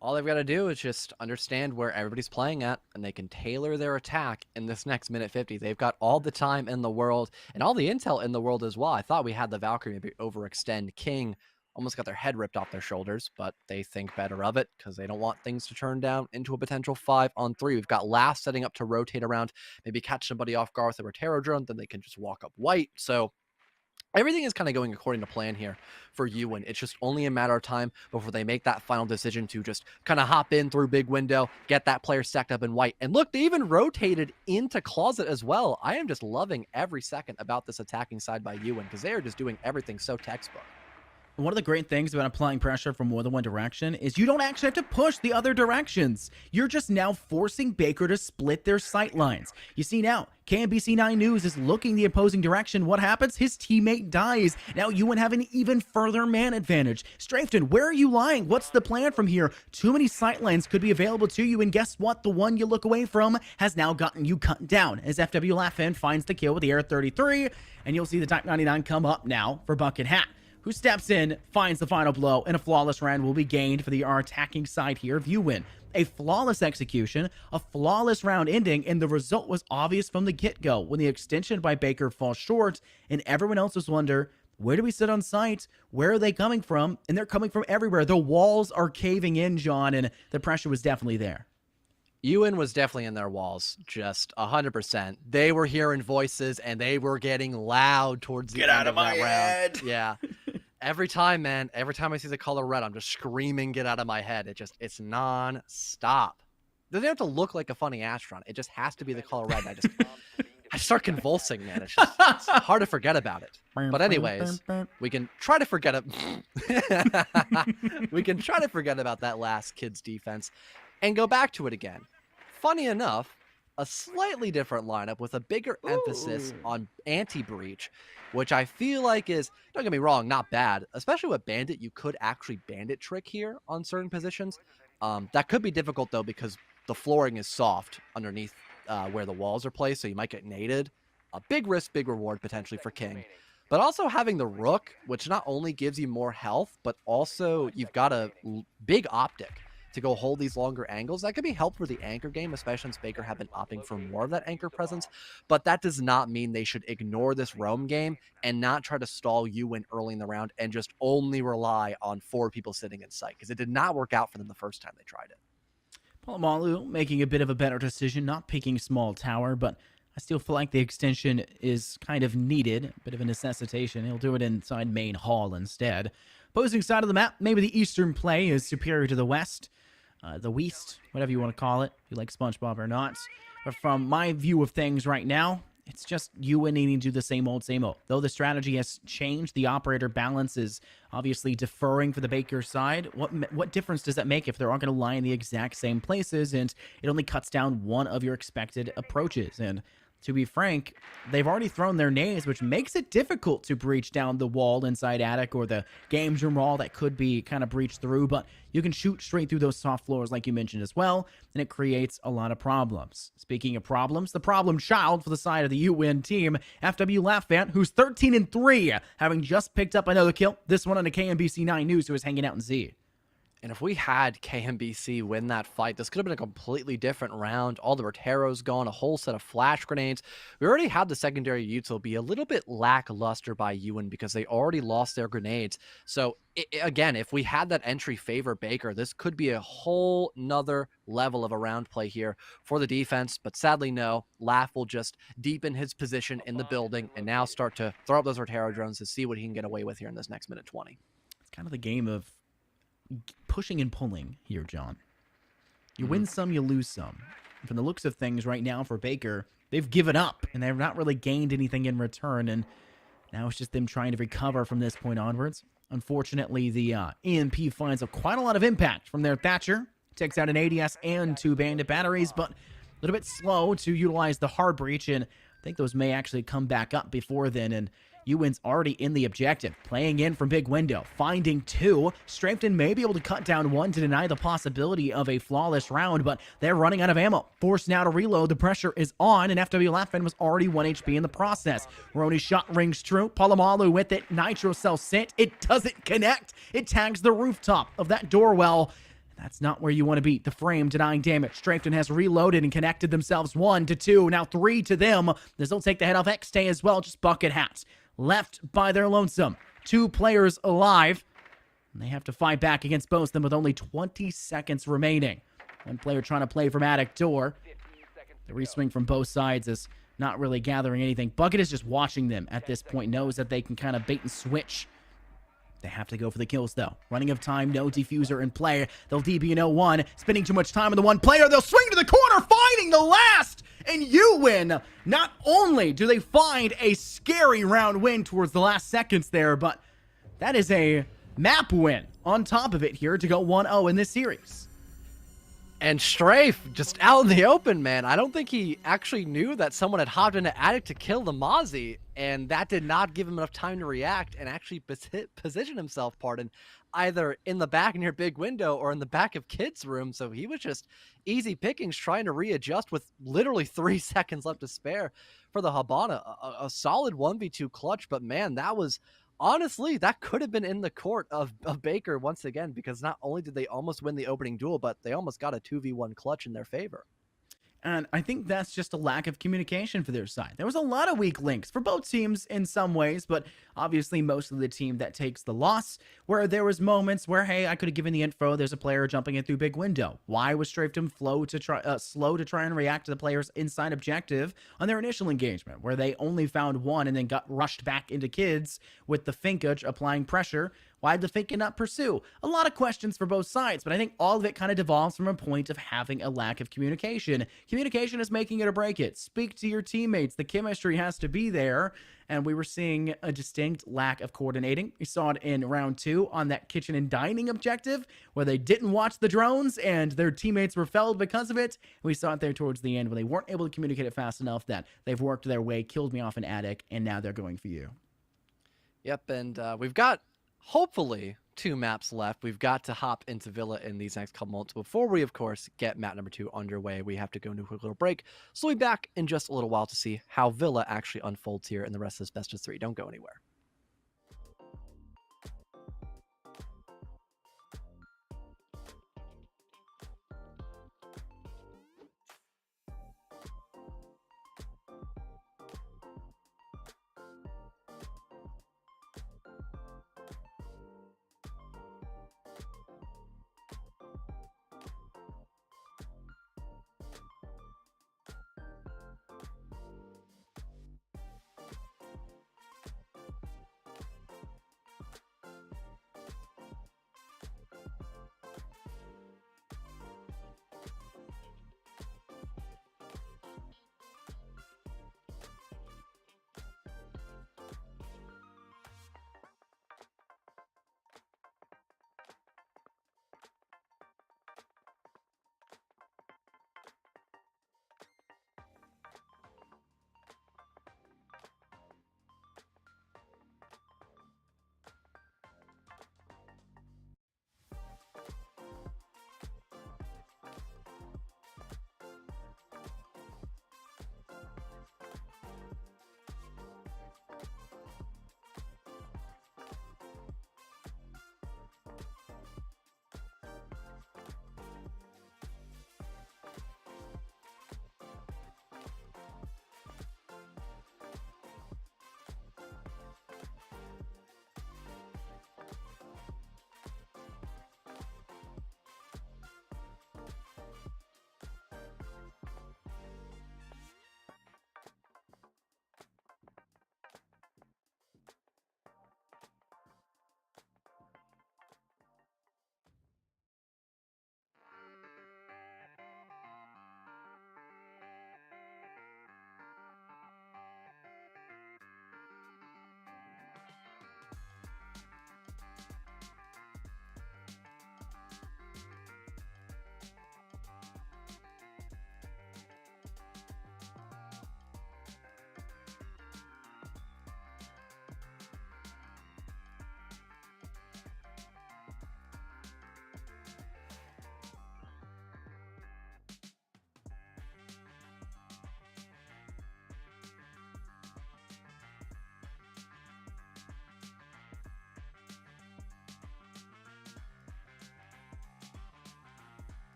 All they've got to do is just understand where everybody's playing at, and they can tailor their attack in this next minute 50. They've got all the time in the world, and all the intel in the world as well. I thought we had the Valkyrie maybe overextend. King almost got their head ripped off their shoulders, but they think better of it because they don't want things to turn down into a potential 5-on-3. We've got Last setting up to rotate around, maybe catch somebody off guard with a Rotero drone, then they can just walk up white. So everything is kind of going according to plan here for UN. It's just only a matter of time before they make that final decision to just kind of hop in through big window, get that player stacked up in white. And look, they even rotated into closet as well. I am just loving every second about this attacking side by UN because they are just doing everything so textbook. One of the great things about applying pressure from more than one direction is you don't actually have to push the other directions. You're just now forcing Baker to split their sight lines. You see now, KMBC 9 News is looking the opposing direction. What happens? His teammate dies. Now UN have an even further man advantage. Strafton, where are you lying? What's the plan from here? Too many sight lines could be available to you, and guess what? The one you look away from has now gotten you cut down as FW Laughfan finds the kill with the Air 33, and you'll see the Type 99 come up now for Bucket Hat. who steps in, finds the final blow, and a flawless round will be gained for our attacking side here if you win. A flawless execution, a flawless round ending, and the result was obvious from the get-go when the extension by Baker falls short and everyone else was wonder, where do we sit on site? Where are they coming from? And they're coming from everywhere. The walls are caving in, John, and the pressure was definitely there. Ewan was definitely in their walls, just 100%. They were hearing voices, and they were getting loud towards the end of that round. Yeah. Every time, man, every time I see the color red, I'm just screaming, get out of my head. It's non-stop. It doesn't have to look like a funny astronaut. It just has to be the color red. And I start convulsing, man. It's hard to forget about it. But anyways, we can try to forget it. We can try to forget about that last kid's defense and go back to it again. Funny enough, a slightly different lineup with a bigger emphasis on anti-breach, which I feel like is, don't get me wrong, not bad. Especially with Bandit, you could actually Bandit trick here on certain positions. That could be difficult, though, because the flooring is soft underneath where the walls are placed, so you might get naded. A big risk, big reward potentially for King. But also having the Rook, which not only gives you more health, but also you've got a big optic to go hold these longer angles. That could be helpful for the anchor game, especially since Baker have been opting for more of that anchor presence. But that does not mean they should ignore this roam game and not try to stall you in early in the round and just only rely on 4 people sitting in sight, because it did not work out for them the first time they tried it. Palomalu making a bit of a better decision, not picking small tower, but I still feel like the extension is kind of needed, a bit of a necessitation. He'll do it inside main hall instead. Opposing side of the map, maybe the eastern play is superior to the west. The West, whatever you want to call it, if you like SpongeBob or not. But from my view of things right now, it's just you and needing to do the same old, same old. Though the strategy has changed, the operator balance is obviously deferring for the Baker side. What difference does that make if they're all going to lie in the exact same places and it only cuts down one of your expected approaches? And to be frank, they've already thrown their nades, which makes it difficult to breach down the wall inside attic or the games room wall that could be kind of breached through, but you can shoot straight through those soft floors like you mentioned as well, and it creates a lot of problems. Speaking of problems, the problem child for the side of the UN team, FW Lafayette, who's 13-3, having just picked up another kill, this one on the KMBC 9 News, who is hanging out in Z. And if we had KMBC win that fight, this could have been a completely different round. All the Roteros gone, a whole set of flash grenades. We already had the secondary util be a little bit lackluster by Ewan because they already lost their grenades. So, again, if we had that entry favor Baker, this could be a whole nother level of a round play here for the defense. But sadly, no. Laugh will just deepen his position in the building and now start to throw up those Rotero drones to see what he can get away with here in this next minute 20. It's kind of the game of pushing and pulling here, John. You win some, you lose some. And from the looks of things right now for Baker, they've given up, and they've not really gained anything in return, and now it's just them trying to recover from this point onwards. Unfortunately, the EMP finds quite a lot of impact from their Thatcher. Takes out an ADS and 2 Bandit batteries, but a little bit slow to utilize the hard breach, and I think those may actually come back up before then, and Ewan's already in the objective, playing in from big window, finding 2. Strafton may be able to cut down 1 to deny the possibility of a flawless round, but they're running out of ammo. Forced now to reload, the pressure is on, and FW Laughman was already 1 HP in the process. Roni's shot rings true, Palomalu with it, Nitro Cell sent, it doesn't connect. It tags the rooftop of that doorwell. That's not where you want to be. The frame denying damage. Strafton has reloaded and connected themselves 1 to 2, now 3 to them. This will take the head off X-Tay as well, just bucket hats. Left by their lonesome. 2 players alive. And they have to fight back against both of them with only 20 seconds remaining. 1 player trying to play from attic door. The reswing from both sides is not really gathering anything. Bucket is just watching them at this point. Knows that they can kind of bait and switch. They have to go for the kills, though. Running of time, no diffuser in play. They'll DB in 01. Spending too much time on the 1 player. They'll swing to the corner, finding the last. And you win. Not only do they find a scary round win towards the last seconds there, but that is a map win on top of it here to go 1-0 in this series. And Strafe just out in the open, man. I don't think he actually knew that someone had hopped into attic to kill the Mozzie, and that did not give him enough time to react and actually position himself, either in the back near big window or in the back of kid's room. So he was just easy pickings trying to readjust with literally 3 seconds left to spare for the Habana. A solid 1v2 clutch, but man, that was honestly, that could have been in the court of Baker once again, because not only did they almost win the opening duel, but they almost got a 2v1 clutch in their favor. And I think that's just a lack of communication for their side. There was a lot of weak links for both teams in some ways, but obviously mostly the team that takes the loss, where there was moments where, hey, I could have given the info, there's a player jumping in through big window. Why was Strafedom slow to try and react to the player's inside objective on their initial engagement, where they only found one and then got rushed back into kids with the Finkage applying pressure? Why did the Finka not pursue? A lot of questions for both sides, but I think all of it kind of devolves from a point of having a lack of communication. Communication is making it or break it. Speak to your teammates. The chemistry has to be there. And we were seeing a distinct lack of coordinating. We saw it in round 2 on that kitchen and dining objective, where they didn't watch the drones and their teammates were felled because of it. We saw it there towards the end, where they weren't able to communicate it fast enough that they've worked their way, killed me off an attic, and now they're going for you. Yep, and we've got hopefully 2 maps left. We've got to hop into Villa in these next couple months. Before we, of course, get map number 2 underway, we have to go into a quick little break. So we'll be back in just a little while to see how Villa actually unfolds here in the rest of this best of 3. Don't go anywhere.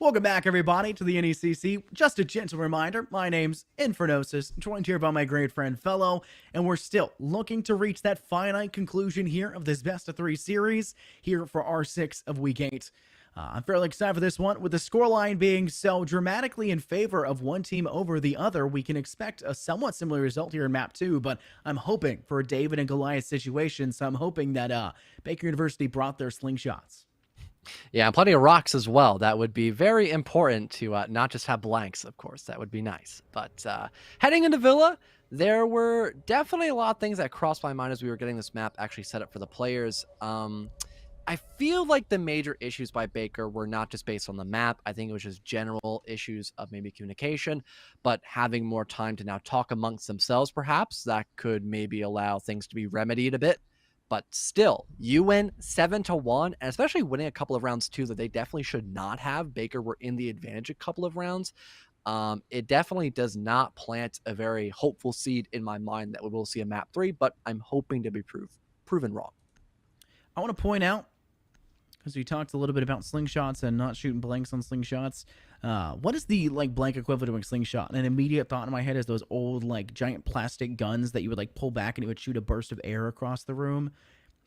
Welcome back, everybody, to the NECC. Just a gentle reminder, my name's Infernosis, joined here by my great friend Fellow, and we're still looking to reach that finite conclusion here of this best-of-3 series here for R6 of Week 8. I'm fairly excited for this one. With the scoreline being so dramatically in favor of one team over the other, we can expect a somewhat similar result here in Map 2, but I'm hoping for a David and Goliath situation, so I'm hoping that Baker University brought their slingshots. Yeah, and plenty of rocks as well. That would be very important to not just have blanks, of course. That would be nice. But heading into Villa, there were definitely a lot of things that crossed my mind as we were getting this map actually set up for the players. I feel like the major issues by Baker were not just based on the map. I think it was just general issues of maybe communication, but having more time to now talk amongst themselves, perhaps, that could maybe allow things to be remedied a bit. But still, you win 7-1, and especially winning a couple of rounds too that they definitely should not have. Baker were in the advantage a couple of rounds. It definitely does not plant a very hopeful seed in my mind that we will see a map 3, but I'm hoping to be proven wrong. I want to point out, because we talked a little bit about slingshots and not shooting blanks on slingshots. What is the blank equivalent of a slingshot? And an immediate thought in my head is those old giant plastic guns that you would pull back and it would shoot a burst of air across the room.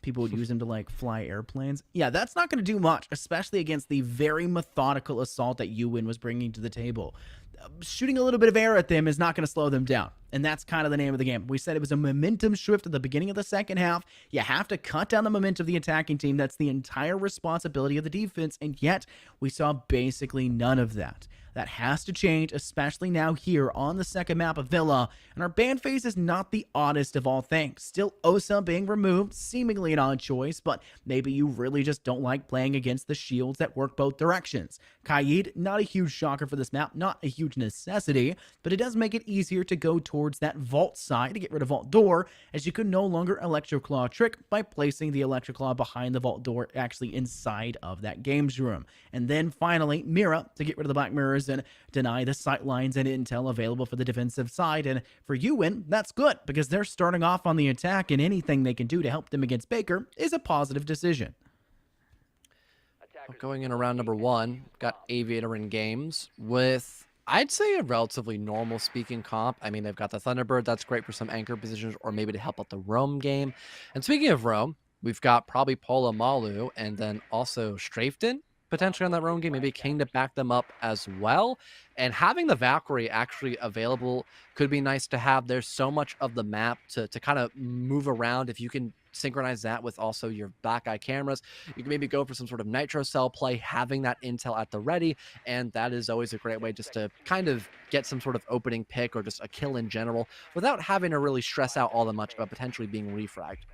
People would use them to fly airplanes. Yeah, that's not going to do much, especially against the very methodical assault that Ewan was bringing to the table. Shooting a little bit of air at them is not going to slow them down. And that's kind of the name of the game. We said it was a momentum shift at the beginning of the second half. You have to cut down the momentum of the attacking team. That's the entire responsibility of the defense. And yet, we saw basically none of that. That has to change, especially now here on the second map of Villa. And our ban phase is not the oddest of all things. Still Osa being removed, seemingly an odd choice, but maybe you really just don't like playing against the shields that work both directions. Kaid, not a huge shocker for this map, not a huge necessity, but it does make it easier to go towards that vault side to get rid of vault door, as you could no longer Electroclaw trick by placing the Electroclaw behind the vault door, actually inside of that games room. And then finally, Mira to get rid of the Black Mirrors and deny the sight lines and intel available for the defensive side. And for Ewan, that's good, because they're starting off on the attack, and anything they can do to help them against Baker is a positive decision. Going in around number 1, got Aviator in games with, I'd say, a relatively normal speaking comp. I mean, they've got the Thunderbird. That's great for some anchor positions or maybe to help out the roam game. And speaking of roam, we've got probably Pola Malu and then also Strafton potentially on that roam game, maybe King to back them up as well. And having the Valkyrie actually available could be nice to have. There's so much of the map to kind of move around. If you can synchronize that with also your back eye cameras, you can maybe go for some sort of nitro cell play, having that intel at the ready. And that is always a great way just to kind of get some sort of opening pick or just a kill in general without having to really stress out all that much about potentially being refragged.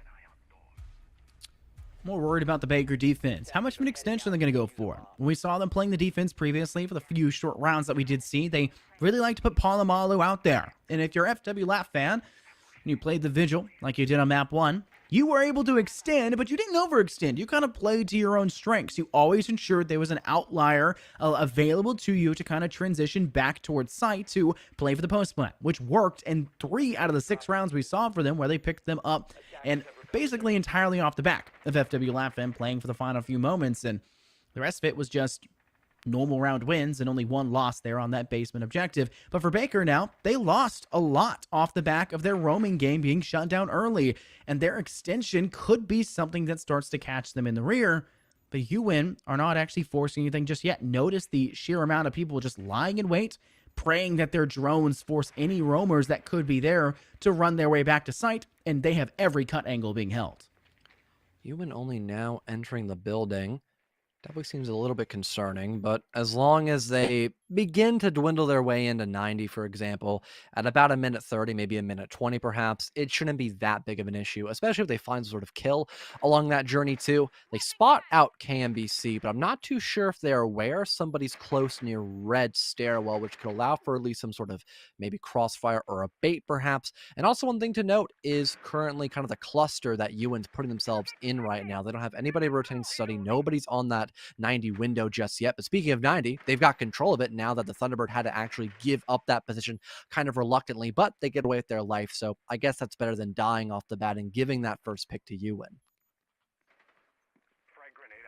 More worried about the Baker defense. How much of an extension are they going to go for? When we saw them playing the defense previously for the few short rounds that we did see, they really like to put Palamalu out there. And if you're an FW Lap fan, and you played the Vigil like you did on map 1, you were able to extend, but you didn't overextend. You kind of played to your own strengths. You always ensured there was an outlier available to you to kind of transition back towards site to play for the post plant, which worked in 3 out of the 6 rounds we saw for them, where they picked them up and basically entirely off the back of FW Lapfan playing for the final few moments, and the rest of it was just normal round wins and only 1 loss there on that basement objective. But for Baker now, they lost a lot off the back of their roaming game being shut down early, and their extension could be something that starts to catch them in the rear. But UN are not actually forcing anything just yet. Notice the sheer amount of people just lying in wait, praying that their drones force any roamers that could be there to run their way back to site, and they have every cut angle being held. Human only now entering the building. Definitely seems a little bit concerning, but as long as they begin to dwindle their way into 90, for example, at about a minute 30, maybe a minute 20 perhaps, it shouldn't be that big of an issue, especially if they find some sort of kill along that journey too. They spot out KMBC, but I'm not too sure if they're aware somebody's close near red stairwell, which could allow for at least some sort of maybe crossfire or a bait perhaps. And also one thing to note is currently kind of the cluster that Ewan's putting themselves in right now. They don't have anybody rotating study. Nobody's on that 90 window just yet. But speaking of 90, they've got control of it now that the Thunderbird had to actually give up that position kind of reluctantly, but they get away with their life. So I guess that's better than dying off the bat and giving that first pick to Ewan.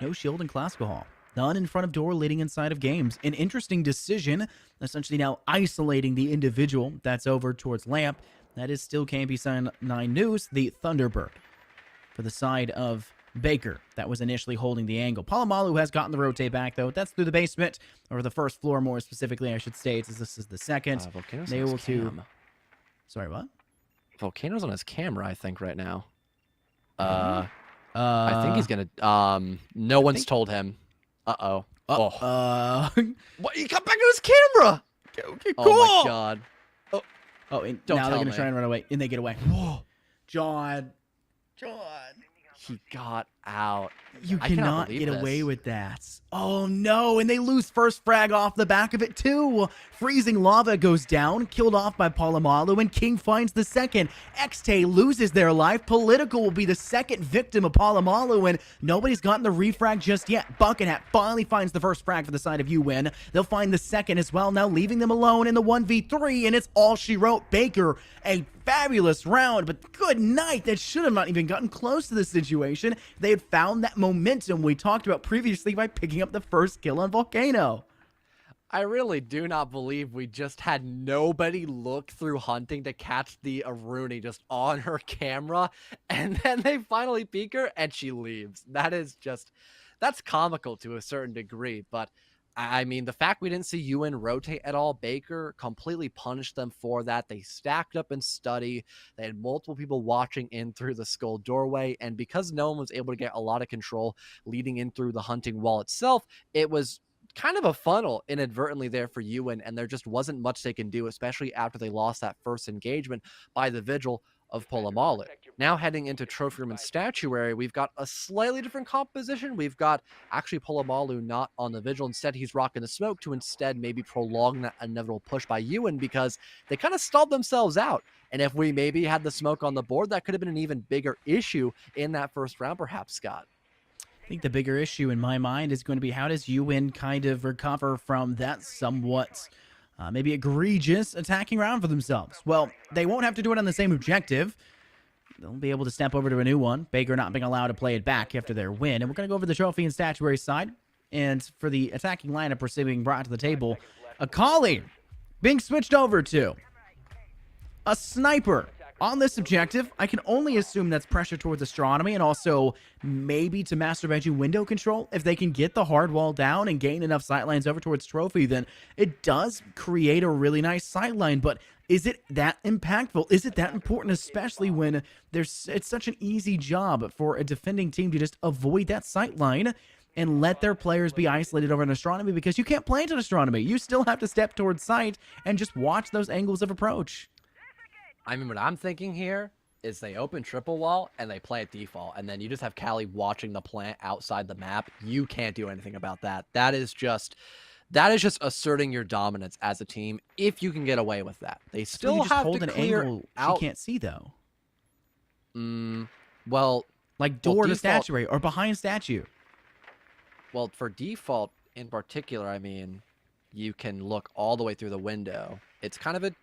No shield in Classical Hall. done in front of door leading inside of games. An interesting decision, essentially now isolating the individual that's over towards Lamp. That is still KMP 9 News, the Thunderbird for the side of Baker that was initially holding the angle. Palomalu has gotten the rotate back, though. That's through the basement, or the first floor more specifically, I should state, as this is the second. Volcano's They on will his to... cam. Sorry, what? Volcano's on his camera, I think, right now. I think he's gonna. No one's told him. Uh-oh. What? He got back on his camera! Okay, cool. Oh, my God. Oh, and Don't now they're tell going to me. try and run away, and they get away. Whoa. John. He got out. You I cannot cannot believe get away this. with that. Oh no, and they lose first frag off the back of it too. Freezing Lava goes down, killed off by Palomalu, and King finds the second. Xtay loses their life. Political will be the second victim of Palomalu, and nobody's gotten the refrag just yet. Buckethead finally finds the first frag for the side of UN. They'll find the second as well, now leaving them alone in the 1v3, and it's all she wrote. Baker, a fabulous round, but good night. That should have not even gotten close to the situation. They had found that momentum we talked about previously by picking up the first kill on Volcano. I really do not believe we just had nobody look through hunting to catch the Aruni just on her camera, and then they finally peek her and she leaves. That's comical to a certain degree, but I mean, the fact we didn't see UN rotate at all, Baker completely punished them for that. They stacked up in study. They had multiple people watching in through the skull doorway, and because no one was able to get a lot of control leading in through the hunting wall itself, it was kind of a funnel inadvertently there for Ewan, and there just wasn't much they can do, especially after they lost that first engagement by the Vigil of Palomalu. Now heading into Trophy Room and Statuary, we've got a slightly different composition. We've got actually Palomalu not on the Vigil. Instead, he's rocking the smoke to instead maybe prolong that inevitable push by Ewan, because they kind of stalled themselves out. And if we maybe had the smoke on the board, that could have been an even bigger issue in that first round, perhaps, Scott. I think the bigger issue in my mind is going to be, how does UN kind of recover from that somewhat maybe egregious attacking round for themselves? Well, they won't have to do it on the same objective. They'll be able to step over to a new one. Baker not being allowed to play it back after their win. And we're going to go over the trophy and statuary side. And for the attacking lineup we're being brought to the table, a Kali being switched over to a sniper. On this objective, I can only assume that's pressure towards astronomy, and also maybe to master bedroom window control. If they can get the hard wall down and gain enough sightlines over towards trophy, then it does create a really nice sightline. But is it that impactful? Is it that important, especially when it's such an easy job for a defending team to just avoid that sightline and let their players be isolated over an astronomy, because you can't plant an astronomy. You still have to step towards sight and just watch those angles of approach. I mean, what I'm thinking here is they open triple wall and they play at default, and then you just have Callie watching the plant outside the map. You can't do anything about that. That is just asserting your dominance as a team if you can get away with that. They still you just have hold to an clear angle out. she can't see, though. Well, Like door to default- statue or behind statue. Well, for default in particular, I mean, you can look all the way through the window. It's kind of a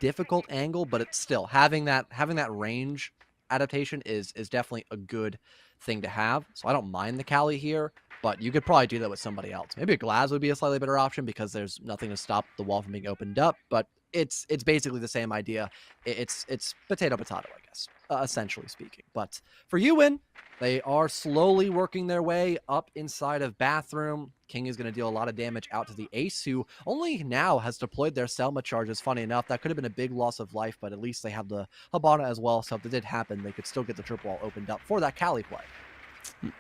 difficult angle, but it's still having that range adaptation is definitely a good thing to have. So I don't mind the Cali here, but you could probably do that with somebody else. Maybe a Glaz would be a slightly better option because there's nothing to stop the wall from being opened up, but it's basically the same idea. It's potato, I guess, essentially speaking. But for Ewan, they are slowly working their way up inside of bathroom. King is going to deal a lot of damage out to the Ace, who only now has deployed their Selma charges. Funny enough, that could have been a big loss of life, but at least they have the Habana as well, so if it did happen, they could still get the triple wall opened up for that Cali play.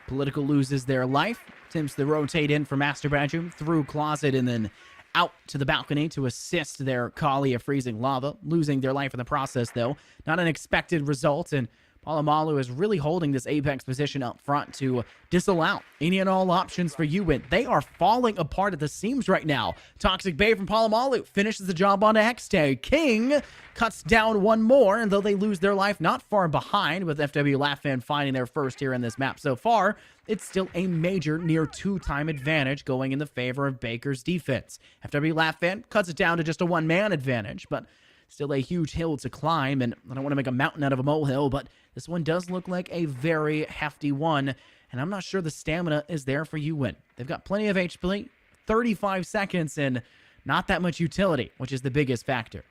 Political loses their life. Attempts to rotate in from master bedroom through closet and then out to the balcony to assist their Kali of freezing lava, losing their life in the process, though. Not an expected result, and Palomalu is really holding this apex position up front to disallow any and all options for Ewan. They are falling apart at the seams right now. Toxic Bay from Palomalu finishes the job on Xtay. King cuts down one more, and though they lose their life not far behind, with FW Laughfan finding their first here in this map so far, it's still a major near two-time advantage going in the favor of Baker's defense. FW Laughfan cuts it down to just a one-man advantage, but still a huge hill to climb, and I don't want to make a mountain out of a molehill, but this one does look like a very hefty one and I'm not sure the stamina is there for UN. They've got plenty of HP, 35 seconds, and not that much utility, which is the biggest factor.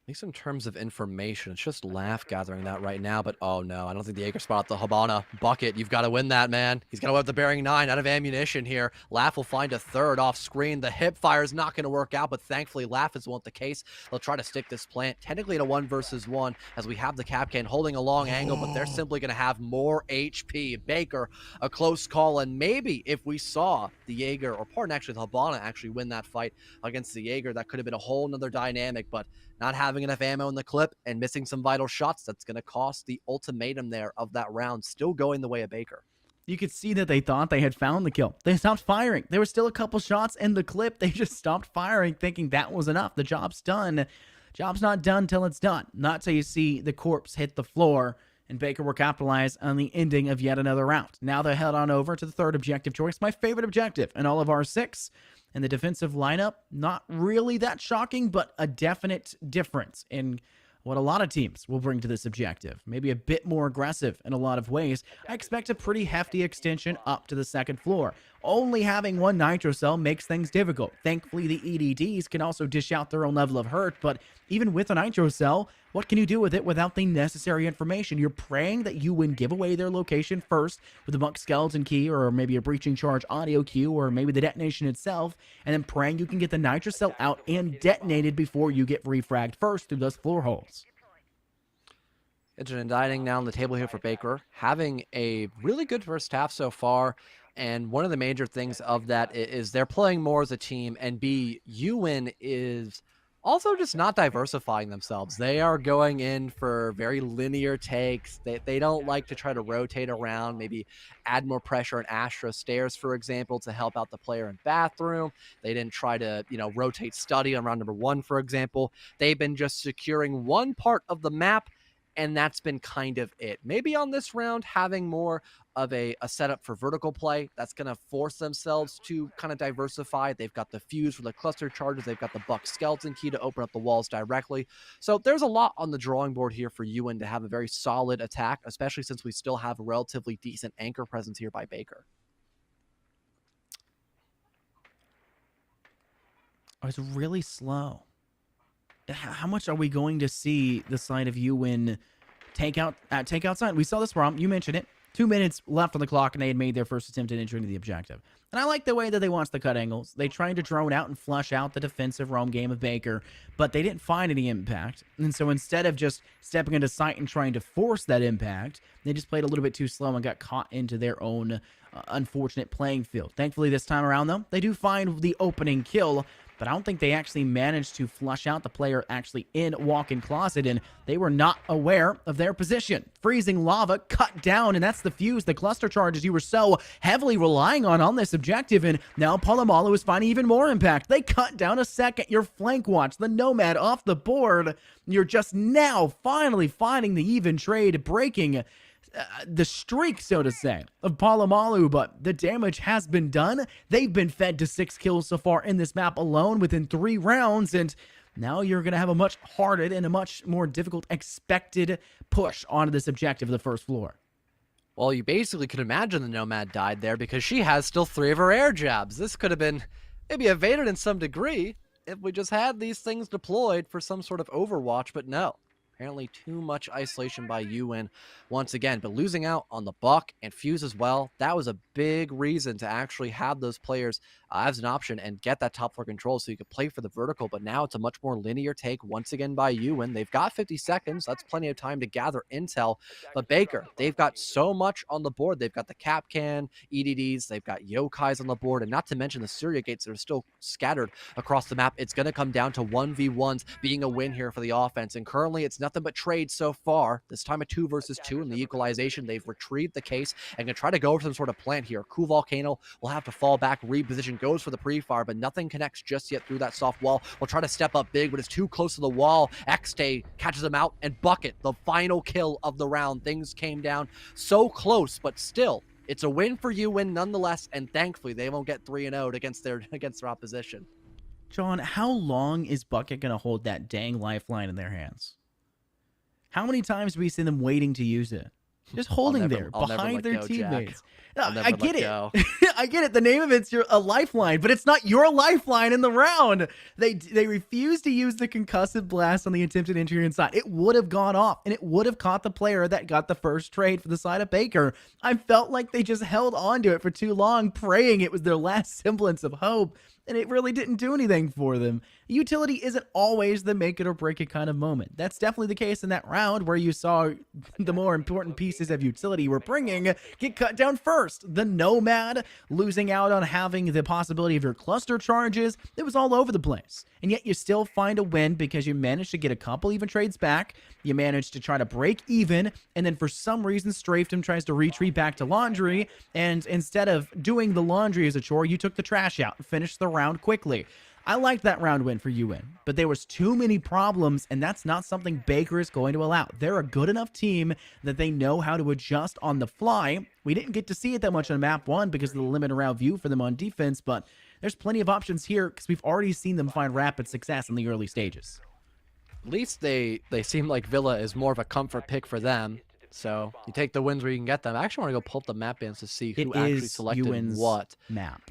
At least in terms of information, it's just Laugh gathering that right now, but oh no, I don't think the Jaeger spot the Habana bucket. You've got to win that, man. He's got to win the bearing 9 out of ammunition here. Laugh will find a third off screen. The hip fire is not going to work out, but thankfully Laugh is won't the case. They'll try to stick this plant technically to 1 versus 1 as we have the Capcan holding a long angle, but they're simply going to have more HP. Baker, a close call, and maybe if we saw the Jaeger, or pardon, actually the Habana actually win that fight against the Jaeger, that could have been a whole nother dynamic, but not having enough ammo in the clip and missing some vital shots, that's going to cost the ultimatum there of that round, still going the way of Baker. You could see that they thought they had found the kill. They stopped firing. There were still a couple shots in the clip. They just stopped firing, thinking that was enough. The job's done. Job's not done till it's done. Not till you see the corpse hit the floor, and Baker will capitalize on the ending of yet another round. Now they head on over to the third objective choice, my favorite objective in all of R6. And the defensive lineup, not really that shocking, but a definite difference in what a lot of teams will bring to this objective. Maybe a bit more aggressive in a lot of ways. I expect a pretty hefty extension up to the second floor. Only having 1 nitro cell makes things difficult. Thankfully, the EDDs can also dish out their own level of hurt, but even with a nitro cell, what can you do with it without the necessary information? You're praying that you would give away their location first with a Monk skeleton key, or maybe a breaching charge audio cue, or maybe the detonation itself, and then praying you can get the nitro cell out and detonated before you get refragged first through those floor holes. It's an indicting now on the table here for Baker, having a really good first half so far. And one of the major things of that is they're playing more as a team, and B, UN is also just not diversifying themselves. They are going in for very linear takes. They don't like to try to rotate around, maybe add more pressure on Astra stairs, for example, to help out the player in bathroom. They didn't try to, rotate study on round number 1, for example. They've been just securing one part of the map, and that's been kind of it. Maybe on this round, having more of a setup for vertical play, that's going to force themselves to kind of diversify. They've got the fuse for the cluster charges. They've got the Buck skeleton key to open up the walls directly. So there's a lot on the drawing board here for UN to have a very solid attack, especially since we still have a relatively decent anchor presence here by Baker. Oh, it's really slow. How much are we going to see the side of UN take outside? We saw this problem. You mentioned it. 2 minutes left on the clock, and they had made their first attempt at entering the objective. And I like the way that they watched the cut angles. They tried to drone out and flush out the defensive roam game of Baker, but they didn't find any impact. And so instead of just stepping into sight and trying to force that impact, they just played a little bit too slow and got caught into their own unfortunate playing field. Thankfully, this time around, though, they do find the opening kill, but I don't think they actually managed to flush out the player actually in walk-in closet, and they were not aware of their position. Freezing lava cut down, and that's the fuse, the cluster charges you were so heavily relying on this objective, and now Palomalu is finding even more impact. They cut down a second. Your flank watch, the Nomad off the board. You're just now finally finding the even trade, breaking the streak, so to say, of Palomalu, but the damage has been done. They've been fed to 6 kills so far in this map alone within 3 rounds, and now you're going to have a much harder and a much more difficult expected push onto this objective of the first floor. Well, you basically could imagine the Nomad died there because she has still 3 of her air jabs. This could have been maybe evaded in some degree if we just had these things deployed for some sort of overwatch, but no. Apparently too much isolation by UN once again, but losing out on the Buck and Fuse as well, that was a big reason to actually have those players as an option and get that top floor control so you could play for the vertical, but now it's a much more linear take once again by UN. They've got 50 seconds. That's plenty of time to gather intel, but Baker, they've got so much on the board. They've got the Capcan, EDDs, they've got Yokais on the board, and not to mention the Surya gates that are still scattered across the map. It's going to come down to 1v1s being a win here for the offense, and currently it's nothing but trade so far. This time a 2 versus 2 in the equalization. They've retrieved the case and can try to go for some sort of plant here. Cool Volcano will have to fall back, reposition, goes for the pre-fire, but nothing connects just yet through that soft wall. Will try to step up big, but it's too close to the wall. X-Day catches him out, and Bucket, the final kill of the round. Things came down so close, but still, it's a win for UN nonetheless, and thankfully they won't get 3-0 against their opposition. John, how long is Bucket going to hold that dang lifeline in their hands? How many times have we seen them waiting to use it? just holding never- there I'll never behind let their go, Jack. teammates. No, I'll never I let get it. go. I get it. The name of it's a lifeline, but it's not your lifeline in the round. They refused to use the concussive blast on the attempted entry inside. It would have gone off, and it would have caught the player that got the first trade for the side of Baker. I felt like they just held on to it for too long, praying it was their last semblance of hope, and it really didn't do anything for them. Utility isn't always the make it or break it kind of moment. That's definitely the case in that round where you saw the more important pieces of utility we're bringing get cut down first. The Nomad losing out on having the possibility of your cluster charges. It was all over the place. And yet you still find a win because you managed to get a couple even trades back. You managed to try to break even. And then for some reason, Strafedom tries to retreat back to laundry. And instead of doing the laundry as a chore, you took the trash out and finished the round quickly. I liked that round win for UN, but there was too many problems, and that's not something Baker is going to allow. They're a good enough team that they know how to adjust on the fly. We didn't get to see it that much on map 1 because of the limited round view for them on defense, but there's plenty of options here because we've already seen them find rapid success in the early stages. At least they seem like Villa is more of a comfort pick for them. So you take the wins where you can get them. I actually want to go pull up the map bands to see who It actually is selected UN's what. map.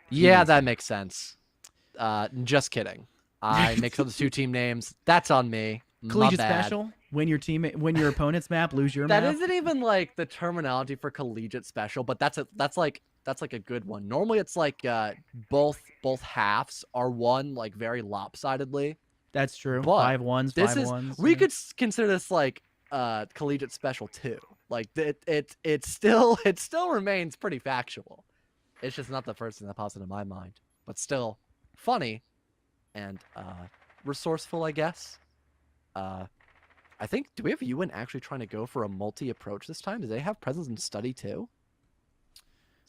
Yeah, UN's that makes sense. Just kidding. I mix up the two team names. That's on me. My Collegiate bad. special, when your opponent's map, lose your That map. isn't even like the terminology for collegiate special, but that's like a good one. Normally it's like both halves are won like very lopsidedly. That's true. But 5-1s, This 5-1s. we could consider this like collegiate special too. Like it still remains pretty factual. It's just not the first thing that pops into my mind, but still funny and resourceful, I guess. I think, do we have UN actually trying to go for a multi approach this time? Do they have presence in study too?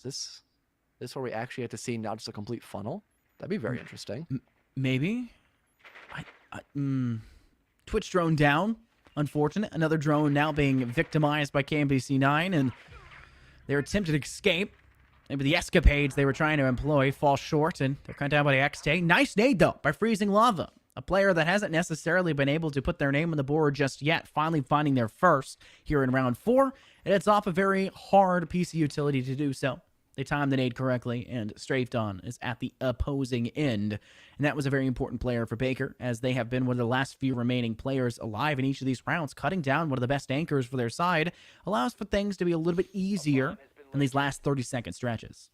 Is this where we actually get to see not just a complete funnel? That'd be very interesting. Maybe. Twitch drone down. Unfortunate. Another drone now being victimized by KMBC9, and their attempted escape. Maybe the escapades they were trying to employ fall short, and they're cut down by the XT. Nice nade, though, by Freezing Lava. A player that hasn't necessarily been able to put their name on the board just yet, finally finding their first here in round 4. And it's off a very hard piece of utility to do so. They timed the nade correctly, and Strafed On is at the opposing end. And that was a very important player for Baker, as they have been one of the last few remaining players alive in each of these rounds. Cutting down one of the best anchors for their side allows for things to be a little bit easier in these last 30-second stretches.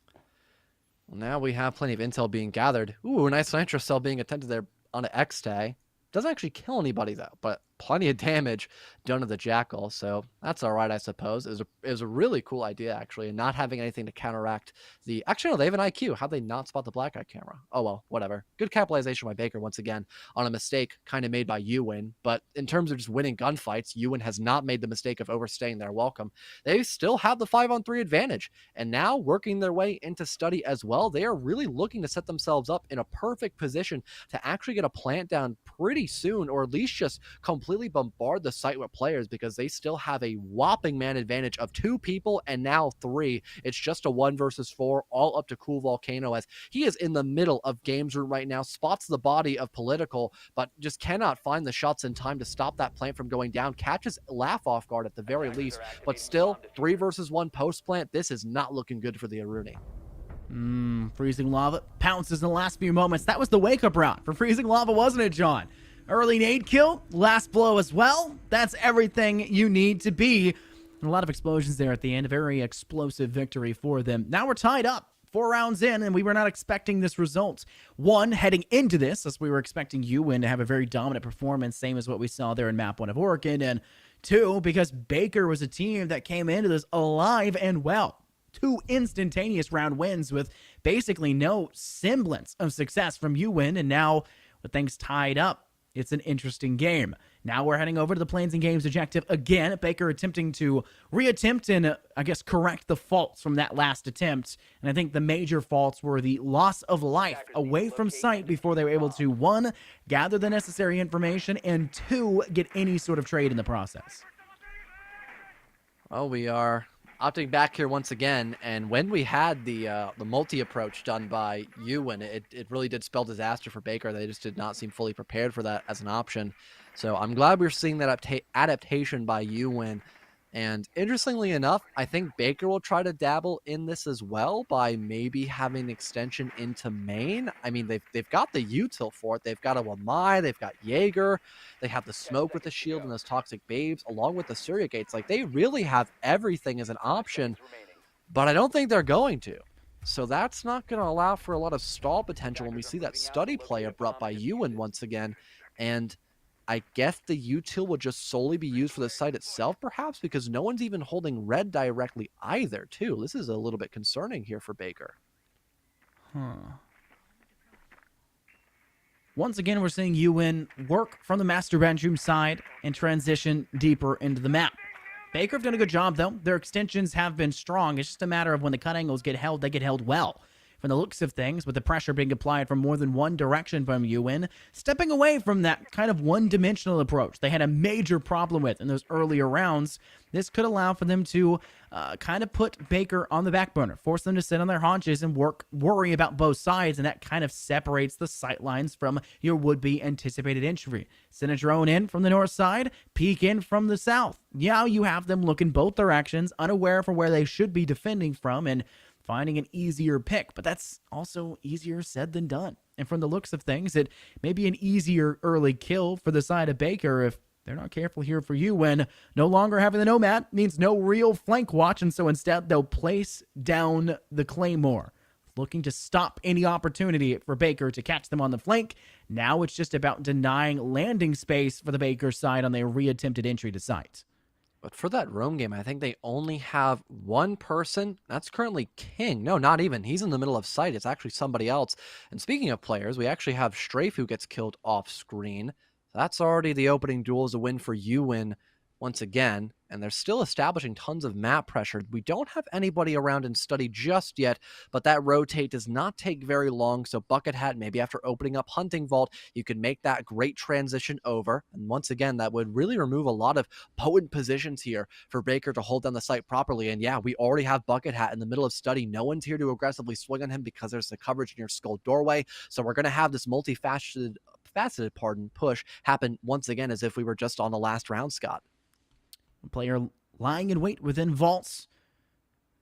Well, now we have plenty of intel being gathered. Ooh, a nice nitro cell being attempted there on an X-Tay. Doesn't actually kill anybody, though, but plenty of damage done to the Jackal, so that's all right, I suppose. It was a really cool idea, actually, and not having anything to counteract the... Actually, no, they have an IQ. How'd they not spot the black eye camera? Oh, well, whatever. Good capitalization by Baker, once again, on a mistake kind of made by Ewan, but in terms of just winning gunfights, Ewan has not made the mistake of overstaying their welcome. They still have the 5-on-3 advantage, and now working their way into study as well, they are really looking to set themselves up in a perfect position to actually get a plant down pretty soon, or at least just completely bombard the site with players, because they still have a whopping man advantage of 2 people and now 3. It's just a 1 versus 4, all up to Cool Volcano, as he is in the middle of Games Room right now, spots the body of Political, but just cannot find the shots in time to stop that plant from going down. Catches Laugh off guard at the very least, but still 3 versus 1 post plant. This is not looking good for the Aruni. Freezing Lava pounces in the last few moments. That was the wake-up round for Freezing Lava, wasn't it, John? Early nade kill, last blow as well. That's everything you need to be. And a lot of explosions there at the end. A very explosive victory for them. Now we're tied up. 4 rounds in, and we were not expecting this result. 1, heading into this, as we were expecting UN to have a very dominant performance, same as what we saw there in Map 1 of Oregon. And 2, because Baker was a team that came into this alive and well. 2 instantaneous round wins with basically no semblance of success from UN, and now with things tied up, it's an interesting game. Now we're heading over to the Plains and Games objective again. Baker attempting to reattempt and, I guess, correct the faults from that last attempt. And I think the major faults were the loss of life away from sight before they were able to, 1, gather the necessary information, and 2, get any sort of trade in the process. Well, we are opting back here once again, and when we had the multi-approach done by Ewan, it really did spell disaster for Baker. They just did not seem fully prepared for that as an option. So I'm glad we're seeing that adaptation by Ewan. And interestingly enough, I think Baker will try to dabble in this as well by maybe having an extension into main. I mean, they've got the util for it. They've got a Wamai, they've got Jaeger, they have the smoke with the shield and those toxic babes, along with the Surya gates. Like, they really have everything as an option, but I don't think they're going to. So that's not going to allow for a lot of stall potential when we see that study play abrupt by Ewan once again. And I guess the util will just solely be used for the site itself, perhaps, because no one's even holding red directly either, too. This is a little bit concerning here for Baker. Once again, we're seeing Ewan work from the master bedroom side and transition deeper into the map. Baker have done a good job, though. Their extensions have been strong. It's just a matter of when the cut angles get held, they get held well. From the looks of things, with the pressure being applied from more than one direction from Ewan, stepping away from that kind of one-dimensional approach they had a major problem with in those earlier rounds, this could allow for them to kind of put Baker on the back burner, force them to sit on their haunches and worry about both sides, and that kind of separates the sightlines from your would-be anticipated entry. Send a drone in from the north side, peek in from the south. Yeah, you have them looking both directions, unaware from where they should be defending from, and finding an easier pick, but that's also easier said than done. And from the looks of things, it may be an easier early kill for the side of Baker if they're not careful here for you, when no longer having the Nomad means no real flank watch, and so instead they'll place down the Claymore, looking to stop any opportunity for Baker to catch them on the flank. Now it's just about denying landing space for the Baker side on their reattempted entry to site. But for that roam game, I think they only have one person. That's currently King. No, not even. He's in the middle of sight. It's actually somebody else. And speaking of players, we actually have Strafe who gets killed off screen. That's already the opening duel as a win for Ewan once again. And they're still establishing tons of map pressure. We don't have anybody around in study just yet, but that rotate does not take very long. So Bucket Hat, maybe after opening up Hunting Vault, you can make that great transition over. And once again, that would really remove a lot of potent positions here for Baker to hold down the site properly. And yeah, we already have Bucket Hat in the middle of study. No one's here to aggressively swing on him because there's the coverage in your skull doorway. So we're going to have this multifaceted push happen once again as if we were just on the last round, Scott. Player lying in wait within vaults.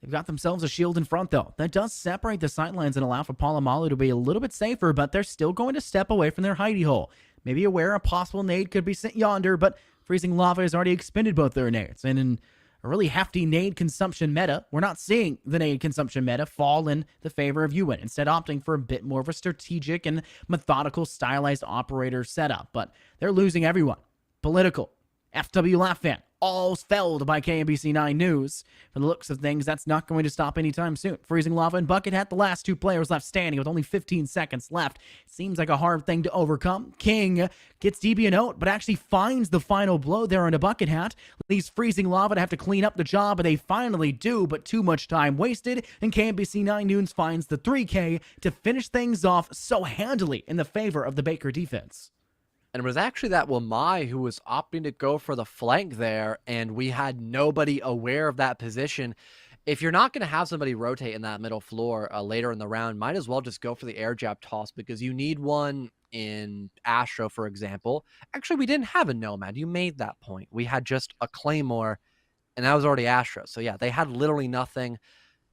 They've got themselves a shield in front, though. That does separate the sightlines and allow for Palomalu to be a little bit safer, but they're still going to step away from their hidey hole. Maybe aware a possible nade could be sent yonder, but Freezing Lava has already expended both their nades. And in a really hefty nade consumption meta, we're not seeing the nade consumption meta fall in the favor of Ewan, instead opting for a bit more of a strategic and methodical stylized operator setup. But they're losing everyone. Political, FW Laughfan, all felled by KMBC 9 News. From the looks of things, that's not going to stop anytime soon. Freezing Lava and Bucket Hat, the last two players left standing with only 15 seconds left. Seems like a hard thing to overcome. King gets DB a note, but actually finds the final blow there on a Bucket Hat. Leaves Freezing Lava to have to clean up the job, and they finally do, but too much time wasted, and KMBC 9 News finds the 3K to finish things off so handily in the favor of the Baker defense. And it was actually that Wamai who was opting to go for the flank there, and we had nobody aware of that position. If you're not going to have somebody rotate in that middle floor later in the round, might as well just go for the air jab toss, because you need one in Astro, for example. Actually, we didn't have a Nomad. You made that point. We had just a Claymore, and that was already Astro. So yeah, they had literally nothing.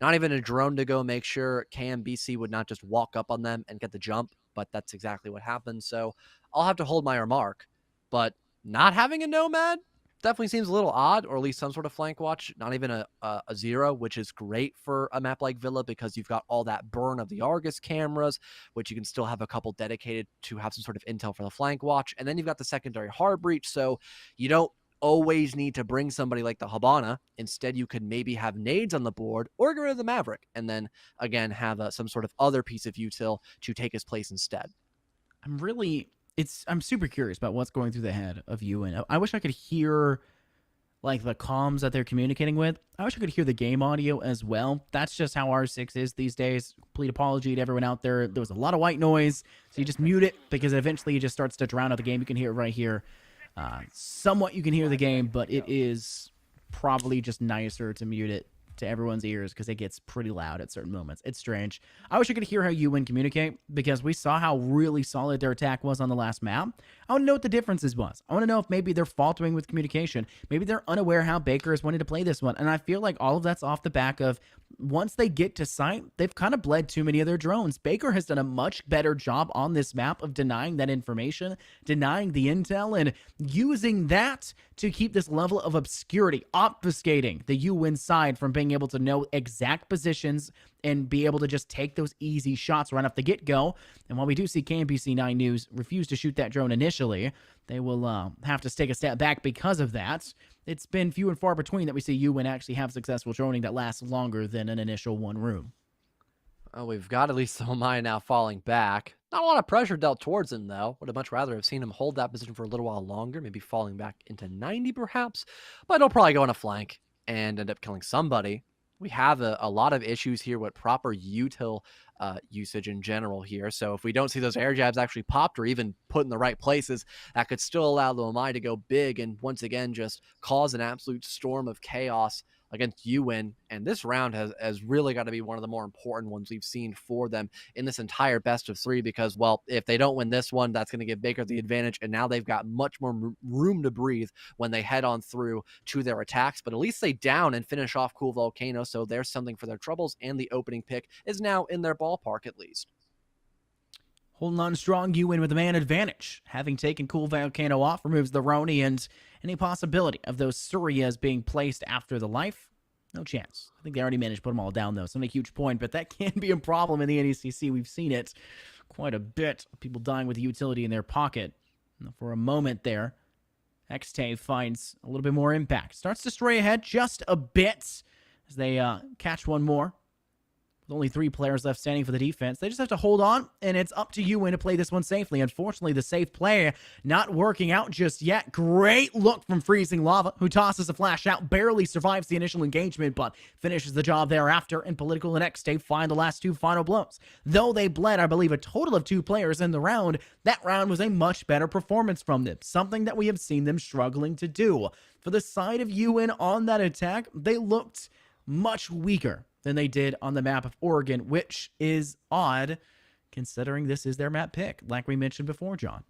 Not even a drone to go make sure KMBC would not just walk up on them and get the jump, but that's exactly what happened. So I'll have to hold my remark, but not having a Nomad definitely seems a little odd, or at least some sort of flank watch, not even a zero, which is great for a map like Villa because you've got all that burn of the Argus cameras, which you can still have a couple dedicated to have some sort of intel for the flank watch. And then you've got the secondary hard breach, so you don't always need to bring somebody like the Habana. Instead, you could maybe have nades on the board or get rid of the Maverick, and then again have some sort of other piece of util to take his place instead. I'm super curious about what's going through the head of Ewan. I wish I could hear like the comms that they're communicating with. I wish I could hear the game audio as well. That's just how R6 is these days. Complete apology to everyone out there. There was a lot of white noise, so you just mute it because eventually it just starts to drown out the game. You can hear it right here. Somewhat you can hear the game, but it is probably just nicer to mute it to everyone's ears because it gets pretty loud at certain moments. It's strange. I wish I could hear how UN communicate because we saw how really solid their attack was on the last map. I want to know what the differences was. I want to know if maybe they're faltering with communication. Maybe they're unaware how Baker is wanting to play this one. And I feel like all of that's off the back of once they get to site, they've kind of bled too many of their drones. Baker has done a much better job on this map of denying that information, denying the intel, and using that to keep this level of obscurity, obfuscating the UN side from being able to know exact positions and be able to just take those easy shots right off the get-go. And while we do see KNBC9 News refuse to shoot that drone initially, they will have to take a step back because of that. It's been few and far between that we see UN actually have successful droning that lasts longer than an initial one room. Oh, we've got at least Somai now falling back. Not a lot of pressure dealt towards him, though. Would have much rather have seen him hold that position for a little while longer, maybe falling back into 90 perhaps. But he'll probably go on a flank and end up killing somebody. We have a lot of issues here with proper util usage in general here. So if we don't see those air jabs actually popped or even put in the right places, that could still allow the Omai to go big and once again just cause an absolute storm of chaos against UN. And this round has really got to be one of the more important ones we've seen for them in this entire best of three because, well, if they don't win this one, that's going to give Baker the advantage. And now they've got much more room to breathe when they head on through to their attacks. But at least they down and finish off Cool Volcano. So there's something for their troubles. And the opening pick is now in their ballpark at least. Holding on strong, UN with the man advantage. Having taken Cool Volcano off removes the Roni and any possibility of those Suryas being placed after the life. No chance. I think they already managed to put them all down, though. So not a huge point, but that can be a problem in the NECC. We've seen it quite a bit. People dying with the utility in their pocket. For a moment there, Xtay finds a little bit more impact. Starts to stray ahead just a bit as they catch one more. With only 3 players left standing for the defense, they just have to hold on, and it's up to UN to play this one safely. Unfortunately, the safe play not working out just yet. Great look from Freezing Lava, who tosses a flash out, barely survives the initial engagement, but finishes the job thereafter, and Political and Xtay find the last 2 final blows. Though they bled, I believe, a total of 2 players in the round, that round was a much better performance from them, something that we have seen them struggling to do. For the side of UN on that attack, they looked much weaker than they did on the map of Oregon, which is odd considering this is their map pick, like we mentioned before, John.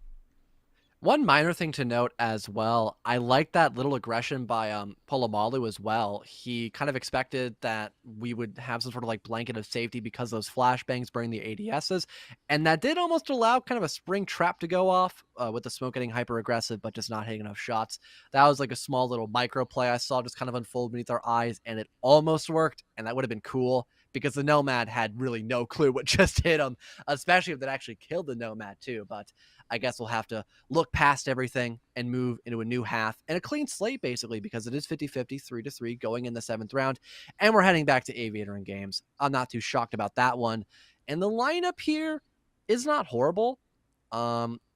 One minor thing to note as well, I like that little aggression by Polomalu as well. He kind of expected that we would have some sort of like blanket of safety because those flashbangs bring the ADSs, and that did almost allow kind of a spring trap to go off with the smoke getting hyper aggressive, but just not hitting enough shots. That was like a small little micro play I saw just kind of unfold beneath our eyes, and it almost worked, and that would have been cool because the Nomad had really no clue what just hit him, especially if that actually killed the Nomad too. But I guess we'll have to look past everything and move into a new half and a clean slate, basically, because it is 50-50, 3-3 going in the 7th round. And we're heading back to Aviator and Games. I'm not too shocked about that one. And the lineup here is not horrible.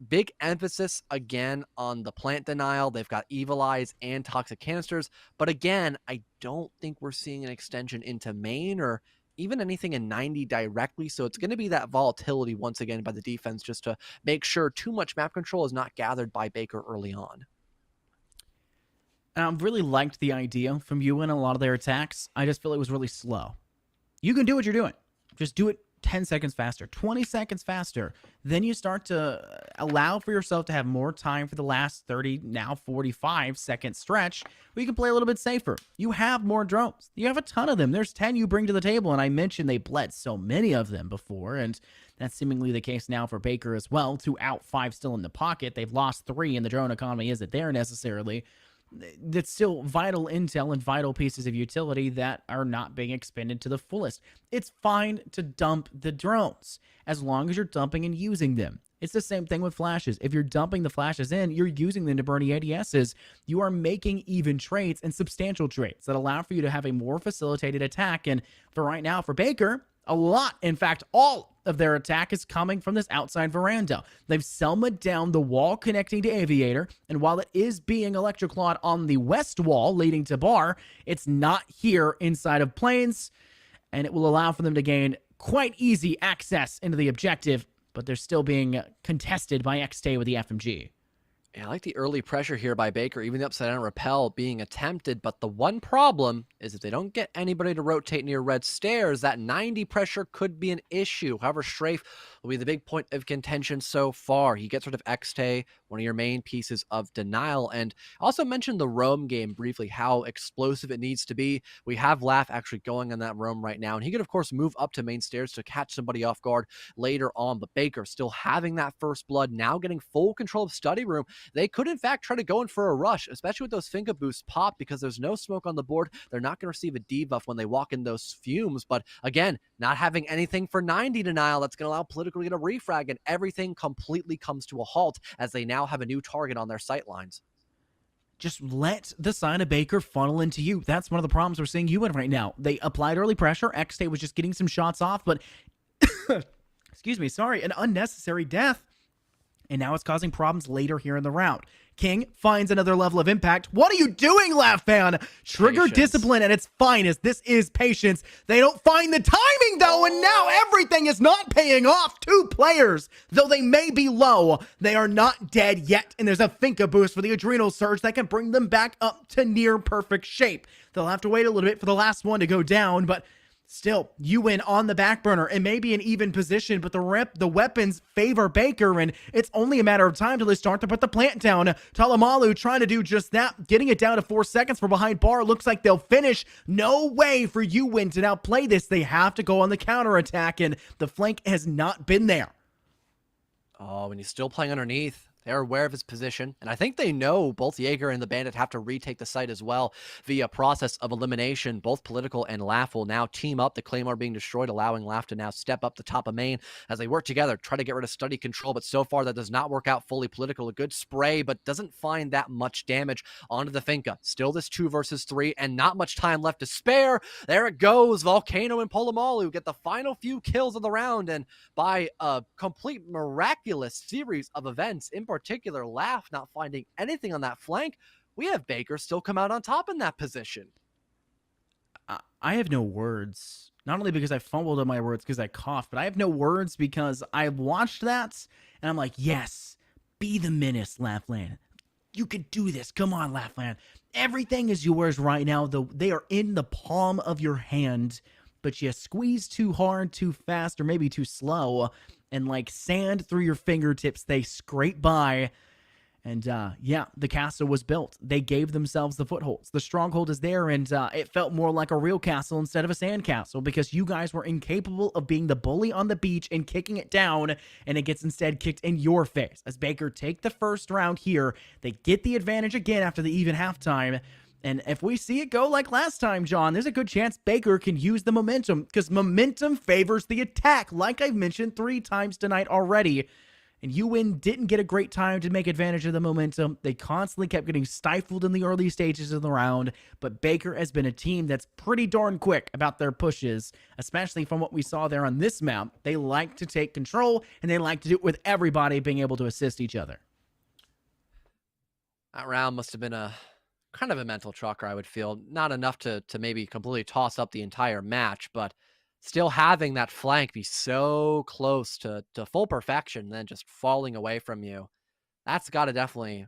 Big emphasis again on the plant denial. They've got Evil Eyes and Toxic Canisters. But again, I don't think we're seeing an extension into main or even anything in 90 directly. So it's going to be that volatility once again by the defense just to make sure too much map control is not gathered by Baker early on. And I've really liked the idea from UN in a lot of their attacks. I just feel it was really slow. You can do what you're doing. Just do it 10 seconds faster, 20 seconds faster. Then you start to allow for yourself to have more time for the last 30, now 45-second stretch where you can play a little bit safer. You have more drones. You have a ton of them. There's 10 you bring to the table, and I mentioned they bled so many of them before, and that's seemingly the case now for Baker as well. 2 out, 5 still in the pocket. They've lost 3, and the drone economy isn't there necessarily. That's still vital intel and vital pieces of utility that are not being expended to the fullest. It's fine to dump the drones as long as you're dumping and using them. It's the same thing with flashes. If you're dumping the flashes in, you're using them to burn the ADSs. You are making even trades and substantial trades that allow for you to have a more facilitated attack. And for right now, for Baker, a lot, in fact, all of their attack is coming from this outside veranda. They've Selma'd down the wall connecting to Aviator, and while it is being electroclawed on the west wall leading to Bar, it's not here inside of Plains, and it will allow for them to gain quite easy access into the objective, but they're still being contested by Xtay with the FMG. Yeah, I like the early pressure here by Baker, even the upside down repel being attempted. But the one problem is if they don't get anybody to rotate near red stairs, that 90 pressure could be an issue. However, Strafe will be the big point of contention so far. He gets rid of X-Tay, one of your main pieces of denial. And I also mentioned the roam game briefly, how explosive it needs to be. We have Laugh actually going on that roam right now. And he could, of course, move up to main stairs to catch somebody off guard later on. But Baker still having that first blood, now getting full control of study room. They could, in fact, try to go in for a rush, especially with those finger boosts pop because there's no smoke on the board. They're not going to receive a debuff when they walk in those fumes. But again, not having anything for 90 denial, that's going to allow Political to get a refrag, and everything completely comes to a halt as they now have a new target on their sight lines. Just let the sign of Baker funnel into you. That's one of the problems we're seeing you in right now. They applied early pressure. X-State was just getting some shots off, but excuse me, sorry, an unnecessary death. And now it's causing problems later here in the round. King finds another level of impact. What are you doing, Laugh Fan? Trigger Patience. discipline at its finest. This is patience. They don't find the timing, though, and now everything is not paying off. 2 players, though they may be low, they are not dead yet, and there's a Finka boost for the adrenal surge that can bring them back up to near perfect shape. They'll have to wait a little bit for the last one to go down, but still, you win on the back burner. It may be an even position, but the weapons favor Baker, and it's only a matter of time till they start to put the plant down. Talamalu trying to do just that, getting it down to 4 seconds from behind bar. Looks like they'll finish. No way for Yuwin to now play this. They have to go on the counterattack, and the flank has not been there. Oh, and he's still playing underneath. They're aware of his position, and I think they know both Jaeger and the Bandit have to retake the site as well via process of elimination. Both Political and Laugh will now team up. The Claymore being destroyed, allowing Laugh to now step up the top of main as they work together, try to get rid of study control, but so far that does not work out fully. Political, a good spray, but doesn't find that much damage onto the Finka. Still this 2 versus 3, and not much time left to spare. There it goes. Volcano and Polomalu get the final few kills of the round, and by a complete miraculous series of events, in particular Laugh not finding anything on that flank, we have Baker still come out on top in that position. I have no words. Not only because I fumbled on my words because I coughed, but I have no words because I watched that and I'm like, yes, be the menace, Laughland. You could do this. Come on, Laughland. Everything is yours right now. They are in the palm of your hand, but you squeeze too hard, too fast, or maybe too slow, and like sand through your fingertips, they scrape by. And yeah, the castle was built. They gave themselves the footholds. The stronghold is there, and it felt more like a real castle instead of a sand castle because you guys were incapable of being the bully on the beach and kicking it down, and it gets instead kicked in your face. As Baker take the first round here, they get the advantage again after the even halftime. And if we see it go like last time, John, there's a good chance Baker can use the momentum because momentum favors the attack, like I've mentioned 3 times tonight already. And Yuwin didn't get a great time to make advantage of the momentum. They constantly kept getting stifled in the early stages of the round, but Baker has been a team that's pretty darn quick about their pushes, especially from what we saw there on this map. They like to take control, and they like to do it with everybody being able to assist each other. That round must have been a kind of a mental trucker, I would feel. Not enough to maybe completely toss up the entire match, but still having that flank be so close to full perfection and then just falling away from you. That's got to definitely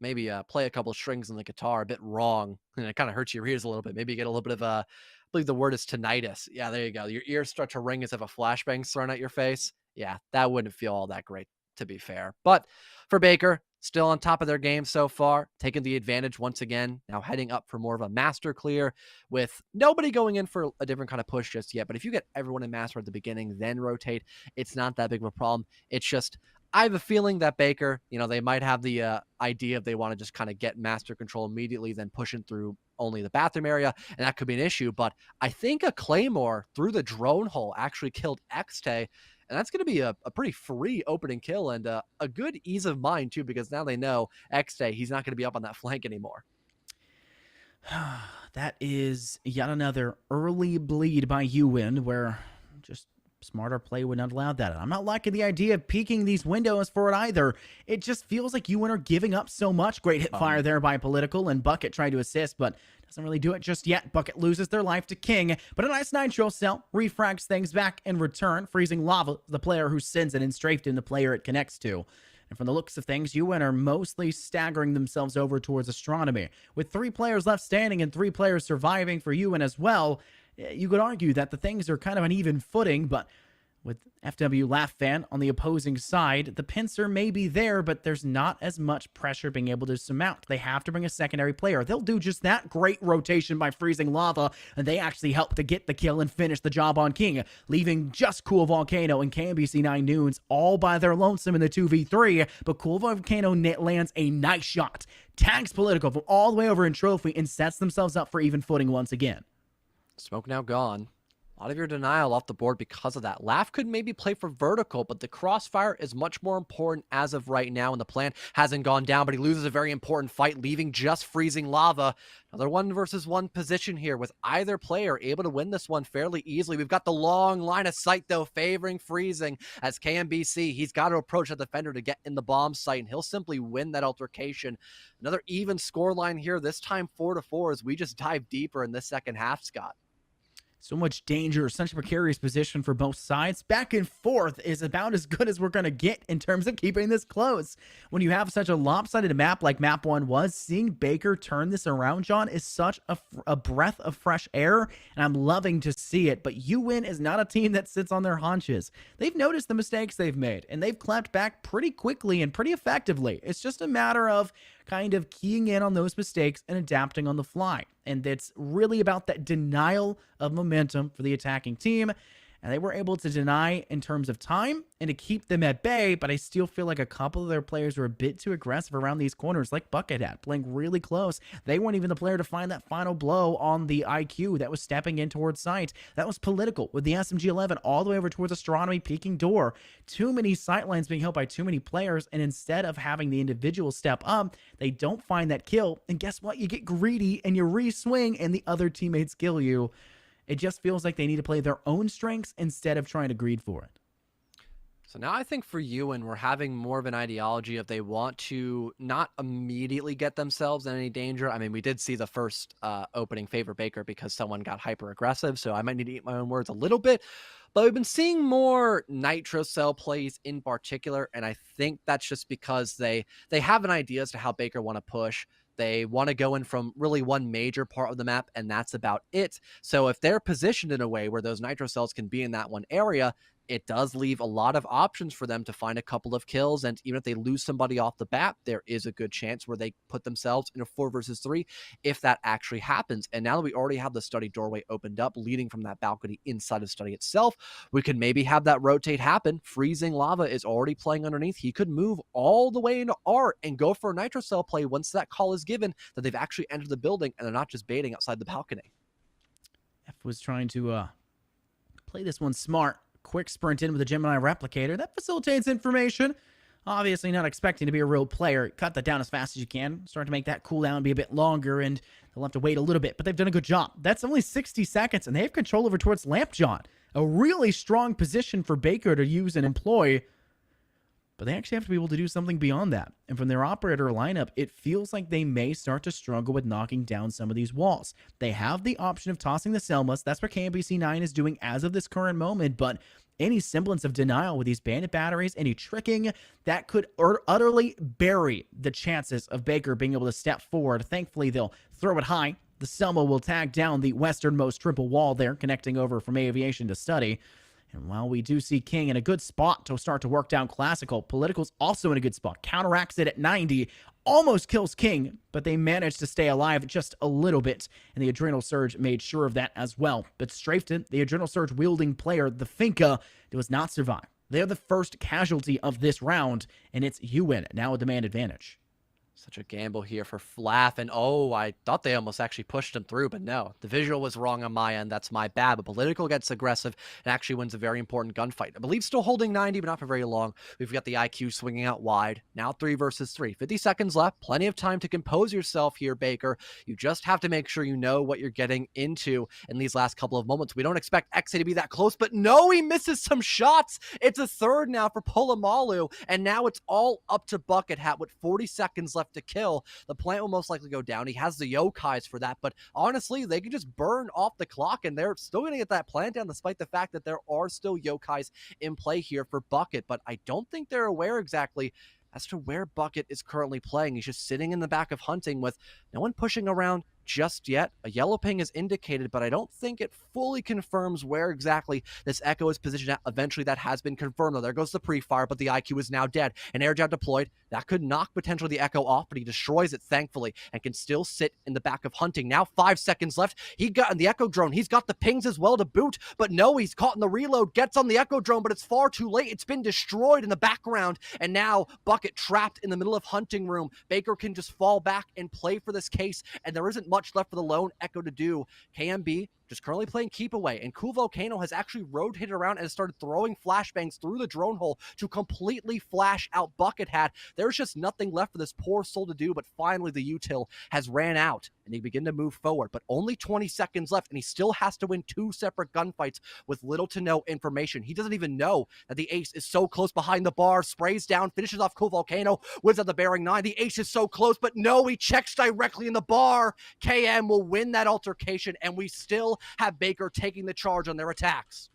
maybe play a couple of strings on the guitar a bit wrong. And it kind of hurts your ears a little bit. Maybe you get a little bit of I believe the word is tinnitus. Yeah, there you go. Your ears start to ring as if a flashbang's thrown at your face. Yeah, that wouldn't feel all that great, to be fair. But for Baker, still on top of their game so far, taking the advantage once again, now heading up for more of a master clear with nobody going in for a different kind of push just yet. But if you get everyone in master at the beginning, then rotate, it's not that big of a problem. It's just, I have a feeling that Baker, they might have the idea if they want to just kind of get master control immediately, then pushing through only the bathroom area, and that could be an issue. But I think a Claymore through the drone hole actually killed X-Tay, and that's going to be a pretty free opening kill and a good ease of mind, too, because now they know X-Day, he's not going to be up on that flank anymore. That is yet another early bleed by Yuwin, where just smarter play would not allow that. And I'm not liking the idea of peeking these windows for it either. It just feels like Yuwin are giving up so much. Great hit fire there by Political, and Bucket tried to assist, but doesn't really do it just yet. Bucket loses their life to King, but a nice nitro cell refrags things back in return, freezing Lava, the player who sends it, and strafed in the player it connects to. And from the looks of things, UN are mostly staggering themselves over towards Astronomy. With 3 players left standing and 3 players surviving for UN as well, you could argue that the things are kind of on even footing, but with FW Laugh Fan on the opposing side, the pincer may be there, but there's not as much pressure being able to surmount. They have to bring a secondary player. They'll do just that. Great rotation by freezing lava, and they actually help to get the kill and finish the job on King, leaving just Cool Volcano and KMBC 9 Noons all by their lonesome in the 2v3, but Cool Volcano lands a nice shot, tags Political from all the way over in Trophy, and sets themselves up for even footing once again. Smoke now gone. A lot of your denial off the board because of that. Laugh could maybe play for vertical, but the crossfire is much more important as of right now, and the plan hasn't gone down, but he loses a very important fight, leaving just freezing lava. Another 1-versus-1 position here with either player able to win this one fairly easily. We've got the long line of sight, though, favoring freezing as KMBC. He's got to approach the defender to get in the bomb site, and he'll simply win that altercation. Another even score line here, this time 4-4, as we just dive deeper in this second half, Scott. So much danger, such a precarious position for both sides. Back and forth is about as good as we're going to get in terms of keeping this close. When you have such a lopsided map like map 1 was, seeing Baker turn this around, John, is such a breath of fresh air, and I'm loving to see it. But UN is not a team that sits on their haunches. They've noticed the mistakes they've made, and they've clapped back pretty quickly and pretty effectively. It's just a matter of kind of keying in on those mistakes and adapting on the fly. And it's really about that denial of momentum for the attacking team. And they were able to deny in terms of time and to keep them at bay, but I still feel like a couple of their players were a bit too aggressive around these corners, like Buckethead, playing really close. They weren't even the player to find that final blow on the IQ that was stepping in towards sight. That was Political with the SMG-11 all the way over towards Astronomy, peeking door. Too many sightlines being held by too many players, and instead of having the individual step up, they don't find that kill. And guess what? You get greedy and you re-swing, and the other teammates kill you. It just feels like they need to play their own strengths instead of trying to greed for it. So now I think for UN, we're having more of an ideology of they want to not immediately get themselves in any danger. I mean, we did see the first opening favor Baker because someone got hyper aggressive, so I might need to eat my own words a little bit. But we've been seeing more Nitro Cell plays in particular, and I think that's just because they have an idea as to how Baker want to push. They want to go in from really one major part of the map, and that's about it. So if they're positioned in a way where those Nitro Cells can be in that one area, it does leave a lot of options for them to find a couple of kills. And even if they lose somebody off the bat, there is a good chance where they put themselves in a 4-versus-3 if that actually happens. And now that we already have the study doorway opened up, leading from that balcony inside of study itself, we could maybe have that rotate happen. Freezing Lava is already playing underneath. He could move all the way into art and go for a Nitro Cell play once that call is given that they've actually entered the building and they're not just baiting outside the balcony. F was trying to play this one smart. Quick sprint in with a Gemini replicator. That facilitates information. Obviously not expecting to be a real player. Cut that down as fast as you can. Start to make that cooldown be a bit longer, and they'll have to wait a little bit, but they've done a good job. That's only 60 seconds, and they have control over towards Lampjaw. A really strong position for Baker to use and employ, but they actually have to be able to do something beyond that. And from their operator lineup, it feels like they may start to struggle with knocking down some of these walls. They have the option of tossing the Selmas. That's what KMBC 9 is doing as of this current moment, but any semblance of denial with these bandit batteries, any tricking, that could utterly bury the chances of Baker being able to step forward. Thankfully, they'll throw it high. The Selma will tag down the westernmost triple wall there, connecting over from Aviation to Study. And while we do see King in a good spot to start to work down Classical, Political's also in a good spot. Counteracts it at 90, almost kills King, but they managed to stay alive just a little bit, and the Adrenal Surge made sure of that as well. But Strafton, the Adrenal Surge wielding player, the Finka, does not survive. They're the first casualty of this round, and it's UN now with demand advantage. Such a gamble here for Flaff, and oh, I thought they almost actually pushed him through, but no. The visual was wrong on my end. That's my bad, but Political gets aggressive and actually wins a very important gunfight. I believe still holding 90, but not for very long. We've got the IQ swinging out wide. Now 3-versus-3. 50 seconds left. Plenty of time to compose yourself here, Baker. You just have to make sure you know what you're getting into in these last couple of moments. We don't expect XA to be that close, but no, he misses some shots. It's a third now for Polamalu, and now it's all up to Bucket Hat with 40 seconds left to kill. The plant will most likely go down. He has the yokais for that, but honestly, they can just burn off the clock, and they're still going to get that plant down despite the fact that there are still yokais in play here for Bucket, but I don't think they're aware exactly as to where Bucket is currently playing. He's just sitting in the back of Hunting with no one pushing around just yet. A yellow ping is indicated, but I don't think it fully confirms where exactly this Echo is positioned at. Eventually, that has been confirmed, though. There goes the pre-fire, but the IQ is now dead. An air jab deployed. That could knock potentially the Echo off, but he destroys it, thankfully, and can still sit in the back of Hunting. Now 5 seconds left. He got in the Echo drone. He's got the pings as well to boot, but no, he's caught in the reload. Gets on the Echo drone, but it's far too late. It's been destroyed in the background, and now Bucket trapped in the middle of Hunting room. Baker can just fall back and play for this case, and there isn't much left for the lone Echo to do. KMB just currently playing keep away, and Cool Volcano has actually road hit around and has started throwing flashbangs through the drone hole to completely flash out Bucket Hat. There's just nothing left for this poor soul to do, but finally the util has ran out, and they begin to move forward, but only 20 seconds left, and he still has to win 2 separate gunfights with little to no information. He doesn't even know that the ace is so close behind the bar, sprays down, finishes off Cool Volcano, wins at the bearing 9. The ace is so close, but no, he checks directly in the bar. KM will win that altercation, and we still have Baker taking the charge on their attacks.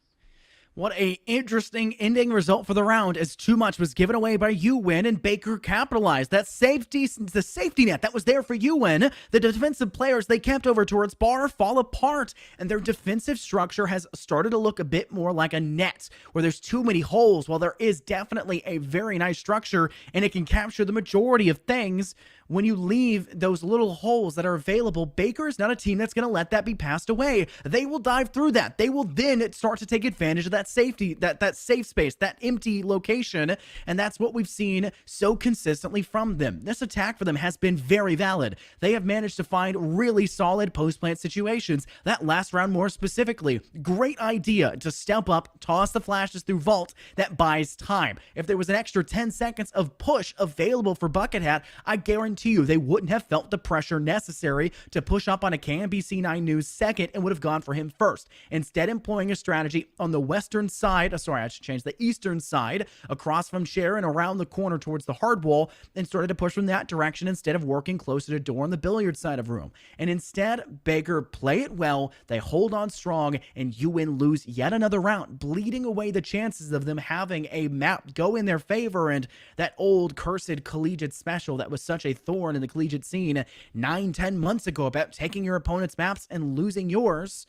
What a interesting ending result for the round, as too much was given away by Yuwin, and Baker capitalized. That the safety net that was there for Yuwin, the defensive players they kept over towards bar fall apart, and their defensive structure has started to look a bit more like a net, where there's too many holes. While there is definitely a very nice structure, and it can capture the majority of things, when you leave those little holes that are available, Baker is not a team that's going to let that be passed away. They will dive through that. They will then start to take advantage of that safety, that safe space, that empty location, and that's what we've seen so consistently from them. This attack for them has been very valid. They have managed to find really solid post-plant situations. That last round more specifically, great idea to step up, toss the flashes through Vault. That buys time. If there was an extra 10 seconds of push available for Bucket Hat, I guarantee you they wouldn't have felt the pressure necessary to push up on a KMBC9 News second and would have gone for him first. Instead, employing a strategy on the western side, I should change, the eastern side, across from Cher and around the corner towards the hard wall, and started to push from that direction instead of working closer to door on the billiard side of room. And instead, Baker play it well, they hold on strong, and Yuwin lose yet another round, bleeding away the chances of them having a map go in their favor, and that old cursed collegiate special that was such a thorn in the collegiate scene 9-10 months ago about taking your opponent's maps and losing yours.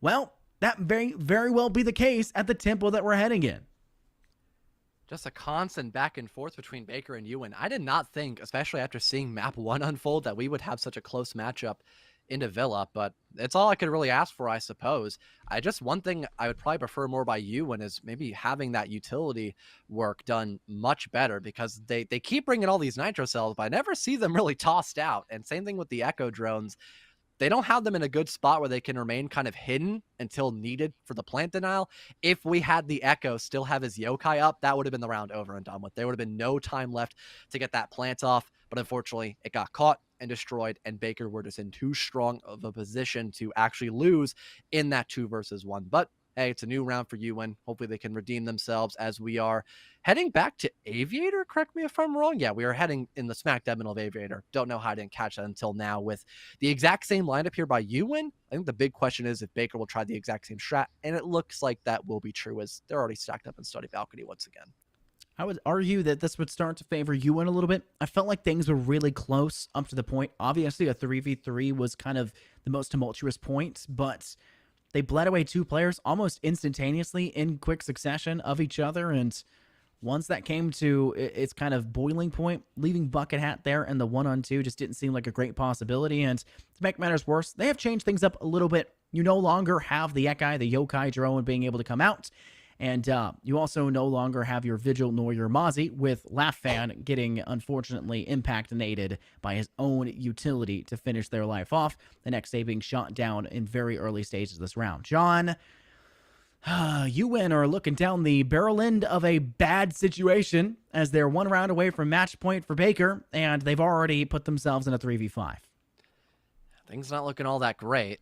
Well, that very well be the case at the tempo that we're heading in. Just a constant back and forth between Baker and Yuwin. I did not think, especially after seeing map 1 unfold, that we would have such a close matchup into Villa, but it's all I could really ask for, I suppose. One thing I would probably prefer more by Yuwin is maybe having that utility work done much better, because they keep bringing all these nitro cells, but I never see them really tossed out. And same thing with the Echo drones. They don't have them in a good spot where they can remain kind of hidden until needed for the plant denial. If we had the Echo still have his yokai up, that would have been the round over and done with. There would have been no time left to get that plant off, but unfortunately it got caught and destroyed, and Baker were just in too strong of a position to actually lose in that 2 versus 1. But hey, it's a new round for Yuwin. Hopefully they can redeem themselves as we are heading back to Aviator. Correct me if I'm wrong. Yeah, we are heading in the smack dab middle of Aviator. Don't know how I didn't catch that until now with the exact same lineup here by Yuwin. I think the big question is if Baker will try the exact same strat, and it looks like that will be true as they're already stacked up in Study Balcony once again. I would argue that this would start to favor Yuwin a little bit. I felt like things were really close up to the point. Obviously, a 3v3 was kind of the most tumultuous point, but they bled away 2 players almost instantaneously in quick succession of each other, and once that came to its kind of boiling point, leaving Bucket Hat there and the 1-on-2 just didn't seem like a great possibility. And to make matters worse, they have changed things up a little bit. You no longer have the Ekai, the Yokai drone being able to come out. And you also no longer have your Vigil nor your Mozzie, with Laugh Fan getting, unfortunately, impactinated by his own utility to finish their life off, the next day being shot down in very early stages of this round. John, Yuwin are looking down the barrel end of a bad situation, as they're 1 round away from match point for Baker, and they've already put themselves in a 3v5. Things not looking all that great.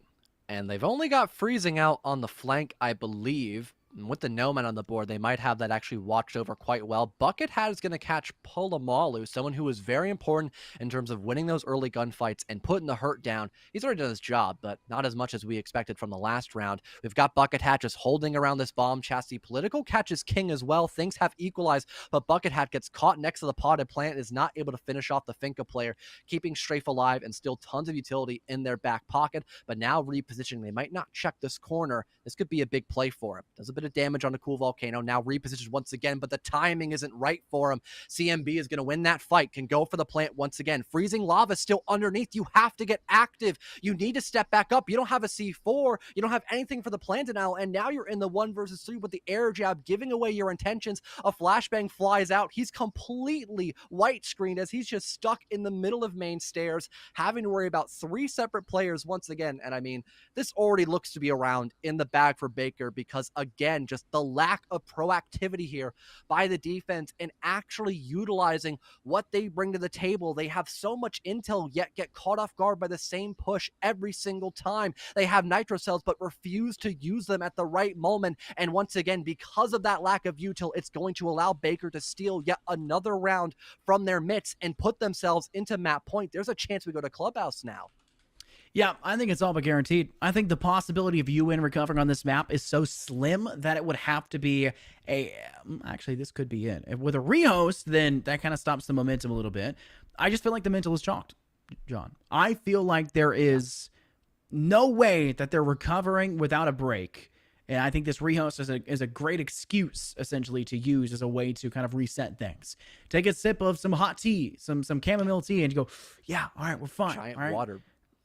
And they've only got Freezing out on the flank, I believe. with the no man on the board, they might have that actually watched over quite well. Bucket Hat is going to catch Polamalu, someone who is very important in terms of winning those early gunfights and putting the hurt down. He's already done his job, but not as much as we expected from the last round. We've got Bucket Hat just holding around this bomb chassis. Political catches king as well. Things have equalized, but Bucket Hat gets caught next to the potted plant, is not able to finish off the Finka player, keeping Strafe alive and still tons of utility in their back pocket. But now repositioning, they might not check this corner. This could be a big play for him. Does a bit of damage on a cool volcano. Now repositions once again, but the timing isn't right for him. CMB is going to win that fight, can go for the plant once again. Freezing lava still underneath. You have to get active. You need to step back up. You don't have a C4. You don't have anything for the plant denial, and now you're in the 1 versus 3 with the air jab, giving away your intentions. A flashbang flies out. He's completely white screened as he's just stuck in the middle of main stairs, having to worry about 3 separate players once again. And I mean, this already looks to be around in the bag for Baker because, again, just the lack of proactivity here by the defense and actually utilizing what they bring to the table. They have so much intel, yet get caught off guard by the same push every single time. They have nitro cells, but refuse to use them at the right moment. And once again, because of that lack of util, it's going to allow Baker to steal yet another round from their mitts and put themselves into map point. There's a chance we go to Clubhouse now. Yeah, I think it's all but guaranteed. I think the possibility of UN recovering on this map is so slim that it would have to be a... Actually, this could be it. With a rehost, then that kind of stops the momentum a little bit. I just feel like the mental is chalked, John. I feel like there is no way that they're recovering without a break. And I think this rehost is a great excuse, essentially, to use as a way to kind of reset things. Take a sip of some hot tea, some chamomile tea, and you go, yeah, all right, we're fine. Giant all right. water.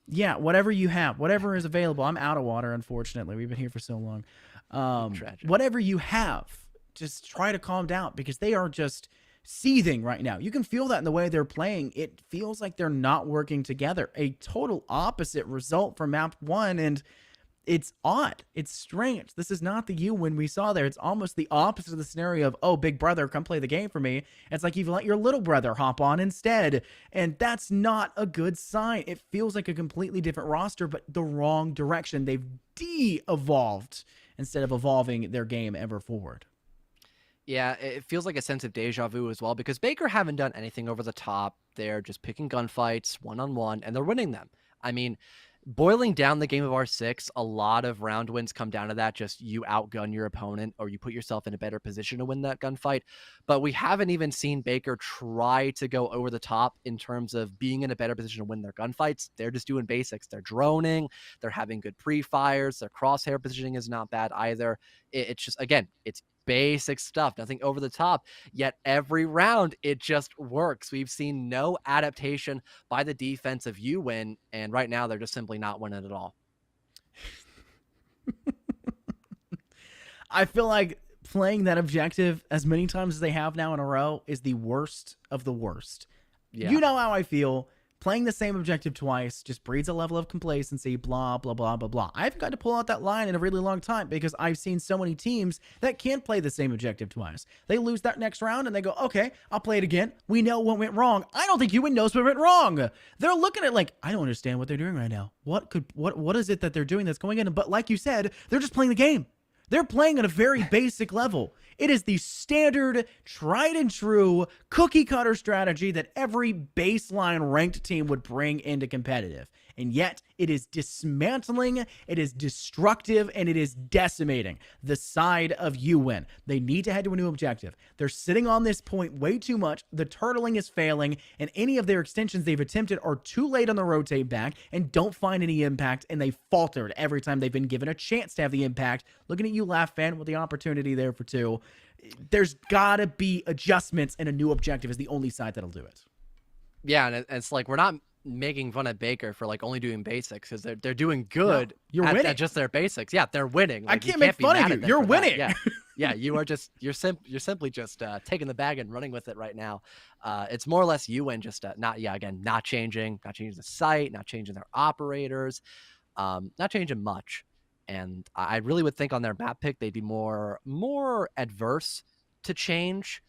Yeah, whatever you have, whatever is available. I'm out of water, unfortunately. We've been here for so long. Whatever you have, just try to calm down because they are just seething right now. You can feel that in the way they're playing. It feels like they're not working together. A total opposite result from map 1, and it's odd. It's strange. This is not the UN we saw there. It's almost the opposite of the scenario of, oh, big brother, come play the game for me. It's like you've let your little brother hop on instead. And that's not a good sign. It feels like a completely different roster, but the wrong direction. They've de-evolved instead of evolving their game ever forward. Yeah, it feels like a sense of deja vu as well because Baker haven't done anything over the top. They're just picking gunfights one-on-one, and they're winning them. I mean, boiling down the game of R6, a lot of round wins come down to that. Just you outgun your opponent or you put yourself in a better position to win that gunfight. But we haven't even seen Baker try to go over the top in terms of being in a better position to win their gunfights. They're just doing basics. They're droning. They're having good pre-fires. Their crosshair positioning is not bad either. It's just, again, it's basic stuff, nothing over the top, yet every round it just works. We've seen no adaptation by the defense of UN, and right now they're just simply not winning at all. I feel like playing that objective as many times as they have now in a row is the worst of the worst. Yeah. You know how I feel. Playing the same objective twice just breeds a level of complacency, blah, blah, blah, blah, blah. I haven't got to pull out that line in a really long time because I've seen so many teams that can't play the same objective twice. They lose that next round and they go, okay, I'll play it again. We know what went wrong. I don't think UN knows what went wrong. They're looking at like, I don't understand what they're doing right now. What is it that they're doing that's going in? But like you said, they're just playing the game. They're playing at a very basic level. It is the standard, tried and true, cookie cutter strategy that every baseline ranked team would bring into competitive. And yet, it is dismantling, it is destructive, and it is decimating the side of UN. They need to head to a new objective. They're sitting on this point way too much. The turtling is failing, and any of their extensions they've attempted are too late on the rotate back and don't find any impact, and they faltered every time they've been given a chance to have the impact. Looking at you, Laugh Fan, with the opportunity there for 2. There's gotta be adjustments, and a new objective is the only side that'll do it. Yeah, and it's like we're not making fun of Baker for like only doing basics because they're doing good. No, you're winning at just their basics. Yeah, they're winning. Like, I can't make fun of you. You're winning. Yeah, you're simply just taking the bag and running with it right now. It's more or less UN just not changing the site, not changing their operators, not changing much. And I really would think on their map pick they'd be more adverse to change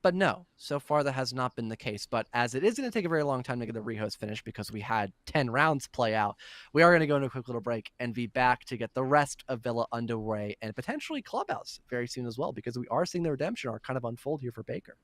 But no, so far that has not been the case. But as it is going to take a very long time to get the rehost finished because we had 10 rounds play out, we are going to go into a quick little break and be back to get the rest of Villa underway and potentially Clubhouse very soon as well, because we are seeing the redemption arc kind of unfold here for Baker.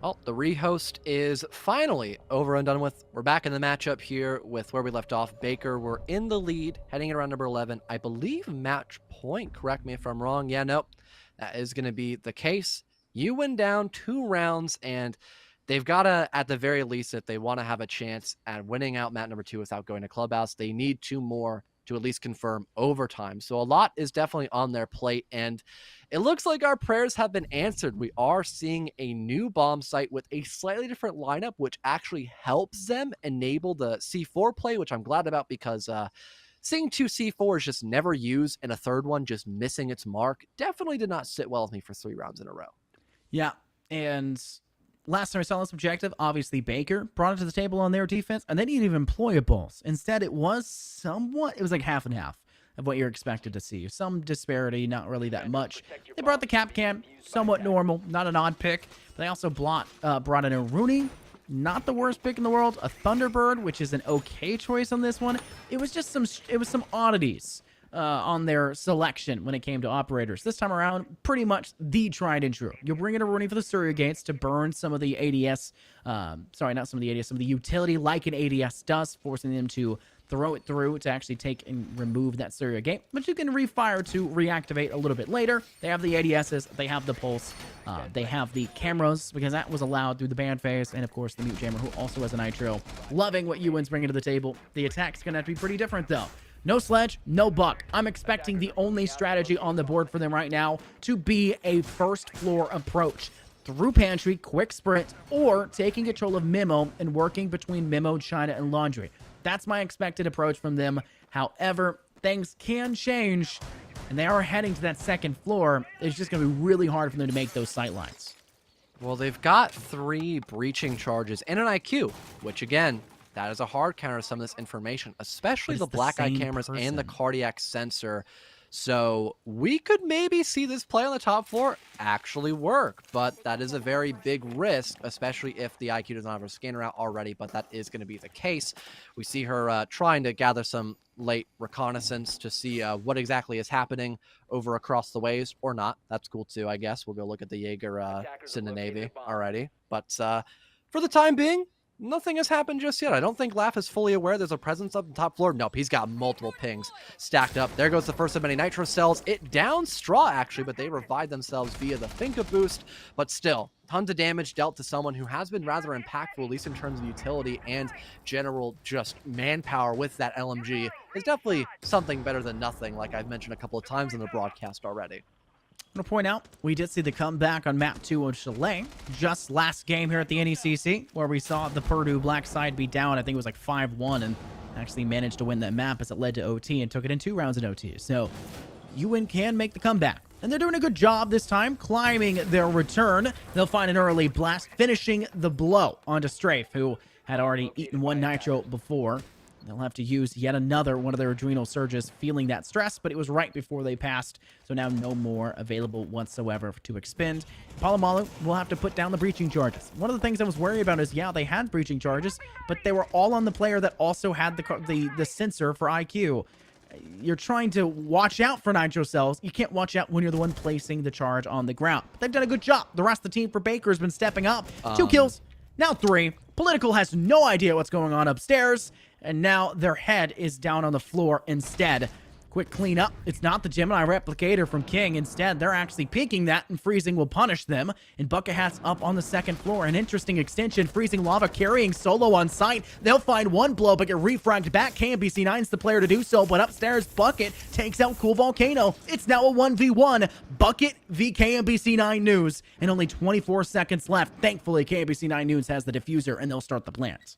Well, the rehost is finally over and done with. We're back in the matchup here with where we left off. Baker, we're in the lead, heading around number 11. I believe match point. Correct me if I'm wrong. Yeah, nope. That is going to be the case. You win down 2 rounds, and they've got to, at the very least, if they want to have a chance at winning out map number 2 without going to Clubhouse, they need 2 more to at least confirm overtime. So a lot is definitely on their plate, and it looks like our prayers have been answered. We are seeing a new bomb site with a slightly different lineup, which actually helps them enable the C4 play, which I'm glad about, because seeing 2 C4s just never used and a third one just missing its mark definitely did not sit well with me for 3 rounds in a row. Yeah, and last time I saw this objective, obviously Baker brought it to the table on their defense, and they didn't even employ a pulse. Instead, it was like half and half of what you're expected to see. Some disparity, not really that much. They brought the cap cam, somewhat normal, not an odd pick. But they also brought in a Rooney, not the worst pick in the world, a Thunderbird, which is an okay choice on this one. It was just some oddities on their selection when it came to operators. This time around, pretty much the tried and true. You're bringing a Rooney for the Surya Gates to burn some of the ADS, sorry, not some of the ADS, some of the utility like an ADS does, forcing them to throw it through to actually take and remove that Surya Gate, but you can refire to reactivate a little bit later. They have the ADSs, they have the pulse, they have the cameras, because that was allowed through the ban phase, and of course the Mute Jammer, who also has a Nitro. Loving what Ewan's bringing to the table. The attack's going to have to be pretty different, though. No Sledge, no Buck. I'm expecting the only strategy on the board for them right now to be a first floor approach. Through Pantry, quick sprint, or taking control of Memo and working between Memo, China, and Laundry. That's my expected approach from them. However, things can change, and they are heading to that second floor. It's just going to be really hard for them to make those sight lines. Well, they've got 3 breaching charges and an IQ, which again, that is a hard counter to some of this information, especially But the it's the black eye same cameras and the person. cardiac sensor. So we could maybe see this play on the top floor actually work, but that is a very big risk, especially if the IQ does not have her scanner out already, but that is going to be the case. We see her trying to gather some late reconnaissance to see what exactly is happening over across the ways, or not. That's cool too, I guess. We'll go look at the Jaeger Cinna Navy already. But for the time being, nothing has happened just yet. I don't think Laugh is fully aware there's a presence up the top floor. Nope, he's got multiple pings stacked up. There goes the first of many nitro cells. It downs Straw, actually, but they revive themselves via the Finka boost. But still, tons of damage dealt to someone who has been rather impactful, at least in terms of utility and general just manpower with that LMG. Is definitely something better than nothing, like I've mentioned a couple of times in the broadcast already. I'm going to point out, we did see the comeback on map 2 of Chalet just last game here at the NECC, where we saw the Purdue black side be down. I think it was like 5-1, and actually managed to win that map as it led to OT and took it in 2 rounds in OT. So UN can make the comeback. And they're doing a good job this time, climbing their return. They'll find an early blast, finishing the blow onto Strafe, who had already eaten 1 nitro before. They'll have to use yet another one of their adrenal surges, feeling that stress, but it was right before they passed, so now no more available whatsoever to expend. Palomalu will have to put down the breaching charges. One of the things I was worried about is, yeah, they had breaching charges, but they were all on the player that also had the sensor for IQ. You're trying to watch out for nitro cells. You can't watch out when you're the one placing the charge on the ground. But they've done a good job. The rest of the team for Baker has been stepping up. 2 kills, now 3. Political has no idea what's going on upstairs, and now their head is down on the floor instead. Quick cleanup. It's not the Gemini replicator from King. Instead, they're actually peeking that, and Freezing will punish them. And Bucket Hat's up on the second floor. An interesting extension. Freezing Lava carrying Solo on site. They'll find one blow, but get refragged back. KMBC9's the player to do so, but upstairs, Bucket takes out Cool Volcano. It's now a 1v1. Bucket v KMBC9 News. And only 24 seconds left. Thankfully, KMBC9 News has the diffuser, and they'll start the plant.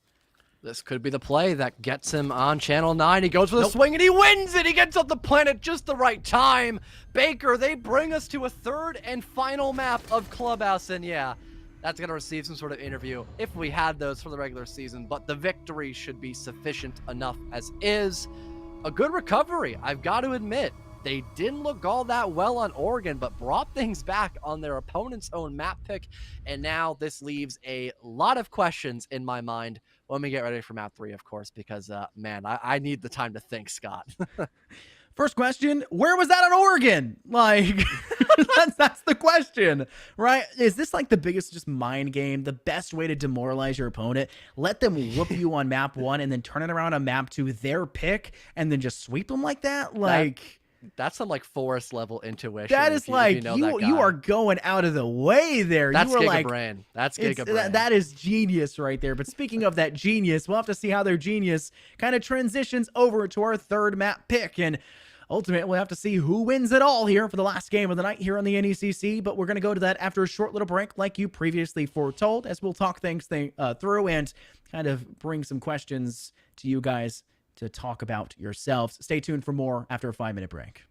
This could be the play that gets him on Channel 9. He goes for the swing and he wins it. He gets up the planet just the right time. Baker, they bring us to a 3rd and final map of Clubhouse. And yeah, that's going to receive some sort of interview if we had those for the regular season. But the victory should be sufficient enough as is. A good recovery, I've got to admit. They didn't look all that well on Oregon, but brought things back on their opponent's own map pick. And now this leaves a lot of questions in my mind when we get ready for map 3, of course, because, man, I need the time to think, Scott. First question, where was that in Oregon? Like, that's the question, right? Is this like the biggest just mind game, the best way to demoralize your opponent? Let them whoop you on map 1 and then turn it around on map 2, their pick, and then just sweep them like that? Like... That's some like forest level intuition. That is you are going out of the way there. That's you are Giga Brain. That's Giga Brain. That is genius right there. But speaking of that genius, we'll have to see how their genius kind of transitions over to our 3rd map pick. And ultimately, we'll have to see who wins it all here for the last game of the night here on the NECC. But we're going to go to that after a short little break like you previously foretold, as we'll talk things through and kind of bring some questions to you guys to talk about yourselves. Stay tuned for more after a 5-minute break.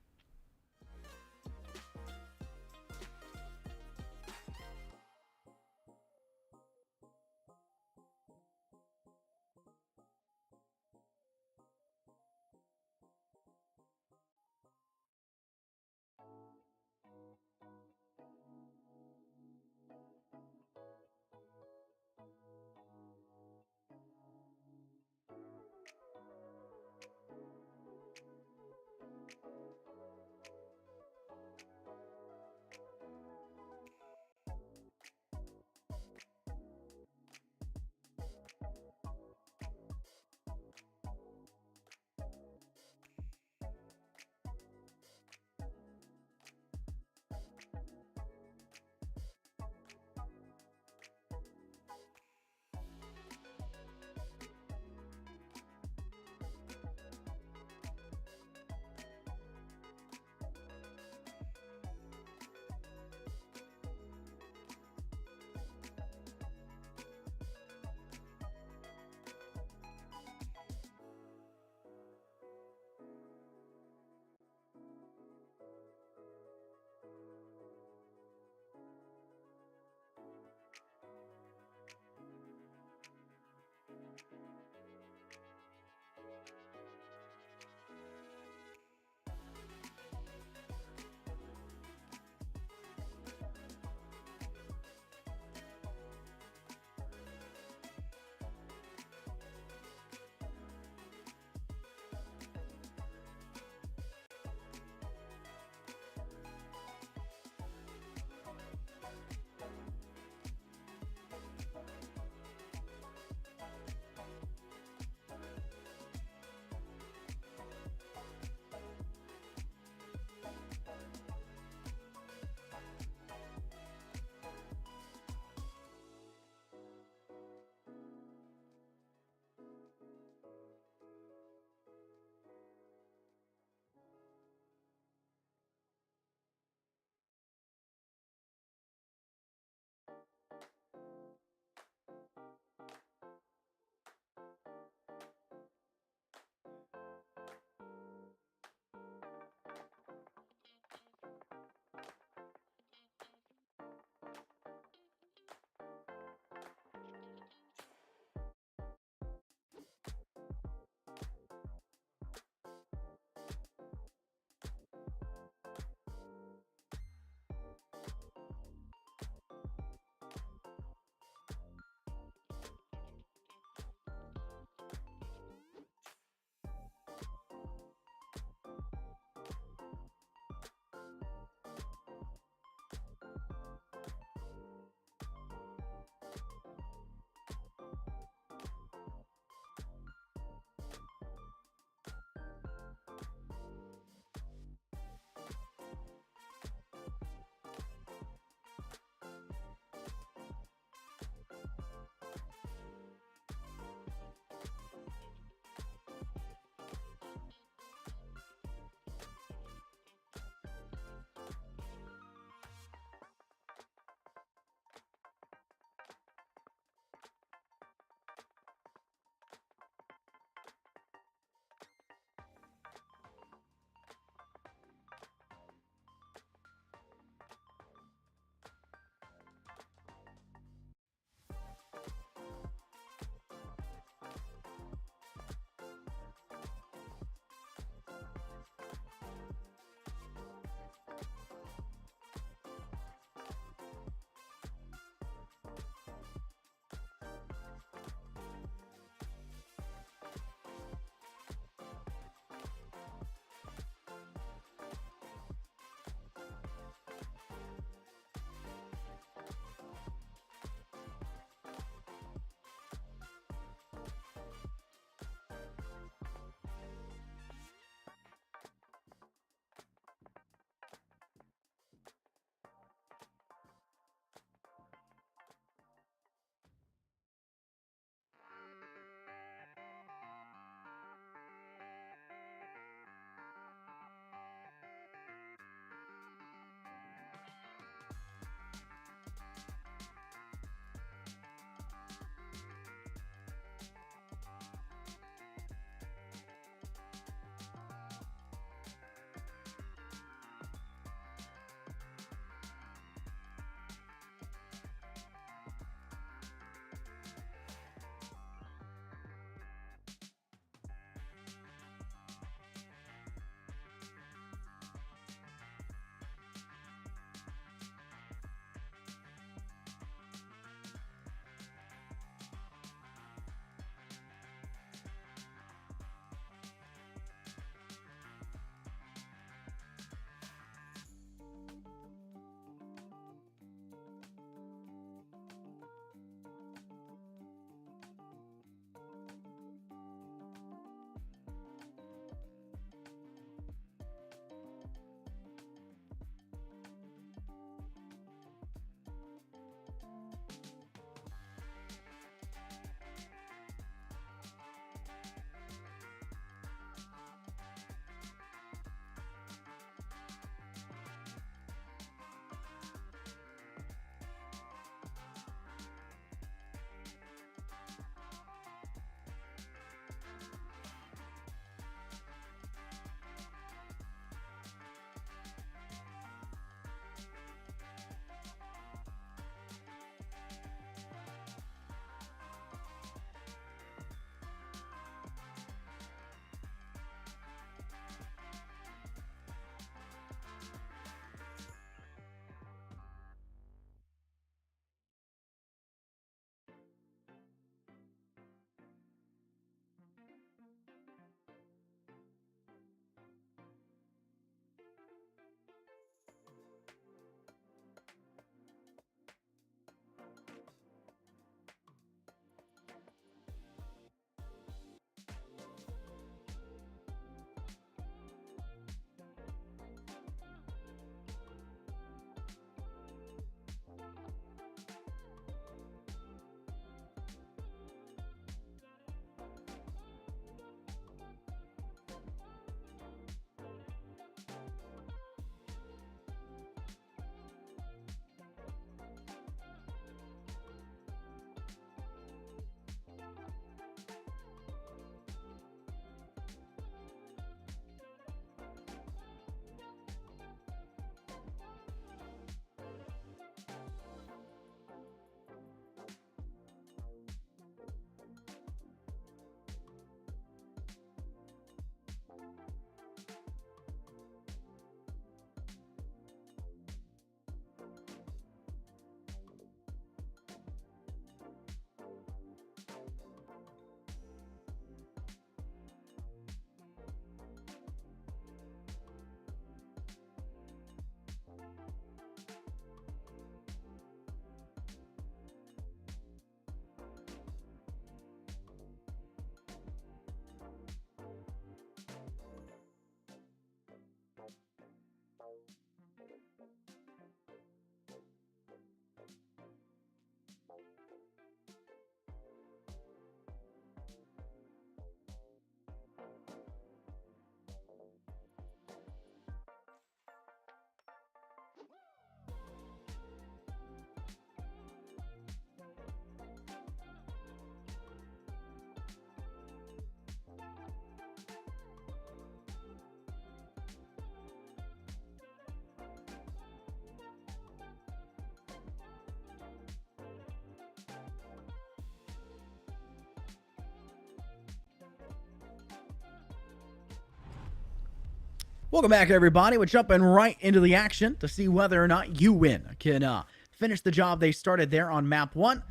Welcome back, everybody. We're jumping right into the action to see whether or not UN can finish the job they started there on map 1,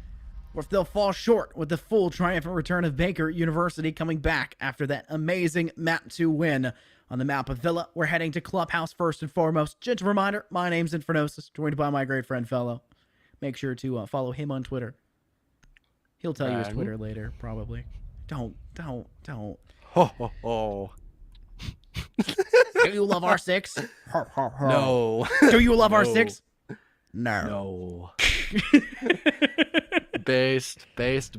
or if they'll fall short with the full triumphant return of Baker University coming back after that amazing map 2 win on the map of Villa. We're heading to Clubhouse first and foremost. Gentle reminder, my name's Infernosis, joined by my great friend Fellow. Make sure to follow him on Twitter. He'll tell you his Twitter later, probably. Don't. Ho, ho, ho. Do you love R6? No. Do you love No. R6? No. Based,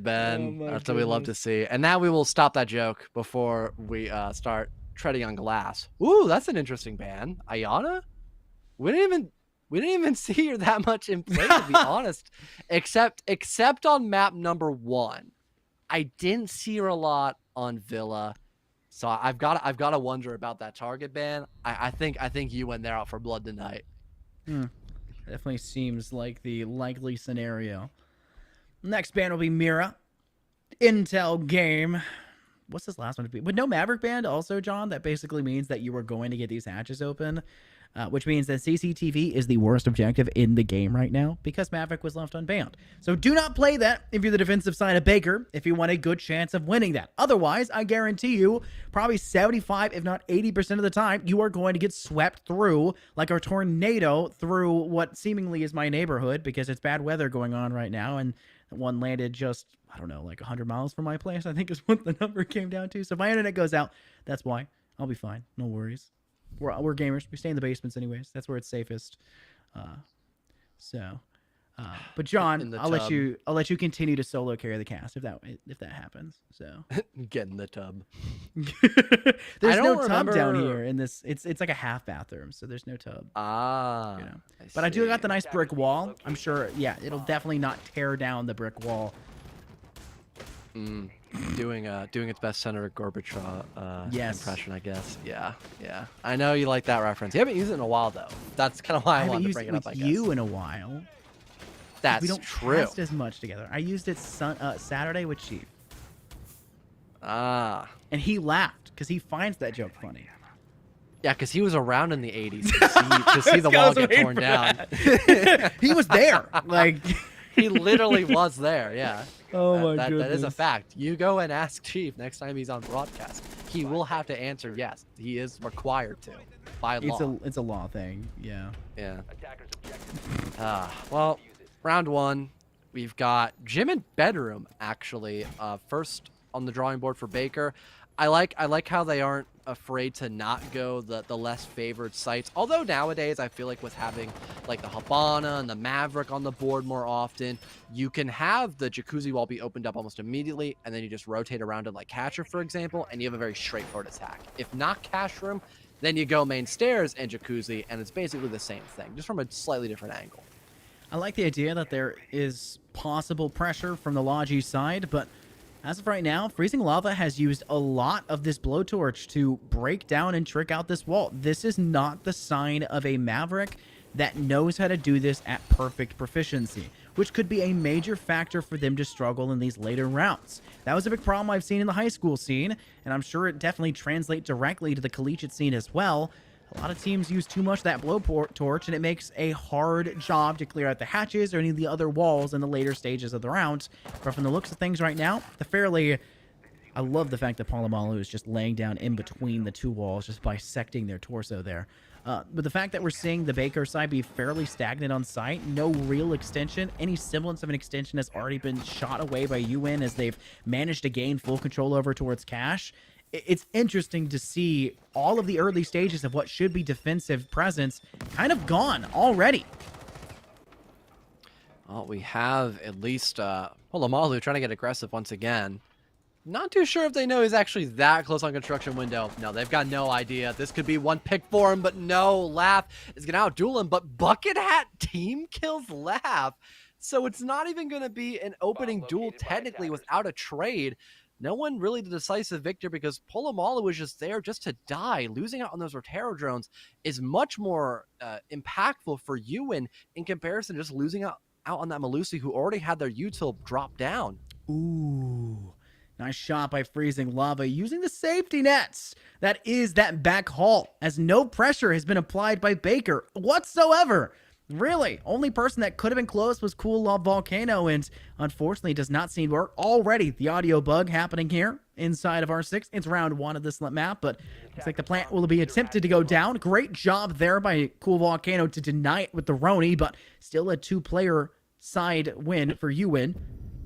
Ben. That's what we love to see. And now we will stop that joke before we start treading on glass. Ooh, that's an interesting ban. Ayana? We didn't even see her that much in play, to be honest. Except on map number 1. I didn't see her a lot on Villa. So I've got to wonder about that target ban. I think you went there out for blood tonight. Definitely seems like the likely scenario. Next ban will be Mira. Intel game. What's this last one to be? With no Maverick band also, John, that basically means that you are going to get these hatches open, which means that CCTV is the worst objective in the game right now because Maverick was left unbanned. So do not play that if you're the defensive side of Baker, if you want a good chance of winning that. Otherwise, I guarantee you, probably 75, if not 80% of the time, you are going to get swept through like a tornado through what seemingly is my neighborhood because it's bad weather going on right now, and one landed just, I don't know, like 100 miles from my place, I think is what the number came down to. So if my internet goes out, that's why. I'll be fine. No worries. We're gamers. We stay in the basements anyways. That's where it's safest. But John, I'll let you continue to solo carry the cast if that happens. So Get in the tub. there's I no don't tub down remember- here in this. It's like a half bathroom, so there's no tub. Ah. You know. But I do got the nice brick wall. I'm sure. Yeah, it'll definitely not tear down the brick wall. Doing its best Senator Gorbachev Yes. impression, I guess. Yeah. I know you like that reference. You haven't used it in a while though. That's kind of why I haven't wanted to used bring it it up. with I guess you in a while. that's We don't true. cast as much together. I used it Saturday with Chief, Ah. and he laughed because he finds that joke funny. Yeah, because he was around in the 80s to see the wall get torn down. He was there. Like, He literally was there. Yeah. oh That is a fact. You go and ask Chief next time he's on broadcast. He will have to answer yes. He is required to by law. It's a law thing. Yeah. Yeah. Well, round 1, we've got gym and bedroom actually. First on the drawing board for Baker. I like how they aren't afraid to not go the less favored sites. Although nowadays I feel like with having like the Habana and the Maverick on the board more often, you can have the jacuzzi wall be opened up almost immediately, and then you just rotate around it like Catcher, for example, and you have a very straightforward attack. If not Cash Room, then you go main stairs and jacuzzi, and it's basically the same thing, just from a slightly different angle. I like the idea that there is possible pressure from the Logi side, but as of right now, Freezing Lava has used a lot of this blowtorch to break down and trick out this wall. This is not the sign of a Maverick that knows how to do this at perfect proficiency, which could be a major factor for them to struggle in these later rounds. That was a big problem I've seen in the high school scene, and I'm sure it definitely translates directly to the collegiate scene as well. A lot of teams use too much of that blowtorch, and it makes a hard job to clear out the hatches or any of the other walls in the later stages of the round. But from the looks of things right now, I love the fact that Palomalu is just laying down in between the two walls, just bisecting their torso there. But the fact that we're seeing the Baker side be fairly stagnant on site, no real extension, any semblance of an extension has already been shot away by UN as they've managed to gain full control over towards Cash. It's interesting to see all of the early stages of what should be defensive presence kind of gone already. Well, we have at least Polomalu trying to get aggressive once again. Not too sure if they know he's actually that close on construction window. No, they've got no idea. This could be one pick for him, but no, Laugh is going to outduel him. But Bucket Hat team kills Laugh. So it's not even going to be an opening duel technically without a trade. No one really the decisive victor because Polomalu was just there just to die. Losing out on those Rotero drones is much more impactful for Ewan in comparison to just losing out on that Malusi who already had their util drop down. Ooh. Nice shot by Freezing Lava using the safety nets. That is that back haul, as no pressure has been applied by Baker whatsoever. Really, only person that could have been close was Cool Love Volcano, and unfortunately does not seem to work. Already the audio bug happening here inside of R6. It's round 1 of this map, but looks like the plant will be attempted to go down. Great job there by Cool Volcano to deny it with the Roni, but still a 2-player side win for UWin,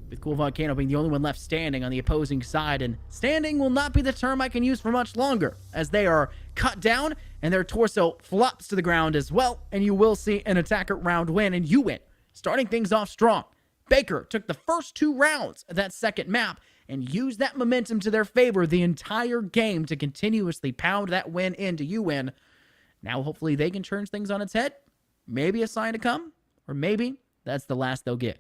with Cool Volcano being the only one left standing on the opposing side. And standing will not be the term I can use for much longer, as they are cut down and their torso flops to the ground as well. And you will see an attacker round win, and UWin starting things off strong. Baker took the first 2 rounds of that second map and used that momentum to their favor the entire game to continuously pound that win into UWin. Now hopefully they can turn things on its head. Maybe a sign to come, or maybe that's the last they'll get.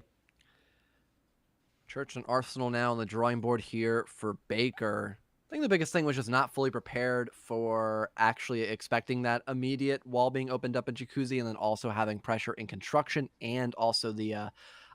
Church and Arsenal now on the drawing board here for Baker. I think the biggest thing was just not fully prepared for actually expecting that immediate wall being opened up in Jacuzzi, and then also having pressure in construction, and also the,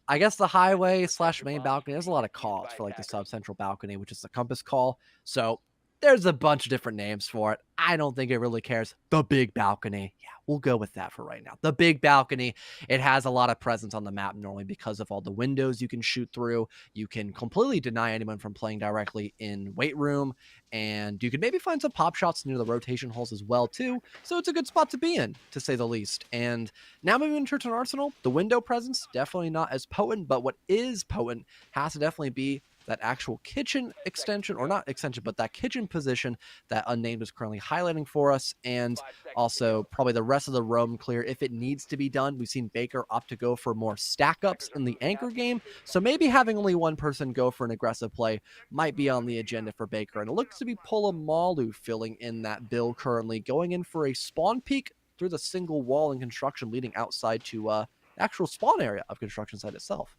I guess the highway / main balcony. There's a lot of calls for like the sub-central balcony, which is the compass call. So there's a bunch of different names for it. I don't think it really cares. The big balcony. Yeah, we'll go with that for right now. The big balcony. It has a lot of presence on the map normally because of all the windows you can shoot through. You can completely deny anyone from playing directly in weight room. And you can maybe find some pop shots near the rotation holes as well too. So it's a good spot to be in, to say the least. And now moving to Church and Arsenal, the window presence, definitely not as potent. But what is potent has to definitely be that actual kitchen extension, or not extension, but that kitchen position that Unnamed is currently highlighting for us, and also probably the rest of the roam clear if it needs to be done. We've seen Baker opt to go for more stack ups in the anchor game, so maybe having only one person go for an aggressive play might be on the agenda for Baker, and it looks to be Polamalu filling in that bill currently, going in for a spawn peek through the single wall in construction leading outside to actual spawn area of construction site itself.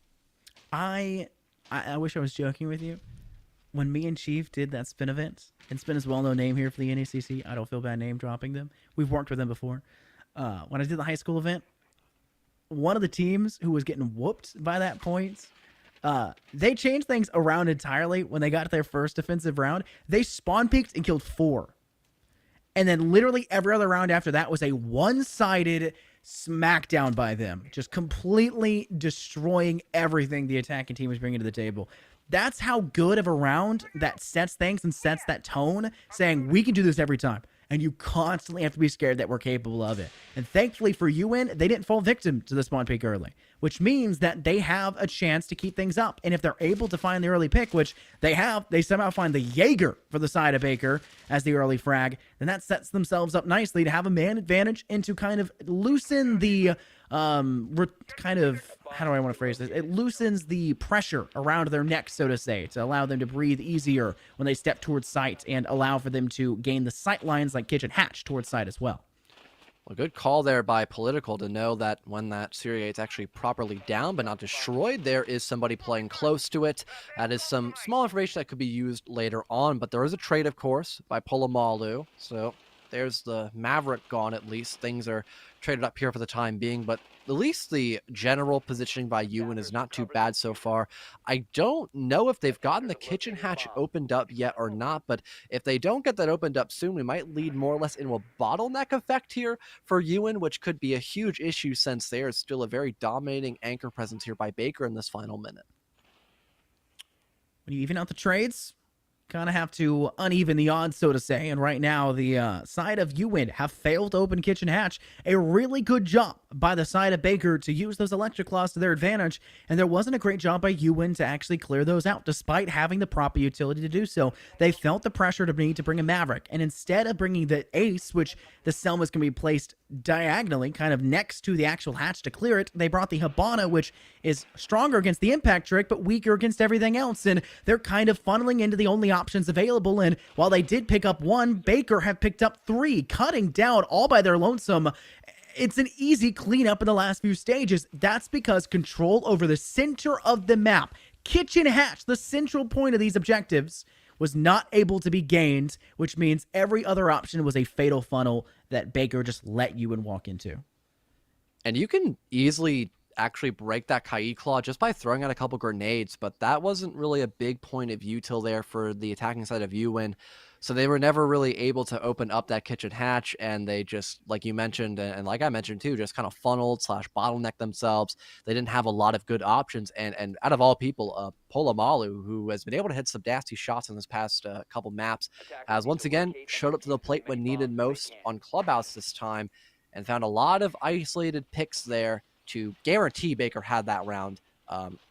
I wish I was joking with you. When me and Chief did that Spin event, and Spin is a well-known name here for the NECC. I don't feel bad name dropping them. We've worked with them before. When I did the high school event, one of the teams who was getting whooped by that point, they changed things around entirely when they got to their first defensive round. They spawn peeked and killed 4. And then literally every other round after that was a one-sided smackdown by them, just completely destroying everything the attacking team was bringing to the table. That's how good of a round that sets things and sets that tone, saying we can do this every time. And you constantly have to be scared that we're capable of it. And thankfully for UWin, they didn't fall victim to the spawn pick early, which means that they have a chance to keep things up. And if they're able to find the early pick, which they have, they somehow find the Jaeger for the side of Baker as the early frag, then that sets themselves up nicely to have a man advantage and to kind of loosen the kind of, how do I want to phrase this? It loosens the pressure around their neck, so to say, to allow them to breathe easier when they step towards sight and allow for them to gain the sight lines like Kitchen Hatch towards sight as well. Well, good call there by Political to know that when that Syria is actually properly down but not destroyed, there is somebody playing close to it. That is some small information that could be used later on, but there is a trade, of course, by Polamalu. So there's the Maverick gone at least. Things are traded up here for the time being, but at least the general positioning by UWin is not too bad so far. I don't know if they've gotten the kitchen hatch opened up yet or not, but if they don't get that opened up soon, we might lead more or less into a bottleneck effect here for UWin, which could be a huge issue since there is still a very dominating anchor presence here by Baker in this final minute. When you even out the trades, kind of have to uneven the odds, so to say. And right now, the side of UWin have failed to open kitchen hatch. A really good job by the side of Baker to use those electric claws to their advantage. And there wasn't a great job by UWin to actually clear those out, despite having the proper utility to do so. They felt the pressure to need to bring a Maverick. And instead of bringing the Ace, which the Selmas can be placed diagonally, kind of next to the actual hatch to clear it, they brought the Habana, which is stronger against the impact trick, but weaker against everything else. And they're kind of funneling into the only options available. And while they did pick up 1, Baker have picked up 3, cutting down all by their lonesome. It's an easy cleanup in the last few stages. That's because control over the center of the map, kitchen hatch, the central point of these objectives, was not able to be gained, which means every other option was a fatal funnel that Baker just let UWin walk into. And you can easily actually break that Kai Claw just by throwing out a couple grenades, but that wasn't really a big point of util there for the attacking side of Yuwin. So they were never really able to open up that kitchen hatch, and they just, like you mentioned, and like I mentioned too, just kind of funneled / bottlenecked themselves. They didn't have a lot of good options, and out of all people, Polamalu, who has been able to hit some nasty shots in this past couple maps, has once again showed up to the plate when needed most on Clubhouse this time, and found a lot of isolated picks there to guarantee Baker had that round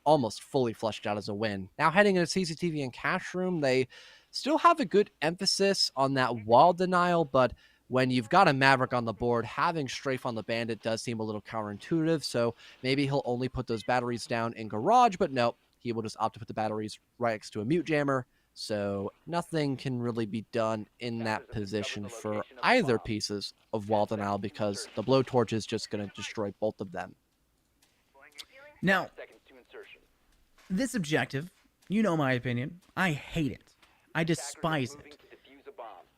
almost fully fleshed out as a win. Now heading into CCTV and Cash Room, they still have a good emphasis on that wall denial, but when you've got a Maverick on the board, having strafe on the Bandit does seem a little counterintuitive, so maybe he'll only put those batteries down in Garage, but no, he will just opt to put the batteries right next to a Mute Jammer, so nothing can really be done in that position for either pieces of wall denial because the blowtorch is just going to destroy both of them. Now, this objective, you know my opinion, I hate it. I despise it.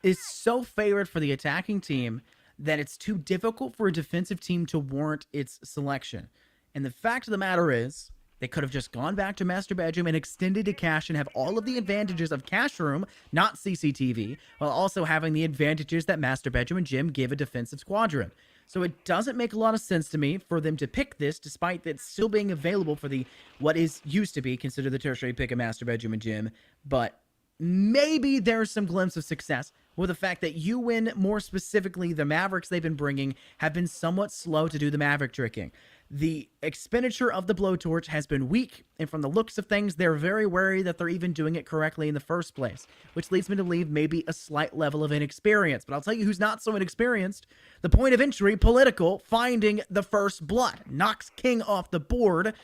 It's so favored for the attacking team that it's too difficult for a defensive team to warrant its selection. And the fact of the matter is, they could have just gone back to Master Bedroom and extended to Cash and have all of the advantages of Cash Room, not CCTV, while also having the advantages that Master Bedroom and Gym give a defensive squadron. So it doesn't make a lot of sense to me for them to pick this, despite it still being available for the what is used to be considered the tertiary pick of Master Bedroom and Gym. But maybe there's some glimpse of success with the fact that Yuwin, more specifically the Mavericks they've been bringing, have been somewhat slow to do the Maverick tricking. The expenditure of the blowtorch has been weak, and from the looks of things, they're very wary that they're even doing it correctly in the first place, which leads me to believe maybe a slight level of inexperience. But I'll tell you who's not so inexperienced. The point of entry, Political, finding the first blood, knocks King off the board,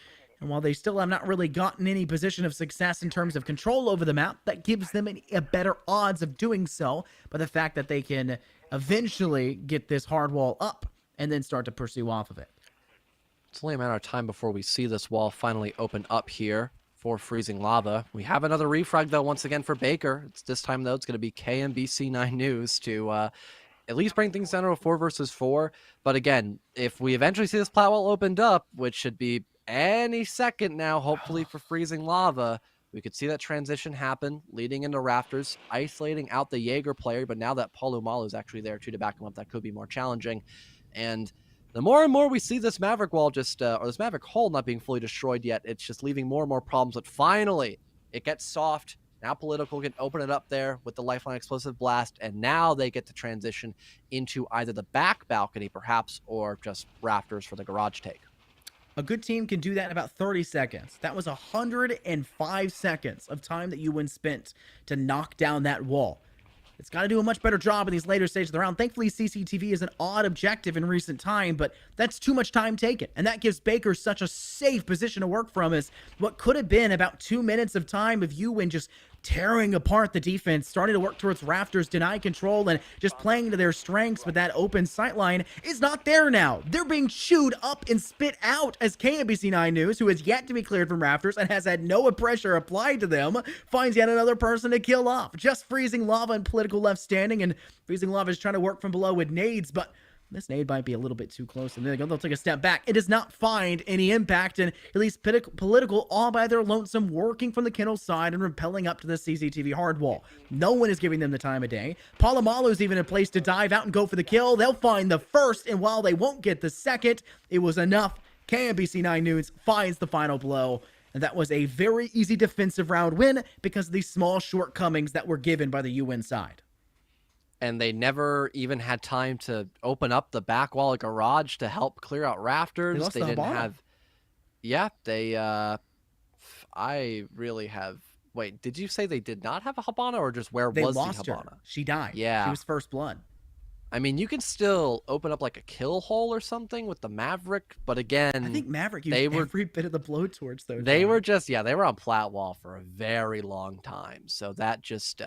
and while they still have not really gotten any position of success in terms of control over the map, that gives them a better odds of doing so by the fact that they can eventually get this hard wall up and then start to pursue off of it. It's only a matter of time before we see this wall finally open up here for Freezing Lava. We have another refrag, though, once again for Baker. This time, though, it's going to be KMBC9 News to at least bring things down to a 4 versus 4. But again, if we eventually see this plat wall opened up, which should be any second now, hopefully for Freezing Lava, we could see that transition happen, leading into Rafters, isolating out the Jaeger player. But now that Polumalu is actually there, too, to back him up, that could be more challenging. And the more and more we see this Maverick wall just, or this Maverick hole not being fully destroyed yet, it's just leaving more and more problems. But finally, it gets soft. Now Political can open it up there with the Lifeline Explosive Blast, and now they get to transition into either the back balcony, perhaps, or just Rafters for the garage take. A good team can do that in about 30 seconds. That was 105 seconds of time that Yuwin spent to knock down that wall. It's got to do a much better job in these later stages of the round. Thankfully, CCTV is an odd objective in recent time, but that's too much time taken. And that gives Baker such a safe position to work from as what could have been about 2 minutes of time of Yuwin just tearing apart the defense, starting to work towards Rafters, deny control, and just playing to their strengths. But that open sightline is not there now. They're being chewed up and spit out as KMBC9 News, who has yet to be cleared from Rafters and has had no pressure applied to them, finds yet another person to kill off. Just Freezing Lava and Political left standing, and Freezing Lava is trying to work from below with nades, but this nade might be a little bit too close, and they'll take a step back. It does not find any impact, and at least Political all by their lonesome, working from the kennel side and repelling up to the CCTV hard wall. No one is giving them the time of day. Palomalu's even in place to dive out and go for the kill. They'll find the first, and while they won't get the second, it was enough. KMBC9 News finds the final blow, and that was a very easy defensive round win because of these small shortcomings that were given by the UN side. And they never even had time to open up the back wall of garage to help clear out Rafters. They didn't have. Yeah, they. I really have. Wait, did you say they did not have a Habana, or just where they was lost the Habana? Her. She died. Yeah, she was first blood. I mean, you can still open up like a kill hole or something with the Maverick, but again, I think Maverick used every bit of the blowtorch though. They were just, they were on plat wall for a very long time, so that just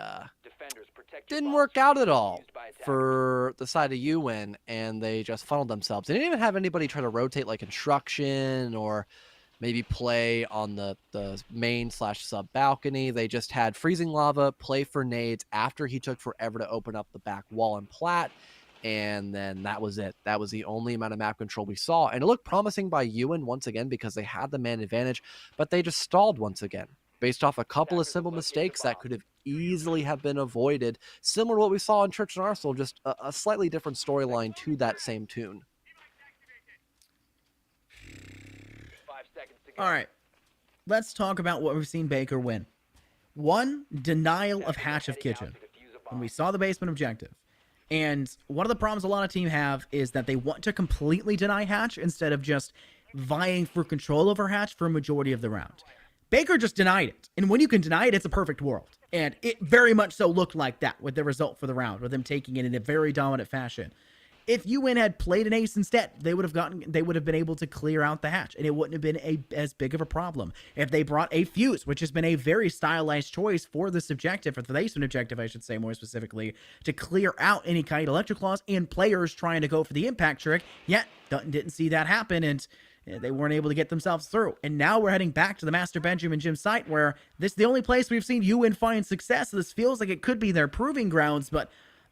didn't work out at all for the side of UN, and they just funneled themselves. They didn't even have anybody try to rotate like Instruction or maybe play on the main / sub balcony. They just had Freezing Lava play for nades after he took forever to open up the back wall and plat. and then that was it. That was the only amount of map control we saw, and it looked promising by Ewan once again because they had the man advantage, but they just stalled once again based off a couple of simple mistakes that could have easily have been avoided, similar to what we saw in Church and Arsenal, just a slightly different storyline to that same tune. All right, let's talk about what we've seen Baker win. One, denial of Hatch of Kitchen when we saw the basement objective. And one of the problems a lot of teams have is that they want to completely deny Hatch instead of just vying for control over Hatch for a majority of the round. Baker just denied it. And when you can deny it, it's a perfect world. And it very much so looked like that with the result for the round, with them taking it in a very dominant fashion. If UN had played an ace instead, they would have been able to clear out the Hatch, and it wouldn't have been as big of a problem. If they brought a fuse, which has been a very stylized choice for this objective, for the basement objective, I should say more specifically, to clear out any kind of electroclaws and players trying to go for the impact trick, yet didn't see that happen, and they weren't able to get themselves through. And now we're heading back to the Master Benjamin Gym site, where this is the only place we've seen UN find success. This feels like it could be their proving grounds, but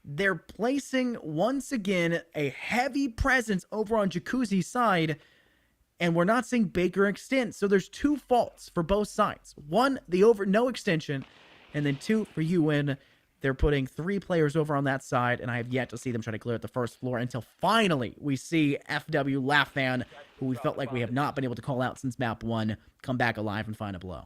they're placing, once again, a heavy presence over on Jacuzzi's side, and we're not seeing Baker extend. So there's two faults for both sides. One, the no extension, and then two, for UN, they're putting 3 players over on that side, and I have yet to see them try to clear at the first floor until finally we see FW Laughfan, who we felt like we have not been able to call out since map 1, come back alive and find a blow.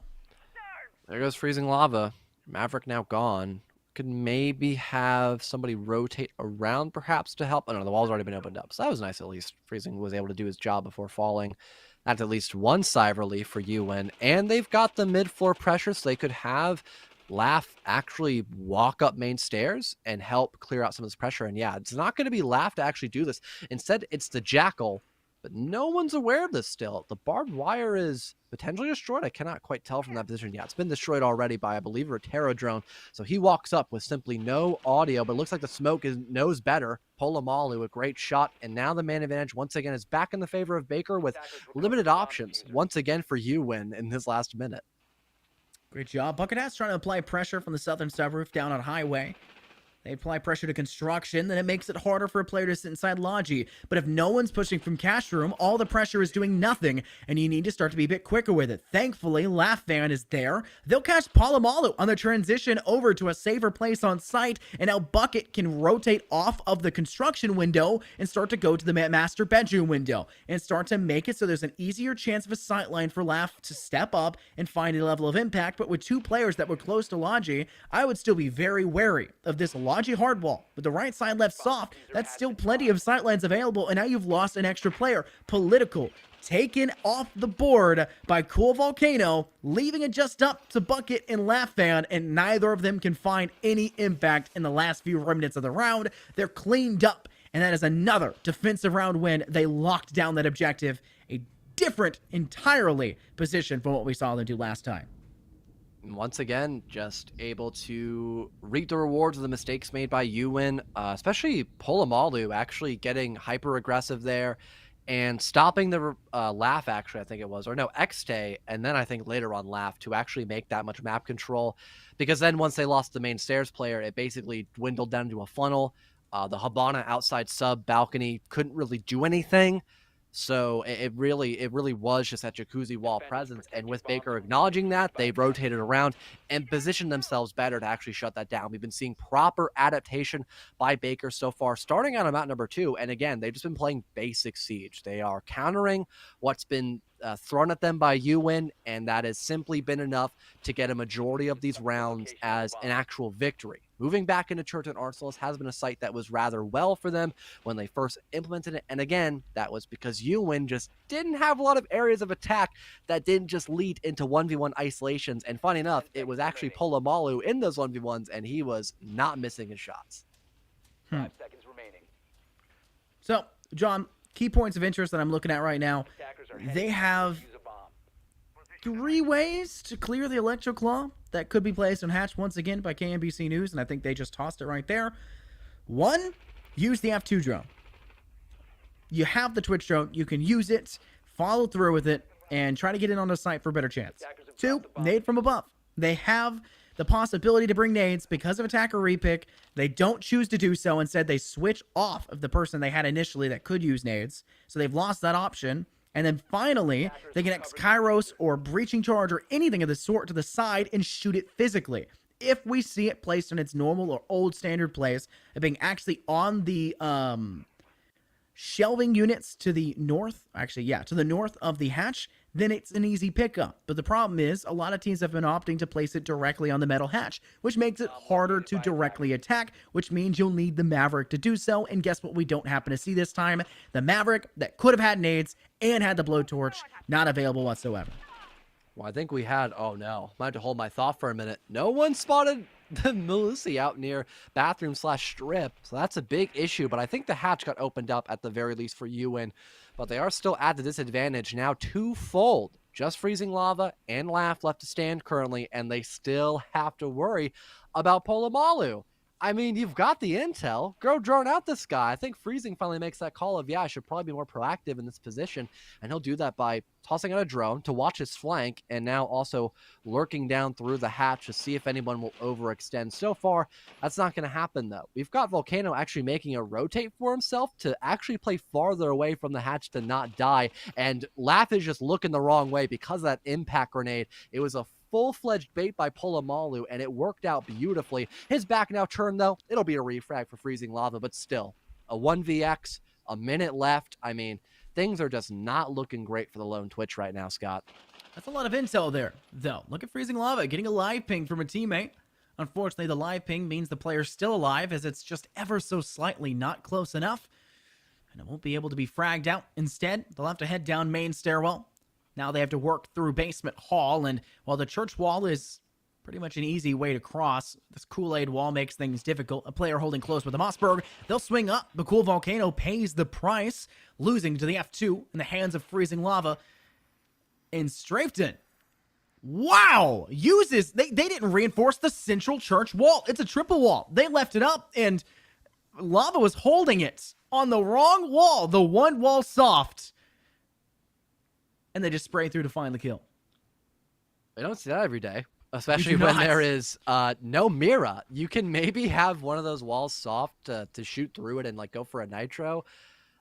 There goes Freezing Lava. Maverick now gone. Could maybe have somebody rotate around perhaps to help. Oh no, the wall's already been opened up. So that was nice at least. Freezing was able to do his job before falling. That's at least one side relief for UN. And they've got the mid-floor pressure, so they could have Laugh actually walk up main stairs and help clear out some of this pressure. And yeah, it's not going to be Laugh to actually do this. Instead, it's the Jackal. But no one's aware of this still. The barbed wire is potentially destroyed. I cannot quite tell from that position. Yeah, it's been destroyed already by, I believe, a Terra drone. So he walks up with simply no audio, but it looks like the smoke knows better. Polamalu, a great shot. And now the man advantage, once again, is back in the favor of Baker with limited options, once again, for UN in this last minute. Great job. Bucket Hat's trying to apply pressure from the southern subroof down on Highway. They apply pressure to construction, then it makes it harder for a player to sit inside Logi. But if no one's pushing from cash room, all the pressure is doing nothing, and you need to start to be a bit quicker with it. Thankfully, Laughvan is there. They'll catch Polamalu on the transition over to a safer place on site, and now Bucket can rotate off of the construction window and start to go to the master bedroom window and start to make it so there's an easier chance of a sightline for Laugh to step up and find a level of impact. But with 2 players that were close to Logi, I would still be very wary of this Logi hard wall. With the right side left soft, that's still plenty of sightlines available, and now you've lost an extra player. Political taken off the board by Cool Volcano, leaving it just up to Bucket and Laughvan, and neither of them can find any impact in the last few remnants of the round. They're cleaned up, and that is another defensive round win. They locked down that objective, a different entirely position from what we saw them do last time. Once again, just able to reap the rewards of the mistakes made by UN, especially Polamalu actually getting hyper aggressive there and stopping the Laugh, actually, I think it was, or no, X-Tay, and then I think later on Laugh to actually make that much map control, because then once they lost the main stairs player, it basically dwindled down to a funnel. The Habana outside sub balcony couldn't really do anything. So it really was just that Jacuzzi wall presence. And with Baker acknowledging that, they rotated around and positioned themselves better to actually shut that down. We've been seeing proper adaptation by Baker so far, starting out on map number 2. And again, they've just been playing basic Siege. They are countering what's been thrown at them by UN, and that has simply been enough to get a majority of these rounds as an actual victory. Moving back into Church and Arsenal has been a site that was rather well for them when they first implemented it. And again, that was because UN just didn't have a lot of areas of attack that didn't just lead into 1v1 isolations. And funny enough, it was actually Polamalu in those 1v1s, and he was not missing his shots. 5 seconds remaining. So, John, key points of interest that I'm looking at right now. They have 3 ways to clear the Electro Claw that could be placed on Hatch once again by KNBC News, and I think they just tossed it right there. 1, use the F2 drone. You have the Twitch drone. You can use it, follow through with it, and try to get in on the site for a better chance. 2, nade from above. They have the possibility to bring nades because of attacker repick. They don't choose to do so. Instead, they switch off of the person they had initially that could use nades. So they've lost that option. And then finally, they can X Kairos or Breaching Charge or anything of the sort to the side and shoot it physically. If we see it placed in its normal or old standard place, of being actually on the shelving units to the north, to the north of the hatch, then it's an easy pickup. But the problem is, a lot of teams have been opting to place it directly on the metal hatch, which makes it harder to directly attack, which means you'll need the Maverick to do so. And guess what we don't happen to see this time? The Maverick that could have had nades and had the blowtorch, not available whatsoever. Well, I think we had, oh no, I had to hold my thought for a minute. No one spotted the Melusi out near bathroom/strip, so that's a big issue, but I think the hatch got opened up at the very least for UN, but they are still at the disadvantage now twofold. Just Freezing Lava and Laugh left to stand currently, and they still have to worry about Polomalu. I mean, you've got the intel. Go drone out this guy. I think Freezing finally makes that call of, yeah, I should probably be more proactive in this position. And he'll do that by tossing out a drone to watch his flank and now also lurking down through the hatch to see if anyone will overextend. So far, that's not going to happen, though. We've got Volcano actually making a rotate for himself to actually play farther away from the hatch to not die. And Laugh is just looking the wrong way because of that impact grenade. It was a full-fledged bait by Polomalu, and it worked out beautifully. His back now turned, though. It'll be a refrag for Freezing Lava, but still, a 1vx, a minute left. I mean, things are just not looking great for the lone Twitch right now, Scott. That's a lot of intel there, though. Look at Freezing Lava getting a live ping from a teammate. Unfortunately, the live ping means the player's still alive, as it's just ever so slightly not close enough, and it won't be able to be fragged out. Instead, they'll have to head down main stairwell. Now they have to work through basement hall, and while the church wall is pretty much an easy way to cross, this Kool-Aid wall makes things difficult. A player holding close with the Mossberg, they'll swing up. The Cool Volcano pays the price, losing to the F2 in the hands of Freezing Lava. And Strafton, wow, uses, they didn't reinforce the central church wall. It's a triple wall. They left it up, and Lava was holding it on the wrong wall, the one wall soft. And they just spray through to find the kill. I don't see that every day, especially when there is no Mira. You can maybe have one of those walls soft to shoot through it and like go for a nitro.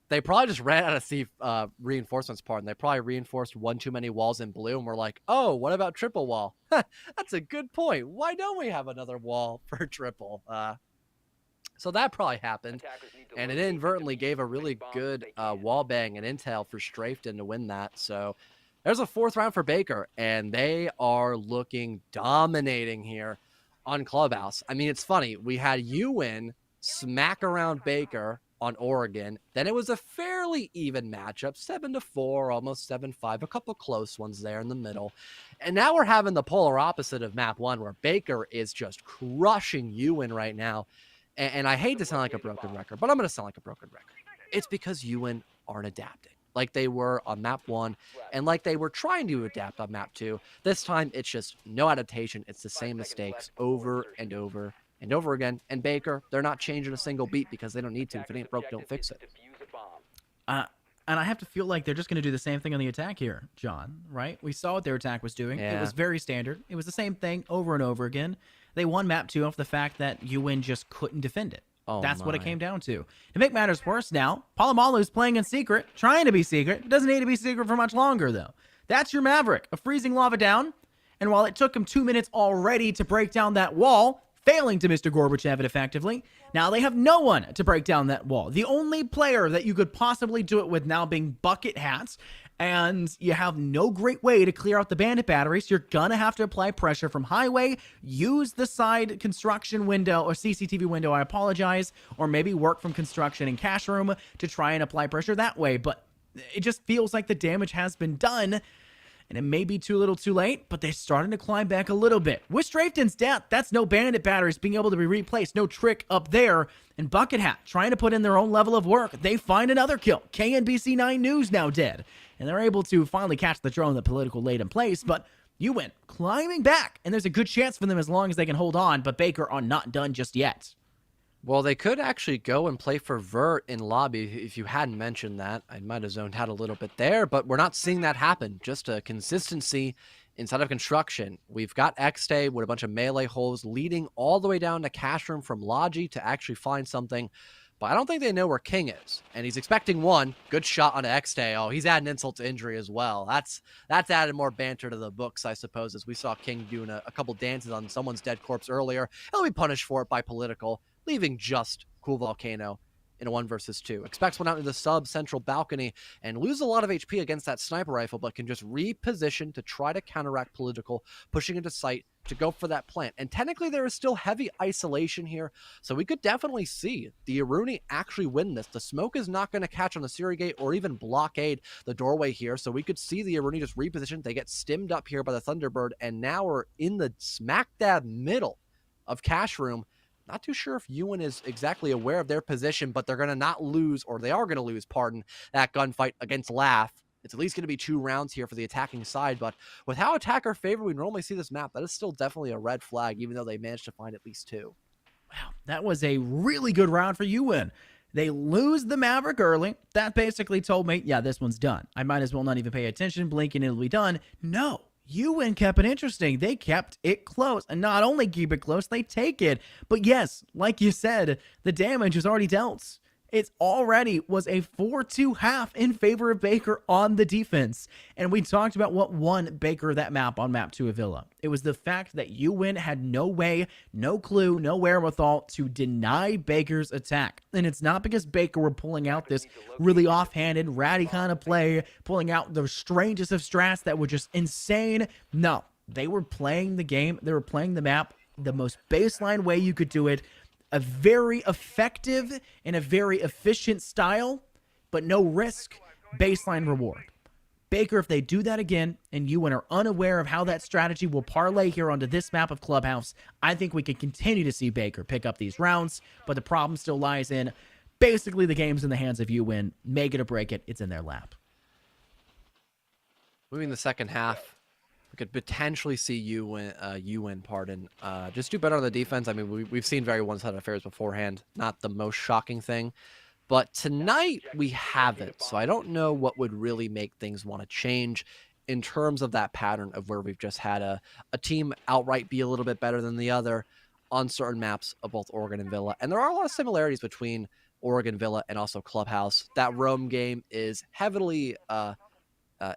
They probably just ran out of reinforcements part, and they probably reinforced one too many walls in blue, and we're like, oh, what about triple wall? That's a good point. Why don't we have another wall for triple? So that probably happened, and it inadvertently gave a really good wall bang and intel for Strafton to win that. So there's a fourth round for Baker, and they are looking dominating here on Clubhouse. I mean, it's funny. We had UN smack around Baker on Oregon. Then it was a fairly even matchup, 7-4, almost 7-5, a couple close ones there in the middle. And now we're having the polar opposite of map one, where Baker is just crushing UN right now. And I hate to sound like a broken record, but I'm going to sound like a broken record. It's because UN aren't adapting like they were on map one and like they were trying to adapt on map two. This time, it's just no adaptation. It's the same mistakes over and over and over again. And Baker, they're not changing a single beat because they don't need to. If it ain't broke, don't fix it. And I have to feel like they're just going to do the same thing on the attack here, John, right? We saw what their attack was doing. Yeah. It was very standard. It was the same thing over and over again. They won map 2 off the fact that UN just couldn't defend it. Oh, that's what it came down to. To make matters worse now, Palomalu's playing in secret, trying to be secret. It doesn't need to be secret for much longer, though. That's your Maverick, a Freezing Lava down. And while it took him 2 minutes already to break down that wall, failing to Mr. Gorbachev it effectively, now they have no one to break down that wall. The only player that you could possibly do it with now being Bucket Hats, and you have no great way to clear out the bandit batteries. You're gonna have to apply pressure from highway, use the side construction window, or CCTV window, I apologize, or maybe work from construction and cash room to try and apply pressure that way. But it just feels like the damage has been done, and it may be too little too late, but they're starting to climb back a little bit. With Strafton's death, that's no bandit batteries being able to be replaced, no trick up there. And Bucket Hat trying to put in their own level of work. They find another kill. KNBC9 News now dead. And they're able to finally catch the drone that Political laid in place, but UN climbing back, and there's a good chance for them as long as they can hold on, but Baker are not done just yet. Well, they could actually go and play for Vert in lobby. If you hadn't mentioned that, I might have zoned out a little bit there, but we're not seeing that happen. Just a consistency inside of construction, we've got X-Day with a bunch of melee holes leading all the way down to cash room from Logi to actually find something. But I don't think they know where King is. And he's expecting one. Good shot on X-Day. Oh, he's adding insult to injury as well. That's added more banter to the books, I suppose, as we saw King doing a couple dances on someone's dead corpse earlier. He'll be punished for it by Political, leaving just Cool Volcano in a 1 versus 2. Expects one out into the sub-central balcony and lose a lot of HP against that sniper rifle, but can just reposition to try to counteract Political, pushing into sight to go for that plant. And technically there is still heavy isolation here, so we could definitely see the Aruni actually win this. The smoke is not going to catch on the Siri gate or even blockade the doorway here, so we could see the Aruni just reposition. They get stimmed up here by the Thunderbird, and now we're in the smack dab middle of cash room. Not too sure if Ewan is exactly aware of their position, but they're going to not lose, or they are going to lose, pardon, that gunfight against Laugh. It's at least going to be 2 rounds here for the attacking side, but with how attacker favored we normally see this map, that is still definitely a red flag, even though they managed to find at least 2. Wow, that was a really good round for Ewan. They lose the Maverick early. That basically told me, yeah, this one's done. I might as well not even pay attention, blink, and it'll be done. No. Ewan kept it interesting. They kept it close. And not only keep it close, they take it. But yes, like you said, the damage was already dealt. It already was a 4-2 half in favor of Baker on the defense. And we talked about what won Baker that map on map 2 of Villa. It was the fact that Ewan had no way, no clue, no wherewithal to deny Baker's attack. And it's not because Baker were pulling out this really offhanded, ratty kind of play, pulling out the strangest of strats that were just insane. No, they were playing the game. They were playing the map the most baseline way you could do it. A very effective and a very efficient style, but no risk, baseline reward. Baker, if they do that again, and Ewan are unaware of how that strategy will parlay here onto this map of Clubhouse, I think we can continue to see Baker pick up these rounds, but the problem still lies in, basically the game's in the hands of Ewan. Make it or break it, it's in their lap. Moving the second half, we could potentially see Ewan, just do better on the defense. I mean, we've seen very one-sided affairs beforehand. Not the most shocking thing. But tonight, we haven't. So I don't know what would really make things want to change in terms of that pattern of where we've just had a team outright be a little bit better than the other on certain maps of both Oregon and Villa. And there are a lot of similarities between Oregon, Villa, and also Clubhouse. That roam game is heavily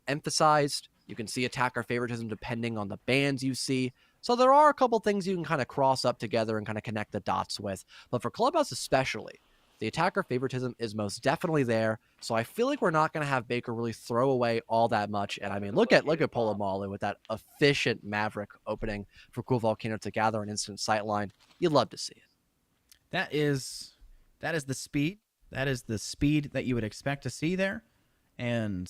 emphasized. You can see attacker favoritism depending on the bans you see. So there are a couple things you can kind of cross up together and kind of connect the dots with. But for Clubhouse especially, the attacker favoritism is most definitely there. So I feel like we're not going to have Baker really throw away all that much. And I mean, look at Polamalu with that efficient Maverick opening for Cool Volcano to gather an instant sightline. You'd love to see it. That is the speed. That is the speed that you would expect to see there. And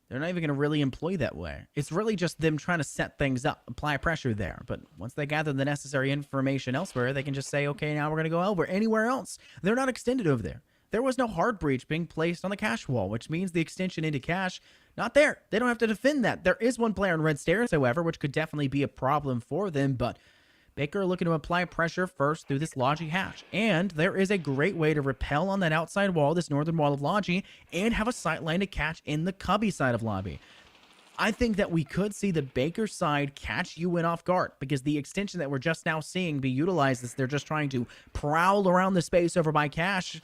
they're not even going to really employ that way. It's really just them trying to set things up, apply pressure there. But once they gather the necessary information elsewhere, they can just say, okay, now we're going to go anywhere else. They're not extended over there. There was no hard breach being placed on the cache wall, which means the extension into cache, not there. They don't have to defend that. There is one player in red stairs, however, which could definitely be a problem for them, but Baker looking to apply pressure first through this Logi hatch. And there is a great way to repel on that outside wall, this northern wall of Logi, and have a sightline to catch in the cubby side of lobby. I think that we could see the Baker side catch Ewan off guard, because the extension that we're just now seeing be utilized as they're just trying to prowl around the space over by cache.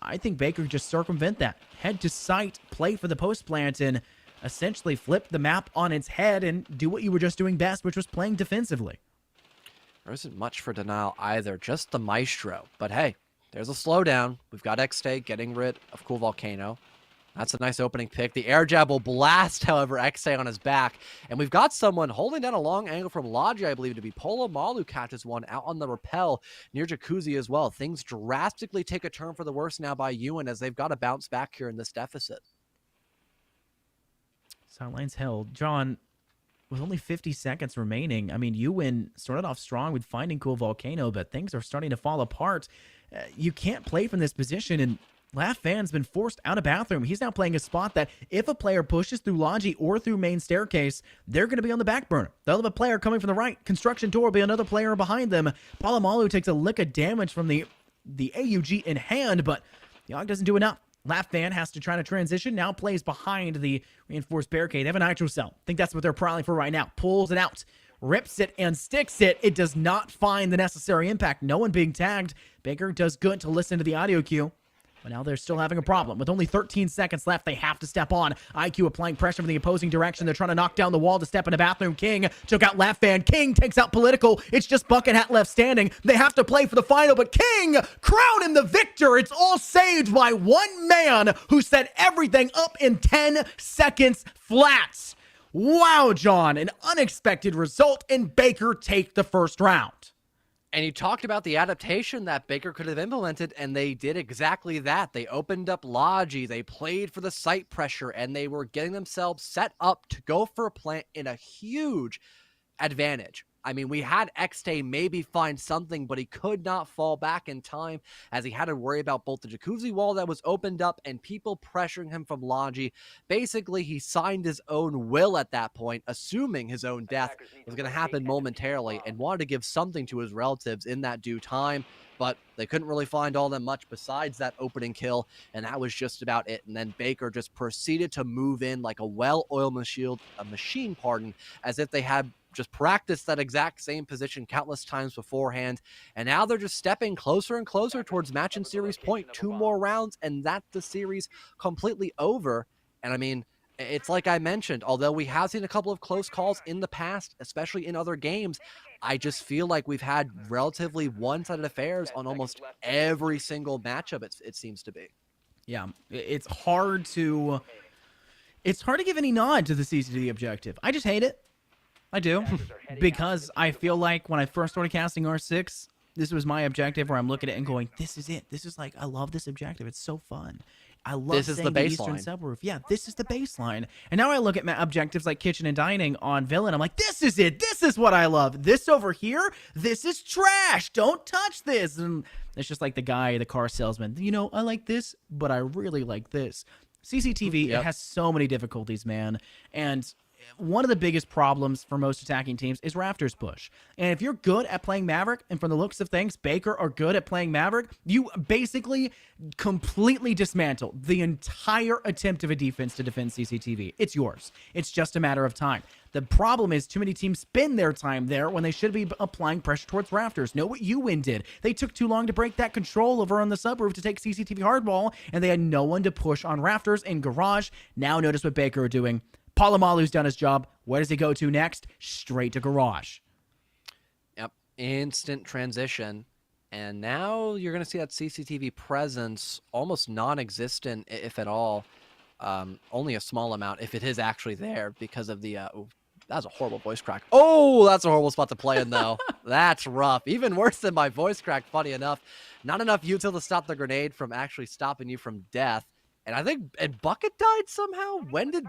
I think Baker just circumvent that. Head to sight, play for the post plant, and essentially flip the map on its head and do what you were just doing best, which was playing defensively. There isn't much for denial either, just the Maestro. But hey, there's a slowdown. We've got X-Tay getting rid of Cool Volcano. That's a nice opening pick. The air jab will blast, however, X-Tay on his back. And we've got someone holding down a long angle from Logi, I believe, to be Polamalu catches one out on the rappel near Jacuzzi as well. Things drastically take a turn for the worse now by Ewan as they've got to bounce back here in this deficit. Sidelines held. John, with only 50 seconds remaining, I mean, Ewan started off strong with finding Cool Volcano, but things are starting to fall apart. You can't play from this position, and Laugh Fan's been forced out of bathroom. He's now playing a spot that if a player pushes through Logi or through main staircase, they're going to be on the back burner. They'll have a player coming from the right. Construction door will be another player behind them. Polamalu takes a lick of damage from the AUG in hand, but the AUG doesn't do enough. Lap Fan has to try to transition, now plays behind the reinforced barricade. They have a nitro cell. I think that's what they're prowling for right now. Pulls it out, rips it, and sticks it. It does not find the necessary impact. No one being tagged. Baker does good to listen to the audio cue. But now they're still having a problem. With only 13 seconds left, they have to step on. IQ applying pressure from the opposing direction. They're trying to knock down the wall to step into bathroom. King took out Lap Fan. King takes out Political. It's just Bucket Hat left standing. They have to play for the final, but King crowned him the victor. It's all saved by one man who set everything up in 10 seconds flat. Wow, John, an unexpected result, and Baker take the first round. And you talked about the adaptation that Baker could have implemented, and they did exactly that. They opened up Logi, they played for the site pressure, and they were getting themselves set up to go for a plant in a huge advantage. I mean, we had XT maybe find something, but he could not fall back in time as he had to worry about both the jacuzzi wall that was opened up and people pressuring him from Logi. Basically, he signed his own will at that point, assuming his own death was going to happen momentarily and wanted to give something to his relatives in that due time. But they couldn't really find all that much besides that opening kill, and that was just about it. And then Baker just proceeded to move in like a well-oiled machine, as if they had just practiced that exact same position countless times beforehand. And now they're just stepping closer and closer towards match and series point. 2 more rounds, and that's the series completely over. And I mean, it's like I mentioned, although we have seen a couple of close calls in the past, especially in other games, I just feel like we've had relatively one-sided affairs on almost every single matchup, it seems to be. Yeah, it's hard to give any nod to the CCTV objective. I just hate it. I do. Because I feel like when I first started casting R6, this was my objective where I'm looking at it and going, this is it. This is like, I love this objective. It's so fun. I love This is the Eastern baseline. Subroof. Yeah, this is the baseline. And now I look at objectives like kitchen and dining on Villain. I'm like, this is it. This is what I love. This over here, this is trash. Don't touch this. And it's just like the guy, the car salesman. You know, I like this, but I really like this. CCTV, Yep. it has so many difficulties, man. And one of the biggest problems for most attacking teams is Rafters push. And if you're good at playing Maverick, and from the looks of things, Baker are good at playing Maverick, you basically completely dismantle the entire attempt of a defense to defend CCTV. It's yours. It's just a matter of time. The problem is too many teams spend their time there when they should be applying pressure towards Rafters. Know what UWin did. They took too long to break that control over on the subroof to take CCTV hardball, and they had no one to push on Rafters in Garage. Now notice what Baker are doing. Palomalu's done his job. Where does he go to next? Straight to Garage. Yep, instant transition. And now you're going to see that CCTV presence almost non-existent, if at all. Only a small amount, if it is actually there, because of the... that was a horrible voice crack. Oh, that's a horrible spot to play in, though. That's rough. Even worse than my voice crack, funny enough. Not enough util to stop the grenade from actually stopping you from death. And I think Bucket died somehow. When did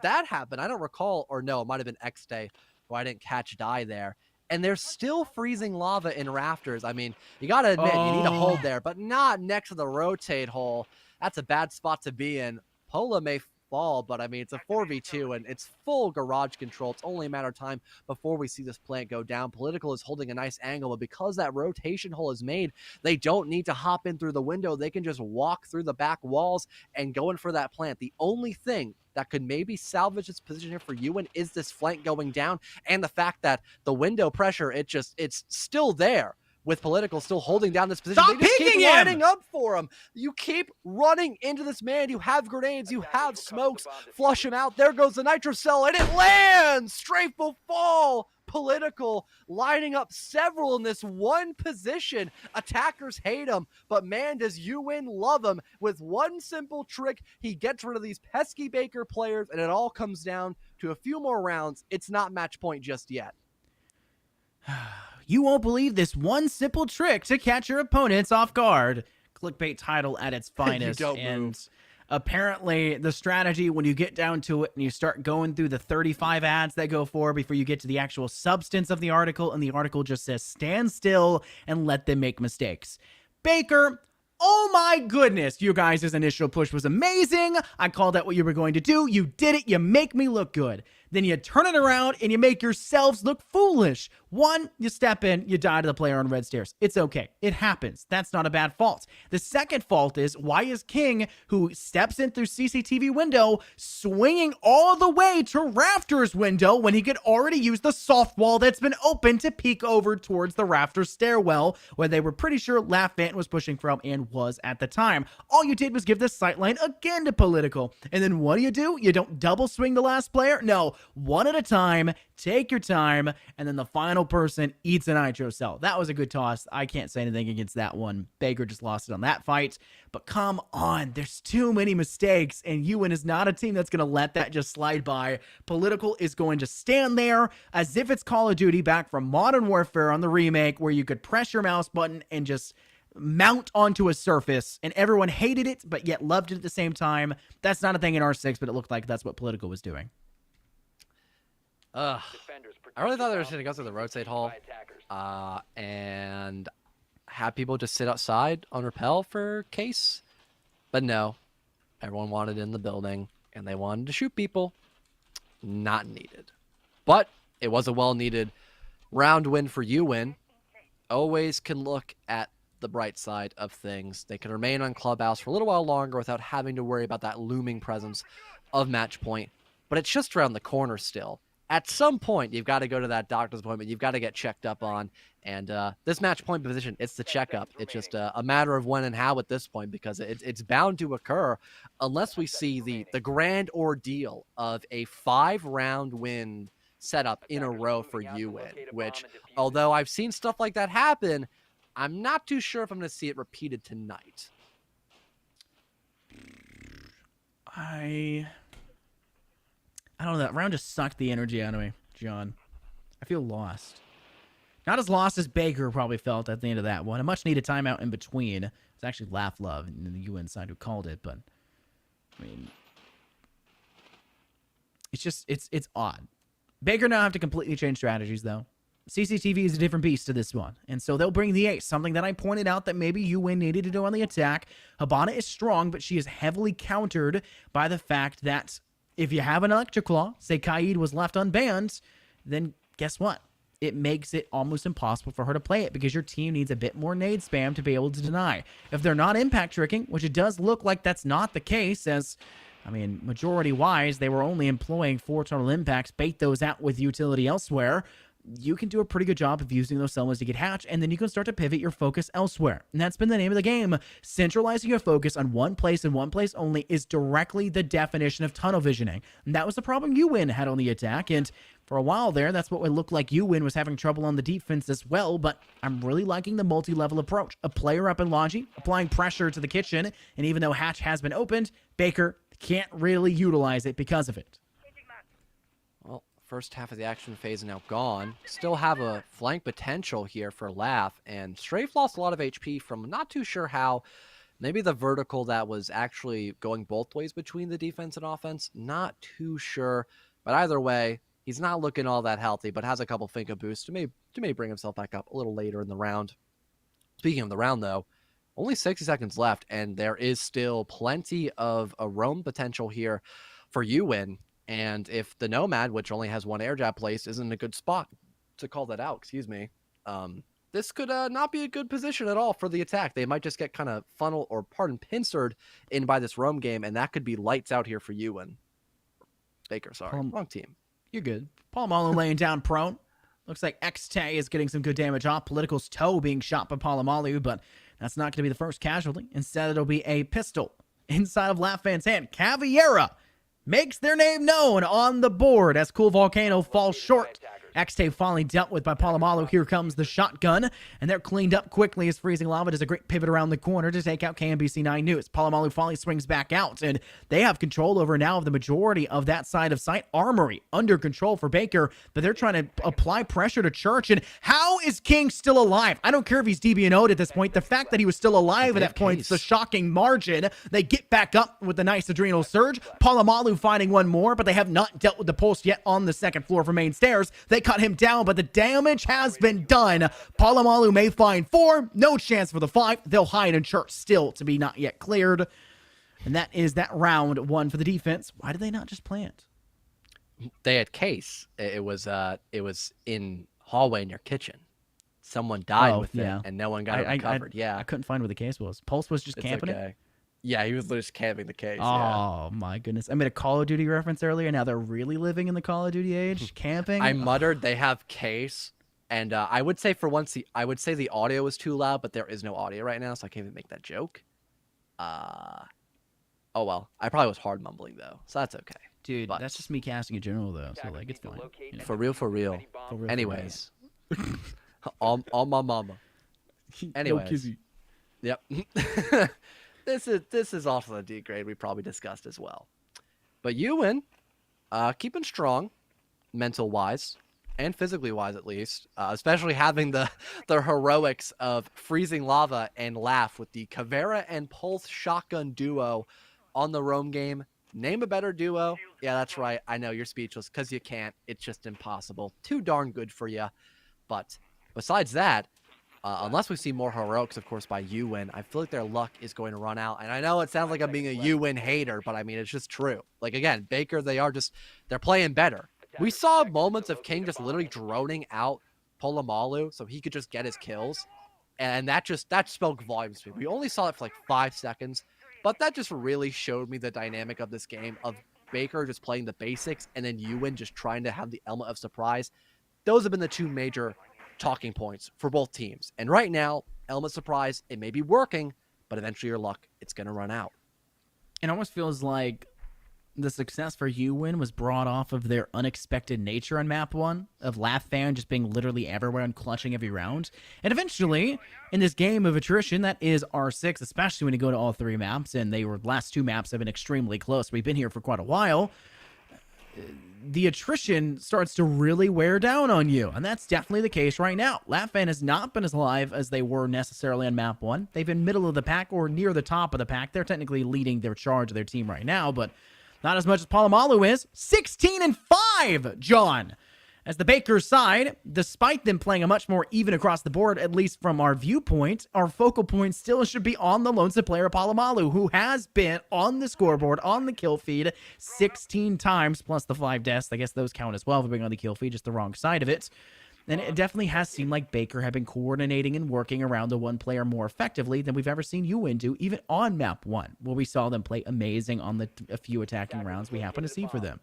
that happen? I don't recall. Or no, it might have been XT, where I didn't catch die there. And there's still freezing lava in Rafters. I mean, you got to admit, you need a hold there, but not next to the rotate hole. That's a bad spot to be in. Pola may fall, but I mean, it's a 4v2 and it's full garage control. It's only a matter of time before we see this plant go down. Political is holding a nice angle, but because that rotation hole is made, they don't need to hop in through the window. They can just walk through the back walls and go in for that plant. The only thing that could maybe salvage this position here for Ewan is this flank going down, and the fact that the window pressure, it's still there. With Political still holding down this position. Stop they just peeking keep him! lining up for him. You keep running into this man. You have grenades. You have smokes. Flush him out. There goes the nitro cell, and it lands. Strafeful fall. Political lining up several in this one position. Attackers hate him, but man, does Ewan love him. With one simple trick, he gets rid of these pesky Baker players, and it all comes down to a few more rounds. It's not match point just yet. You won't believe this one simple trick to catch your opponents off guard. Clickbait title at its finest. don't and move. apparently the strategy when you get down to it and you start going through the 35 ads that go for before you get to the actual substance of the article, and the article just says stand still and let them make mistakes. Baker, oh my goodness, you guys' initial push was amazing. I called out what you were going to do. You did it. You make me look good. then you turn it around and you make yourselves look foolish. One, you step in, you die to the player on red stairs. It's okay. It happens. That's not a bad fault. The second fault is, why is King, who steps in through CCTV window, swinging all the way to Rafters window when he could already use the soft wall that's been open to peek over towards the Rafters stairwell, where they were pretty sure Lafant was pushing from and was at the time. All you did was give the sightline again to Political. And then what do? You don't double swing the last player? No, one at a time, take your time, and then the final person eats a nitro cell. That was a good toss. I can't say anything against that one. Baker just lost it on that fight. But come on, there's too many mistakes, and Ewan is not a team that's going to let that just slide by. Political is going to stand there as if it's Call of Duty back from Modern Warfare on the remake, where you could press your mouse button and just mount onto a surface, and everyone hated it but yet loved it at the same time. That's not a thing in R6, but it looked like that's what Political was doing. I really thought they were going to go through the rotate hall and have people just sit outside on rappel for case, but no, everyone wanted in the building and they wanted to shoot people. Not needed, but it was a well-needed round win for Ewan. Always can look at the bright side of things. They can remain on Clubhouse for a little while longer without having to worry about that looming presence of match point, but it's just around the corner still. At some point, you've got to go to that doctor's appointment. You've got to get checked up on. And this match point position, it's the checkup. It's just a matter of when and how at this point, because it's bound to occur unless we see the grand ordeal of a 5-round win setup in a row for Ewan, which, although I've seen stuff like that happen, I'm not too sure if I'm going to see it repeated tonight. I don't know. That round just sucked the energy out of me, John. I feel lost. Not as lost as Baker probably felt at the end of that one. A much-needed timeout in between. It's actually Laugh Love and the UN side who called it, but I mean, it's just it's odd. Baker now have to completely change strategies though. CCTV is a different beast to this one, and so they'll bring the ace, something that I pointed out that maybe UN needed to do on the attack. Habana is strong, but she is heavily countered by the fact that if you have an Electric Claw, say Kaid was left unbanned, then guess what? It makes it almost impossible for her to play it because your team needs a bit more nade spam to be able to deny. If they're not impact tricking, which it does look like that's not the case, as, I mean, majority-wise, they were only employing 4 total impacts, bait those out with utility elsewhere, you can do a pretty good job of using those summons to get hatch, and then you can start to pivot your focus elsewhere. And that's been the name of the game. Centralizing your focus on one place and one place only is directly the definition of tunnel visioning. And that was the problem Ewan had on the attack, and for a while there, that's what it looked like Ewan was having trouble on the defense as well, but I'm really liking the multi-level approach. A player up in Logi, applying pressure to the kitchen, and even though hatch has been opened, Baker can't really utilize it because of it. Well, first half of the action phase is now gone. Still have a flank potential here for Laugh, and Strafe lost a lot of HP from not too sure how. Maybe the vertical that was actually going both ways between the defense and offense, not too sure. But either way, he's not looking all that healthy, but has a couple Finka boosts to may bring himself back up a little later in the round. Speaking of the round, though, only 60 seconds left, and there is still plenty of a roam potential here for Ewan. And if the Nomad, which only has 1 air jab placed, isn't in a good spot to call that out, this could not be a good position at all for the attack. They might just get kind of pincered in by this roam game, and that could be lights out here for Ewan. Baker, sorry. Wrong team. You're good. Palomalu laying down prone. Looks like XT is getting some good damage off. Political's toe being shot by Palomalu, but that's not going to be the first casualty. Instead, it'll be a pistol inside of Lafant's hand. Caviera makes their name known on the board as Cool Volcano falls short. XT finally dealt with by Palomalu. Here comes the shotgun, and they're cleaned up quickly as Freezing Lava does a great pivot around the corner to take out KMBC 9 News. Palomalu finally swings back out, and they have control over now of the majority of that side of sight. Armory under control for Baker, but they're trying to apply pressure to Church, and how is King still alive? I don't care if he's DBNO'd at this point. The fact that he was still alive at that point is the shocking margin. They get back up with a nice adrenal surge. Palomalu finding one more, but they have not dealt with the pulse yet on the second floor for main stairs. They cut him down, but the damage has been done. Palomalu may find 4. No chance for the 5. They'll hide in Church, still to be not yet cleared. And that is that round 1 for the defense. Why did they not just plant? They had case. It was in hallway in your kitchen. Someone died Oh, with yeah. it, and no one got it I recovered. Yeah, I couldn't find where the case was. Pulse was just it's camping it. okay. Yeah, he was literally just camping the case. Yeah. Oh my goodness! I made a Call of Duty reference earlier. Now they're really living in the Call of Duty age, camping. I muttered they have case, and I would say for once I would say the audio was too loud, but there is no audio right now, so I can't even make that joke. Oh well, I probably was hard mumbling though, so that's okay. Dude, but- that's just me casting in general though, so like it's fine. You know, For real, for real. for real, for real. Anyways, all my mama. No Anyways. kizzy. Yep. This is also the D grade we probably discussed as well. But Ewan, keeping strong, mental wise and physically wise at least, especially having the heroics of freezing lava and laugh with the Kavera and Pulse shotgun duo on the Rome game. Name a better duo. Yeah, that's right. I know you're speechless because you can't. It's just impossible. Too darn good for you. But besides that, unless we see more heroics, of course, by Ewan, I feel like their luck is going to run out. And I know it sounds like I'm being a Ewan hater, but I mean, it's just true. Like, again, Baker, they're playing better. We saw moments of King just literally droning out Polamalu so he could just get his kills. And that spoke volumes to me. We only saw it for like 5 seconds, but that just really showed me the dynamic of this game of Baker just playing the basics and then Ewan just trying to have the element of surprise. Those have been the two major talking points for both teams. And right now, element surprise, it may be working, but eventually your luck, it's going to run out. It almost feels like the success for Ewan was brought off of their unexpected nature on map 1, of Laugh Fan just being literally everywhere and clutching every round. And eventually, in this game of attrition that is R6, especially when you go to all 3 maps, and last 2 maps have been extremely close. We've been here for quite a while. The attrition starts to really wear down on you, and that's definitely the case right now. Laugh-Fan has not been as alive as they were necessarily on map 1. They've been middle of the pack or near the top of the pack. They're technically leading their charge of their team right now, but not as much as Polamalu is. 16-5, John. As the Bakers side, despite them playing a much more even across the board, at least from our viewpoint, our focal point still should be on the lone player Polamalu, who has been on the scoreboard, on the kill feed, 16 times, plus the 5 deaths. I guess those count as well for being on the kill feed, just the wrong side of it. And it definitely has seemed like Baker have been coordinating and working around the one player more effectively than we've ever seen Ewan do, even on map 1, where we saw them play amazing on a few attacking rounds we happen to see for them.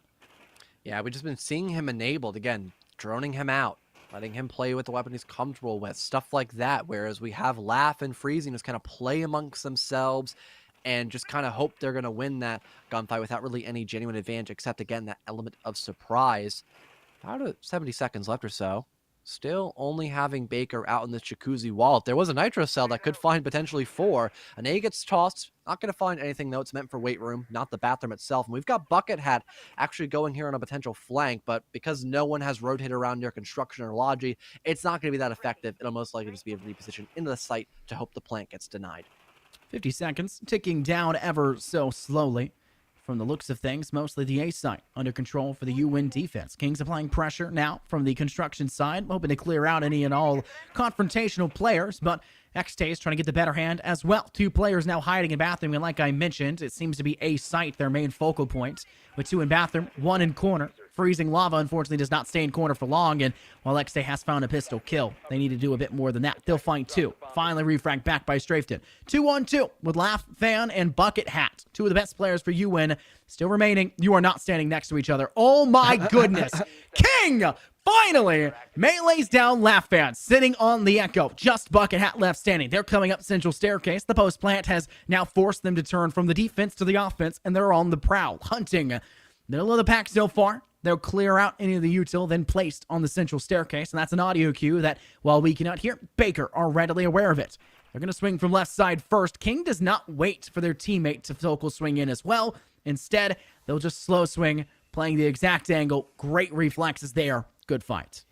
Yeah, we've just been seeing him enabled, again, droning him out, letting him play with the weapon he's comfortable with, stuff like that, whereas we have Laugh and Freezing just kind of play amongst themselves and just kind of hope they're going to win that gunfight without really any genuine advantage, except, again, that element of surprise. About 70 seconds left or so. Still only having Baker out in the jacuzzi wall. If there was a nitro cell that could find potentially 4, an A gets tossed. Not going to find anything, though. It's meant for weight room, not the bathroom itself. And we've got Bucket Hat actually going here on a potential flank, but because no one has rotated around near construction or Logi, it's not going to be that effective. It'll most likely just be a reposition into the site to hope the plant gets denied. 50 seconds, ticking down ever so slowly. From the looks of things, mostly the A site under control for the UN defense. Kings applying pressure now from the construction side, hoping to clear out any and all confrontational players, but XT is trying to get the better hand as well. 2 players now hiding in bathroom, and like I mentioned, it seems to be A site their main focal point, with 2 in bathroom, 1 in corner. Freezing Lava, unfortunately, does not stay in corner for long, and while XT has found a pistol kill, they need to do a bit more than that. They'll find 2. Finally refragged back by Strafton. 2-on-2 with Laugh Fan and Bucket Hat. 2 of the best players for UN still remaining. You are not standing next to each other. Oh my goodness. King finally melees down Laugh Fan, sitting on the Echo. Just Bucket Hat left standing. They're coming up Central Staircase. The post plant has now forced them to turn from the defense to the offense, and they're on the prowl, hunting middle of the pack so far. They'll clear out any of the util then placed on the Central Staircase, and that's an audio cue that, while we cannot hear, Baker are readily aware of it. They're going to swing from left side first. King does not wait for their teammate to focal swing in as well. Instead, they'll just slow swing, playing the exact angle. Great reflexes there. Good fight.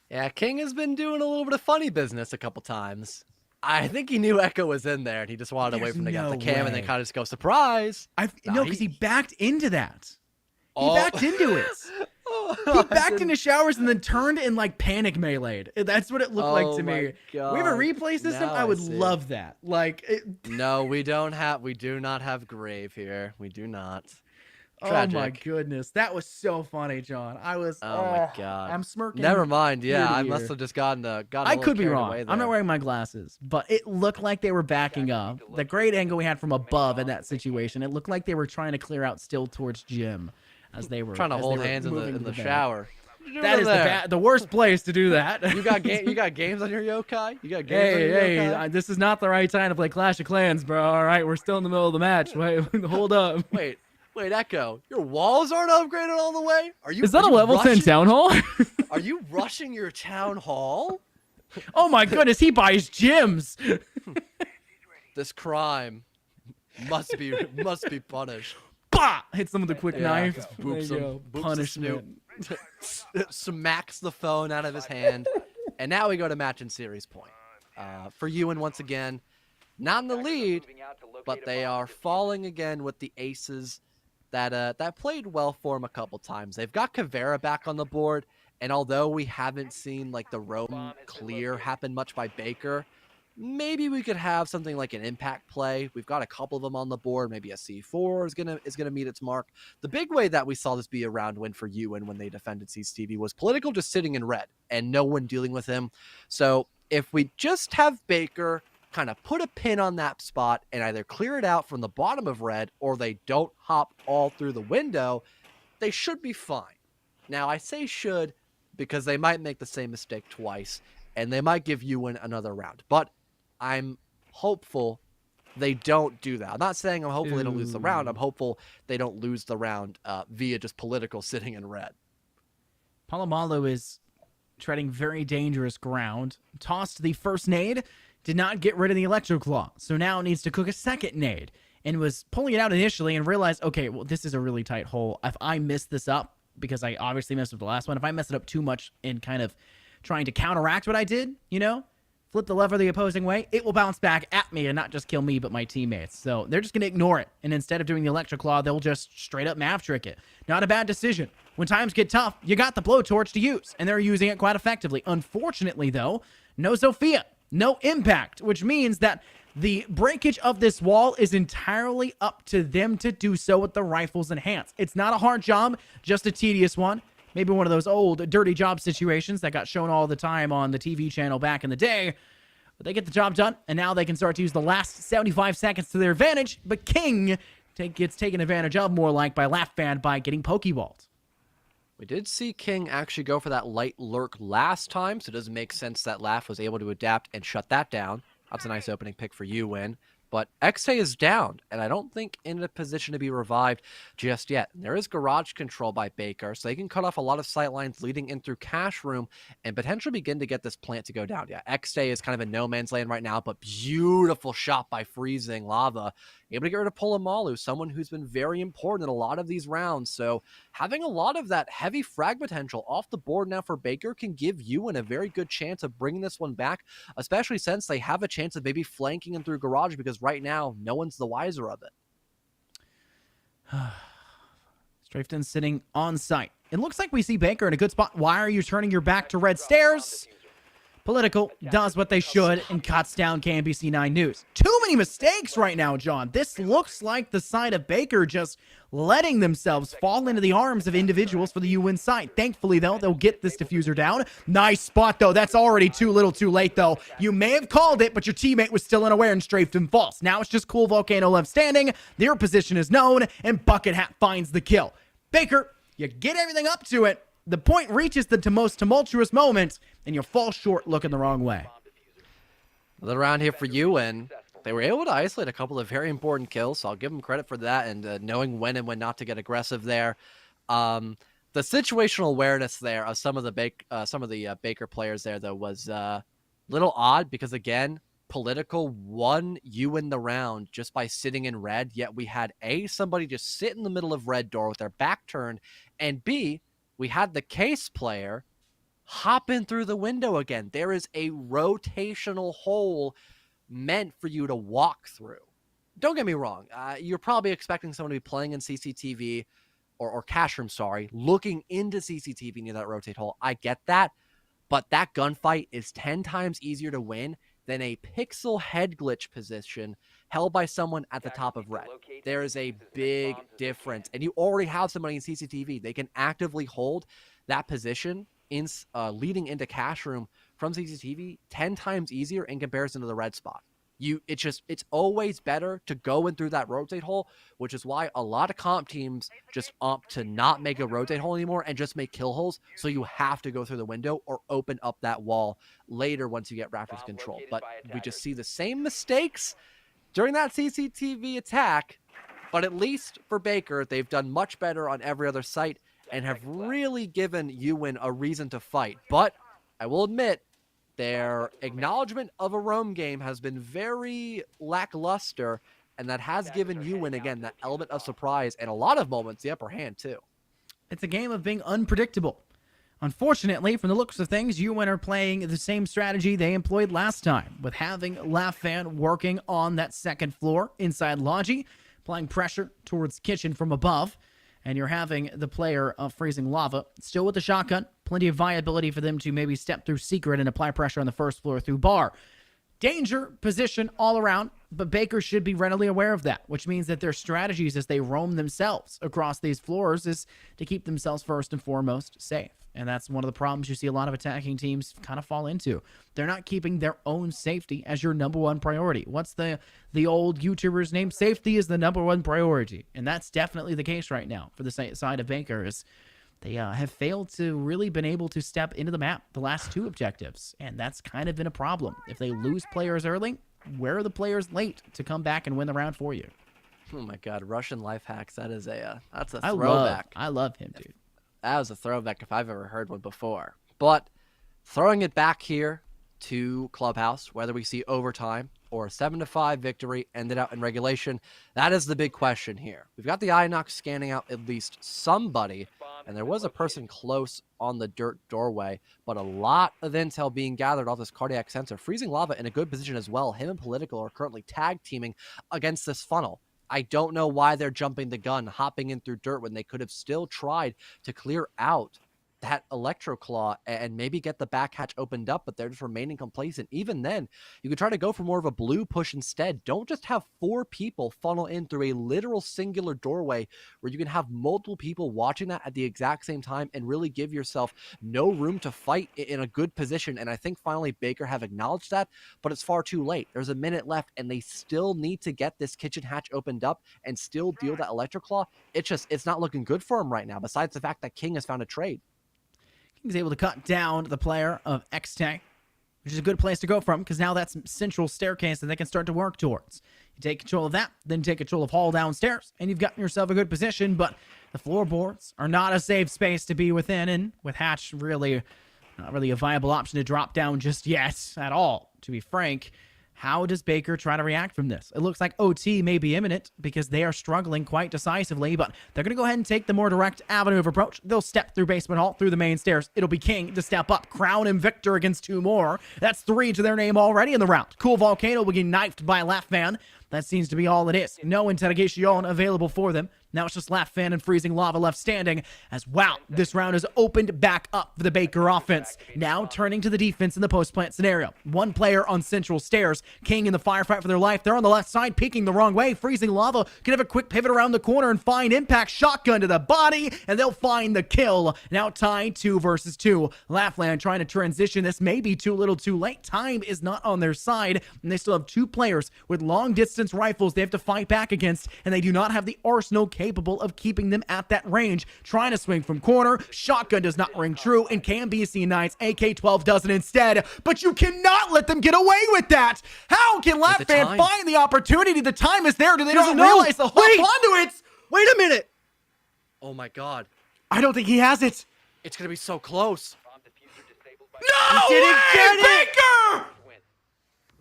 Yeah, King has been doing a little bit of funny business a couple times. I think he knew Echo was in there, and he just wanted to wait for him to get the cam and then kind of just go, surprise. No, because he backed into that. He backed into it. He backed into showers and then turned and like panic meleeed. That's what it looked like to me. God. We have a replay system. Now I would see. love that. Like, No, we do not have Grave here. We do not. Oh my Tragic. goodness, that was so funny, John. I was. Oh my god. I'm smirking. Never mind. ear Yeah, to I must ear. have just gotten a I little could be carried wrong. away I'm not there. wearing my glasses, but it looked like they were backing up. The great angle we had from above in that situation, it looked like they were trying to clear out still towards Jim as they were Trying to as they hold were hands in moving the to back. shower. What you doing That in is there? the worst place to do that. You got you got games on your yokai? You got games on your Hey, yokai? this is not the right time to play Clash of Clans, bro. All right, we're still in the middle of the match. Wait, hold up. Wait, Echo. Your walls aren't upgraded all the way? Is that a level 10 town hall? Are you rushing your town hall? Oh my goodness, he buys gyms. This crime must be punished. Bah! Hits them with a quick Yeah, knife. just There boops you him, go. boops the Punishment. Smacks the phone out of his hand. And now we go to match and series point. For Ewan once again, not in the lead, but they are falling again with the aces that played well for him a couple times. They've got Kavera back on the board, and although we haven't seen like the roam clear happen much by Baker, maybe we could have something like an impact play. We've got a couple of them on the board. Maybe a C4 is gonna meet its mark. The big way that we saw this be a round win for Ewan when they defended CCTV was Political just sitting in red and no one dealing with him. So if we just have Baker kind of put a pin on that spot and either clear it out from the bottom of red or they don't hop all through the window, they should be fine. Now I say should because they might make the same mistake twice and they might give Ewan another round. But I'm hopeful they don't do that. I'm not saying I'm hopeful they don't lose the round. I'm hopeful they don't lose the round via just Political sitting in red. Palomalu is treading very dangerous ground. Tossed the first nade, did not get rid of the Electro Claw, so now needs to cook a second nade, and was pulling it out initially and realized, okay, well, this is a really tight hole. If I mess this up, because I obviously messed up the last one, if I mess it up too much in kind of trying to counteract what I did, flip the lever the opposing way, it will bounce back at me and not just kill me, but my teammates. So they're just going to ignore it. And instead of doing the Electro Claw, they'll just straight up Mav trick it. Not a bad decision. When times get tough, you got the blowtorch to use, and they're using it quite effectively. Unfortunately, though, no Sophia, no impact, which means that the breakage of this wall is entirely up to them to do so with the rifles in hands. It's not a hard job, just a tedious one. Maybe one of those old dirty job situations that got shown all the time on the TV channel back in the day. But they get the job done, and now they can start to use the last 75 seconds to their advantage. But King gets taken advantage of more like by Laugh Fan by getting Pokeballed. We did see King actually go for that light lurk last time, so it doesn't make sense that Laugh was able to adapt and shut that down. That's a nice opening pick for you, Win. But XA is down, and I don't think in a position to be revived just yet. And there is garage control by Baker, so they can cut off a lot of sight lines leading in through Cash Room and potentially begin to get this plant to go down. Yeah, XA is kind of in no man's land right now, but beautiful shot by Freezing Lava. Able to get rid of Polomalu, someone who's been very important in a lot of these rounds. So having a lot of that heavy frag potential off the board now for Baker can give Ewan a very good chance of bringing this one back, especially since they have a chance of maybe flanking him through garage because right now, no one's the wiser of it. Strafton sitting on site. It looks like we see Baker in a good spot. Why are you turning your back to red stairs? Political does what they should and cuts down KMBC9 News. Too many mistakes right now, John. This looks like the side of Baker just letting themselves fall into the arms of individuals for the UN side. Thankfully, though, they'll get this diffuser down. Nice spot, though. That's already too little too late, though. You may have called it, but your teammate was still unaware and strafed him false. Now it's just Cool Volcano left standing. Their position is known, and Bucket Hat finds the kill. Baker, you get everything up to it. The point reaches the most tumultuous moment, and you fall short looking the wrong way. Another round here for you, and they were able to isolate a couple of very important kills, so I'll give them credit for that and knowing when and when not to get aggressive there. The situational awareness there of some of the Baker players there, though, was a little odd because, again, Political won Ewan the round just by sitting in red, yet we had A, somebody just sit in the middle of red door with their back turned, and B, we had the case player hop in through the window again. There is a rotational hole meant for you to walk through. Don't get me wrong. You're probably expecting someone to be playing in CCTV or Cash Room, looking into CCTV near that rotate hole. I get that, but that gunfight is 10 times easier to win than a pixel head glitch position held by someone at the top of red. There is a big difference. And you already have somebody in CCTV. They can actively hold that position in leading into cash room from CCTV 10 times easier in comparison to the red spot. It's always better to go in through that rotate hole, which is why a lot of comp teams just opt to not make a rotate hole anymore and just make kill holes. So you have to go through the window or open up that wall later once you get Raptors control. But we just see the same mistakes during that CCTV attack. But at least for Baker, they've done much better on every other site and have really given Ewan a reason to fight. But I will admit, their acknowledgement of a roam game has been very lackluster, and that has given Ewan, again, that element of surprise and a lot of moments the upper hand, too. It's a game of being unpredictable. Unfortunately, from the looks of things, Ewan are playing the same strategy they employed last time, with having Lafan working on that second floor inside Logi, applying pressure towards Kitchen from above, and you're having the player of Freezing Lava still with the shotgun. Plenty of viability for them to maybe step through Secret and apply pressure on the first floor through Bar. Danger position all around, but Baker should be readily aware of that, which means that their strategies as they roam themselves across these floors is to keep themselves first and foremost safe. And that's one of the problems you see a lot of attacking teams kind of fall into. They're not keeping their own safety as your number one priority. What's the old YouTuber's name? Safety is the number one priority. And that's definitely the case right now for the side of Baker. Is they have failed to really been able to step into the map the last two objectives. And that's kind of been a problem. If they lose players early, where are the players late to come back and win the round for you? Oh my God, Russian life hacks. That's a throwback. I love him, dude. That was a throwback if I've ever heard one before. But throwing it back here to Clubhouse, whether we see overtime or a 7-5 victory ended out in regulation, that is the big question here. We've got the Inox scanning out at least somebody, and there was a person close on the dirt doorway, but a lot of intel being gathered off this cardiac sensor. Freezing Lava in a good position as well. Him and Political are currently tag teaming against this funnel. I don't know why they're jumping the gun, hopping in through dirt when they could have still tried to clear out that Electro Claw and maybe get the back hatch opened up, but they're just remaining complacent. Even then, you could try to go for more of a blue push instead. Don't just have 4 people funnel in through a literal singular doorway where you can have multiple people watching that at the exact same time and really give yourself no room to fight in a good position. And I think finally Baker have acknowledged that, but it's far too late. There's a minute left and they still need to get this kitchen hatch opened up and still deal that Electro Claw. It's not looking good for him right now, besides the fact that King has found a trade. He's able to cut down the player of X-Tank, which is a good place to go from, because now that's central staircase that they can start to work towards. You take control of that, then take control of Hall downstairs, and you've gotten yourself a good position, but the floorboards are not a safe space to be within, and with Hatch really not really a viable option to drop down just yet at all, to be frank. How does Baker try to react from this? It looks like OT may be imminent because they are struggling quite decisively, but they're going to go ahead and take the more direct avenue of approach. They'll step through basement hall, through the main stairs. It'll be King to step up, crown him victor against 2 more. That's 3 to their name already in the round. Cool Volcano will get knifed by Laughman. That seems to be all it is. No interrogation available for them. Now it's just Laughman and Freezing Lava left standing as, wow, this round is opened back up for the Baker offense. Now turning to the defense in the post-plant scenario. 1 player on central stairs. King in the firefight for their life. They're on the left side, peeking the wrong way. Freezing Lava can have a quick pivot around the corner and find Impact. Shotgun to the body, and they'll find the kill. Now tied 2 versus 2. Laughland trying to transition. This may be too little too late. Time is not on their side, and they still have 2 players with long-distance rifles they have to fight back against, and they do not have the arsenal capable of keeping them at that range. Trying to swing from corner. Shotgun does not ring true, and KMBC Knights AK-12 does it instead. But you cannot let them get away with that. How can Laughman find the opportunity? The time is there. Do they not realize the whole conduits? Wait a minute. Oh my God. I don't think he has it. It's going to be so close. No He didn't get it! Baker!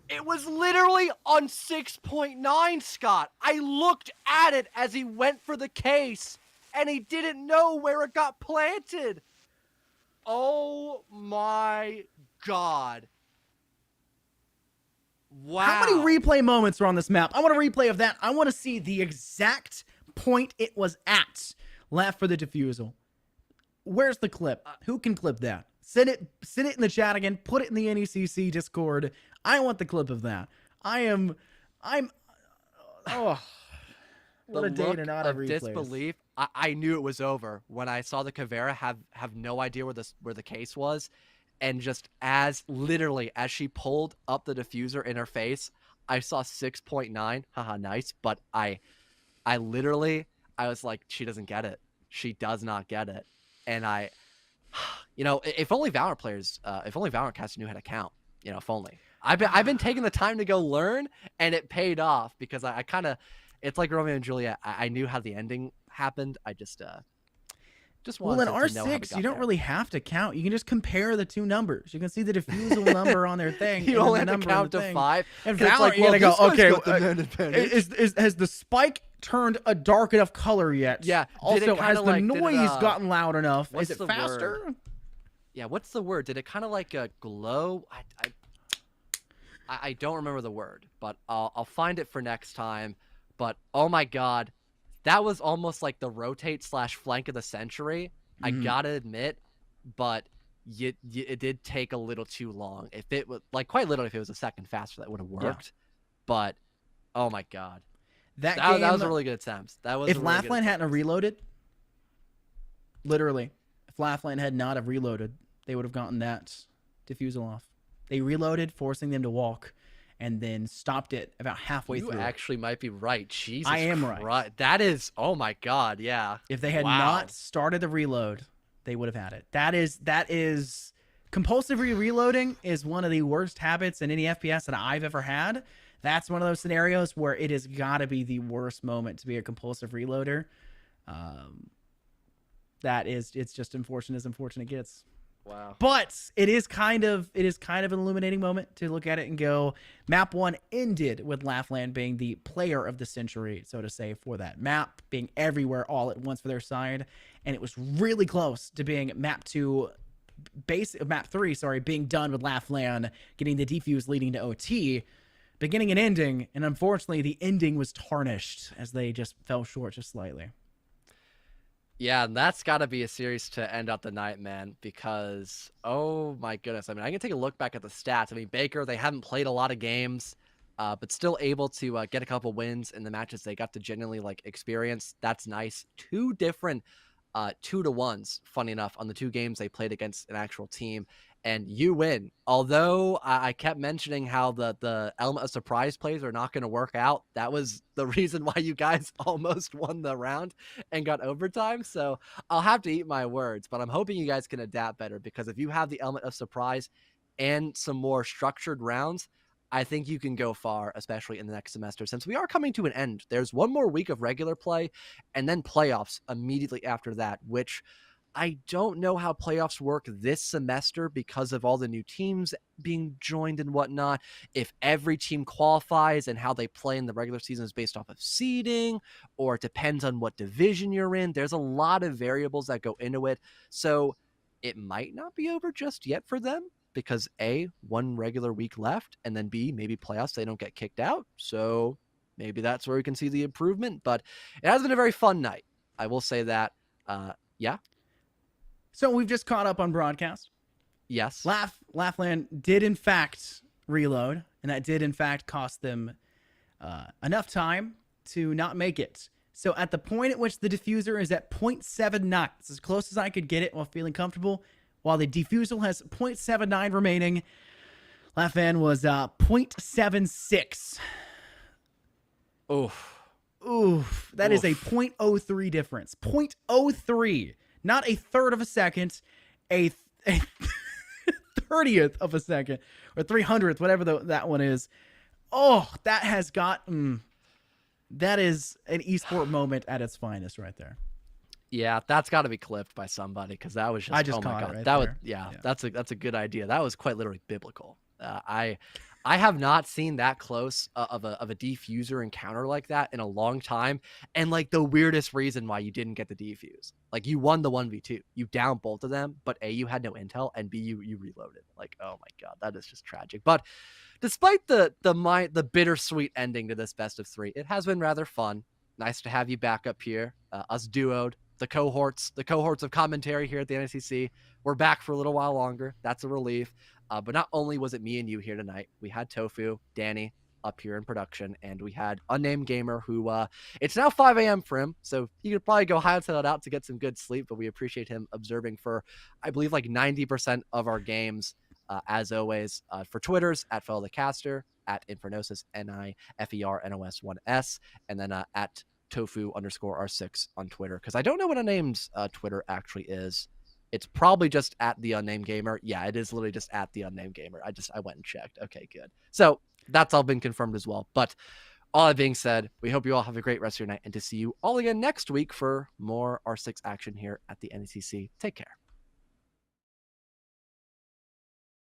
It was literally on 6.9, Scott. I looked at it as he went for the case, and he didn't know where it got planted. Oh my God. Wow. How many replay moments are on this map? I want a replay of that. I want to see the exact point it was at. Left for the defusal. Where's the clip? Who can clip that? Send it in the chat again. Put it in the NECC Discord. I want the clip of that. I'm oh, what The a day look to not of have replays. disbelief. I knew it was over when I saw the Kavera have no idea where the case was, and just as she pulled up the diffuser in her face, I saw 6.9. Haha, nice. But I was like, she doesn't get it. She does not get it. And if only Valorant cast knew how to count. If only. I've been taking the time to go learn, and it paid off because I kind of, it's like Romeo and Juliet. I knew how the ending happened. I just Well, in wanted to know how we R6, got you don't there. really have to count. You can just compare the two numbers. You can see the diffusal number on their thing. You and only then have the to number on count the to thing. 5. And 'cause it's Valorant, like, you gotta well, go, this guy's okay, got the man advantage. has the spike turned a dark enough color yet? Yeah, did it Also, kinda has the like- did it, noise gotten loud enough? what's Is it the faster? word? Yeah, what's the word? Did it kind of like glow? I don't remember the word, but I'll find it for next time. But oh my god, that was almost like the rotate / flank of the century. I gotta admit, but it did take a little too long. If it was quite literally, if it was a second faster, that would have worked. Yeah. But oh my god, That that game, was a really good attempt. That was if a really good Laughlin hadn't attempt. reloaded, literally, if Laughlin had not have reloaded, they would have gotten that diffusal off. They reloaded, forcing them to walk, and then stopped it about halfway You through. actually might be right. Jesus, I am right. Christ. That is, oh my god, yeah. If they had Wow. not started the reload, they would have had it. That is compulsive reloading is one of the worst habits in any FPS that I've ever had. That's one of those scenarios where it has got to be the worst moment to be a compulsive reloader. It's just unfortunate as unfortunate gets. Wow. But it is kind of an illuminating moment to look at it and go, map 1 ended with Laughlin being the player of the century, so to say, for that map, being everywhere all at once for their side, and it was really close to being map 3, being done with Laughlin getting the defuse leading to OT, beginning and ending, and unfortunately the ending was tarnished as they just fell short just slightly. Yeah, and that's got to be a series to end out the night, man, because, oh my goodness. I mean, I can take a look back at the stats. I mean, Baker, they haven't played a lot of games, but still able to get a couple wins in the matches they got to genuinely experience. That's nice. 2 different 2-1s, funny enough, on the 2 games they played against an actual team. And you win. Although I kept mentioning how the element of surprise plays are not going to work out. That was the reason why you guys almost won the round and got overtime. So I'll have to eat my words, but I'm hoping you guys can adapt better, because if you have the element of surprise and some more structured rounds, I think you can go far, especially in the next semester, since we are coming to an end. There's 1 more week of regular play and then playoffs immediately after that, which I don't know how playoffs work this semester because of all the new teams being joined and whatnot. If every team qualifies and how they play in the regular season is based off of seeding, or it depends on what division you're in. There's a lot of variables that go into it. So it might not be over just yet for them because A, 1 regular week left, and then B, maybe playoffs, they don't get kicked out. So maybe that's where we can see the improvement. But it has been a very fun night. I will say that. Yeah. So we've just caught up on broadcast. Yes. Laughlin did in fact reload, and that did in fact cost them enough time to not make it. So at the point at which the diffuser is at 0.79, it's as close as I could get it while feeling comfortable, while the defusal has 0.79 remaining, Laughlin was 0.76. Oof. That is a 0.03 difference. 0.03. Not a third of a second, a 30th of a second, or 300th, whatever that one is. Oh, that has got... that is an esport moment at its finest right there. Yeah, that's got to be clipped by somebody, because that was just, I just oh my caught it god, right that there. would, yeah, that's a good idea. That was quite literally biblical. I have not seen that close of a defuser encounter like that in a long time, and the weirdest reason why you didn't get the defuse, you won the 1v2, you downed both of them, but A, you had no intel, and B, you reloaded. Oh my god, that is just tragic. But despite the bittersweet ending to this best of 3, it has been rather fun. Nice to have you back up here, us duoed. the cohorts of commentary here at the NECC. We're back for a little while longer. That's a relief. But not only was it me and you here tonight, we had Tofu, Danny up here in production, and we had Unnamed Gamer, who it's now 5 a.m. for him, so he could probably go hightail it out to get some good sleep, but we appreciate him observing for, I believe, like 90% of our games. As always, for Twitters, at Fellow the Caster, at Infernosis, NIFERNOS1S, and then at Tofu_R6 on Twitter, because I don't know what Unnamed's Twitter actually is. It's probably just at the Unnamed Gamer. Yeah, it is literally just at the Unnamed Gamer. I went and checked. Okay, good. So that's all been confirmed as well. But all that being said, we hope you all have a great rest of your night, and to see you all again next week for more R6 action here at the NECC. Take care.